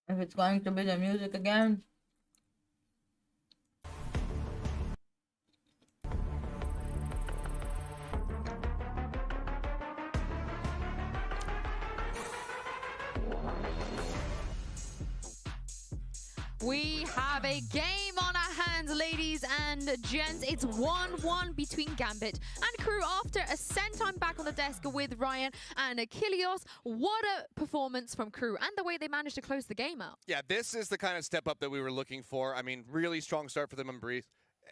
A: If it's going to be the music again.
F: We have a game on our hands, ladies and gents. It's 1-1 between Gambit and Crew after a send time back on the desk with Ryan and Achilles. What a performance from Crew and the way they managed to close the game out.
K: Yeah, this is the kind of step up that we were looking for. I mean, really strong start for them and Breeze.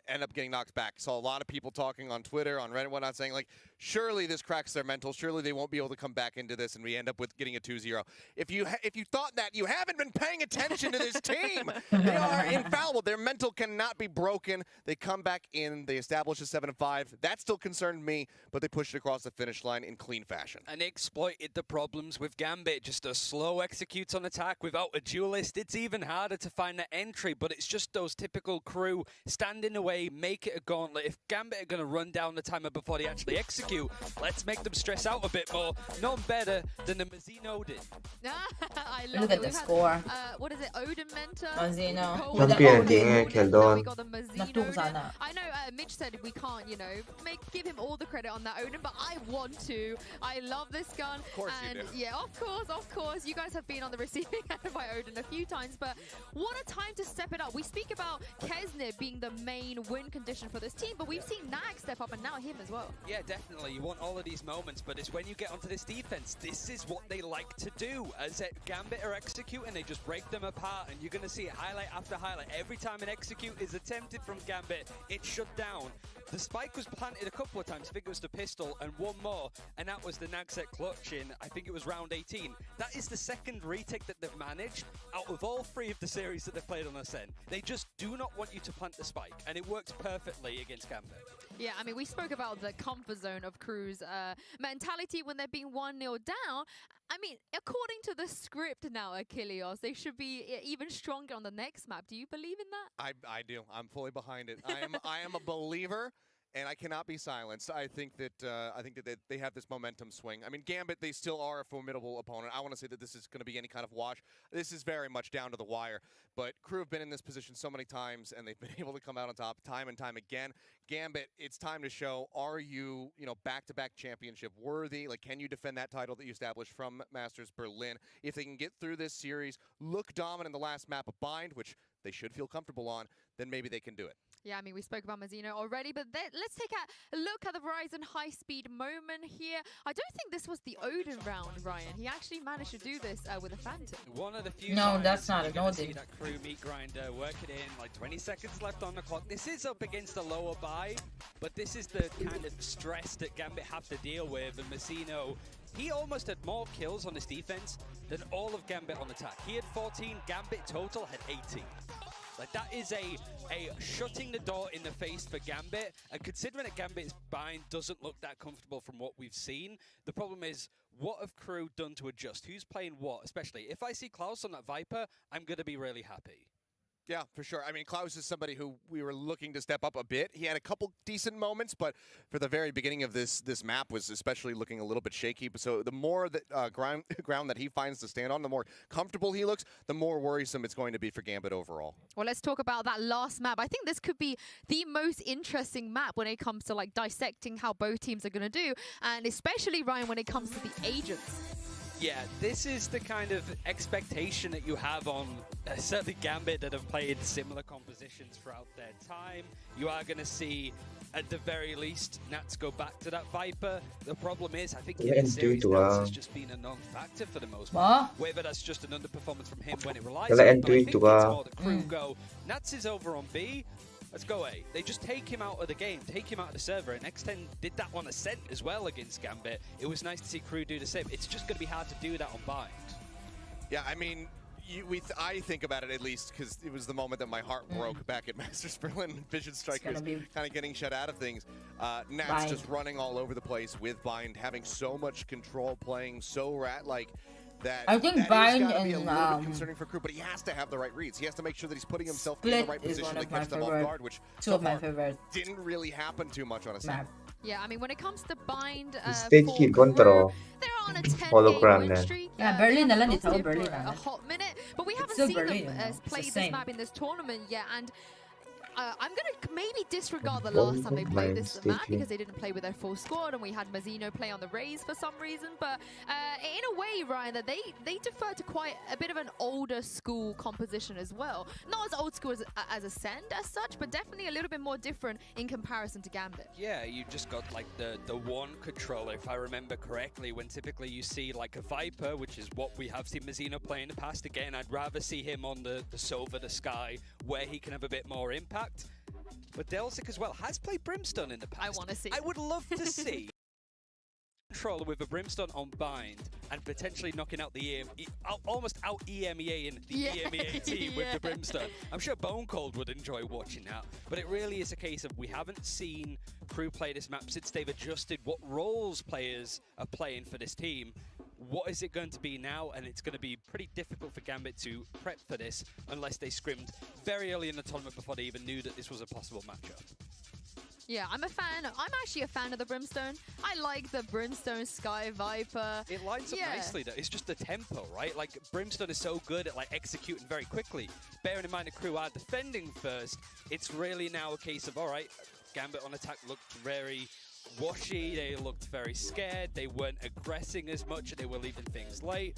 K: End up getting knocked back. Saw a lot of people talking on Twitter, on Reddit, and whatnot, saying like, surely this cracks their mental. Surely they won't be able to come back into this, and we end up with getting a 2-0. If you thought that, you haven't been paying attention to this team. They are infallible. Their mental cannot be broken. They come back in. They establish a 7-5. That still concerned me, but they pushed it across the finish line in clean fashion.
L: And exploited the problems with Gambit. Just a slow execute on attack without a duelist. It's even harder to find the entry, but it's just those typical Crew standing away, make it a gauntlet. If Gambit are going to run down the timer before they actually execute, execute. Let's make them stress out a bit more. None better than the Mazzino did.
F: I love
A: Look
F: it.
A: at the score.
F: What is it? Odin Mentor?
A: Mazzino.
F: With the
G: Champion
F: Odin,
G: din nga
F: Odin,
G: kill
F: now
G: doon.
F: we got the Mazzino
A: Natung
F: Odin.
A: sana.
F: I know Mitch said we can't, you know, give him all the credit on that Odin, but I want to. I love this gun.
K: Of course
F: and
K: you do.
F: yeah, of course. You guys have been on the receiving end of my Odin a few times, but what a time to step it up. We speak about Kesnit being the main win condition for this team, but we've seen Nag step up and now him as well.
L: Yeah, definitely. You want all of these moments, but it's when you get onto this defense, this is what they like to do. As Gambit are executing, they just break them apart, and you're going to see it highlight after highlight. Every time an execute is attempted from Gambit, it's shut down. The spike was planted a couple of times. I think it was the pistol and one more, and that was the Nagset clutch in, I think it was round 18. That is the second retake that they've managed out of all 3 of the series that they've played on Ascent. They just do not want you to plant the spike, and it works perfectly against Gambit.
F: Yeah, I mean, we spoke about the comfort zone of Crew's mentality when they're being 1-0 down. I mean, according to the script now, Achilles, they should be even stronger on the next map. Do you believe in that?
K: I do. I'm fully behind it. I am a believer, and I cannot be silenced. I think that they have this momentum swing. I mean, Gambit, they still are a formidable opponent. I want to say that this is going to be any kind of wash. This is very much down to the wire. But Crew have been in this position so many times, and they've been able to come out on top time and time again. Gambit, it's time to show, are you, back-to-back championship worthy? Like, can you defend that title that you established from Masters Berlin? If they can get through this series, look dominant in the last map of Bind, which they should feel comfortable on, then maybe they can do it.
F: Yeah, I mean, we spoke about Mazzino already, but let's take a look at the Ryzen high-speed moment here. I don't think this was the Odin round, Ryan. He actually managed to do this with a Phantom.
L: One of the few
A: No,
L: times
A: that's not
L: you're
A: an
L: gonna see
A: Odin.
L: that Crew meat grinder work it in, like 20 seconds left on the clock. This is up against a lower buy, but this is the kind of stress that Gambit have to deal with, and Mazzino, he almost had more kills on his defense than all of Gambit on attack. He had 14, Gambit total had 18. Like, that is a shutting the door in the face for Gambit, and considering that Gambit's bind doesn't look that comfortable from what we've seen, the problem is, what have Crew done to adjust? Who's playing what? Especially, if I see Klaus on that Viper, I'm going to be really happy.
K: Yeah, for sure. I mean, Klaus is somebody who we were looking to step up a bit. He had a couple decent moments, but for the very beginning of this map was especially looking a little bit shaky. So the more that ground that he finds to stand on, the more comfortable he looks, the more worrisome it's going to be for Gambit overall.
F: Well, let's talk about that last map. I think this could be the most interesting map when it comes to like dissecting how both teams are going to do, and especially, Ryan, when it comes to the agents.
L: Yeah, this is the kind of expectation that you have on certainly Gambit that have played similar compositions throughout their time. You are going to see, at the very least, Nats go back to that Viper. The problem is, I think in this series, Nats has just been a non-factor for the most part. Whether that's just an underperformance from him when it relies on him, but I think it's more the Crew go, Nats is over on B, let's go A. They just take him out of the game, take him out of the server, and X10 did that on Ascent as well against Gambit. It was nice to see Crew do the same. It's just going to be hard to do that on Bind.
K: Yeah, I mean, I think about it at least because it was the moment that my heart broke back at Masters Berlin. Vision Strikers kind of getting shut out of things. Nats just running all over the place with Bind, having so much control, playing so rat-like.
A: I think Bind and
K: be a little bit concerning for Crew, but he has to have the right reads. He has to make sure that he's putting himself in the right position to catch them off guard, which so far didn't really happen too much on a set.
F: Yeah, I mean, when it comes to Bind,
G: Stage kill control.
F: they're on a 10-game
G: Hologram
F: win streak.
A: Yeah, Berlin na lang, it's all Berlin.
F: A hot minute, but we haven't
A: still
F: seen
A: Berlin,
F: them
A: no?
F: play
A: It's the
F: this
A: same.
F: map in this tournament yet, and I'm going to maybe disregard the last time they played this map because they didn't play with their full squad and we had Mazzino play on the Rays for some reason. But in a way, Ryan, that they defer to quite a bit of an older school composition as well. Not as old school as Ascend as such, but definitely a little bit more different in comparison to Gambit.
L: Yeah, you just got like the one controller, if I remember correctly, when typically you see like a Viper, which is what we have seen Mazzino play in the past. Again, I'd rather see him on the Sova, the Sky, where he can have a bit more impact. But Delsic as well has played Brimstone in the past.
F: I want to see.
L: I would love to see controller with a Brimstone on Bind and potentially knocking out the almost out EMEA in the EMEA team with the Brimstone. I'm sure Bone Cold would enjoy watching that, but it really is a case of we haven't seen Crew play this map since they've adjusted what roles players are playing for this team. What is it going to be now? And it's going to be pretty difficult for Gambit to prep for this unless they scrimmed very early in the tournament before they even knew that this was a possible matchup.
F: Yeah, I'm a fan. I'm actually a fan of the Brimstone. I like the Brimstone Sky Viper.
L: It lines up nicely though. It's just the tempo, right? Like Brimstone is so good at like executing very quickly. Bearing in mind the crew are defending first, it's really now a case of, all right, Gambit on attack looked very washy, they looked very scared, they weren't aggressing as much, they were leaving things late.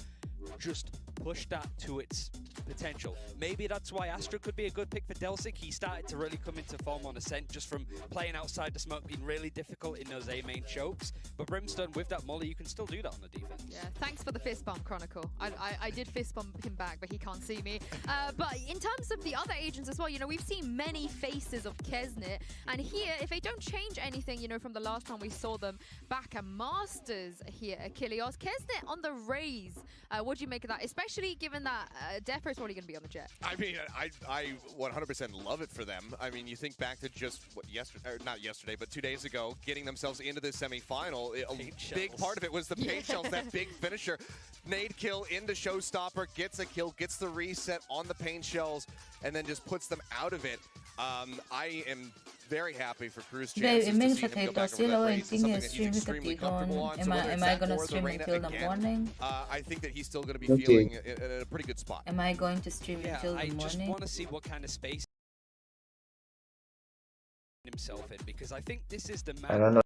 L: Just push that to its potential. Maybe that's why Astra could be a good pick for Delsic. He started to really come into form on Ascent just from playing outside the smoke, being really difficult in those A main chokes. But Brimstone, with that molly, you can still do that on the defense.
F: Yeah, thanks for the fist bump, Chronicle. I did fist bump him back, but he can't see me. But in terms of the other agents as well, you know, we've seen many faces of Kesnet. And here, if they don't change anything, you know, from the last time we saw them back at Masters here at Kilios, Kesnet on the raise. What do you make of that? Especially given that Defo is probably going to be on the jet.
K: I mean, I 100% love it for them. I mean, you think back to just what not yesterday, but 2 days ago, getting themselves into the semifinal. A big part of it was the paint shells, that big finisher. Nade kill into Showstopper, gets a kill, gets the reset on the paint shells, and then just puts them out of it. I am very happy for Crew's chances to see him go back over that race. It's something that he's extremely comfortable on. So
A: Am I gonna stream until the morning?
K: I think that he's still going to be feeling in a pretty good spot.
A: Am I going to stream until the
L: I
A: morning?
L: just want to see what kind of space himself in, because I think this is the man.
G: I don't know.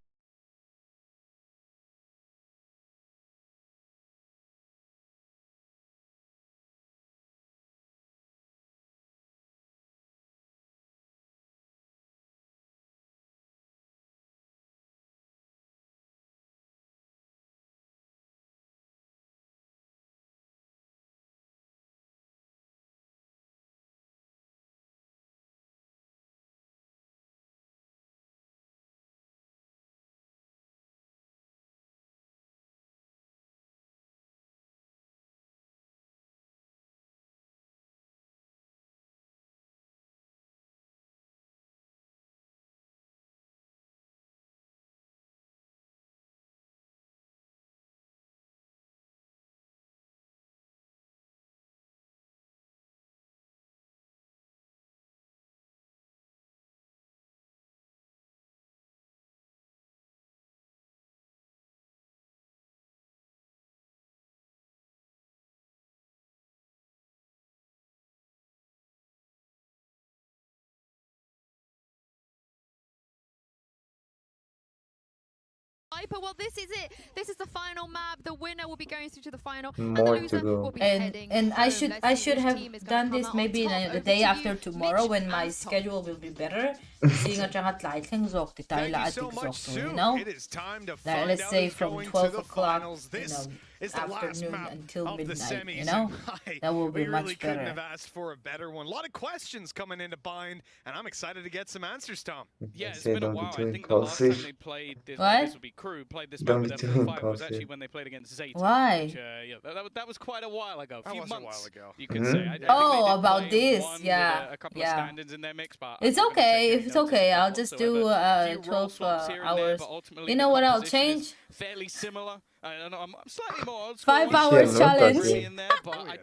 F: Well, this is it. This is the final map. The winner will be going through to the final, and the
G: More to
F: loser
G: go.
F: will be heading
A: And I
F: home.
A: should
F: Let's see which
A: have
F: team is gonna
A: done
F: come
A: this
F: out
A: maybe
F: on top.
A: the
F: Over
A: day
F: to
A: after
F: you,
A: tomorrow
F: Mitch
A: when my
F: and Tom.
A: schedule will be better. Seeing at jangat lightning zok the
J: Thank you
A: taila
J: so
A: at
J: much,
A: zok,
J: Sue.
A: you know.
J: It is time to
A: Like,
J: find
A: let's
J: out
A: say
J: who's
A: from
J: going
A: 12
J: to the
A: o'clock,
J: finals.
A: you
J: This
A: know,
J: is the last
A: afternoon
J: map
A: until
J: of the
A: midnight,
J: semis.
A: you know.
J: And
A: That will be
J: we really
A: much
J: couldn't
A: better.
J: have asked for a better one. A lot of questions coming into bind, and I'm excited to get some answers, Tom.
I: Yeah, it's
G: Say
I: been a
G: don't be
I: while.
G: too
I: I think the last time
G: impulsive.
I: they played this,
A: What?
I: this would be Crew, played this
G: Don't
I: map
G: be
I: with
G: too
I: F5 was
G: impulsive.
I: actually when they played against Zeta.
A: Why?
I: Which, yeah, that was quite a while ago. A
J: That
I: few
J: was a
I: months,
J: while ago.
I: you could
G: Mhm.
I: say. I think
A: Oh,
I: they did
A: about
I: play
A: this,
I: one with
A: yeah,
I: a couple
A: yeah.
I: of stand-ins in their mix, but
A: It's
I: I'm not gonna
A: okay.
I: take
A: If
I: any
A: it's
I: notice
A: okay,
I: of that
A: I'll just do
I: whatsoever. Few role
A: 12
I: swaps here and there,
A: hours.
I: but ultimately
A: You
I: the
A: know what I'll
I: composition is
A: change?
I: fairly similar. I don't know, I'm slightly more old school.
A: 5
G: Share
A: hours
G: notas,
A: challenge.
G: yeah.
I: In there, but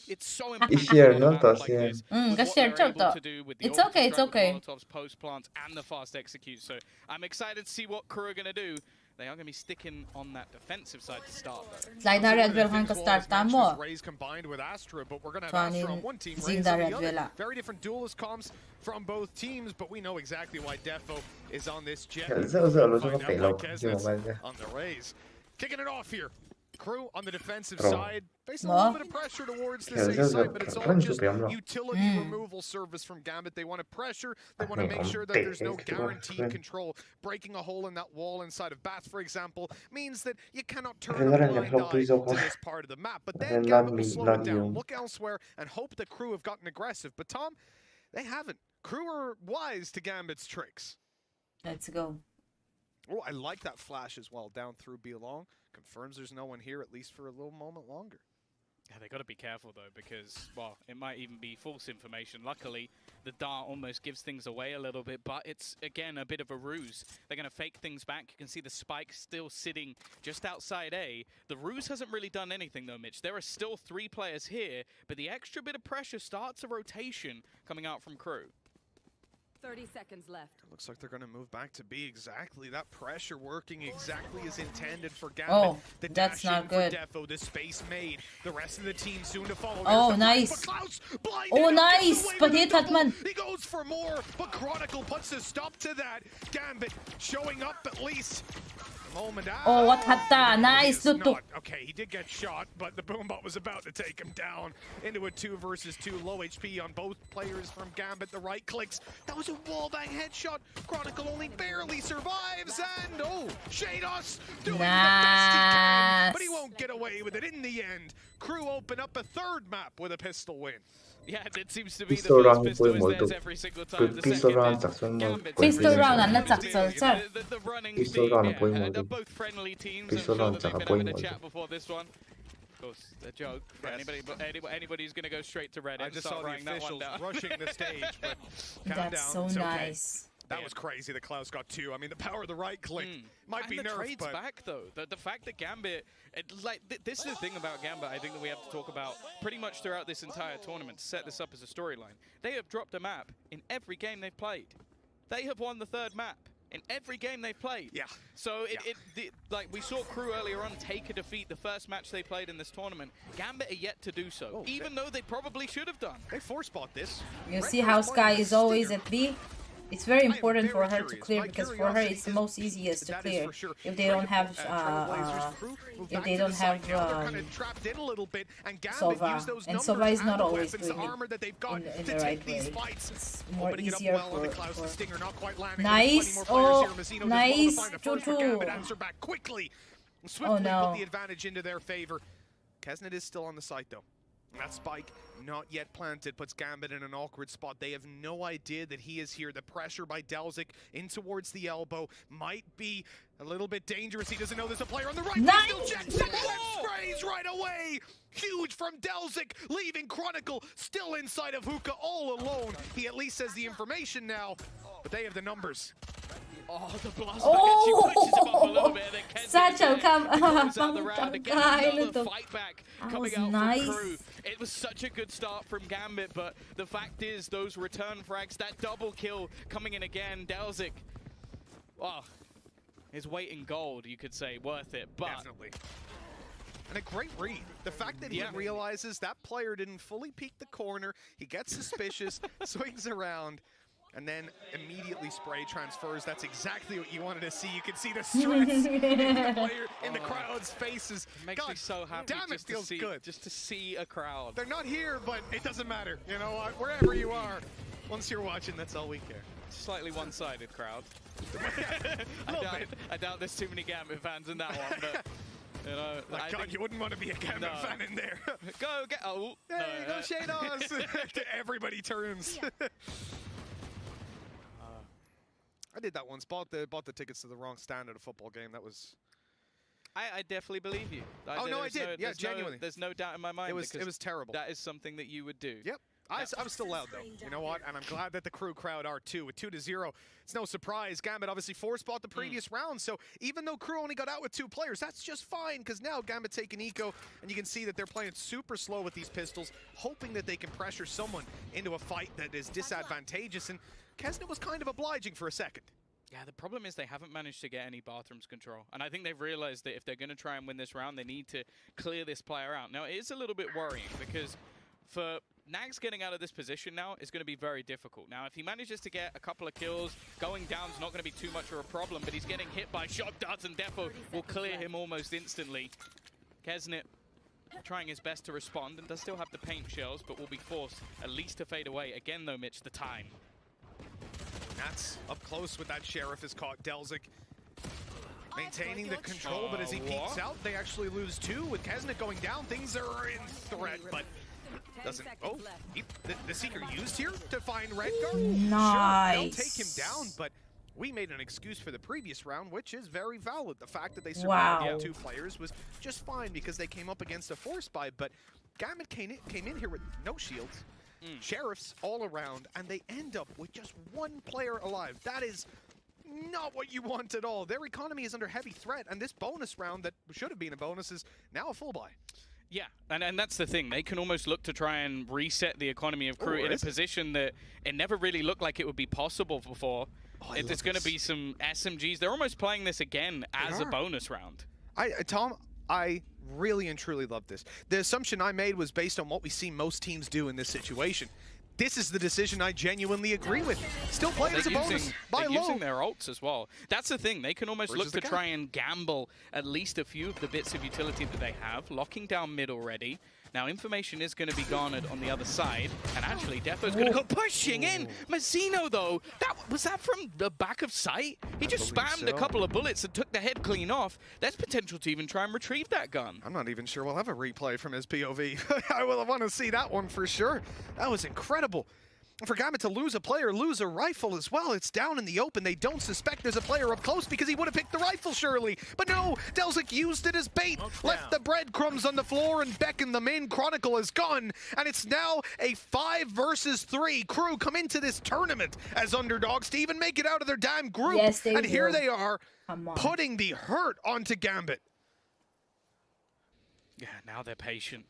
I: it's so
G: I
I: impactful
G: share
I: on a map
G: notas,
I: like
G: yeah.
I: this,
A: Mm,
I: with
A: just
I: what
A: share
I: they're able
A: chota.
I: to do with the
A: It's
I: orbital
A: okay, it's
I: strike, with
A: okay.
I: Molotovs, post plants, and the fast execute. So I'm excited to see what Crew are going to do. They are going to be sticking on that defensive side to start, though.
A: Like na red velhan ka start mo.
J: Rays combined with Astra, but we're going to have
A: Tuanin
J: Astra on one team, Rays
A: zinda
J: on the
A: red
J: other.
A: vela.
J: Very different duelist comms from both teams, but we know exactly why Defo is on this jet.
G: Kaya zalo
J: Find
G: ko
J: out
G: pelaw.
J: why
G: Di mo
J: Kesnet's
G: ba?
J: on the Rays. Kicking it off here. Crew on the defensive
G: Bro.
J: side, facing a
A: Mo?
J: little bit of pressure towards the
G: Kaya
J: safe
G: zalo
J: side, but it's all
G: run
J: just
G: to piyam lo.
J: utility removal service from Gambit. They want to pressure, they want to make sure that there's no guaranteed control. Breaking a hole in that wall inside of Bats, for example, means that you cannot turn a
G: Kailangan
J: blind
G: nag-help
J: eye
G: ako.
J: to this part of the map. But then
G: Not
J: Gambit will
G: me,
J: slow
G: not
J: it down,
G: you.
J: look elsewhere, and hope the Crew have gotten aggressive. But Tom, they haven't. Crew are wise to Gambit's tricks.
A: Let's go.
J: Oh, I like that flash as well, down through Belong. Confirms there's no one here, at least for a little moment longer.
I: Yeah, they got to be careful though, because well, it might even be false information. Luckily, the dart almost gives things away a little bit, but it's again a bit of a ruse. They're going to fake things back. You can see the spike still sitting just outside A. The ruse hasn't really done anything though, Mitch. There are still 3 players here, but the extra bit of pressure starts a rotation coming out from Crew.
M: 30 seconds left.
J: Looks like they're going to move back to B. Exactly. That pressure working exactly as intended for Gambit.
A: Oh,
J: the
A: that's not good.
J: For Defo, the space made. The rest of the team soon to follow.
A: Oh, nice. Oh, nice. But hit Hatman.
J: He goes for more, but Chronicle puts a stop to that. Gambit showing up at least. Moment out.
A: Oh, what hatta? Nice.
J: Okay, he did get shot, but the Boombot was about to take him down into a 2 versus 2. Low HP on both players from Gambit. The right clicks. That was a wallbang headshot. Chronicle only barely survives, and oh, Shados doing the best he can, but he won't get away with it in the end. Crew open up a 3rd map with a pistol win.
I: Yeah, it seems to be the
G: pistol
I: first
G: round
I: pistol is
G: 보이
I: theirs
G: 몰도
I: every single
G: 그
I: time. The
G: pistol
I: second
G: round
I: is
G: 작전 뭐
A: Pistol round 안 났작설절.
I: the running
G: pistol
I: team,
G: round
I: yeah,
G: 보이
I: they're
G: 몰도
I: both friendly teams.
G: pistol
I: I'm sure
G: round
I: that they've
G: 작가
I: been having
G: 보이
I: a
G: 몰도
I: chat before this one. Of course, a joke for anybody who's going to go straight to Reddit.
J: I
I: and
J: just
I: start
J: saw the
I: writing that one
J: officials
I: down.
J: rushing the stage, but
A: That's so nice.
J: That was crazy that Klaus got 2. I mean, the power of the right click might be
I: and the
J: nerfed,
I: trades
J: but
I: back though. The fact that Gambit, this is the thing about Gambit. I think that we have to talk about pretty much throughout this entire tournament to set this up as a storyline. They have dropped a map in every game they've played. They have won the 3rd map in every game they've played.
J: Yeah.
I: So like we saw Crew earlier on take a defeat the first match they played in this tournament. Gambit are yet to do so, even though they probably should have done.
J: They force-bought this.
A: You see how Sky is always at B? It's very important for her to clear because for her it's the most easiest to clear. If they don't have Sova, and Sova is not always doing it in the right way. It's more easier for nice. Oh, nice. 2-2. Oh no.
J: Put the advantage into their favor. Kesnet is still on the site though. That spike, not yet planted, puts Gambit in an awkward spot. They have no idea that he is here. The pressure by Delzik in towards the elbow might be a little bit dangerous. He doesn't know there's a player on the right.
A: Nice!
J: Still jets and sprays right away. Huge from Delzik, leaving Chronicle still inside of Hookah all alone. He at least has the information now, but they have the numbers.
I: Oh, the blast actually pushes him up a little bit.
A: Satchel, come.
I: Fight back coming out
A: nice.
I: from Crew. It was such a good start from Gambit, but the fact is, those return frags, that double kill coming in again, Delzik. Wow, his weight in gold, you could say, worth it. But
J: definitely. And a great read. The fact that he realizes that player didn't fully peek the corner, he gets suspicious, swings around, and then immediately spray transfers. That's exactly what you wanted to see. You can see the stress in the player, in the crowd's faces.
I: Makes me so happy.
J: Damn, it feels good.
I: Just to see a crowd.
J: They're not here, but it doesn't matter. You know what? Wherever you are, once you're watching, that's all we care.
I: Slightly one-sided crowd. I doubt there's too many Gambit fans in that one, but you know,
J: I God, you wouldn't want to be a Gambit fan in there.
I: Go get
J: hey, go Shados! Everybody turns. I did that once. Bought the tickets to the wrong stand at a football game. That was.
I: I definitely believe you.
J: I did. Yeah, genuinely.
I: There's no doubt in my mind.
J: It was terrible.
I: That is something that you would do.
J: Yep. I'm still loud though. You know what? And I'm glad that the Crew crowd are too. With 2-0, it's no surprise. Gambit obviously force-bought the previous round. So even though Crew only got out with 2 players, that's just fine because now Gambit taking eco, and you can see that they're playing super slow with these pistols, hoping that they can pressure someone into a fight that is disadvantageous. And Kesnet was kind of obliging for a second.
I: Yeah, the problem is they haven't managed to get any bathrooms control. And I think they've realized that if they're going to try and win this round, they need to clear this player out. Now, it is a little bit worrying because for Nags getting out of this position now is going to be very difficult. Now, if he manages to get a couple of kills, going down is not going to be too much of a problem, but he's getting hit by shot darts, and Defo will clear him almost instantly. Kesnet trying his best to respond and does still have the paint shells, but will be forced at least to fade away. Again, though, Mitch, the time.
J: That's up close with that Sheriff is caught. Delzik maintaining the control, but as he peeks out, they actually lose 2 with Kesnet going down. Things are in threat, but doesn't. Oh, the Seeker used here to find Redguard.
A: Nice.
J: Sure, they'll take him down, but we made an excuse for the previous round, which is very valid. The fact that they survived 2 players was just fine because they came up against a force buy, but Gambit came in here with no shields. Sheriffs all around, and they end up with just 1 player alive. That is not what you want at all. Their economy is under heavy threat, and this bonus round that should have been a bonus is now a full buy.
I: Yeah, and that's the thing. They can almost look to try and reset the economy of Crew in a position that it never really looked like it would be possible before. It's going to be some SMGs. They're almost playing this again as a bonus round.
J: Tom, I really and truly love this. The assumption I made was based on what we see most teams do in this situation. This is the decision I genuinely agree with. Still play it as a bonus. Buy low.
I: Using their ults as well. That's the thing. They can almost look to try and gamble at least a few of the bits of utility that they have. Locking down mid already. Now, information is going to be garnered on the other side. And actually, Defo's going to go pushing in. Mazzino, though, was that from the back of sight? He just spammed a couple of bullets and took the head clean off. There's potential to even try and retrieve that gun.
J: I'm not even sure we'll have a replay from his POV. I will want to see that one for sure. That was incredible. For Gambit to lose a player, lose a rifle as well. It's down in the open. They don't suspect there's a player up close because he would have picked the rifle, surely. But no, Delzik used it as bait, left the breadcrumbs on the floor and beckoned them in. Chronicle is gone, and it's now a 5 versus 3. Crew come into this tournament as underdogs to even make it out of their damn group.
A: Yes, they
J: and here
A: will.
J: they are, putting the hurt onto Gambit.
I: Yeah, now they're patient.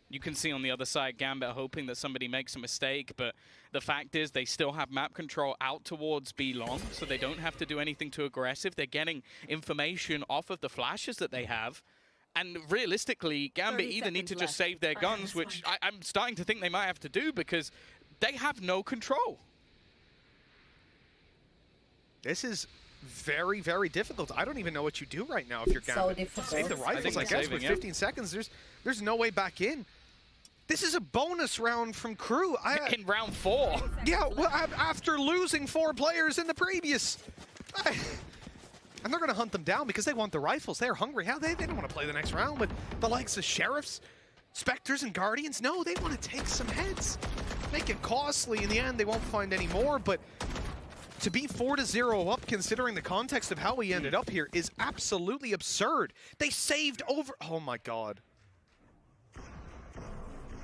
I: You can see on the other side, Gambit hoping that somebody makes a mistake, but the fact is they still have map control out towards B long, so they don't have to do anything too aggressive. They're getting information off of the flashes that they have. And realistically, Gambit either need to just save their guns, which I'm starting to think they might have to do because they have no control.
J: This is very, very difficult. I don't even know what you do right now if you're Gambit.
A: So difficult.
J: Save the rifles, I guess, with 15 seconds. There's no way back in. This is a bonus round from Crew.
I: In round 4.
J: Yeah, well, after losing 4 players in the previous. And they're going to hunt them down because they want the rifles. They're hungry. How they don't want to play the next round with the likes of Sheriffs, Spectres, and Guardians. No, they want to take some heads. Make it costly. In the end, they won't find any more, but to be 4-0 up, considering the context of how we ended up here, is absolutely absurd. They saved over. Oh my God.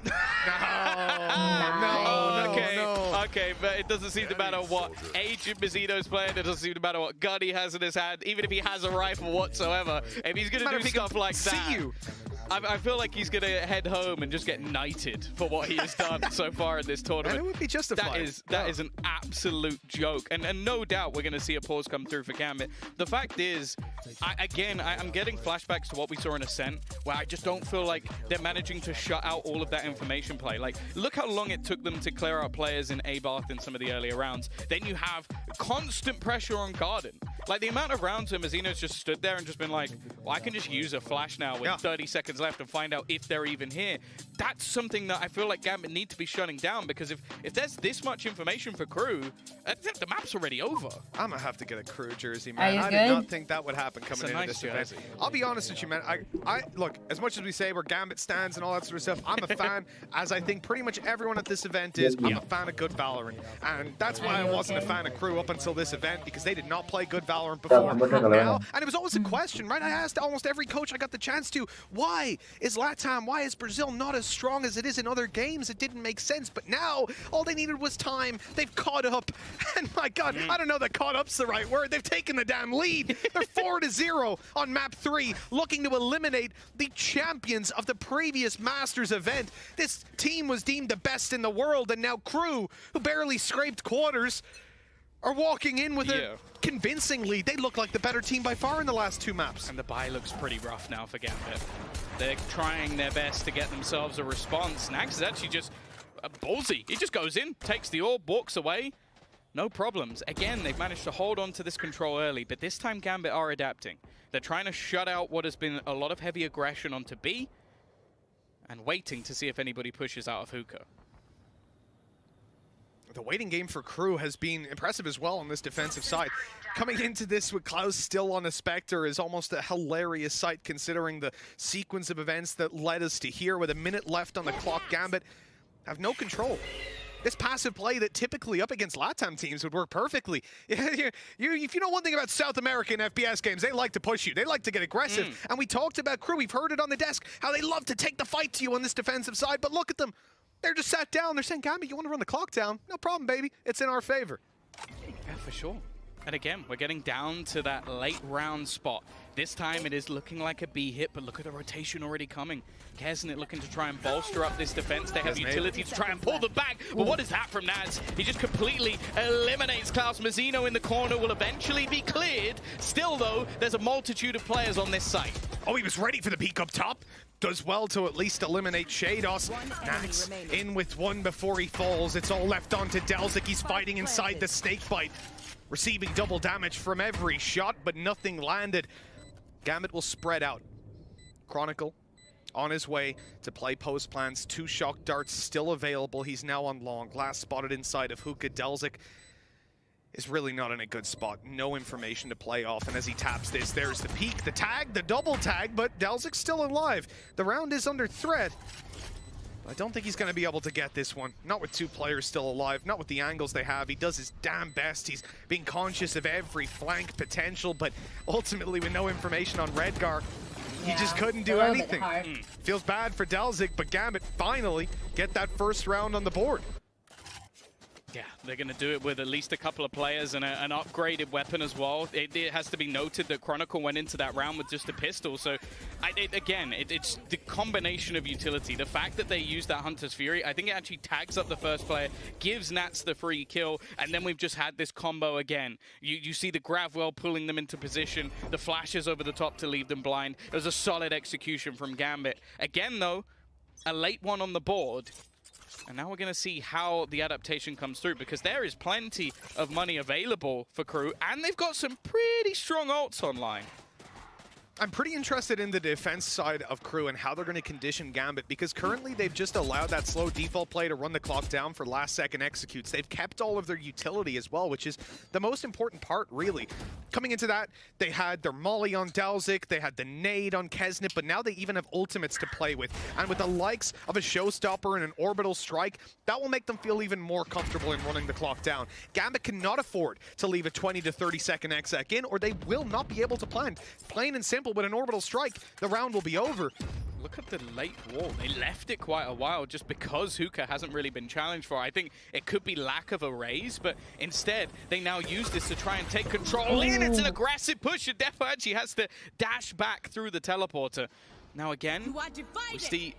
J: No,
I: Okay, but it doesn't seem to matter what Agent Mazzino's playing. It doesn't seem to matter what gun he has in his hand, even if he has a rifle whatsoever. If he's going to do stuff like that, I feel like he's going to head home and just get knighted for what he has done so far in this tournament.
J: And it would be justified.
I: That is an absolute joke. And no doubt we're going to see a pause come through for Gambit. The fact is, I'm getting flashbacks to what we saw in Ascent, where I just don't feel like they're managing to shut out all of that information play. Like, look how long it took them to clear out players in A-Bath in some of the earlier rounds. Then you have constant pressure on Garden. Like, the amount of rounds where Mazzino's just stood there and just been like, well, I can just use a flash now with 30 seconds left and find out if they're even here. That's something that I feel like Gambit need to be shutting down, because if there's this much information for Crew, the map's already over.
J: I'm gonna have to get a Crew jersey, man.
A: I
J: did not think that would happen coming into
I: nice
J: this
I: jersey.
J: event. I'll be honest with you, man. I look, as much as we say we're Gambit stands and all that sort of stuff, I'm a fan, as I think pretty much everyone at this event is. I'm a fan of good Valorant, and that's why I wasn't a fan of Crew up until this event, because they did not play good Valorant before. Now, and it was always a question, right? I asked almost every coach I got the chance to, why is LATAM, why is Brazil not as strong as it is in other games? It didn't make sense, but now all they needed was time. They've caught up, and my God, I don't know that caught up's the right word. They've taken the damn lead. They're 4-0 on map 3, looking to eliminate the champions of the previous Masters event. This team was deemed the best in the world, and now Crew, who barely scraped quarters, are walking in with a convincing lead. They look like the better team by far in the last 2 maps.
I: And the buy looks pretty rough now for Gambit. They're trying their best to get themselves a response. Nags is actually just ballsy. He just goes in, takes the orb, walks away. No problems. Again, they've managed to hold on to this control early, but this time Gambit are adapting. They're trying to shut out what has been a lot of heavy aggression onto B, and waiting to see if anybody pushes out of hookah.
J: The waiting game for Crew has been impressive as well on this defensive side. Coming into this with Klaus still on a Spectre is almost a hilarious sight, considering the sequence of events that led us to here. With a minute left on the clock, Gambit have no control. This passive play that typically up against LATAM teams would work perfectly. If you know one thing about South American FPS games, they like to push you. They like to get aggressive. And we talked about Crew. We've heard it on the desk, how they love to take the fight to you on this defensive side. But look at them. They're just sat down. They're saying, Gambit, you want to run the clock down? No problem, baby. It's in our favor.
I: Yeah, for sure. And again, we're getting down to that late round spot. This time it is looking like a B hit, but look at the rotation already coming. Kesnet looking to try and bolster up this defense. They have utility to try and pull them back. But what is that from Naz? He just completely eliminates Klaus. Mazzino in the corner will eventually be cleared. Still, though, there's a multitude of players on this site.
J: Oh, he was ready for the peek up top. Does well to at least eliminate Shados. Nax in with one before he falls. It's all left on to Delzik. He's fighting inside the snake bite. Receiving double damage from every shot, but nothing landed. Gambit will spread out. Chronicle on his way to play post plans. 2 shock darts still available. He's now on long. Last spotted inside of Hookah. Delzik is really not in a good spot. No information to play off, and as he taps this, there's the peek, the tag, the double tag, but Delzik's still alive. The round is under threat. I don't think he's going to be able to get this one. Not with 2 players still alive, not with the angles they have. He does his damn best. He's being conscious of every flank potential, but ultimately with no information on Redgar, he just couldn't do anything. Feels bad for Delzik, but Gambit finally get that first round on the board.
I: Yeah, they're going to do it with at least a couple of players and an upgraded weapon as well. It has to be noted that Chronicle went into that round with just a pistol. So, it's the combination of utility. The fact that they used that Hunter's Fury, I think it actually tags up the first player, gives Nats the free kill, and then we've just had this combo again. You see the Gravwell pulling them into position, the flashes over the top to leave them blind. It was a solid execution from Gambit. Again, though, a late one on the board. And now we're going to see how the adaptation comes through, because there is plenty of money available for Crew, and they've got some pretty strong ults online.
J: I'm pretty interested in the defense side of Crew and how they're going to condition Gambit, because currently they've just allowed that slow default play to run the clock down for last second executes. They've kept all of their utility as well, which is the most important part, really. Coming into that, they had their Molly on Delzik, they had the nade on Kesnet, but now they even have ultimates to play with. And with the likes of a Showstopper and an Orbital Strike, that will make them feel even more comfortable in running the clock down. Gambit cannot afford to leave a 20 to 30 second exec in, or they will not be able to plant. Plain and simple. With an Orbital Strike, the round will be over.
I: Look at the late wall. They left it quite a while just because Hookah hasn't really been challenged for. I think it could be lack of a raise, but instead they now use this to try and take control in. It's an aggressive push, and Defo actually has to dash back through the teleporter. Now again, we see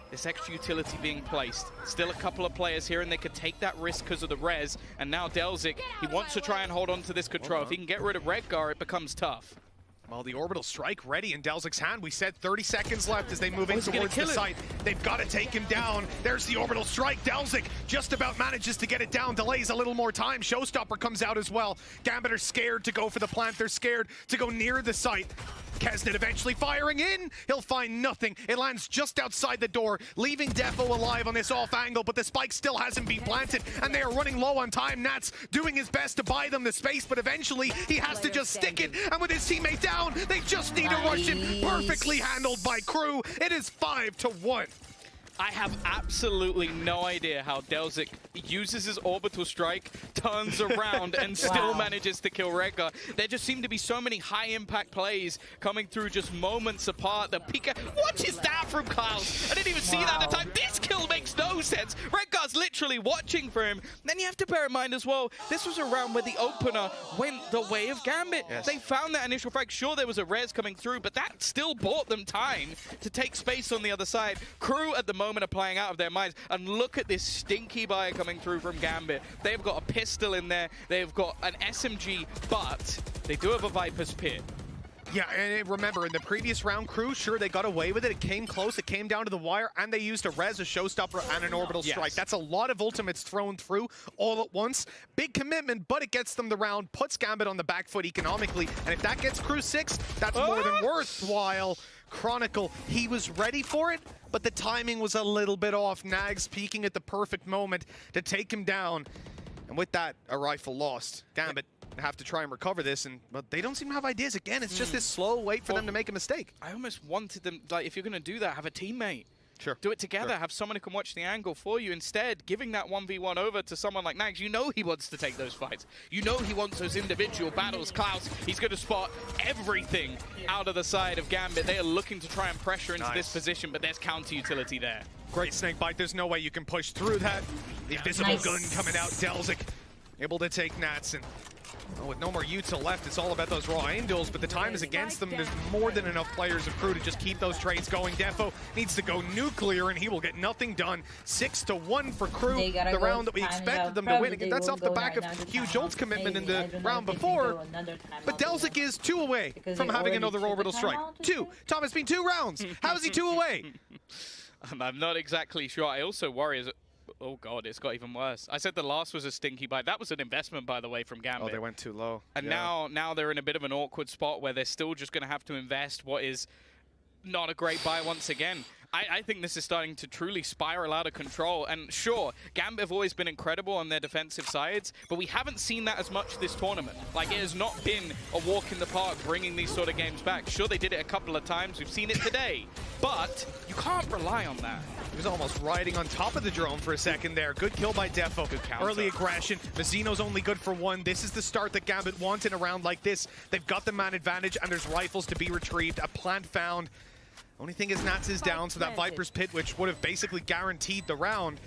I: this extra utility being placed. Still a couple of players here, and they could take that risk because of the res. And now Delzik, he wants to try and hold on to this control. If he can get rid of Redgar, it becomes tough.
J: Well, the Orbital Strike ready in Delzik's hand. We said 30 seconds left as they move in towards the site. They've got to take him down. There's the Orbital Strike. Delzik just about manages to get it down. Delays a little more time. Showstopper comes out as well. Gambit are scared to go for the plant. They're scared to go near the site. Kesnet eventually firing in. He'll find nothing. It lands just outside the door, leaving Defo alive on this off angle, but the spike still hasn't been planted, and they are running low on time. Nats doing his best to buy them the space, but eventually he has to just stick it, and with his teammate down, they just need to rush him. Perfectly handled by Crew. It is 5-1.
I: I have absolutely no idea how Delzik uses his Orbital Strike, turns around, and still manages to kill Redgar. There just seem to be so many high-impact plays coming through just moments apart. The Pika, what is that from Klaus? I didn't even see that at the time. This kill makes no sense. Redgar's literally watching for him. Then you have to bear in mind as well, this was a round where the opener went the way of Gambit.
J: Yes.
I: They found that initial frag. Sure, there was a res coming through, but that still bought them time to take space on the other side. Crew at the moment are playing out of their minds, and look at this stinky buy coming through from Gambit. They've got a pistol in there, they've got an SMG, but they do have a Viper's Pit.
J: Yeah, and remember, in the previous round, Crew, sure, they got away with it. It came close, it came down to the wire, and they used a res, a Showstopper, and an Orbital Strike. That's a lot of ultimates thrown through all at once. Big commitment, but it gets them the round, puts Gambit on the back foot economically, and if that gets Crew 6, that's more than worthwhile. Chronicle, he was ready for it, but the timing was a little bit off. Nags peeking at the perfect moment to take him down. And with that, a rifle lost. Gambit have to try and recover this, but they don't seem to have ideas. Again, it's just this slow wait for them to make a mistake.
I: I almost wanted them, like, if you're going to do that, have a teammate.
J: Sure.
I: Do it together. Have someone who can watch the angle for you. Instead, giving that 1v1 over to someone like Nags, you know he wants to take those fights. You know he wants those individual battles. Klaus, he's going to spot everything out of the side of Gambit. They are looking to try and pressure into this position, but there's counter utility there.
J: Great snake bite. There's no way you can push through that. The invisible gun coming out. Delzik able to take Nats, and Oh, with no more Utah left, it's all about those raw aim duels, but the time is against them. There's more than enough players of Crew to just keep those trades going. Defo needs to go nuclear, and he will get nothing done. 6-1 for Crew, the round that we expected them to win. Again, that's off the back of huge ult commitment in the round before. But Delzik is 2 away from having another orbital strike. 2. Tom, it's been 2 rounds. How is he 2 away?
I: I'm not exactly sure. I also worry as oh god, it's got even worse. I said the last was a stinky buy. That was an investment, by the way, from Gambit.
J: Oh, they went too low.
I: And now they're in a bit of an awkward spot where they're still just going to have to invest what is not a great buy once again. I think this is starting to truly spiral out of control. And sure, Gambit have always been incredible on their defensive sides, but we haven't seen that as much this tournament. Like, it has not been a walk in the park bringing these sort of games back. Sure, they did it a couple of times. We've seen it today. But you can't rely on that.
J: He was almost riding on top of the drone for a second there. Good kill by Defo.
I: Good counter.
J: Early aggression. Mazino's only good for 1. This is the start that Gambit want in a round like this. They've got the man advantage, and there's rifles to be retrieved. A plant found. Only thing is Nats is down, so that Viper's Pit, which would have basically guaranteed the round,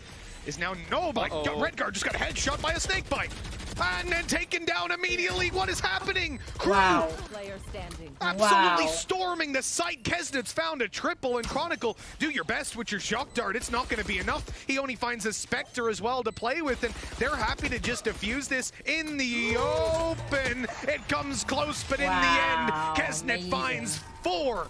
J: is now no. But Redguard just got a headshot by a snake bite. And then taken down immediately. What is happening?
A: Wow.
M: Player standing.
J: Absolutely storming the site. Kesnit's found a triple, and Chronicle, do your best with your shock dart. It's not going to be enough. He only finds a Spectre as well to play with, and they're happy to just defuse this in the open. It comes close, but in the end, Kesnit finds 4.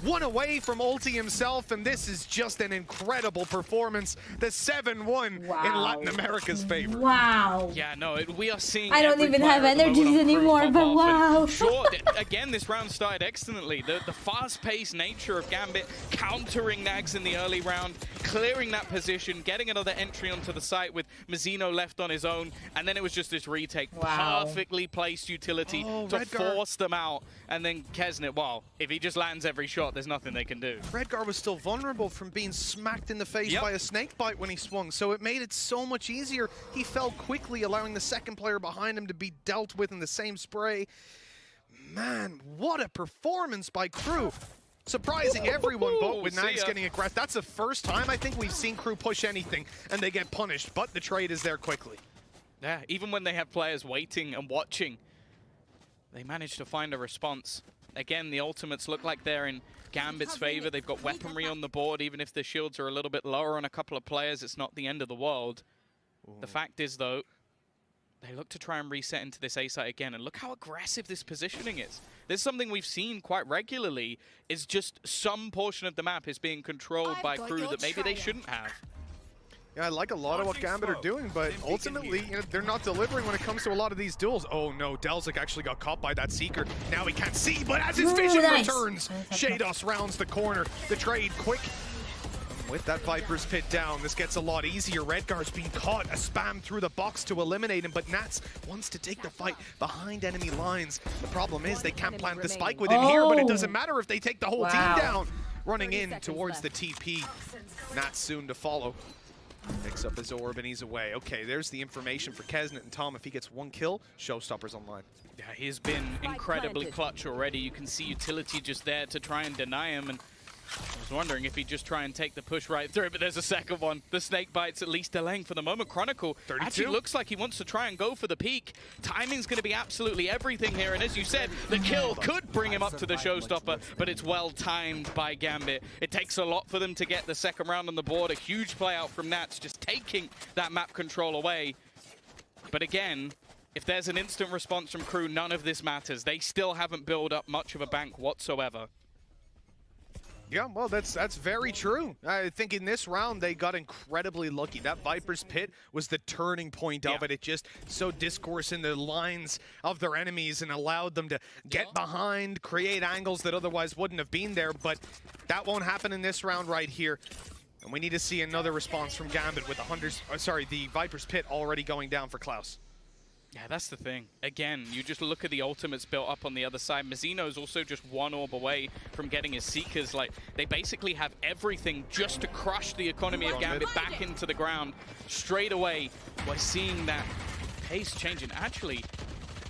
J: 1 away from ulti himself, and this is just an incredible performance. The 7-1 in Latin America's favor.
A: Wow.
I: Yeah, no, we are seeing.
A: I don't even have energies anymore, but wow.
I: Sure, again, this round started excellently. The fast-paced nature of Gambit, countering Nags in the early round, clearing that position, getting another entry onto the site with Mazino left on his own, and then it was just this retake. Perfectly placed utility to force them out, and then Kesnit, well, if he just lands every shot, there's nothing they can do.
J: Redguard was still vulnerable from being smacked in the face by a snake bite when he swung, so it made it so much easier. He fell quickly, allowing the second player behind him to be dealt with in the same spray. Man, what a performance by Crew. Surprising everyone, but with Nags getting aggressive. That's the first time I think we've seen Crew push anything, and they get punished, but the trade is there quickly.
I: Yeah, even when they have players waiting and watching, they manage to find a response. Again, the ultimates look like they're in Gambit's favor. They've got weaponry on the board. Even if the shields are a little bit lower on a couple of players, it's not the end of the world. The fact is, though, they look to try and reset into this A site again, and look how aggressive this positioning is. This is something we've seen quite regularly, is just some portion of the map is being controlled by Crew that maybe they shouldn't have.
J: Yeah, I like a lot of what Gambit are doing, but ultimately, they're not delivering when it comes to a lot of these duels. Oh no, Delzik actually got caught by that Seeker. Now he can't see, but as his vision returns, Shados rounds the corner. The trade quick. With that Viper's Pit down, this gets a lot easier. Redguard's being caught, a spam through the box to eliminate him, but Nats wants to take the fight behind enemy lines. The problem is they can't plant the spike within here, but it doesn't matter if they take the whole team down. Running in towards the TP. Nats soon to follow. Picks up his orb and he's away. Okay, there's the information for Kesnit and Tom. If he gets 1 kill, Showstopper's online.
I: Yeah, he's been incredibly clutch already. You can see utility just there to try and deny him, and I was wondering if he'd just try and take the push right through, but there's a second one. The snake bite's at least delaying for the moment. Chronicle
J: 32.
I: Actually looks like he wants to try and go for the peak. Timing's going to be absolutely everything here, and as you said, the kill could bring him up to the showstopper, but it's well timed by Gambit. It takes a lot for them to get the second round on the board. A huge play out from Nats, just taking that map control away. But again, if there's an instant response from Crew, none of this matters. They still haven't built up much of a bank whatsoever.
J: Yeah, well, that's very true. I think in this round, they got incredibly lucky. That Viper's Pit was the turning point of it. It just sowed discourse in the lines of their enemies and allowed them to get behind, create angles that otherwise wouldn't have been there. But that won't happen in this round right here. And we need to see another response from Gambit with the Viper's Pit already going down for Klaus.
I: Yeah, that's the thing. Again, you just look at the ultimates built up on the other side. Mazino's also just 1 orb away from getting his Seekers. Like, they basically have everything just to crush the economy of Gambit back into the ground straight away. We're seeing that pace changing. Actually,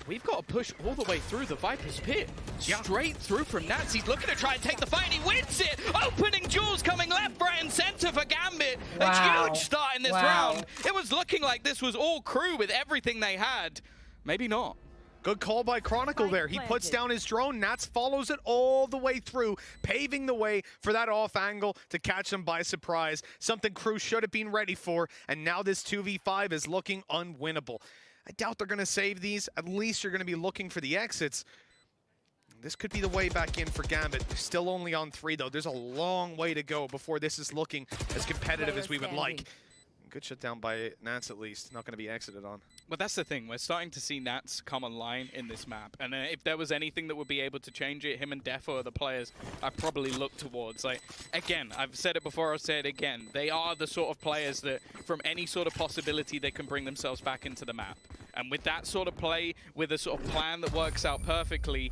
I: we've got to push all the way through the Viper's Pit. Straight through from Nats. He's looking to try and take the fight, and he wins it! Opening duels coming left, right, and center for Gambit. A huge start in this round. It was looking like this was all Crew with everything they had. Maybe not.
J: Good call by Chronicle there. He puts down his drone. Nats follows it all the way through, paving the way for that off angle to catch him by surprise. Something Crew should have been ready for, and now this 2v5 is looking unwinnable. I doubt they're going to save these. At least you're going to be looking for the exits. This could be the way back in for Gambit. They're still only on 3, though. There's a long way to go before this is looking as competitive as we would like. Good shutdown by Nats, at least. Not going to be exited on.
I: Well, that's the thing. We're starting to see Nats come online in this map. And if there was anything that would be able to change it, him and Defo are the players I'd probably look towards. Like, again, I've said it before, I'll say it again. They are the sort of players that, from any sort of possibility, they can bring themselves back into the map. And with that sort of play, with a sort of plan that works out perfectly,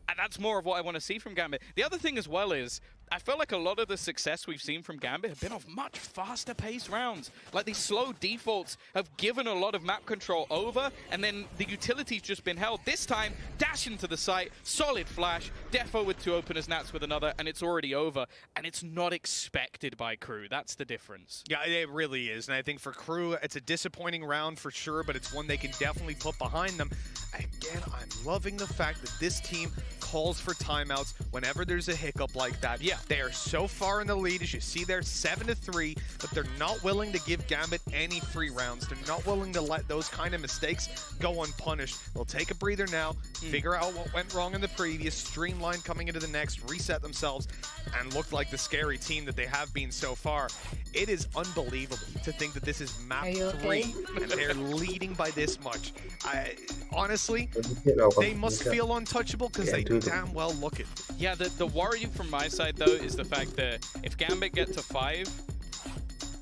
I: and that's more of what I want to see from Gambit. The other thing as well is, I feel like a lot of the success we've seen from Gambit have been off much faster paced rounds. Like these slow defaults have given a lot of map control over, and then the utility's just been held. This time, dash into the site, solid flash, Defo with 2 openers, Nats with another, and it's already over. And it's not expected by Crew. That's the difference.
J: Yeah, it really is. And I think for Crew, it's a disappointing round for sure, but it's one they can definitely put behind them. Again, I'm loving the fact that this team calls for timeouts whenever there's a hiccup like that.
I: Yeah.
J: They are so far in the lead, as you see there, 7-3, but they're not willing to give Gambit any free rounds. They're not willing to let those kind of mistakes go unpunished. They'll take a breather now, figure out what went wrong in the previous, streamline coming into the next, reset themselves, and look like the scary team that they have been so far. It is unbelievable to think that this is map 3, and they're leading by this much. Honestly, they must feel untouchable because they damn well look it.
I: Yeah, the worry from my side, though, is the fact that if Gambit get to 5,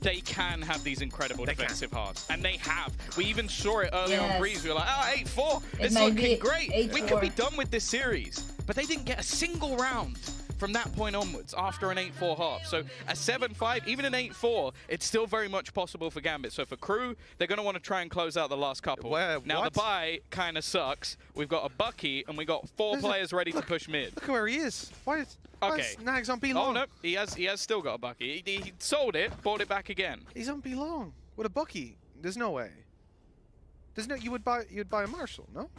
I: they can have these incredible defensive halves. And they have. We even saw it early on Breeze. We were like, oh, 8-4. It's looking great. We could be done with this series. But they didn't get a single round from that point onwards after an 8-4 half. So a 7-5, even an 8-4, it's still very much possible for Gambit. So for Crew, they're going to want to try and close out the last couple. Now the bye kind of sucks. We've got a Bucky and we got 4 players ready to push mid.
J: Look where he is. Why is Nags on B long?
I: Oh no, he has still got a Bucky. He sold it, bought it back again.
J: He's on B long with a Bucky. There's no way. There's no. You would buy a Marshall, no?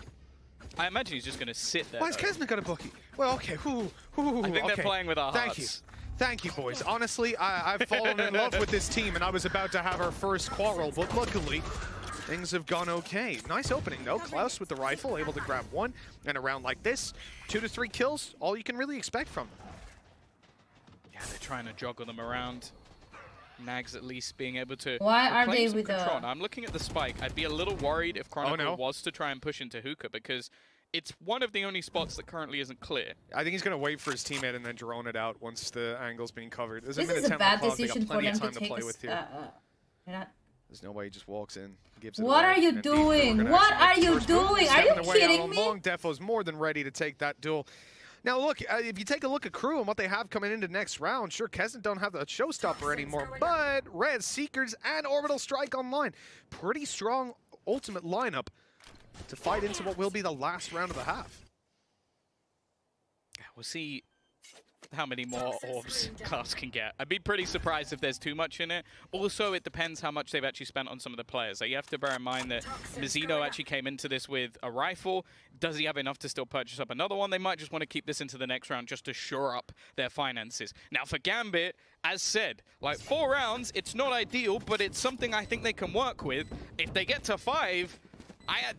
I: I imagine he's just going to sit there.
J: Why has Kesman got a Bucky? Well, okay.
I: I think they're playing with our hearts.
J: Thank you, boys. Honestly, I've fallen in love with this team, and I was about to have our first quarrel, but luckily, things have gone okay. Nice opening, though. Klaus with the rifle, able to grab 1, and a round like this, 2 to 3 kills, all you can really expect from them.
I: Yeah, they're trying to juggle them around. Nags at least being able to.
A: Why are they with
I: control. I'm looking at the spike. I'd be a little worried if Chronicle was to try and push into hookah, because it's one of the only spots that currently isn't clear.
J: I think he's going to wait for his teammate and then drone it out once the angle's being covered. There's
A: this
J: a minute
A: is a
J: 10
A: bad
J: clock.
A: decision for them to take
J: There's no way he just walks in, gives it
A: What
J: away,
A: are you doing? What are you doing? Are you kidding me?
J: Long Defo's more than ready to take that duel. Now look, if you take a look at Crew and what they have coming into next round, sure, Kesson don't have the showstopper anymore, but Red, Seekers, and Orbital Strike online. Pretty strong ultimate lineup to fight into what will be the last round of the half.
I: We'll see how many more orbs Klaus can get. I'd be pretty surprised if there's too much in it. Also, it depends how much they've actually spent on some of the players. Like, you have to bear in mind that Mizzino actually came into this with a rifle. Does he have enough to still purchase up another one? They might just want to keep this into the next round just to shore up their finances. Now, for Gambit, as said, like 4 rounds, it's not ideal, but it's something I think they can work with. If they get to 5,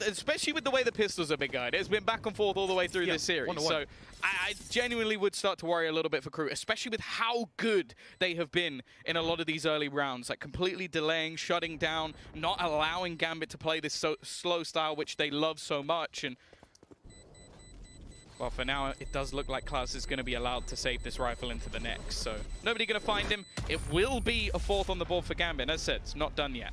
I: especially with the way the pistols have been going, it's been back and forth all the way through this series. So I genuinely would start to worry a little bit for Crew, especially with how good they have been in a lot of these early rounds, like completely delaying, shutting down, not allowing Gambit to play this slow style, which they love so much. And well, for now, it does look like Klaus is going to be allowed to save this rifle into the next. So nobody going to find him. It will be a 4th on the board for Gambit. As I said, it's not done yet.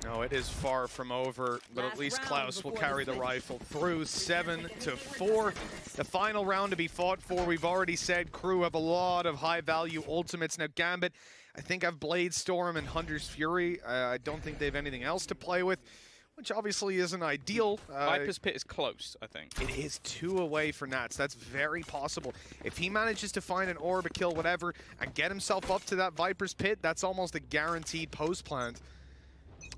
J: No, it is far from over, but at least Klaus will carry the rifle through 7-4. The final round to be fought for. We've already said Crew have a lot of high-value ultimates. Now, Gambit, I think have Blade Storm and Hunter's Fury. I don't think they have anything else to play with, which obviously isn't ideal.
I: Viper's Pit is close, I think.
J: It is 2 away for Nats. That's very possible. If he manages to find an orb, a kill, whatever, and get himself up to that Viper's Pit, that's almost a guaranteed post plant.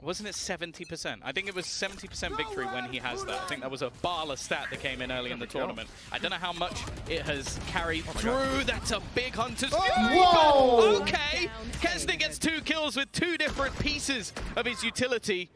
I: Wasn't it 70%? I think it was 70% victory when he has that. I think that was a Barla stat that came in early in the tournament. I don't know how much it has carried through. That's a big Hunter's Fury.
A: Whoa!
I: Okay, Kesner gets 2 kills with 2 different pieces of his utility.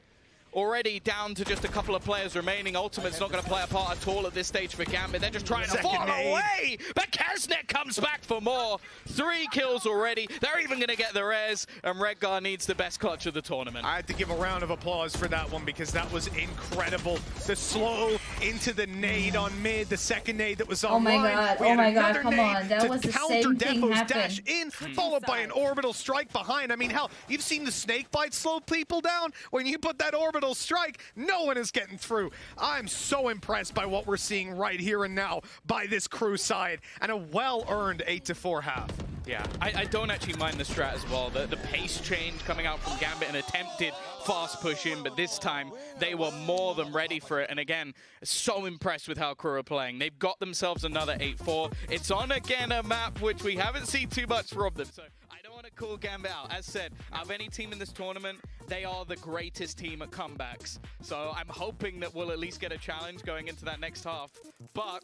I: Already down to just a couple of players remaining. Ultimate's not going to play a part at all at this stage for Gambit. They're just trying to fall away. But Kesner comes back for more. 3 kills already. They're even going to get the res. And Redgar needs the best clutch of the tournament.
J: I had to give a round of applause for that one because that was incredible. The slow into the nade on mid. The second nade that was on
A: Oh my
J: line.
A: god,
J: We
A: oh
J: had
A: my god,
J: another
A: come
J: nade
A: on. That
J: to
A: was the
J: counter
A: same thing
J: Defo's
A: happen.
J: dash in, followed by an orbital strike behind. I mean, hell, you've seen the snake bite slow people down. When you put that orbital strike, no one is getting through. I'm so impressed by what we're seeing right here and now by this crew side, and a well-earned 8-4 half.
I: Yeah, I don't actually mind the strat as well. The pace change coming out from Gambit, an attempted fast push in, but this time they were more than ready for it. And again, so impressed with how Crew are playing. They've got themselves another 8-4. It's on again a map which we haven't seen too much from them. So I don't want to call Gambit out. As said, out of any team in this tournament, they are the greatest team at comebacks. So I'm hoping that we'll at least get a challenge going into that next half. But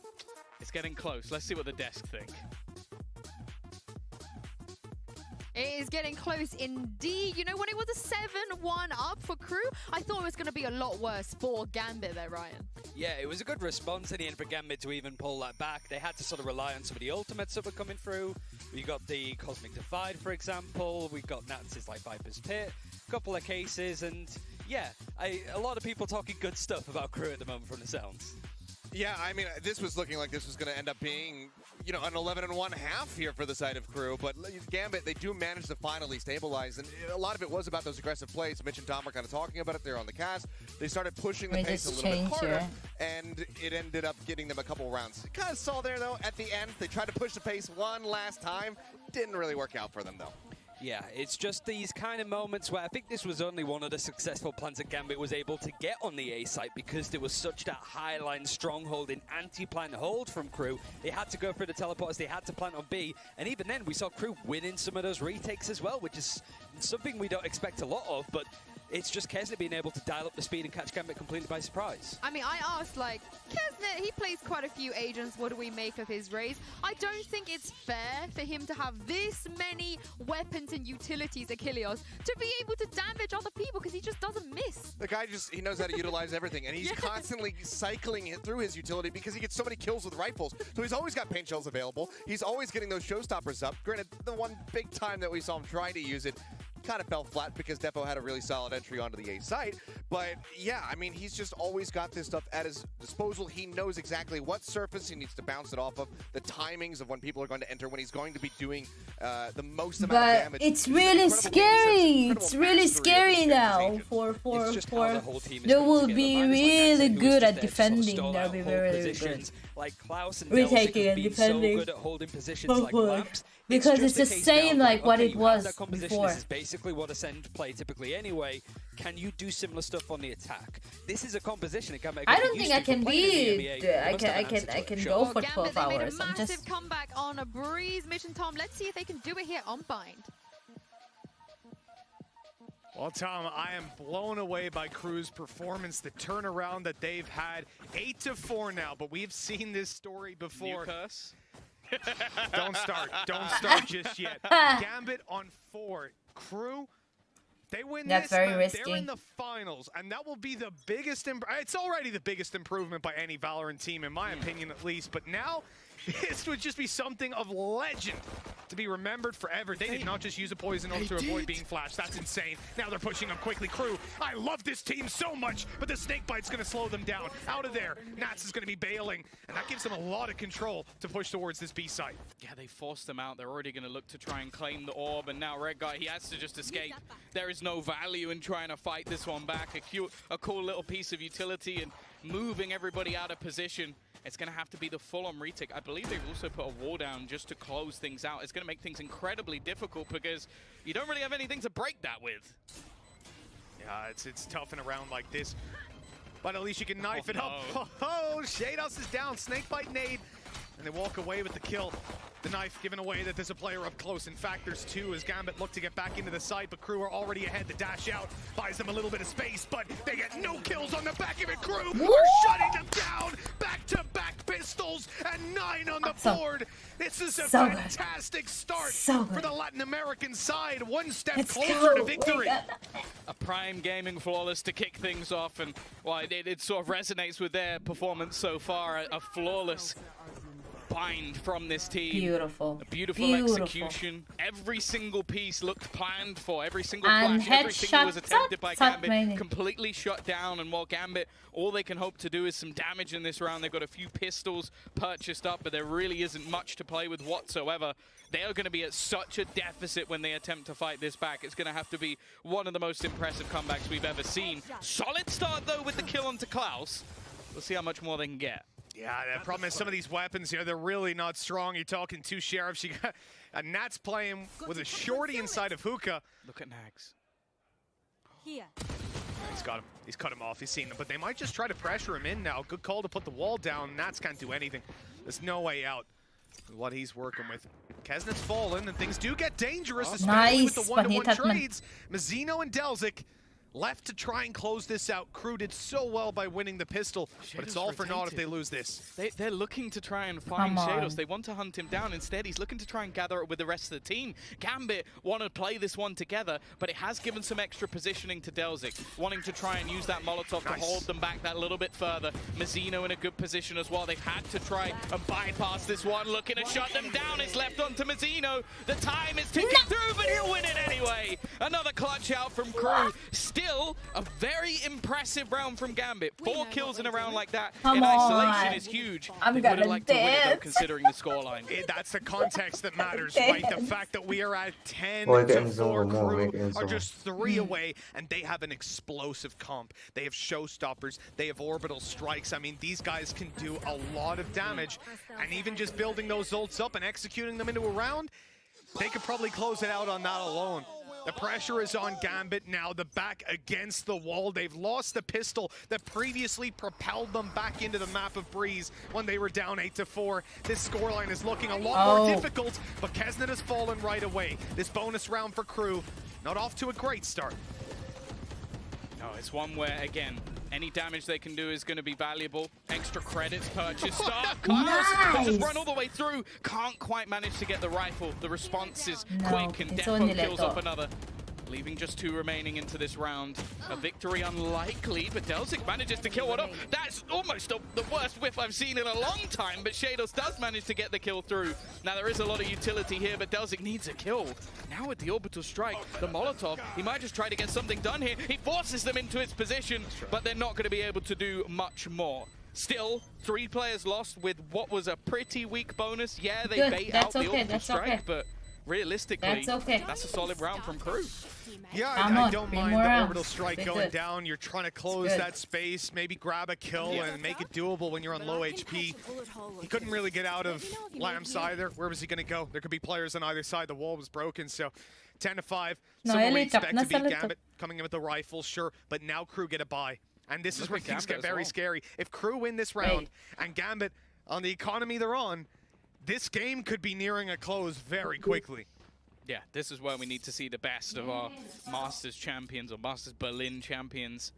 I: it's getting close. Let's see what the desk think.
F: It is getting close indeed. You know, when it was a 7-1 up for Crew, I thought it was going to be a lot worse for Gambit there, Ryan.
L: Yeah, it was a good response in the end for Gambit to even pull that back. They had to sort of rely on some of the ultimates that were coming through. We got the Cosmic Divide, for example. We got Nats's like Viper's Pit, a couple of cases, and yeah, a lot of people talking good stuff about Crew at the moment from the sounds.
K: Yeah, I mean, this was looking like this was going to end up being, you know, an 11-1 half here for the side of Crew. But Gambit, they do manage to finally stabilize. And a lot of it was about those aggressive plays. Mitch and Tom were kind of talking about it there on the cast. They started pushing the pace a little bit harder. And it ended up getting them a couple rounds. You kind of saw there, though, at the end, they tried to push the pace one last time. Didn't really work out for them, though.
L: Yeah, it's just these kind of moments where I think this was only one of the successful plans that Gambit was able to get on the A site because there was such that high-line stronghold in anti-plant hold from Crew. They had to go through the teleporters, they had to plant on B, and even then we saw Crew winning some of those retakes as well, which is something we don't expect a lot of, but it's just Kesner being able to dial up the speed and catch Gambit completely by surprise.
F: I mean, I asked, like, Kesner, he plays quite a few agents. What do we make of his raise? I don't think it's fair for him to have this many weapons and utilities, Achilles, to be able to damage other people because he just doesn't miss.
K: The guy just, he knows how to utilize everything, and he's constantly cycling it through his utility because he gets so many kills with rifles. So he's always got paint shells available. He's always getting those showstoppers up. Granted, the one big time that we saw him trying to use it kind of fell flat because Defo had a really solid entry onto the A site. But yeah, I mean, he's just always got this stuff at his disposal. He knows exactly what surface he needs to bounce it off of, the timings of when people are going to enter, when he's going to be doing the most amount of damage.
A: But it's really scary. It's really scary now for they will be really good at defending. They'll be very good.
L: Like Klaus and
A: retaking and defending.
L: So good at holding positions like lamps.
A: Because it's the same like what it was before.
L: This is basically what Ascend play typically anyway. Can you do similar stuff on the attack? This is a composition it can make.
A: I don't think I can be. I can go for 12 hours.
F: They made a massive comeback on a breeze. Mitch and Tom, let's see if they can do it here on Bind.
J: Well, Tom, I am blown away by Crew's performance, the turnaround that they've had. 8-4 now, but we've seen this story before.
I: New curse?
J: Don't start just yet. Gambit on 4. Crew, they win
A: That's
J: this
A: very
J: match.
A: risky.
J: They're in the finals, and that will be the biggest. It's already the biggest improvement by any Valorant team, in my opinion, at least. But now, this would just be something of legend to be remembered forever. They did not just use a poison ult to avoid being flashed. That's insane. Now they're pushing up quickly. Crew, I love this team so much, but the snake bite's going to slow them down. Out of there, Nats is going to be bailing, and that gives them a lot of control to push towards this B site.
I: Yeah, they forced them out. They're already going to look to try and claim the orb, and now Red Guy, he has to just escape. There is no value in trying to fight this one back. A cool little piece of utility and moving everybody out of position. It's going to have to be the full-on retake. I believe they've also put a wall down just to close things out. It's going to make things incredibly difficult because you don't really have anything to break that with.
J: Yeah, it's tough in a round like this. But at least you can knife it up. Oh, Shados is down. Snakebite nade. and they walk away with the kill. The knife given away that there's a player up close. In fact, there's two as Gambit look to get back into the site, but Crew are already ahead. The dash out buys them a little bit of space, but they get no kills on the back of it. Crew are shutting them down. Back-to-back pistols and 9 on the board. This is a fantastic start for the Latin American side. One step closer to victory.
I: A prime gaming flawless to kick things off, and well, it sort of resonates with their performance so far. A flawless bind from this team.
A: Beautiful.
I: A beautiful execution. Every single piece looked planned for. Every single flash, everything was attempted by Gambit, completely shut down. And while Gambit, all they can hope to do is some damage in this round. They've got a few pistols purchased up, but there really isn't much to play with whatsoever. They are going to be at such a deficit when they attempt to fight this back. It's going to have to be one of the most impressive comebacks we've ever seen. Solid start, though, with the kill onto Klaus. We'll see how much more they can get.
J: Yeah, the problem is some of these weapons here, they're really not strong. You're talking 2 sheriffs. You got Nat's playing with a shorty inside of Hookah.
I: Look at Nags.
J: Here. He's got him. He's cut him off. He's seen him. But they might just try to pressure him in now. Good call to put the wall down. Nats can't do anything. There's no way out with what he's working with. Kesnet's fallen, and things do get dangerous, especially with the one-to-one trades. Mazzino and Delzik left to try and close this out. Crew did so well by winning the pistol, but it's all for naught if they lose this.
I: They're looking to try and find Shadows. They want to hunt him down. Instead, he's looking to try and gather it with the rest of the team. Gambit want to play this one together, but it has given some extra positioning to Delzik, wanting to try and use that Molotov to hold them back that little bit further. Mazzino in a good position as well. They've had to try and bypass this one, looking to shut them down. It's left onto Mazzino. The time is ticking through, but he'll win it anyway. Another clutch out from Crew. Still a very impressive round from Gambit. 4 kills in a round like that in isolation is huge.
A: I'm
I: gonna like to win it, though, considering the scoreline.
J: That's the context that matters, right? The fact that we are at 10-4, Crew are just 3 away, and they have an explosive comp. They have showstoppers. They have orbital strikes. I mean, these guys can do a lot of damage, and even just building those ults up and executing them into a round, they could probably close it out on that alone. The pressure is on Gambit now, the back against the wall. They've lost the pistol that previously propelled them back into the map of Breeze when they were down 8-4. This scoreline is looking a lot more difficult, but Kesnet has fallen right away. This bonus round for Crew, not off to a great start.
I: No, it's one where, again, any damage they can do is going to be valuable. Extra credits purchased. Nice. Just run all the way through. Can't quite manage to get the rifle. The response is quick, and Defo kills off another, leaving just 2 remaining into this round. A victory unlikely, but Delzik manages to kill one off. That's almost the worst whiff I've seen in a long time, but Shados does manage to get the kill through. Now, there is a lot of utility here, but Delzik needs a kill. Now with the orbital strike, the Molotov, he might just try to get something done here. He forces them into its position, but they're not going to be able to do much more. Still, 3 players lost with what was a pretty weak bonus. Yeah, they bait out the orbital strike, but realistically, that's a solid round from Crew.
J: Yeah, I don't mind the orbital strike going down. You're trying to close that space, maybe grab a kill and make it doable when you're on low HP. He couldn't really get out of Lamb's either. Where was he going to go? There could be players on either side. The wall was broken, so 10-5. Someone we expect to beat Gambit coming in with the rifle, sure, but now Crew get a bye. And this is where things get very scary. If Crew win this round and Gambit on the economy they're on, this game could be nearing a close very quickly.
I: Yeah, this is where we need to see the best of our Masters champions or Masters Berlin champions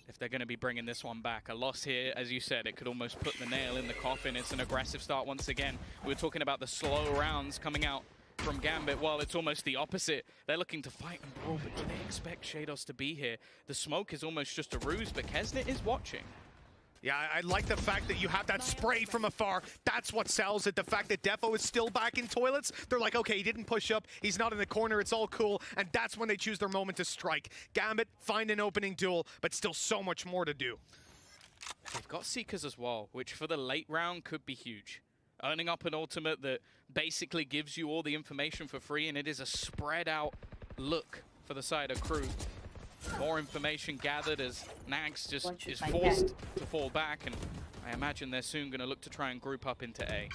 I: if they're going to be bringing this one back. A loss here, as you said, it could almost put the nail in the coffin. It's an aggressive start once again. We were talking about the slow rounds coming out from Gambit. Well, it's almost the opposite. They're looking to fight and brawl, but do they expect Shados to be here? The smoke is almost just a ruse, but Kesnet is watching.
J: Yeah, I like the fact that you have that spray from afar. That's what sells it. The fact that Defo is still back in toilets. They're like, okay, he didn't push up. He's not in the corner. It's all cool. And that's when they choose their moment to strike. Gambit, find an opening duel, but still so much more to do.
I: They've got Seekers as well, which for the late round could be huge. Earning up an ultimate that basically gives you all the information for free, and it is a spread out look for the side of Crew. More information gathered as Nags just is forced to fall back, and I imagine they're soon going to look to try and group up into A.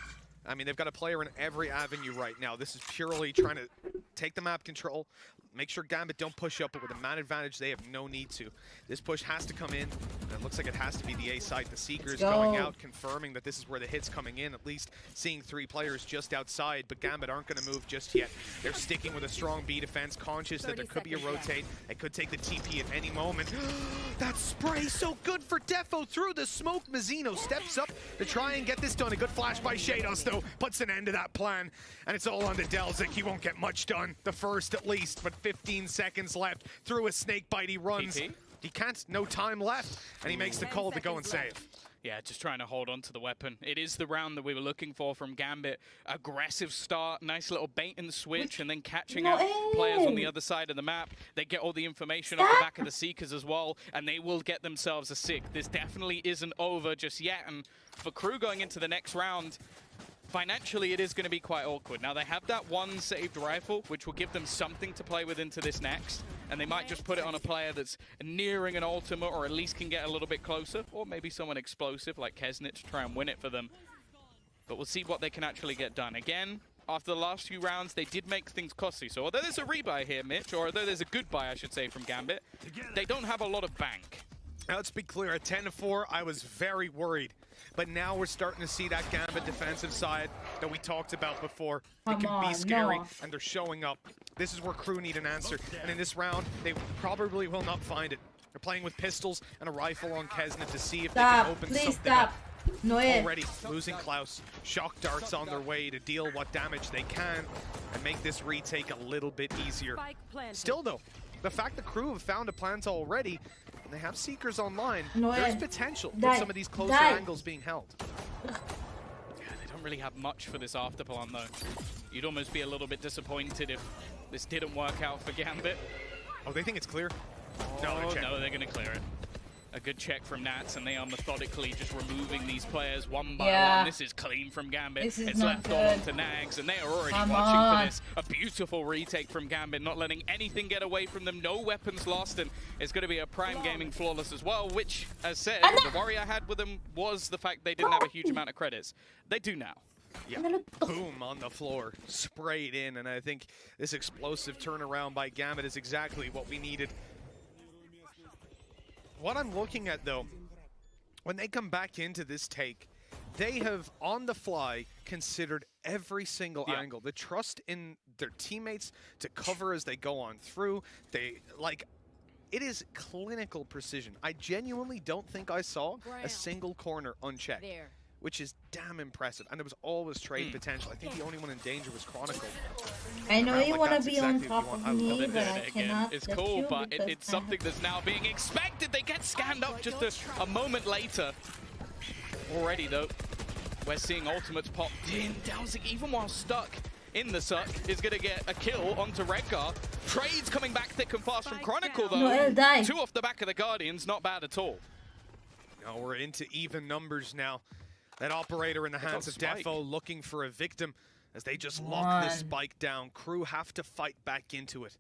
J: I mean, they've got a player in every avenue right now. This is purely trying to take the map control, make sure Gambit don't push up, but with a man advantage, they have no need to. This push has to come in, and it looks like it has to be the A side. The Seekers going out, confirming that this is where the hit's coming in, at least seeing 3 players just outside, but Gambit aren't going to move just yet. They're sticking with a strong B defense, conscious that there could be a rotate. They could take the TP at any moment. That spray so good for Defo through the smoke. Mazzino steps up to try and get this done. A good flash by Shados, though, puts an end to that plan, and it's all on to Delzik. He won't get much done, the first at least, but 15 seconds left. Through a snake bite, he runs.
I: TP?
J: He can't, no time left, and he makes the call to go and save.
I: Yeah, just trying to hold on to the weapon. It is the round that we were looking for from Gambit. Aggressive start, nice little bait and switch, and then catching out players on the other side of the map. They get all the information off the back of the Seekers as well, and they will get themselves a sick. This definitely isn't over just yet, and for Crew going into the next round, financially, it is going to be quite awkward. Now, they have that one saved rifle, which will give them something to play with into this next, and they might just put it on a player that's nearing an ultimate, or at least can get a little bit closer, or maybe someone explosive like Kesnit to try and win it for them. But we'll see what they can actually get done. Again, after the last few rounds, they did make things costly. So although there's a rebuy here, Mitch, or although there's a good buy, I should say, from Gambit, they don't have a lot of bank.
J: Now, let's be clear, at 10-4, I was very worried. But now we're starting to see that Gambit defensive side that we talked about before. It can be scary, and they're showing up. This is where Crew need an answer. And in this round, they probably will not find it. They're playing with pistols and a rifle on Kesnit to see if they can open something up. Already losing Klaus. Shock darts on their way to deal what damage they can and make this retake a little bit easier. Still, though, the fact the Crew have found a plant already, and they have Seekers online, there's potential with some of these closer angles being held.
I: Yeah, they don't really have much for this after plan, though. You'd almost be a little bit disappointed if this didn't work out for Gambit.
J: Oh, they think it's clear?
I: No, they're going to clear it. A good check from Nats, and they are methodically just removing these players one by one. This is clean from Gambit. It's left on to Nags, and they are already watching for this. A beautiful retake from Gambit, not letting anything get away from them. No weapons lost, and it's going to be a Prime Gaming flawless as well, which, as said, the worry I had with them was the fact they didn't have a huge amount of credits. They do now.
J: Yeah, boom on the floor, sprayed in, and I think this explosive turnaround by Gambit is exactly what we needed. What I'm looking at, though, when they come back into this take, they have, on the fly, considered every single angle. The trust in their teammates to cover as they go on through. It is clinical precision. I genuinely don't think I saw a single corner unchecked, which is damn impressive. And there was always trade potential. I think the only one in danger was Chronicle.
A: I know you want to be on top of me, but I cannot.
I: It's cool, but it's something that's now being expected. They get scanned up just a moment later. Already, though, we're seeing ultimates pop in. Dowsing, even while stuck in the suck, is going to get a kill onto Redgar. Trades coming back thick and fast from Chronicle, though. 2 off the back of the Guardians, not bad at all.
J: Now we're into even numbers now. That operator in the hands of Defo looking for a victim as they just lock this spike down. Crew have to fight back into it.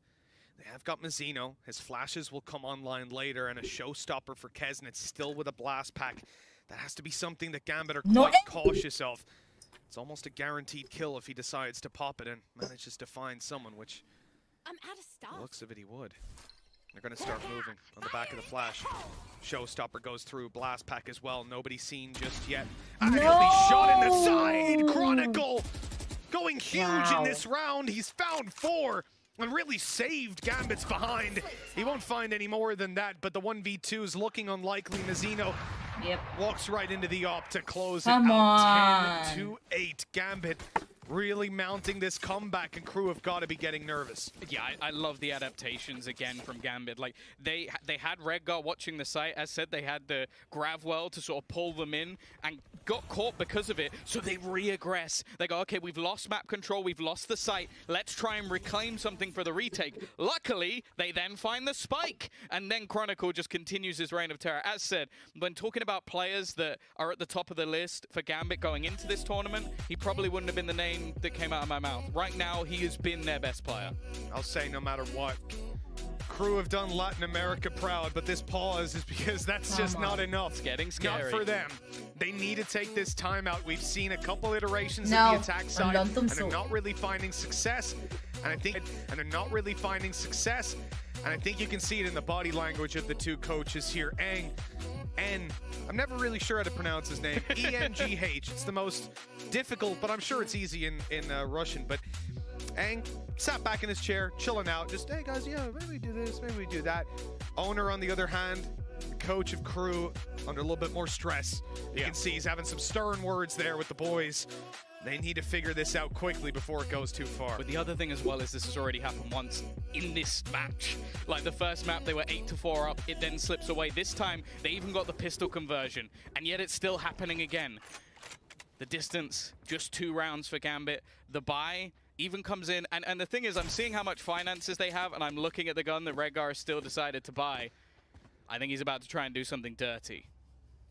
J: They have got Mazzino. His flashes will come online later, and a showstopper for Kesnit still with a blast pack. That has to be something that Gambit are quite cautious of. It's almost a guaranteed kill if he decides to pop it and manages to find someone, which looks of it he would. They're going to start moving on the back of the flash. Showstopper goes through, blast pack as well. Nobody seen just yet. And he'll be shot in the side. Chronicle going huge in this round. He's found 4 and really saved Gambit's behind. He won't find any more than that, but the 1v2 is looking unlikely. Mazzino walks right into the op to close it out. 10-8. Gambit really mounting this comeback, and Crew have got to be getting nervous.
I: Yeah, I love the adaptations again from Gambit. Like, they had Redgar watching the site. As said, they had the Gravwell to sort of pull them in and got caught because of it. So they re-aggress. They go, okay, we've lost map control. We've lost the site. Let's try and reclaim something for the retake. Luckily, they then find the spike. And then Chronicle just continues his reign of terror. As said, when talking about players that are at the top of the list for Gambit going into this tournament, he probably wouldn't have been the name that came out of my mouth. Right now, he has been their best player.
J: I'll say no matter what. Crew have done Latin America proud, but this pause is because that's just not enough.
I: It's getting scary.
J: Not for them. They need to take this time out. We've seen a couple iterations of the attack side, and they're not really finding success. and they're not really finding success. And I think you can see it in the body language of the two coaches here. I'm never really sure how to pronounce his name. E-N-G-H. It's the most difficult, but I'm sure it's easy in Russian. But Ang sat back in his chair, chilling out, just, hey guys, yeah, maybe we do this, maybe we do that. Owner, on the other hand, the coach of Crew, under a little bit more stress. You can see he's having some stern words there with the boys. They need to figure this out quickly before it goes too far.
I: But the other thing as well is this has already happened once in this match. Like the first map, they were 8-4 up. It then slips away. This time, they even got the pistol conversion. And yet it's still happening again. The distance, just 2 rounds for Gambit. The buy even comes in. And the thing is, I'm seeing how much finances they have, and I'm looking at the gun that Redgar still decided to buy. I think he's about to try and do something dirty.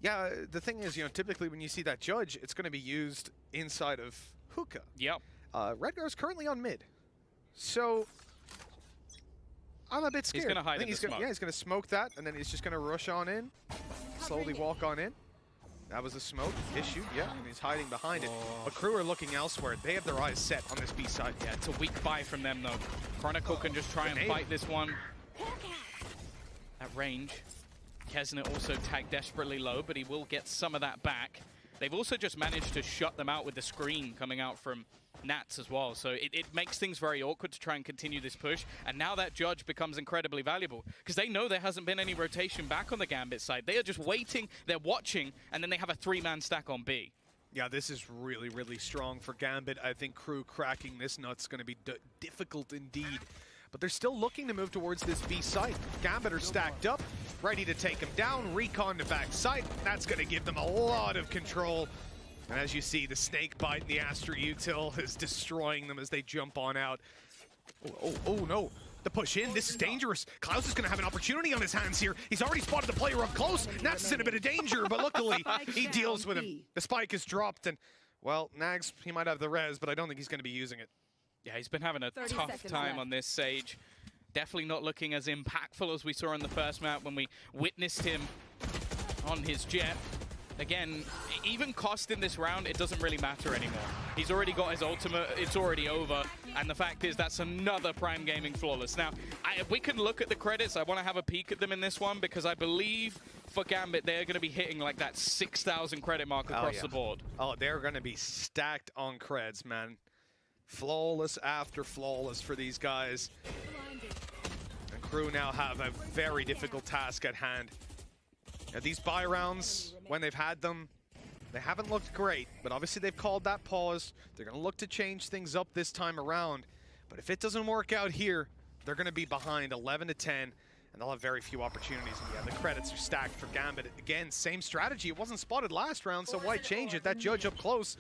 J: Yeah, the thing is, typically when you see that judge, it's going to be used inside of hookah.
I: Yep.
J: Redgar's currently on mid. So I'm a bit scared.
I: He's going to hide in the smoke.
J: Yeah, he's going to smoke that, and then he's just going to rush on in, slowly walk on in. That was a smoke issue, yeah, and he's hiding behind it. But Crew are looking elsewhere. They have their eyes set on this B side.
I: Yeah, it's a weak buy from them, though. Chronicle can just try and fight this one at range. Kesnet also tagged desperately low, but he will get some of that back. They've also just managed to shut them out with the screen coming out from Nats as well. So it makes things very awkward to try and continue this push. And now that judge becomes incredibly valuable because they know there hasn't been any rotation back on the Gambit side. They are just waiting, they're watching, and then they have a 3-man stack on B.
J: Yeah, this is really, really strong for Gambit. I think Crew cracking this nut's going to be difficult indeed. But they're still looking to move towards this B site. Gambit are stacked up, ready to take him down. Recon to back site. That's going to give them a lot of control. And as you see, the snake bite in the Astra util is destroying them as they jump on out. Oh no. The push in, this is dangerous. Klaus is going to have an opportunity on his hands here. He's already spotted the player up close. Nats is in a bit of danger, but luckily he deals with him. The spike is dropped, and, well, Nags, he might have the res, but I don't think he's going to be using it.
I: Yeah, he's been having a tough time on this Sage. Definitely not looking as impactful as we saw in the first map when we witnessed him on his jet. Again, even cost in this round, it doesn't really matter anymore. He's already got his ultimate, it's already over. And the fact is, that's another Prime Gaming flawless. Now, if we can look at the credits, I want to have a peek at them in this one because I believe for Gambit, they're going to be hitting like that 6,000 credit mark across the board.
J: Oh, they're going to be stacked on creds, man. Flawless after flawless for these guys. And Crew now have a very difficult task at hand. Now, these buy rounds, when they've had them, they haven't looked great, but obviously they've called that pause. They're going to look to change things up this time around. But if it doesn't work out here, they're going to be behind 11-10, and they'll have very few opportunities. And yeah, the credits are stacked for Gambit. Again, same strategy. It wasn't spotted last round, so why change it? That judge up close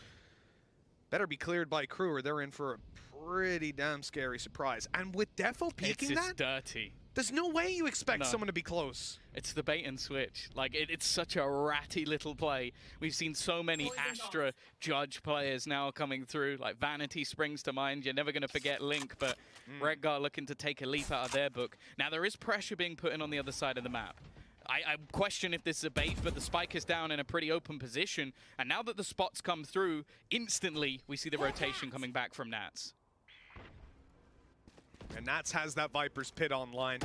J: better be cleared by Crew, or they're in for a pretty damn scary surprise. And with Defo peeking
I: it's dirty.
J: There's no way you expect someone to be close.
I: It's the bait and switch. Like, it's such a ratty little play. We've seen so many Astra judge players now coming through. Like, Vanity springs to mind. You're never going to forget Link, but Redgar looking to take a leap out of their book. Now, there is pressure being put in on the other side of the map. I question if this is a bait, but the spike is down in a pretty open position. And now that the spots come through, instantly we see the rotation coming back from Nats.
J: And Nats has that Viper's Pit online.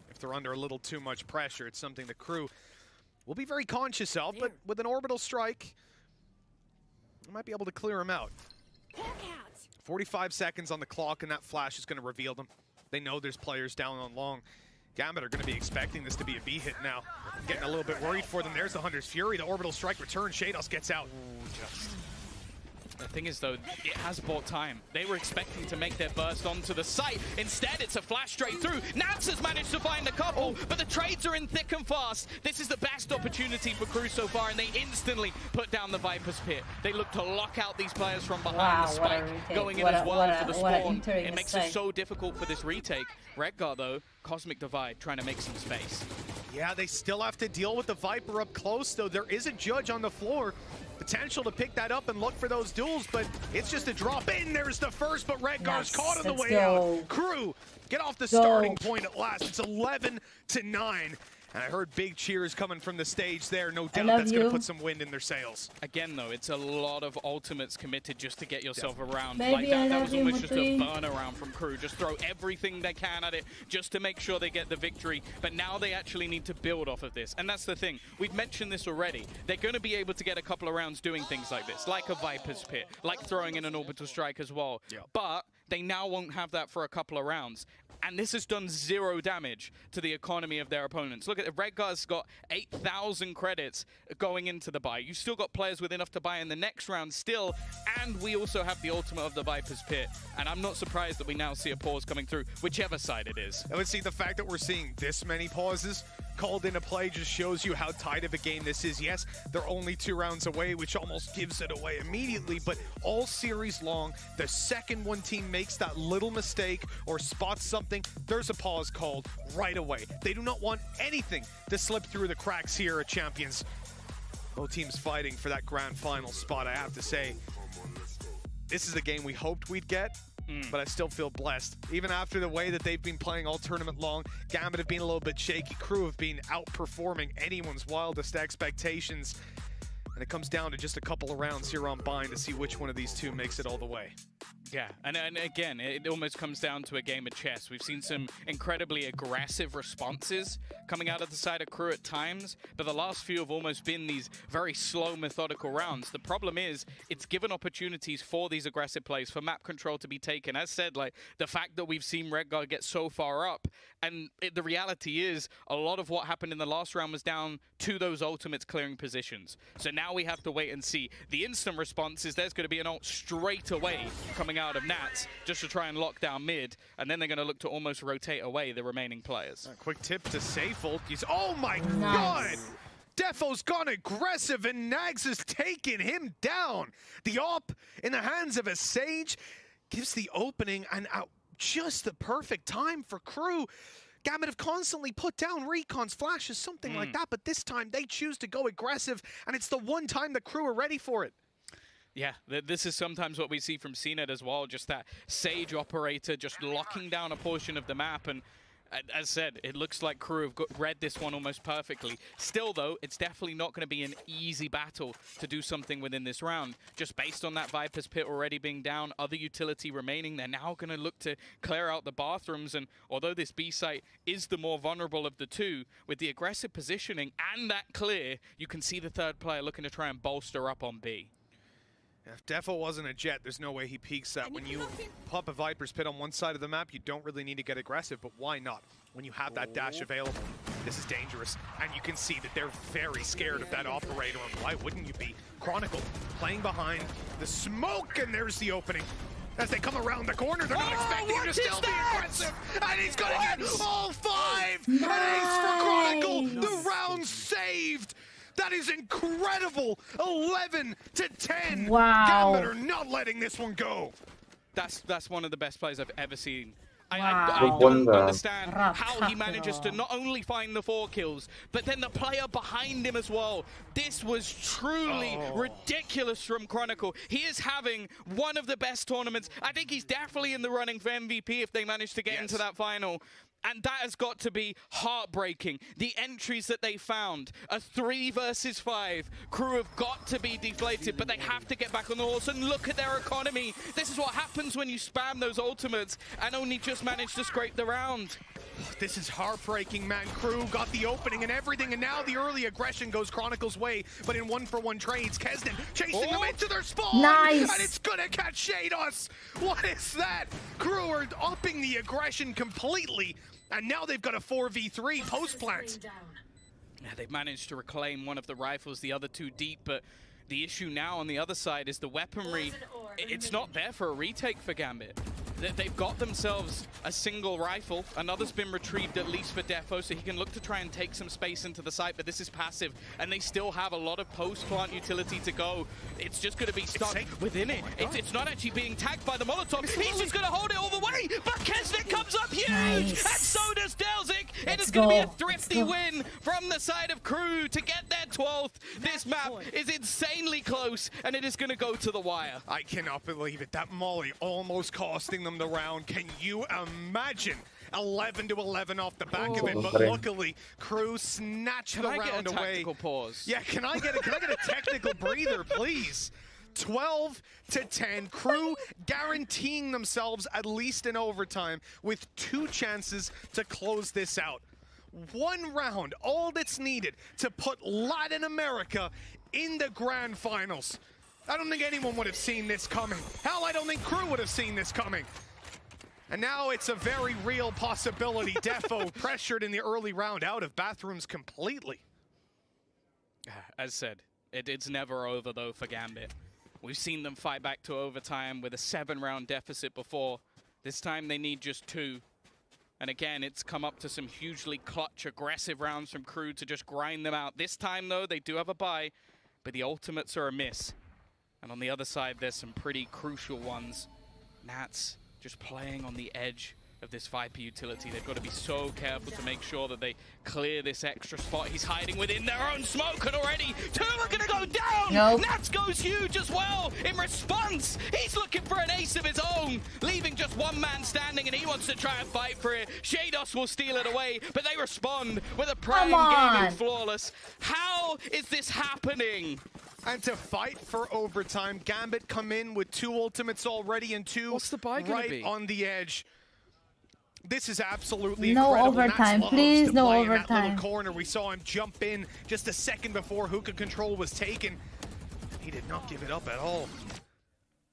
J: If they're under a little too much pressure, it's something the Crew will be very conscious of, but with an orbital strike, they might be able to clear him out. 45 seconds on the clock, and that flash is going to reveal them. They know there's players down on long. Gambit are going to be expecting this to be a B hit now. Getting a little bit worried for them. There's the Hunter's Fury. The orbital strike returns. Shados gets out.
I: The thing is, though, it has bought time. They were expecting to make their burst onto the site. Instead, it's a flash straight through. Nats has managed to find a couple, but the trades are in thick and fast. This is the best opportunity for Crew so far, and they instantly put down the Viper's Pit. They look to lock out these players from behind.
A: Wow,
I: the spike going in as well for the spawn. It makes it so difficult for this retake. Redgar, though, Cosmic Divide, trying to make some space.
J: Yeah, they still have to deal with the Viper up close, though. There is a judge on the floor. Potential to pick that up and look for those duels, but it's just a drop in. There's the first, but Redgar's caught on the way out. Crew, get off the starting point at last. It's 11-9. And I heard big cheers coming from the stage there. No
A: I
J: doubt
A: love
J: that's going to
A: you.
J: put some wind in their sails.
I: Again, though, it's a lot of ultimates committed just to get yourself around.
A: Baby,
I: Like that,
A: I
I: that
A: love
I: was
A: you,
I: almost just a
A: Mutri.
I: burn around from Crew. Just throw everything they can at it just to make sure they get the victory. But now they actually need to build off of this. And that's the thing. We've mentioned this already. They're going to be able to get a couple of rounds doing things like this, like a Viper's Pit, like throwing in an orbital strike as well. But they now won't have that for a couple of rounds. And this has done 0 damage to the economy of their opponents. Look at it, Redguard's got 8,000 credits going into the buy. You've still got players with enough to buy in the next round still, and we also have the ultimate of the Viper's Pit. And I'm not surprised that we now see a pause coming through, whichever side it is.
J: I would see the fact that we're seeing this many pauses called into play just shows you how tight of a game this is. Yes, they're only 2 rounds away, which almost gives it away immediately, but all series long, the second one team makes that little mistake or spots something, there's a pause called right away. They do not want anything to slip through the cracks here at Champions. Both teams fighting for that grand final spot, I have to say. This is the game we hoped we'd get. But I still feel blessed. Even after the way that they've been playing all tournament long, Gambit have been a little bit shaky. Crew have been outperforming anyone's wildest expectations. And it comes down to just a couple of rounds here on Bind to see which one of these two makes it all the way.
I: Yeah, and again, it almost comes down to a game of chess. We've seen some incredibly aggressive responses coming out of the side of Crew at times, but the last few have almost been these very slow, methodical rounds. The problem is, it's given opportunities for these aggressive plays, for map control to be taken. As said, like, the fact that we've seen Redguard get so far up, and the reality is, a lot of what happened in the last round was down to those ultimates clearing positions. So now we have to wait and see. The instant response is there's going to be an ult straight away coming out of Nats just to try and lock down mid, and then they're going to look to almost rotate away the remaining players.
J: A quick tip to Seyfold. He's, oh my god! Defo's gone aggressive and Nags has taken him down. The AWP in the hands of a Sage gives the opening and out just the perfect time for Crew. Gambit have constantly put down recons, flashes, something like that, but this time they choose to go aggressive, and it's the one time the Crew are ready for it.
I: Yeah, this is sometimes what we see from CNET as well, just that Sage operator just locking down a portion of the map, and as said, it looks like Crew have read this one almost perfectly. Still though, it's definitely not going to be an easy battle to do something within this round. Just based on that Viper's Pit already being down, other utility remaining, they're now going to look to clear out the bathrooms, and although this B site is the more vulnerable of the two, with the aggressive positioning and that clear, you can see the third player looking to try and bolster up on B.
J: If Defo wasn't a Jet, there's no way he peeks that. When you pop a Viper's Pit on one side of the map, you don't really need to get aggressive, but why not? When you have that dash available, this is dangerous. And you can see that they're very scared of that operator, and why wouldn't you be? Chronicle playing behind the smoke, and there's the opening. As they come around the corner, they're not expecting him to still be aggressive. And he's gonna get all 5! An ace for Chronicle! The round saved! That is incredible! 11 to 10.
A: Wow.
J: Gambit are not letting this one go.
I: That's one of the best plays I've ever seen.
A: Wow.
I: I don't understand how he manages to not only find the 4 kills, but then the player behind him as well. This was truly ridiculous from Chronicle. He is having one of the best tournaments. I think he's definitely in the running for MVP if they manage to get into that final. And that has got to be heartbreaking. The entries that they found, a 3 versus 5. Crew have got to be deflated, but they have to get back on the horse and look at their economy. This is what happens when you spam those ultimates and only just manage to scrape the round.
J: This is heartbreaking, man. Crew got the opening and everything, and now the early aggression goes Chronicle's way, but in 1-for-1 trades, Kesden chasing them into their spawn!
A: Nice!
J: And it's gonna catch Shados! What is that? Crew are upping the aggression completely, and now they've got a 4v3 post-plant.
I: Yeah, they've managed to reclaim one of the rifles, the other 2 deep, but the issue now on the other side is the weaponry. It's not there for a retake for Gambit. They've got themselves a single rifle. Another's been retrieved at least for Defo, so he can look to try and take some space into the site, but this is passive, and they still have a lot of post-plant utility to go. It's just going to be stuck within it. It's not actually being tagged by the Molotov. He's just going to hold it all the way, but Kesnick comes up huge, and so does Delzik. It is going to be a thrifty win from the side of Crew to get their 12th. This map is insanely close, and it is going to go to the wire.
J: I cannot believe it. That molly almost costing them the round. Can you imagine 11-11 off the back of it, but
G: Okay.
J: luckily, Crew snatched the round away.
I: Tactical pause?
J: Yeah, can I get a technical breather, please? 12-10, Crew guaranteeing themselves at least in overtime with 2 chances to close this out. 1 round, all that's needed to put Latin America in the grand finals. I don't think anyone would have seen this coming. Hell, I don't think Crew would have seen this coming. And now it's a very real possibility. Defo pressured in the early round out of bathrooms completely.
I: As said, it's never over though for Gambit. We've seen them fight back to overtime with a 7-round deficit before. This time they need just 2. And again, it's come up to some hugely clutch, aggressive rounds from Crew to just grind them out. This time though, they do have a bye, but the ultimates are a miss. And on the other side, there's some pretty crucial ones. Nats just playing on the edge of this Viper utility. They've got to be so careful to make sure that they clear this extra spot. He's hiding within their own smoke, and already 2 are going to go down!
A: Nope.
I: Nats goes huge as well! In response, he's looking for an ace of his own, leaving just 1 man standing, and he wants to try and fight for it. Shados will steal it away, but they respond with a prime gaming flawless. How is this happening?
J: And to fight for overtime, Gambit come in with 2 ultimates already and 2
I: What's the buy gonna
J: right
I: be?
J: on the edge. This is absolutely
A: No
J: incredible.
A: overtime,
J: Nats
A: please,
J: loves to
A: no
J: play in that
A: overtime.
J: little corner. We saw him jump in just a second before hookah control was taken. He did not give it up at all.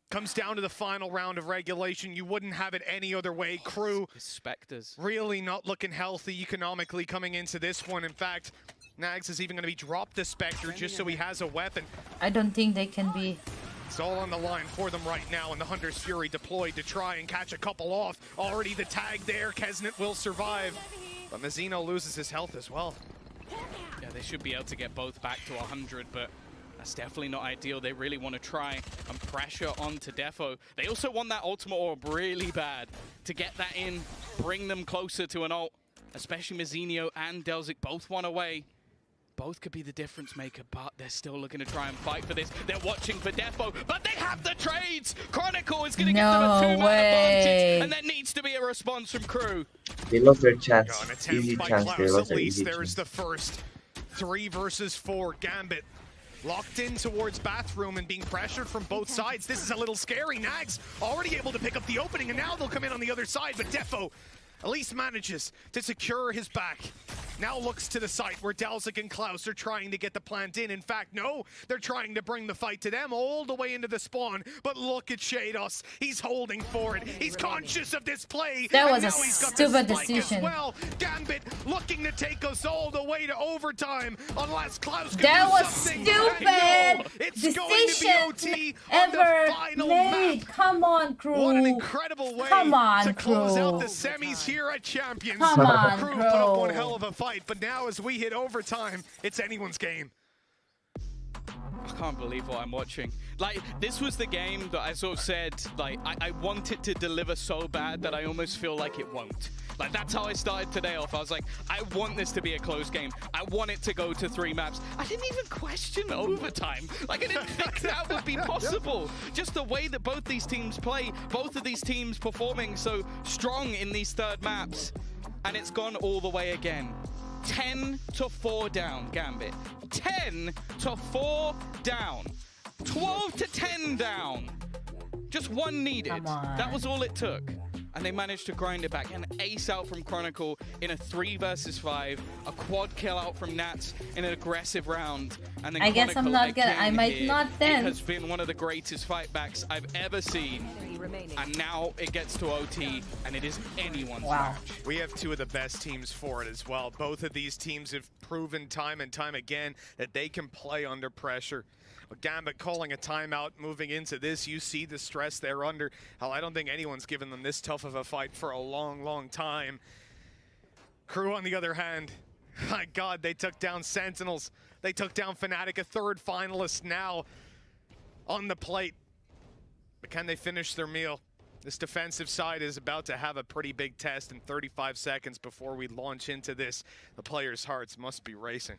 J: Comes down to the final round of regulation. You wouldn't have it any other way. Crew
I: Spectres.
J: really not looking healthy economically coming into this one. In fact, Nags is even going to be dropped the Spectre just so he has a weapon.
A: I don't think they can be.
J: It's all on the line for them right now, and the Hunter's Fury deployed to try and catch a couple off. Already the tag there, Kesnet will survive, but Mazzino loses his health as well.
I: Yeah, they should be able to get both back to 100, but that's definitely not ideal. They really want to try and pressure onto Defo. They also want that ultimate orb really bad to get that in, bring them closer to an ult, especially Mazzino and Delzik both want away. Both could be the difference maker, but they're still looking to try and fight for this. They're watching for Defo, but they have the trades! Chronicle is going to give them a 2-man advantage, and there needs to be a response from Crew.
G: They lost their chance.
J: An attempt
G: Easy
J: by
G: chance. They
J: Klaus,
G: lost
J: at
G: their
J: least
G: easy
J: there's
G: chance.
J: the first. 3 versus 4, Gambit. Locked in towards bathroom and being pressured from both sides. This is a little scary. Nags already able to pick up the opening, and now they'll come in on the other side, but Defo at least manages to secure his back. Now looks to the site where Dalzik and Klaus are trying to get the plant in. In fact, no, they're trying to bring the fight to them all the way into the spawn. But look at Shados. He's holding for it. He's conscious of this play.
A: That was
J: and
A: a
J: now he's got
A: stupid
J: the spike
A: decision.
J: As well, Gambit looking to take us all the way to overtime unless Klaus can
A: That
J: do
A: was
J: something.
A: stupid
J: I know. It's
A: decision
J: going to be OT on the
A: ever
J: final
A: made.
J: map.
A: Come on, Crew.
J: What an incredible way
A: Come on,
J: to close
A: Crew.
J: out the semis here at Champions.
A: Come on,
J: Crew put up one
A: Crew.
J: hell of a fight, but now as we hit overtime, it's anyone's game.
I: I can't believe what I'm watching. Like, this was the game that I sort of said, like, I want it to deliver so bad that I almost feel like it won't. Like, that's how I started today off. I was like, I want this to be a close game. I want it to go to 3 maps. I didn't even question overtime. Like, I didn't think that would be possible. Just the way that both these teams play, both of these teams performing so strong in these 3rd maps. And it's gone all the way again. 10-4 down, Gambit. 10-4 down. 12-10 down. Just 1 needed.
A: Come on.
I: That was all it took. And they managed to grind it back. An ace out from Chronicle in a 3 versus 5. A quad kill out from Nats in an aggressive round. And then
A: I guess I'm
I: Chronicle
A: not gonna. I
I: again
A: might
I: here.
A: not then.
I: It has been one of the greatest fightbacks I've ever seen. And now it gets to OT, and it is anyone's match.
J: We have 2 of the best teams for it as well. Both of these teams have proven time and time again that they can play under pressure. Gambit calling a timeout moving into this. You see the stress they're under. Hell, I don't think anyone's given them this tough of a fight for a long, long time. Crew, on the other hand, my God, they took down Sentinels. They took down Fnatic, a 3rd finalist now on the plate. But can they finish their meal? This defensive side is about to have a pretty big test in 35 seconds before we launch into this. The players' hearts must be racing.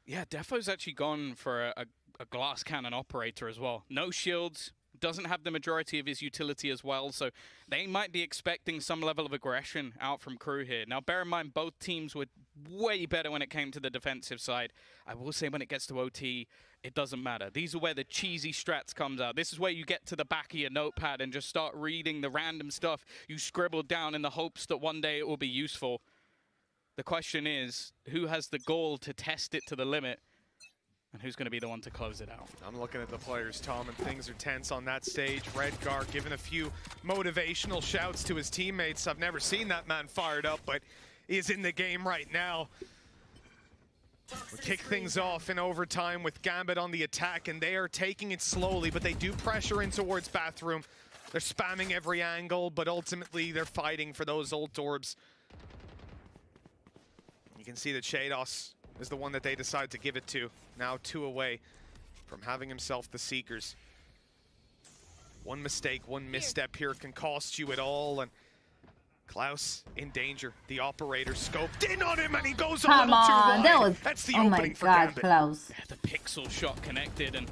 I: Yeah, Defo's actually gone for a glass cannon operator as well. No shields, doesn't have the majority of his utility as well, so they might be expecting some level of aggression out from Crew here. Now, bear in mind, both teams were way better when it came to the defensive side. I will say when it gets to OT, it doesn't matter. These are where the cheesy strats comes out. This is where you get to the back of your notepad and just start reading the random stuff you scribbled down in the hopes that one day it will be useful. The question is, who has the gall to test it to the limit? And who's going to be the one to close it out?
J: I'm looking at the players, Tom, and things are tense on that stage. Redgar giving a few motivational shouts to his teammates. I've never seen that man fired up, but he is in the game right now. We kick things off in overtime with Gambit on the attack, and they are taking it slowly, but they do pressure in towards Bathroom. They're spamming every angle, but ultimately they're fighting for those ult orbs. You can see that Shados is the one that they decide to give it to. Now 2 away from having himself the Seekers. One mistake, one misstep here can cost you it all, and Klaus in danger. The operator scoped in on him, and he goes a little too wide. That's the opening for Gambit.
A: Klaus.
I: Yeah, the pixel shot connected, and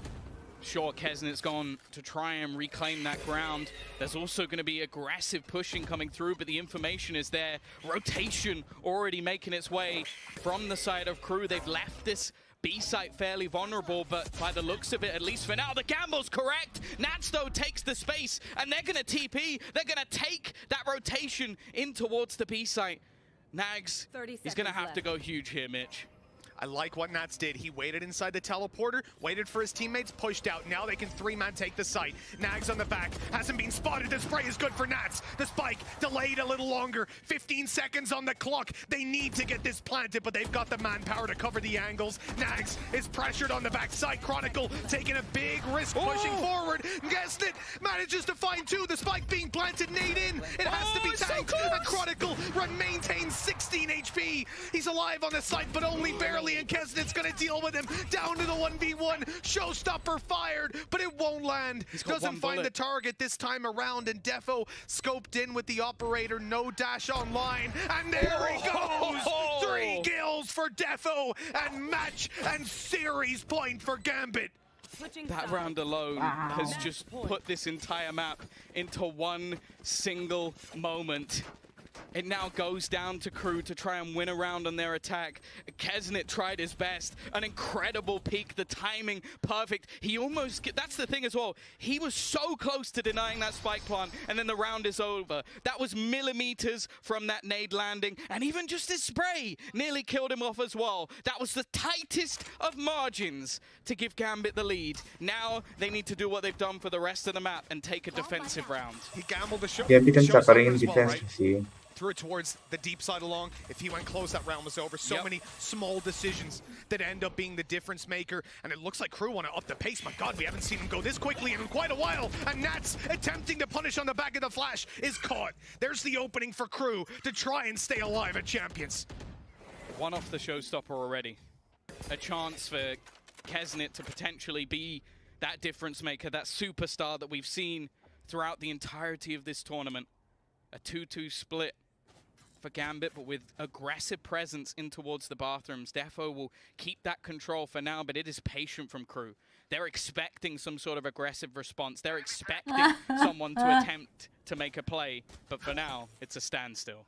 I: sure, Kesnet's gone to try and reclaim that ground. There's also going to be aggressive pushing coming through, but the information is there. Rotation already making its way from the side of Crew. They've left this B site fairly vulnerable, but by the looks of it, at least for now, the gamble's correct. Nats, though, takes the space, and they're going to TP. They're going to take that rotation in towards the B site. Nags, he's going to have to go huge here, Mitch.
J: I like what Nats did. He waited inside the teleporter, waited for his teammates, pushed out. Now they can 3-man take the site. Nags on the back, hasn't been spotted. The spray is good for Nats. The spike delayed a little longer. 15 seconds on the clock. They need to get this planted, but they've got the manpower to cover the angles. Nags is pressured on the backside. Chronicle taking a big risk, pushing forward. Guessed it, manages to find 2. The spike being planted, nade in. It has to be tanked. And Chronicle maintains 16 HP. He's alive on the site, but only barely. And Kesnet's gonna deal with him down to the 1v1. Showstopper fired, but it won't land. Doesn't find the target this time around, and Defo scoped in with the operator. No dash online, and there he goes. 3 kills for Defo, and match and series point for Gambit.
I: That round alone has just put this entire map into one single moment. It now goes down to Crew to try and win a round on their attack. Kesnet tried his best. An incredible peak. The timing, perfect. He almost, that's the thing as well. He was so close to denying that spike plant, and then the round is over. That was millimeters from that nade landing, and even just his spray nearly killed him off as well. That was the tightest of margins to give Gambit the lead. Now they need to do what they've done for the rest of the map and take a defensive round.
J: He gambled the shot.
G: Gambit ang taparin defense kasi.
J: Threw it towards the deep side along. If he went close, that round was over. So many small decisions that end up being the difference maker. And it looks like Crew want to up the pace. My God, we haven't seen him go this quickly in quite a while. And Nats attempting to punish on the back of the flash is caught. There's the opening for Crew to try and stay alive at Champions.
I: One off the showstopper already. A chance for Kesnet to potentially be that difference maker, that superstar that we've seen throughout the entirety of this tournament. A 2-2 split for Gambit, but with aggressive presence in towards the bathrooms. Defo will keep that control for now, but it is patient from Crew. They're expecting some sort of aggressive response. They're expecting someone to attempt to make a play, but for now, it's a standstill.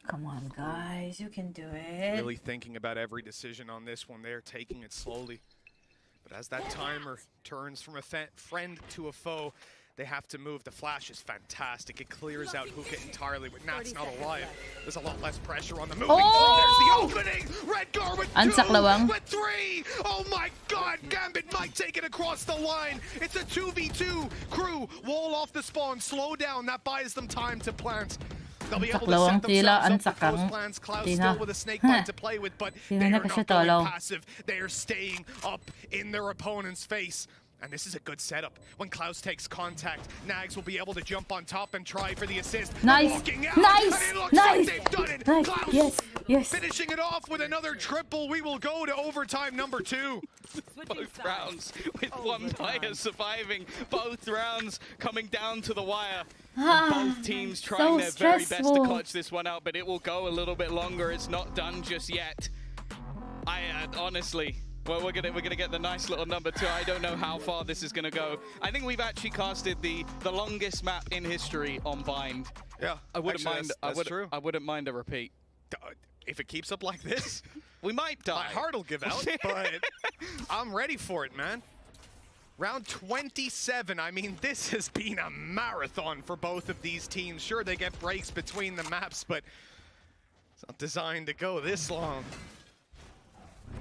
A: Come on, guys, you can do it.
J: Really thinking about every decision on this one. They're taking it slowly. But as that timer turns from a friend to a foe, they have to move. The flash is fantastic. It clears out Hookah entirely, but Nat's not alive. There's a lot less pressure on the moving through. There's the opening. Redgar with 2, with 3. Oh my God, Gambit might take it across the line. It's a 2v2. Crew, wall off the spawn, slow down. That buys them time to plant. They'll be able to set themselves up with those plans. Klaus still with a snake bite to play with, but they are not going passive. They are staying up in their opponent's face. And this is a good setup. When Klaus takes contact, Nags will be able to jump on top and try for the assist.
A: Nice,
J: nice, like they've done it.
A: Nice.
J: Klaus
A: yes.
J: finishing it off with another triple. We will go to overtime number 2.
I: Both rounds with one player surviving. Both rounds coming down to the wire. And both teams trying their very best to clutch this one out, but it will go a little bit longer. It's not done just yet. Honestly, Well, we're gonna get the nice little number 2. I don't know how far this is gonna go. I think we've actually casted the longest map in history on Bind.
J: Yeah,
I: I wouldn't mind.
J: That's true.
I: I wouldn't mind a repeat.
J: If it keeps up like this,
I: we might die.
J: My heart will give out, but I'm ready for it, man. Round 27. I mean, this has been a marathon for both of these teams. Sure, they get breaks between the maps, but it's not designed to go this long.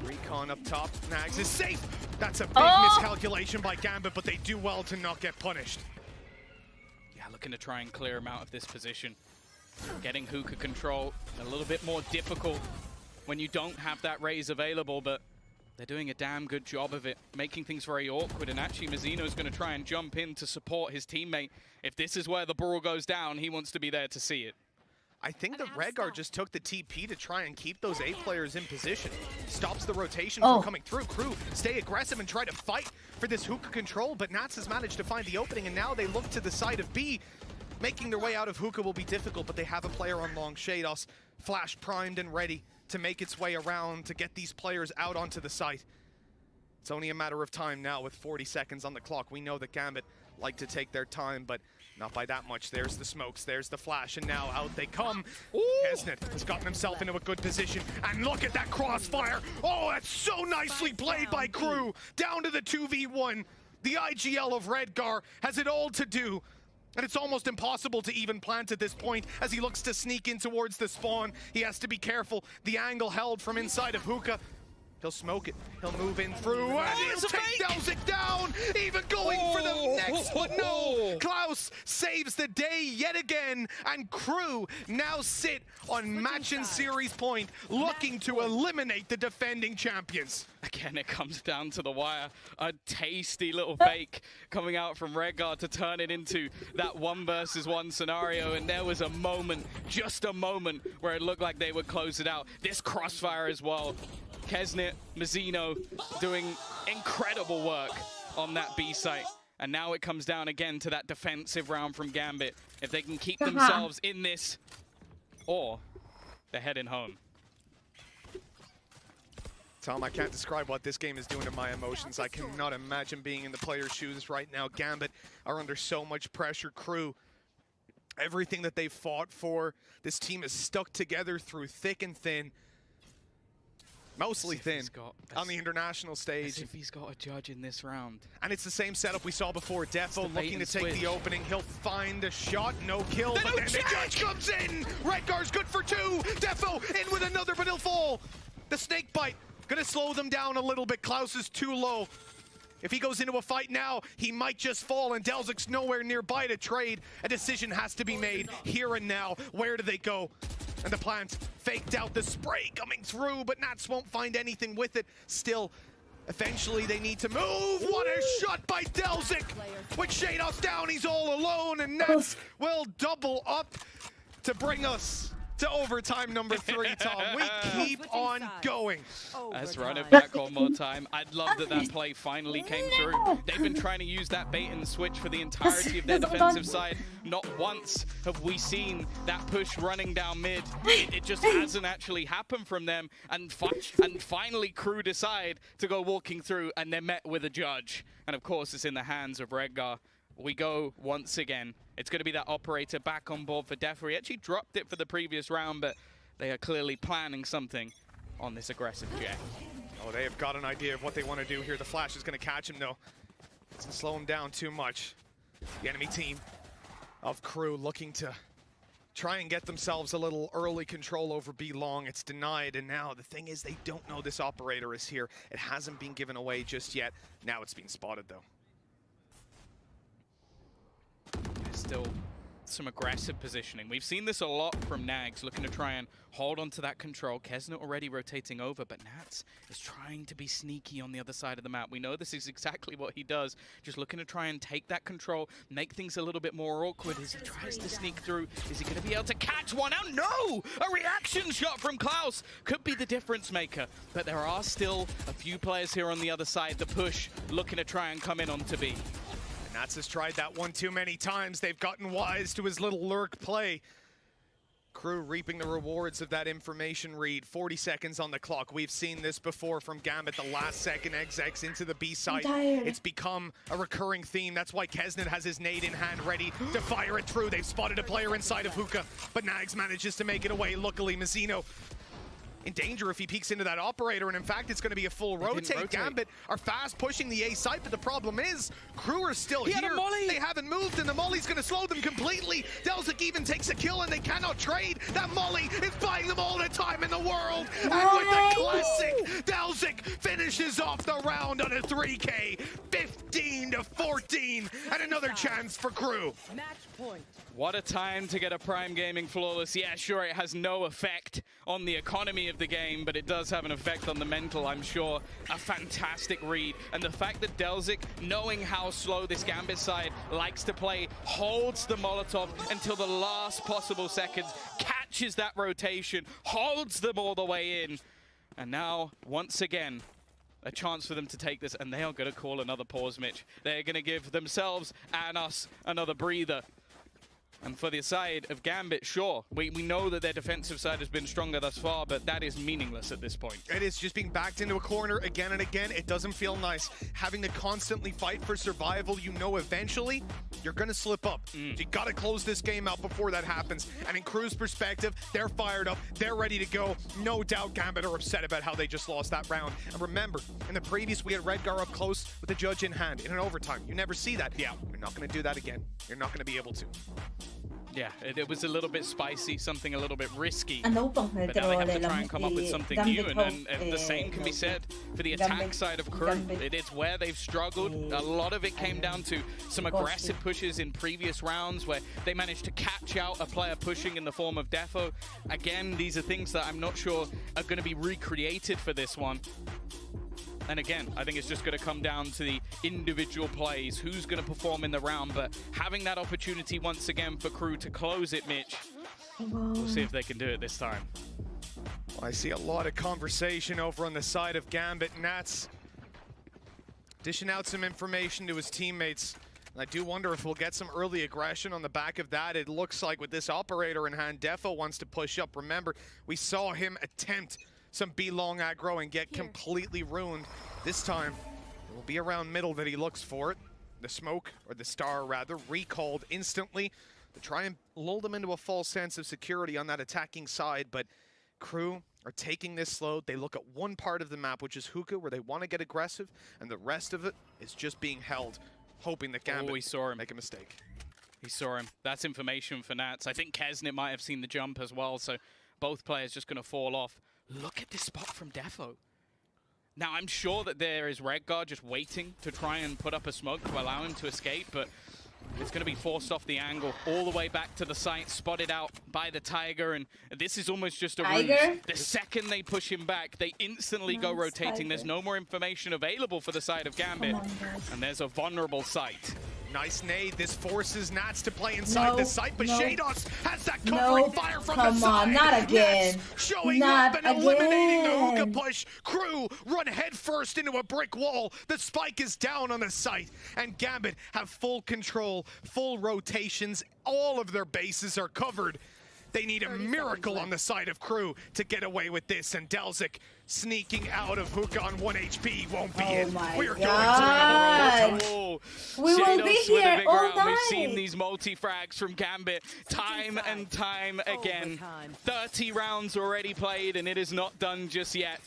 J: Recon up top. Nags is safe. That's a big miscalculation by Gambit, but they do well to not get punished.
I: Yeah, looking to try and clear him out of this position. Getting hookah control a little bit more difficult when you don't have that raise available, but they're doing a damn good job of it, making things very awkward. And actually, Mazzino's going to try and jump in to support his teammate. If this is where the brawl goes down, he wants to be there to see it.
J: I think the Redguard just took the TP to try and keep those A players in position. Stops the rotation from coming through. Crew stay aggressive and try to fight for this hookah control, but Nats has managed to find the opening, and now they look to the side of B. Making their way out of hookah will be difficult, but they have a player on long. Shados, flash primed and ready to make its way around to get these players out onto the site. It's only a matter of time now with 40 seconds on the clock. We know that Gambit like to take their time, but not by that much. There's the smokes, there's the flash, and now out they come. Kesnet has gotten himself into a good position, and look at that crossfire. Oh, that's so nicely played by Crew. Down to the 2v1. The IGL of Redgar has it all to do, and it's almost impossible to even plant at this point as he looks to sneak in towards the spawn. He has to be careful. The angle held from inside of hookah. He'll smoke it. He'll move in through, and he'll take Delzik down, even going for the next, but no! Klaus saves the day yet again, and Crew now sit on match and series point, looking to eliminate the defending champions.
I: Again, it comes down to the wire. A tasty little fake coming out from Redguard to turn it into that 1 versus 1 scenario, and there was a moment, just a moment, where it looked like they would close it out. This crossfire as well. Kesnet, Mazzino doing incredible work on that B site. And now it comes down again to that defensive round from Gambit. If they can keep themselves in this, or they're heading home.
J: Tom, I can't describe what this game is doing to my emotions. I cannot imagine being in the player's shoes right now. Gambit are under so much pressure. Crew, everything that they've fought for, this team is stuck together through thick and thin. Mostly thin on the international stage.
I: As if he's got a judge in this round.
J: And it's the same setup we saw before. Defo looking to take the opening. He'll find a shot, no kill, but then the judge comes in. Redgar's good for 2. Defo in with another, but he'll fall. The snake bite gonna slow them down a little bit. Klaus is too low. If he goes into a fight now, he might just fall, and Delzik's nowhere nearby to trade. A decision has to be made here and now. Where do they go? And the plant faked out the spray coming through, but Nats won't find anything with it. Still, eventually they need to move. What a shot by Delzik! With Shados down, he's all alone, and Nats will double up to bring us to overtime number 3, Tom. We keep on going.
I: Let's run it back one more time. I'd love that that play finally came through. They've been trying to use that bait and switch for the entirety of their defensive side. Not once have we seen that push running down mid. It just hasn't actually happened from them. And finally, Crew decide to go walking through, and they're met with a judge. And of course, it's in the hands of Redgar. We go once again. It's going to be that operator back on board for Defo. He actually dropped it for the previous round, but they are clearly planning something on this aggressive jet.
J: Oh, they have got an idea of what they want to do here. The flash is going to catch him, though. Doesn't slow him down too much. The enemy team of Crew looking to try and get themselves a little early control over B long. It's denied, and now the thing is they don't know this operator is here. It hasn't been given away just yet. Now it's being spotted, though.
I: There's still some aggressive positioning. We've seen this a lot from Nags, looking to try and hold on to that control. Kesnet already rotating over, but Nats is trying to be sneaky on the other side of the map. We know this is exactly what he does, just looking to try and take that control, make things a little bit more awkward as he tries to sneak through. Is he going to be able to catch one out? No! A reaction shot from Klaus could be the difference maker, but there are still a few players here on the other side. The push looking to try and come in onto B.
J: Nats has tried that one too many times. They've gotten wise to his little lurk play. Crew reaping the rewards of that information read. 40 seconds on the clock. We've seen this before from Gambit. The last second XX into the B site. It's become a recurring theme. That's why Kesnet has his nade in hand ready to fire it through. They've spotted a player inside of Hookah, but Nags manages to make it away. Luckily, Mazzino in danger if he peeks into that operator, and in fact it's going to be a full rotate. Gambit are fast pushing the A site, but the problem is Crew are still here. They haven't moved, and the molly's going to slow them completely. Delzik even takes a kill, and they cannot trade. That molly is buying them all the time in the world. And with the classic, Delzik finishes off the round on a 3K, 15-14, and another chance for Crew.
M: Match point.
I: What a time to get a Prime Gaming flawless. Yeah, sure, it has no effect on the economy of the game, but it does have an effect on the mental, I'm sure. A fantastic read. And the fact that Delzik, knowing how slow this Gambit side likes to play, holds the Molotov until the last possible seconds, catches that rotation, holds them all the way in. And now, once again, a chance for them to take this, and they are going to call another pause, Mitch. They're going to give themselves and us another breather. And for the side of Gambit, sure, we know that their defensive side has been stronger thus far, but that is meaningless at this point.
J: It is just being backed into a corner again and again. It doesn't feel nice. Having to constantly fight for survival, you know eventually you're going to slip up. You got to close this game out before that happens. And in Crew's perspective, they're fired up. They're ready to go. No doubt Gambit are upset about how they just lost that round. And remember, in the previous, we had Redgar up close with the judge in hand in an overtime. You never see that. Yeah, you're not going to do that again. You're not going to be able to.
I: Yeah, it was a little bit spicy, something a little bit risky.
A: But
I: now they have to try and come up with something new, and the same can be said for the attack side of Crew. It is where they've struggled. A lot of it came down to some aggressive pushes in previous rounds where they managed to catch out a player pushing in the form of Defo. Again, these are things that I'm not sure are going to be recreated for this one. And again, I think it's just going to come down to the individual plays, who's going to perform in the round, but having that opportunity once again for Crew to close it, Mitch, we'll see if they can do it this time.
J: Well, I see a lot of conversation over on the side of Gambit. Nats dishing out some information to his teammates. And I do wonder if we'll get some early aggression on the back of that. It looks like with this operator in hand, Defo wants to push up. Remember, we saw him attempt some B-long aggro and get completely ruined. This time, it will be around middle that he looks for it. The smoke, or the star rather, recalled instantly to try and lull them into a false sense of security on that attacking side, but Crew are taking this slow. They look at one part of the map, which is Hookah, where they want to get aggressive, and the rest of it is just being held, hoping that Gambit
I: he saw him.
J: make a mistake.
I: He saw him. That's information for Nats. I think Kesnet might have seen the jump as well, so both players just going to fall off. Look at this spot from Defo. Now, I'm sure that there is Redgar just waiting to try and put up a smoke to allow him to escape, but it's going to be forced off the angle all the way back to the site, spotted out by the Tiger, and this is almost just a ruse. The second they push him back, they instantly go rotating. There's no more information available for the side of Gambit, and there's a vulnerable site.
J: Nice nade. This forces Nats to play inside the site, but Shados has that covering fire from the side.
A: Come on, not again.
J: Nats showing up and eliminating the hookah push. Crew run headfirst into a brick wall. The spike is down on the site, and Gambit have full control, full rotations. All of their bases are covered. They need a miracle on the side of Crew to get away with this, and Delzik sneaking out of Hookah on 1 HP won't be in. We're going to
A: we will be here all night.
I: We've seen these multi-frags from Gambit time and time again. 30 rounds already played, and it is not done just yet.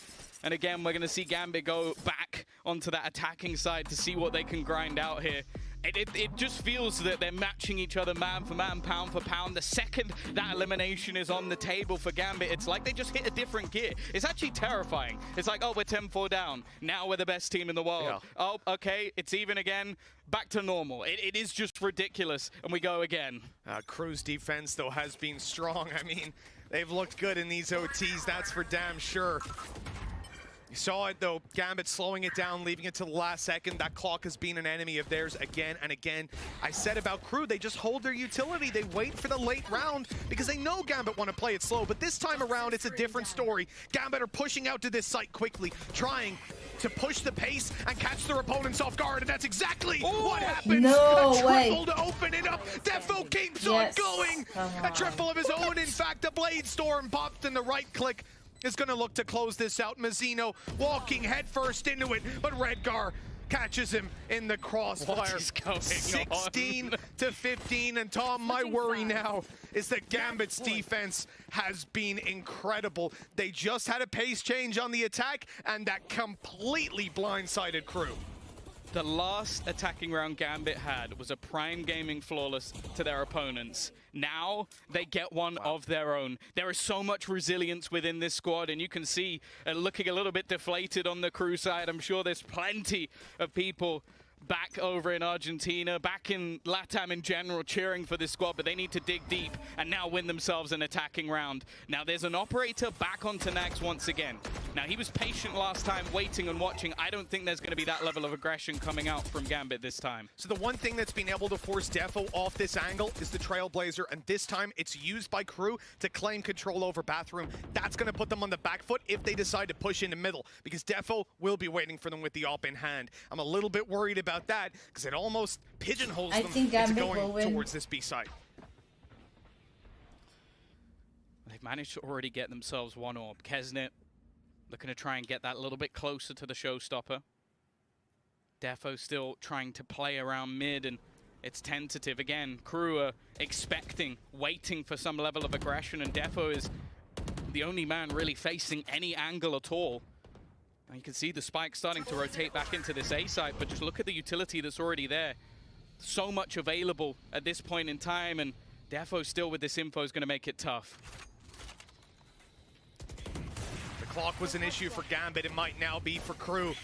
I: And again, we're going to see Gambit go back onto that attacking side to see what they can grind out here. It just feels that they're matching each other man for man, pound for pound. The second that elimination is on the table for Gambit, it's like they just hit a different gear. It's actually terrifying. It's like, oh, we're 10-4 down. Now we're the best team in the world. Yeah. Oh, okay, it's even again. Back to normal. It is just ridiculous, and we go again.
J: Crew's defense, though, has been strong. I mean, they've looked good in these OTs, that's for damn sure. You saw it, though. Gambit slowing it down, leaving it to the last second. That clock has been an enemy of theirs again and again. I said about Crew, they just hold their utility. They wait for the late round because they know Gambit want to play it slow. But this time around, it's a different story. Gambit are pushing out to this site quickly, trying to push the pace and catch their opponents off guard, and that's exactly what happens.
A: No
J: a
A: way.
J: triple to open it up. Defo keeps on going. A triple of his own. In fact, a Blade Storm popped, and the right click is going to look to close this out. Mazzino walking headfirst into it, but Redgar catches him in the crossfire.
I: What is going
J: 16
I: on?
J: to 15, and Tom, my worry now is that Gambit's defense has been incredible. They just had a pace change on the attack, and that completely blindsided Crew.
I: The last attacking round Gambit had was a prime gaming flawless to their opponents. Now they get one of their own. There is so much resilience within this squad, and you can see looking a little bit deflated on the Crew side. I'm sure there's plenty of people back over in Argentina, back in LATAM in general, cheering for this squad, but they need to dig deep and now win themselves an attacking round. Now there's an operator back onto Nags once again. Now he was patient last time, waiting and watching. I don't think there's going to be that level of aggression coming out from Gambit this time.
J: So the one thing that's been able to force Defo off this angle is the Trailblazer, and this time it's used by Crew to claim control over Bathroom. That's going to put them on the back foot if they decide to push into middle, because Defo will be waiting for them with the op in hand. I'm a little bit worried about that because it almost pigeonholes them into going towards this B side.
I: They've managed to already get themselves one orb. Kesnet looking to try and get that a little bit closer to the showstopper. Defo still trying to play around mid, and it's tentative. Again, Crew are expecting, waiting for some level of aggression, and Defo is the only man really facing any angle at all. And you can see the spike starting to rotate back into this A side, but just look at the utility that's already there. So much available at this point in time, and Defo still with this info is going to make it tough.
J: The clock was an issue for Gambit. It might now be for Crew.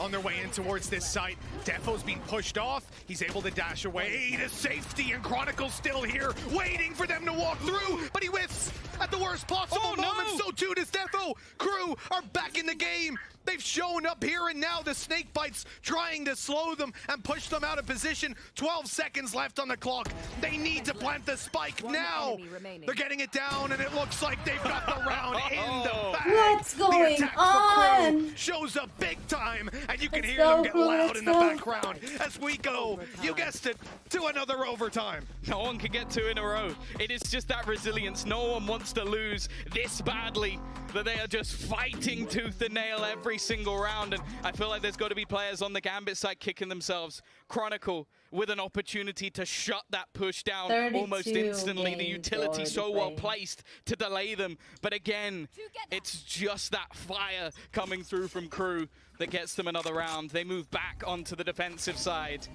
J: On their way in towards this site, Defo's being pushed off. He's able to dash away to safety, and Chronicle's still here, waiting for them to walk through, but he whiffs at the worst possible moment. So too does Defo. Crew are back in the game. They've shown up here, and now the snake bites trying to slow them and push them out of position. 12 seconds left on the clock. They need to plant the spike now. They're getting it down, and it looks like they've got the round in the bag.
A: What's going on?
J: Shows up big time, and you can hear them get loud in the background as we go, you guessed it, to another overtime.
I: No one can get two in a row. It is just that resilience. No one wants to lose this badly, that they are just fighting tooth and nail every single round, and I feel like there's got to be players on the Gambit side kicking themselves. Chronicle with an opportunity to shut that push down almost instantly. The utility so well placed to delay them, but again, it's just that fire coming through from Crew that gets them another round. They move back onto the defensive side,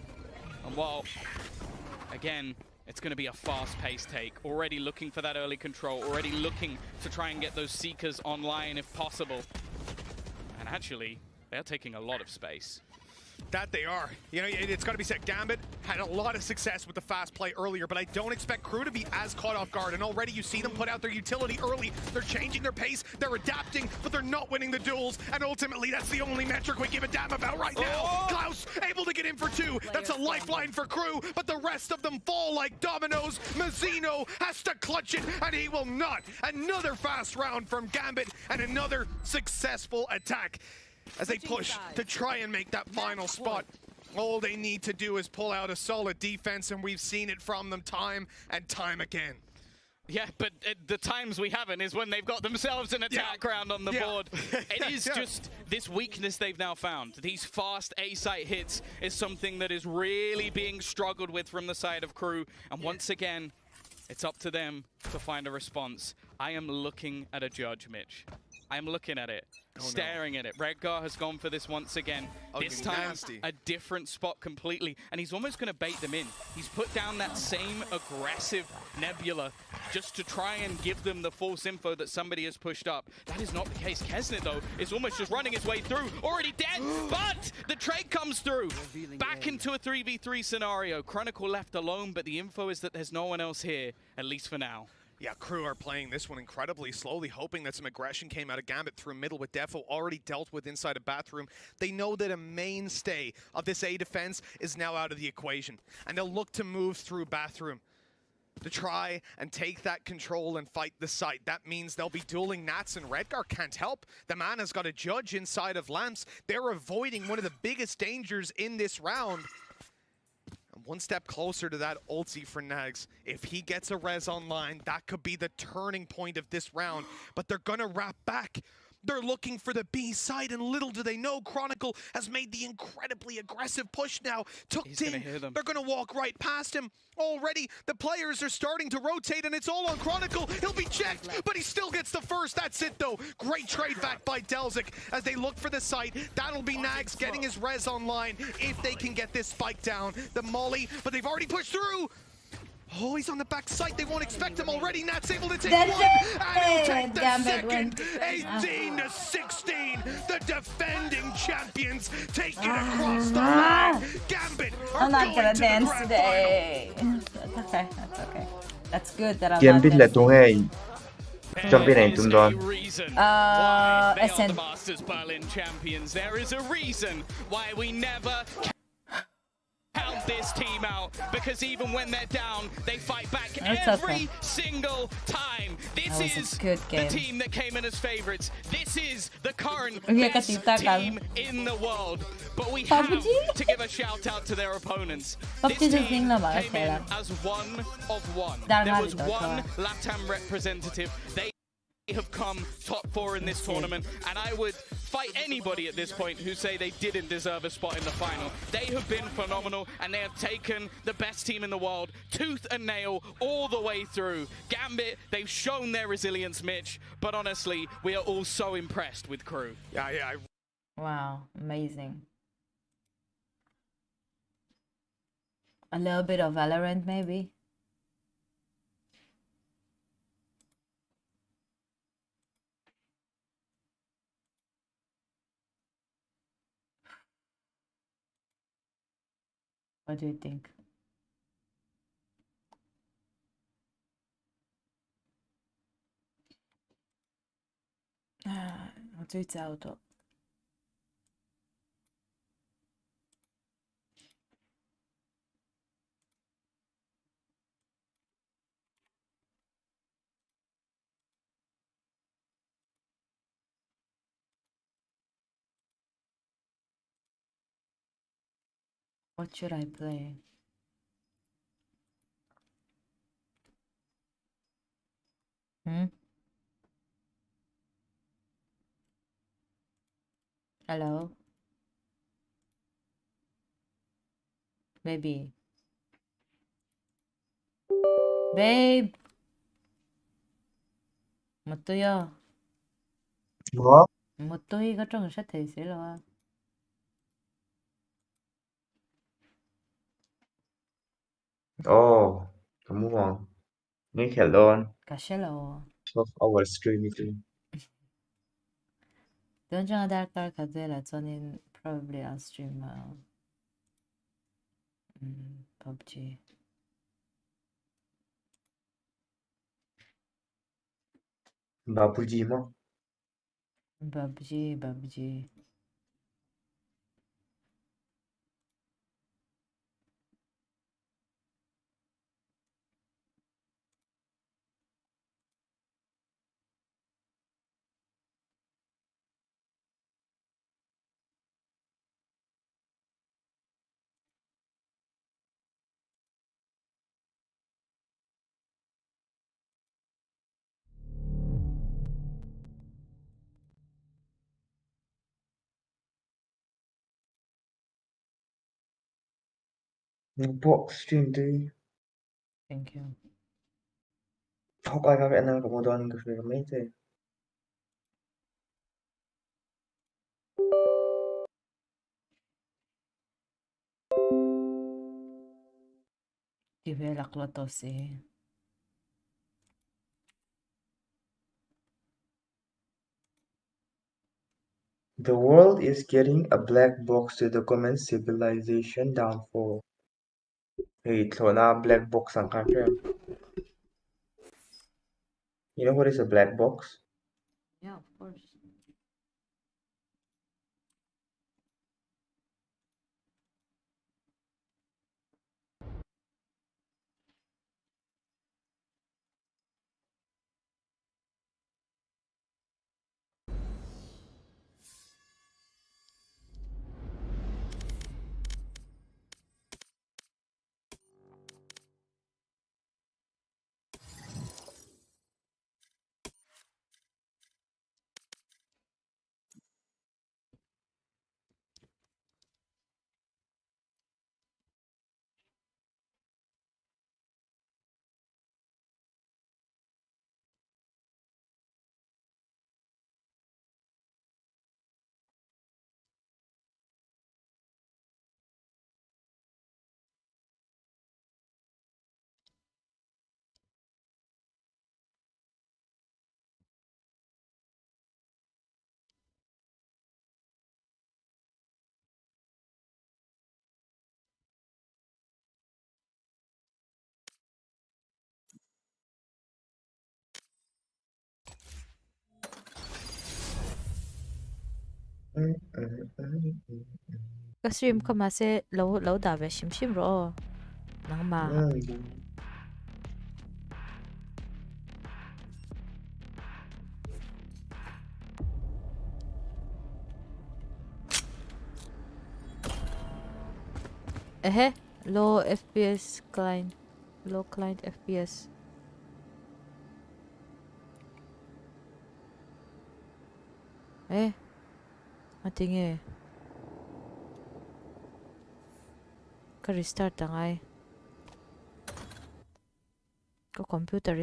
I: and while again it's going to be a fast-paced take, already looking for that early control, already looking to try and get those Seekers online if possible. And actually, they're taking a lot of space.
J: That they are. You know, it's got to be said, Gambit had a lot of success with the fast play earlier, but I don't expect Crew to be as caught off guard. And already you see them put out their utility early. They're changing their pace, they're adapting, but they're not winning the duels. And ultimately, that's the only metric we give a damn about right now. Klaus able to get in for two. That's a lifeline for Crew, but the rest of them fall like dominoes. Mazzino has to clutch it, and he will not. Another fast round from Gambit, and another successful attack as they push to try and make that final spot. All they need to do is pull out a solid defense, and we've seen it from them time and time again.
I: Yeah, but the times we haven't is when they've got themselves an attack round on the board. It is just this weakness they've now found. These fast A-site hits is something that is really being struggled with from the side of Crew. And once again, it's up to them to find a response. I am looking at a judge, Mitch. I'm looking at it, staring at it. Redgar has gone for this once again. This time, a different spot completely. And he's almost going to bait them in. He's put down that same aggressive Nebula just to try and give them the false info that somebody has pushed up. That is not the case. Kesnet, though, is almost just running his way through. Already dead, but the trade comes through. Back into a 3v3 scenario. Chronicle left alone, but the info is that there's no one else here, at least for now.
J: Yeah, Crew are playing this one incredibly slowly, hoping that some aggression came out of Gambit through middle with Defo already dealt with inside a bathroom. They know that a mainstay of this A defense is now out of the equation, and they'll look to move through bathroom. to try and take that control and fight the site. That means they'll be dueling Nats, and Redgar can't help. The man has got a judge inside of Lamps. They're avoiding one of the biggest dangers in this round. And one step closer to that ulti for Nags. If he gets a res online, that could be the turning point of this round. But they're gonna wrap back. They're looking for the B side, and little do they know, Chronicle has made the incredibly aggressive push now. Tucked in, they're gonna walk right past him. Already, the players are starting to rotate, and it's all on Chronicle. He'll be checked, but he still gets the first. That's it, though. Great trade back by Delzik as they look for the site. That'll be Nags getting his res online if they can get this spike down. The molly, but they've already pushed through. Oh, he's on the back side. They won't expect him already. Nat's able to take one, and he'll take the second. 18-16. The defending champions take it across the line. Gambit are
A: I'm not
J: going
A: gonna
J: to the
A: dance
J: grand
A: today. That's okay. That's okay. That's good that I'm
G: Gambit
A: not
G: là
A: dancing.
G: tung hay champion này tung đòn.
I: They are the
A: SN.
I: Masters Berlin champions. There is a reason why we never count this team out, because even when they're down, they fight back every single time. This is the team that came in as favorites. This is the current best team in the world. But we have to give a shout out to their opponents. This team came in as one of one. There was one LATAM representative. They have come top 4 in this tournament, and I would fight anybody at this point who say they didn't deserve a spot in the final. They have been phenomenal, and they have taken the best team in the world tooth and nail all the way through. Gambit, they've shown their resilience, Mitch, but honestly, we are all so impressed with Crew.
J: Yeah.
A: Wow, amazing. A little bit of Valorant, maybe. What do you think?我最早的。What should I play? Hello? Baby. Babe! Một tôi à?
G: Ủa?
A: Một tôi có trong sách thì sẽ là
G: Oh, kamu mau? Ini Headphone.
A: Kasih lo.
G: 12-hour stream itu.
A: Don't you know that car cadela Johnny probably on stream PUBG.
G: Bgmi mo?
A: PUBG.
G: Box stream tu.
A: Thank you.
G: Học ai kakek nang kemudahan ke film itu.
A: Give la clotose.
G: The world is getting a black box to document civilization downfall. Hey, thona black box ang kakek. You know what is a black box?
A: Yeah, of course. Ka stream ka ma se lo da ve shim ro nang ma low FPS client low client FPS ating ka restart ngay ko computer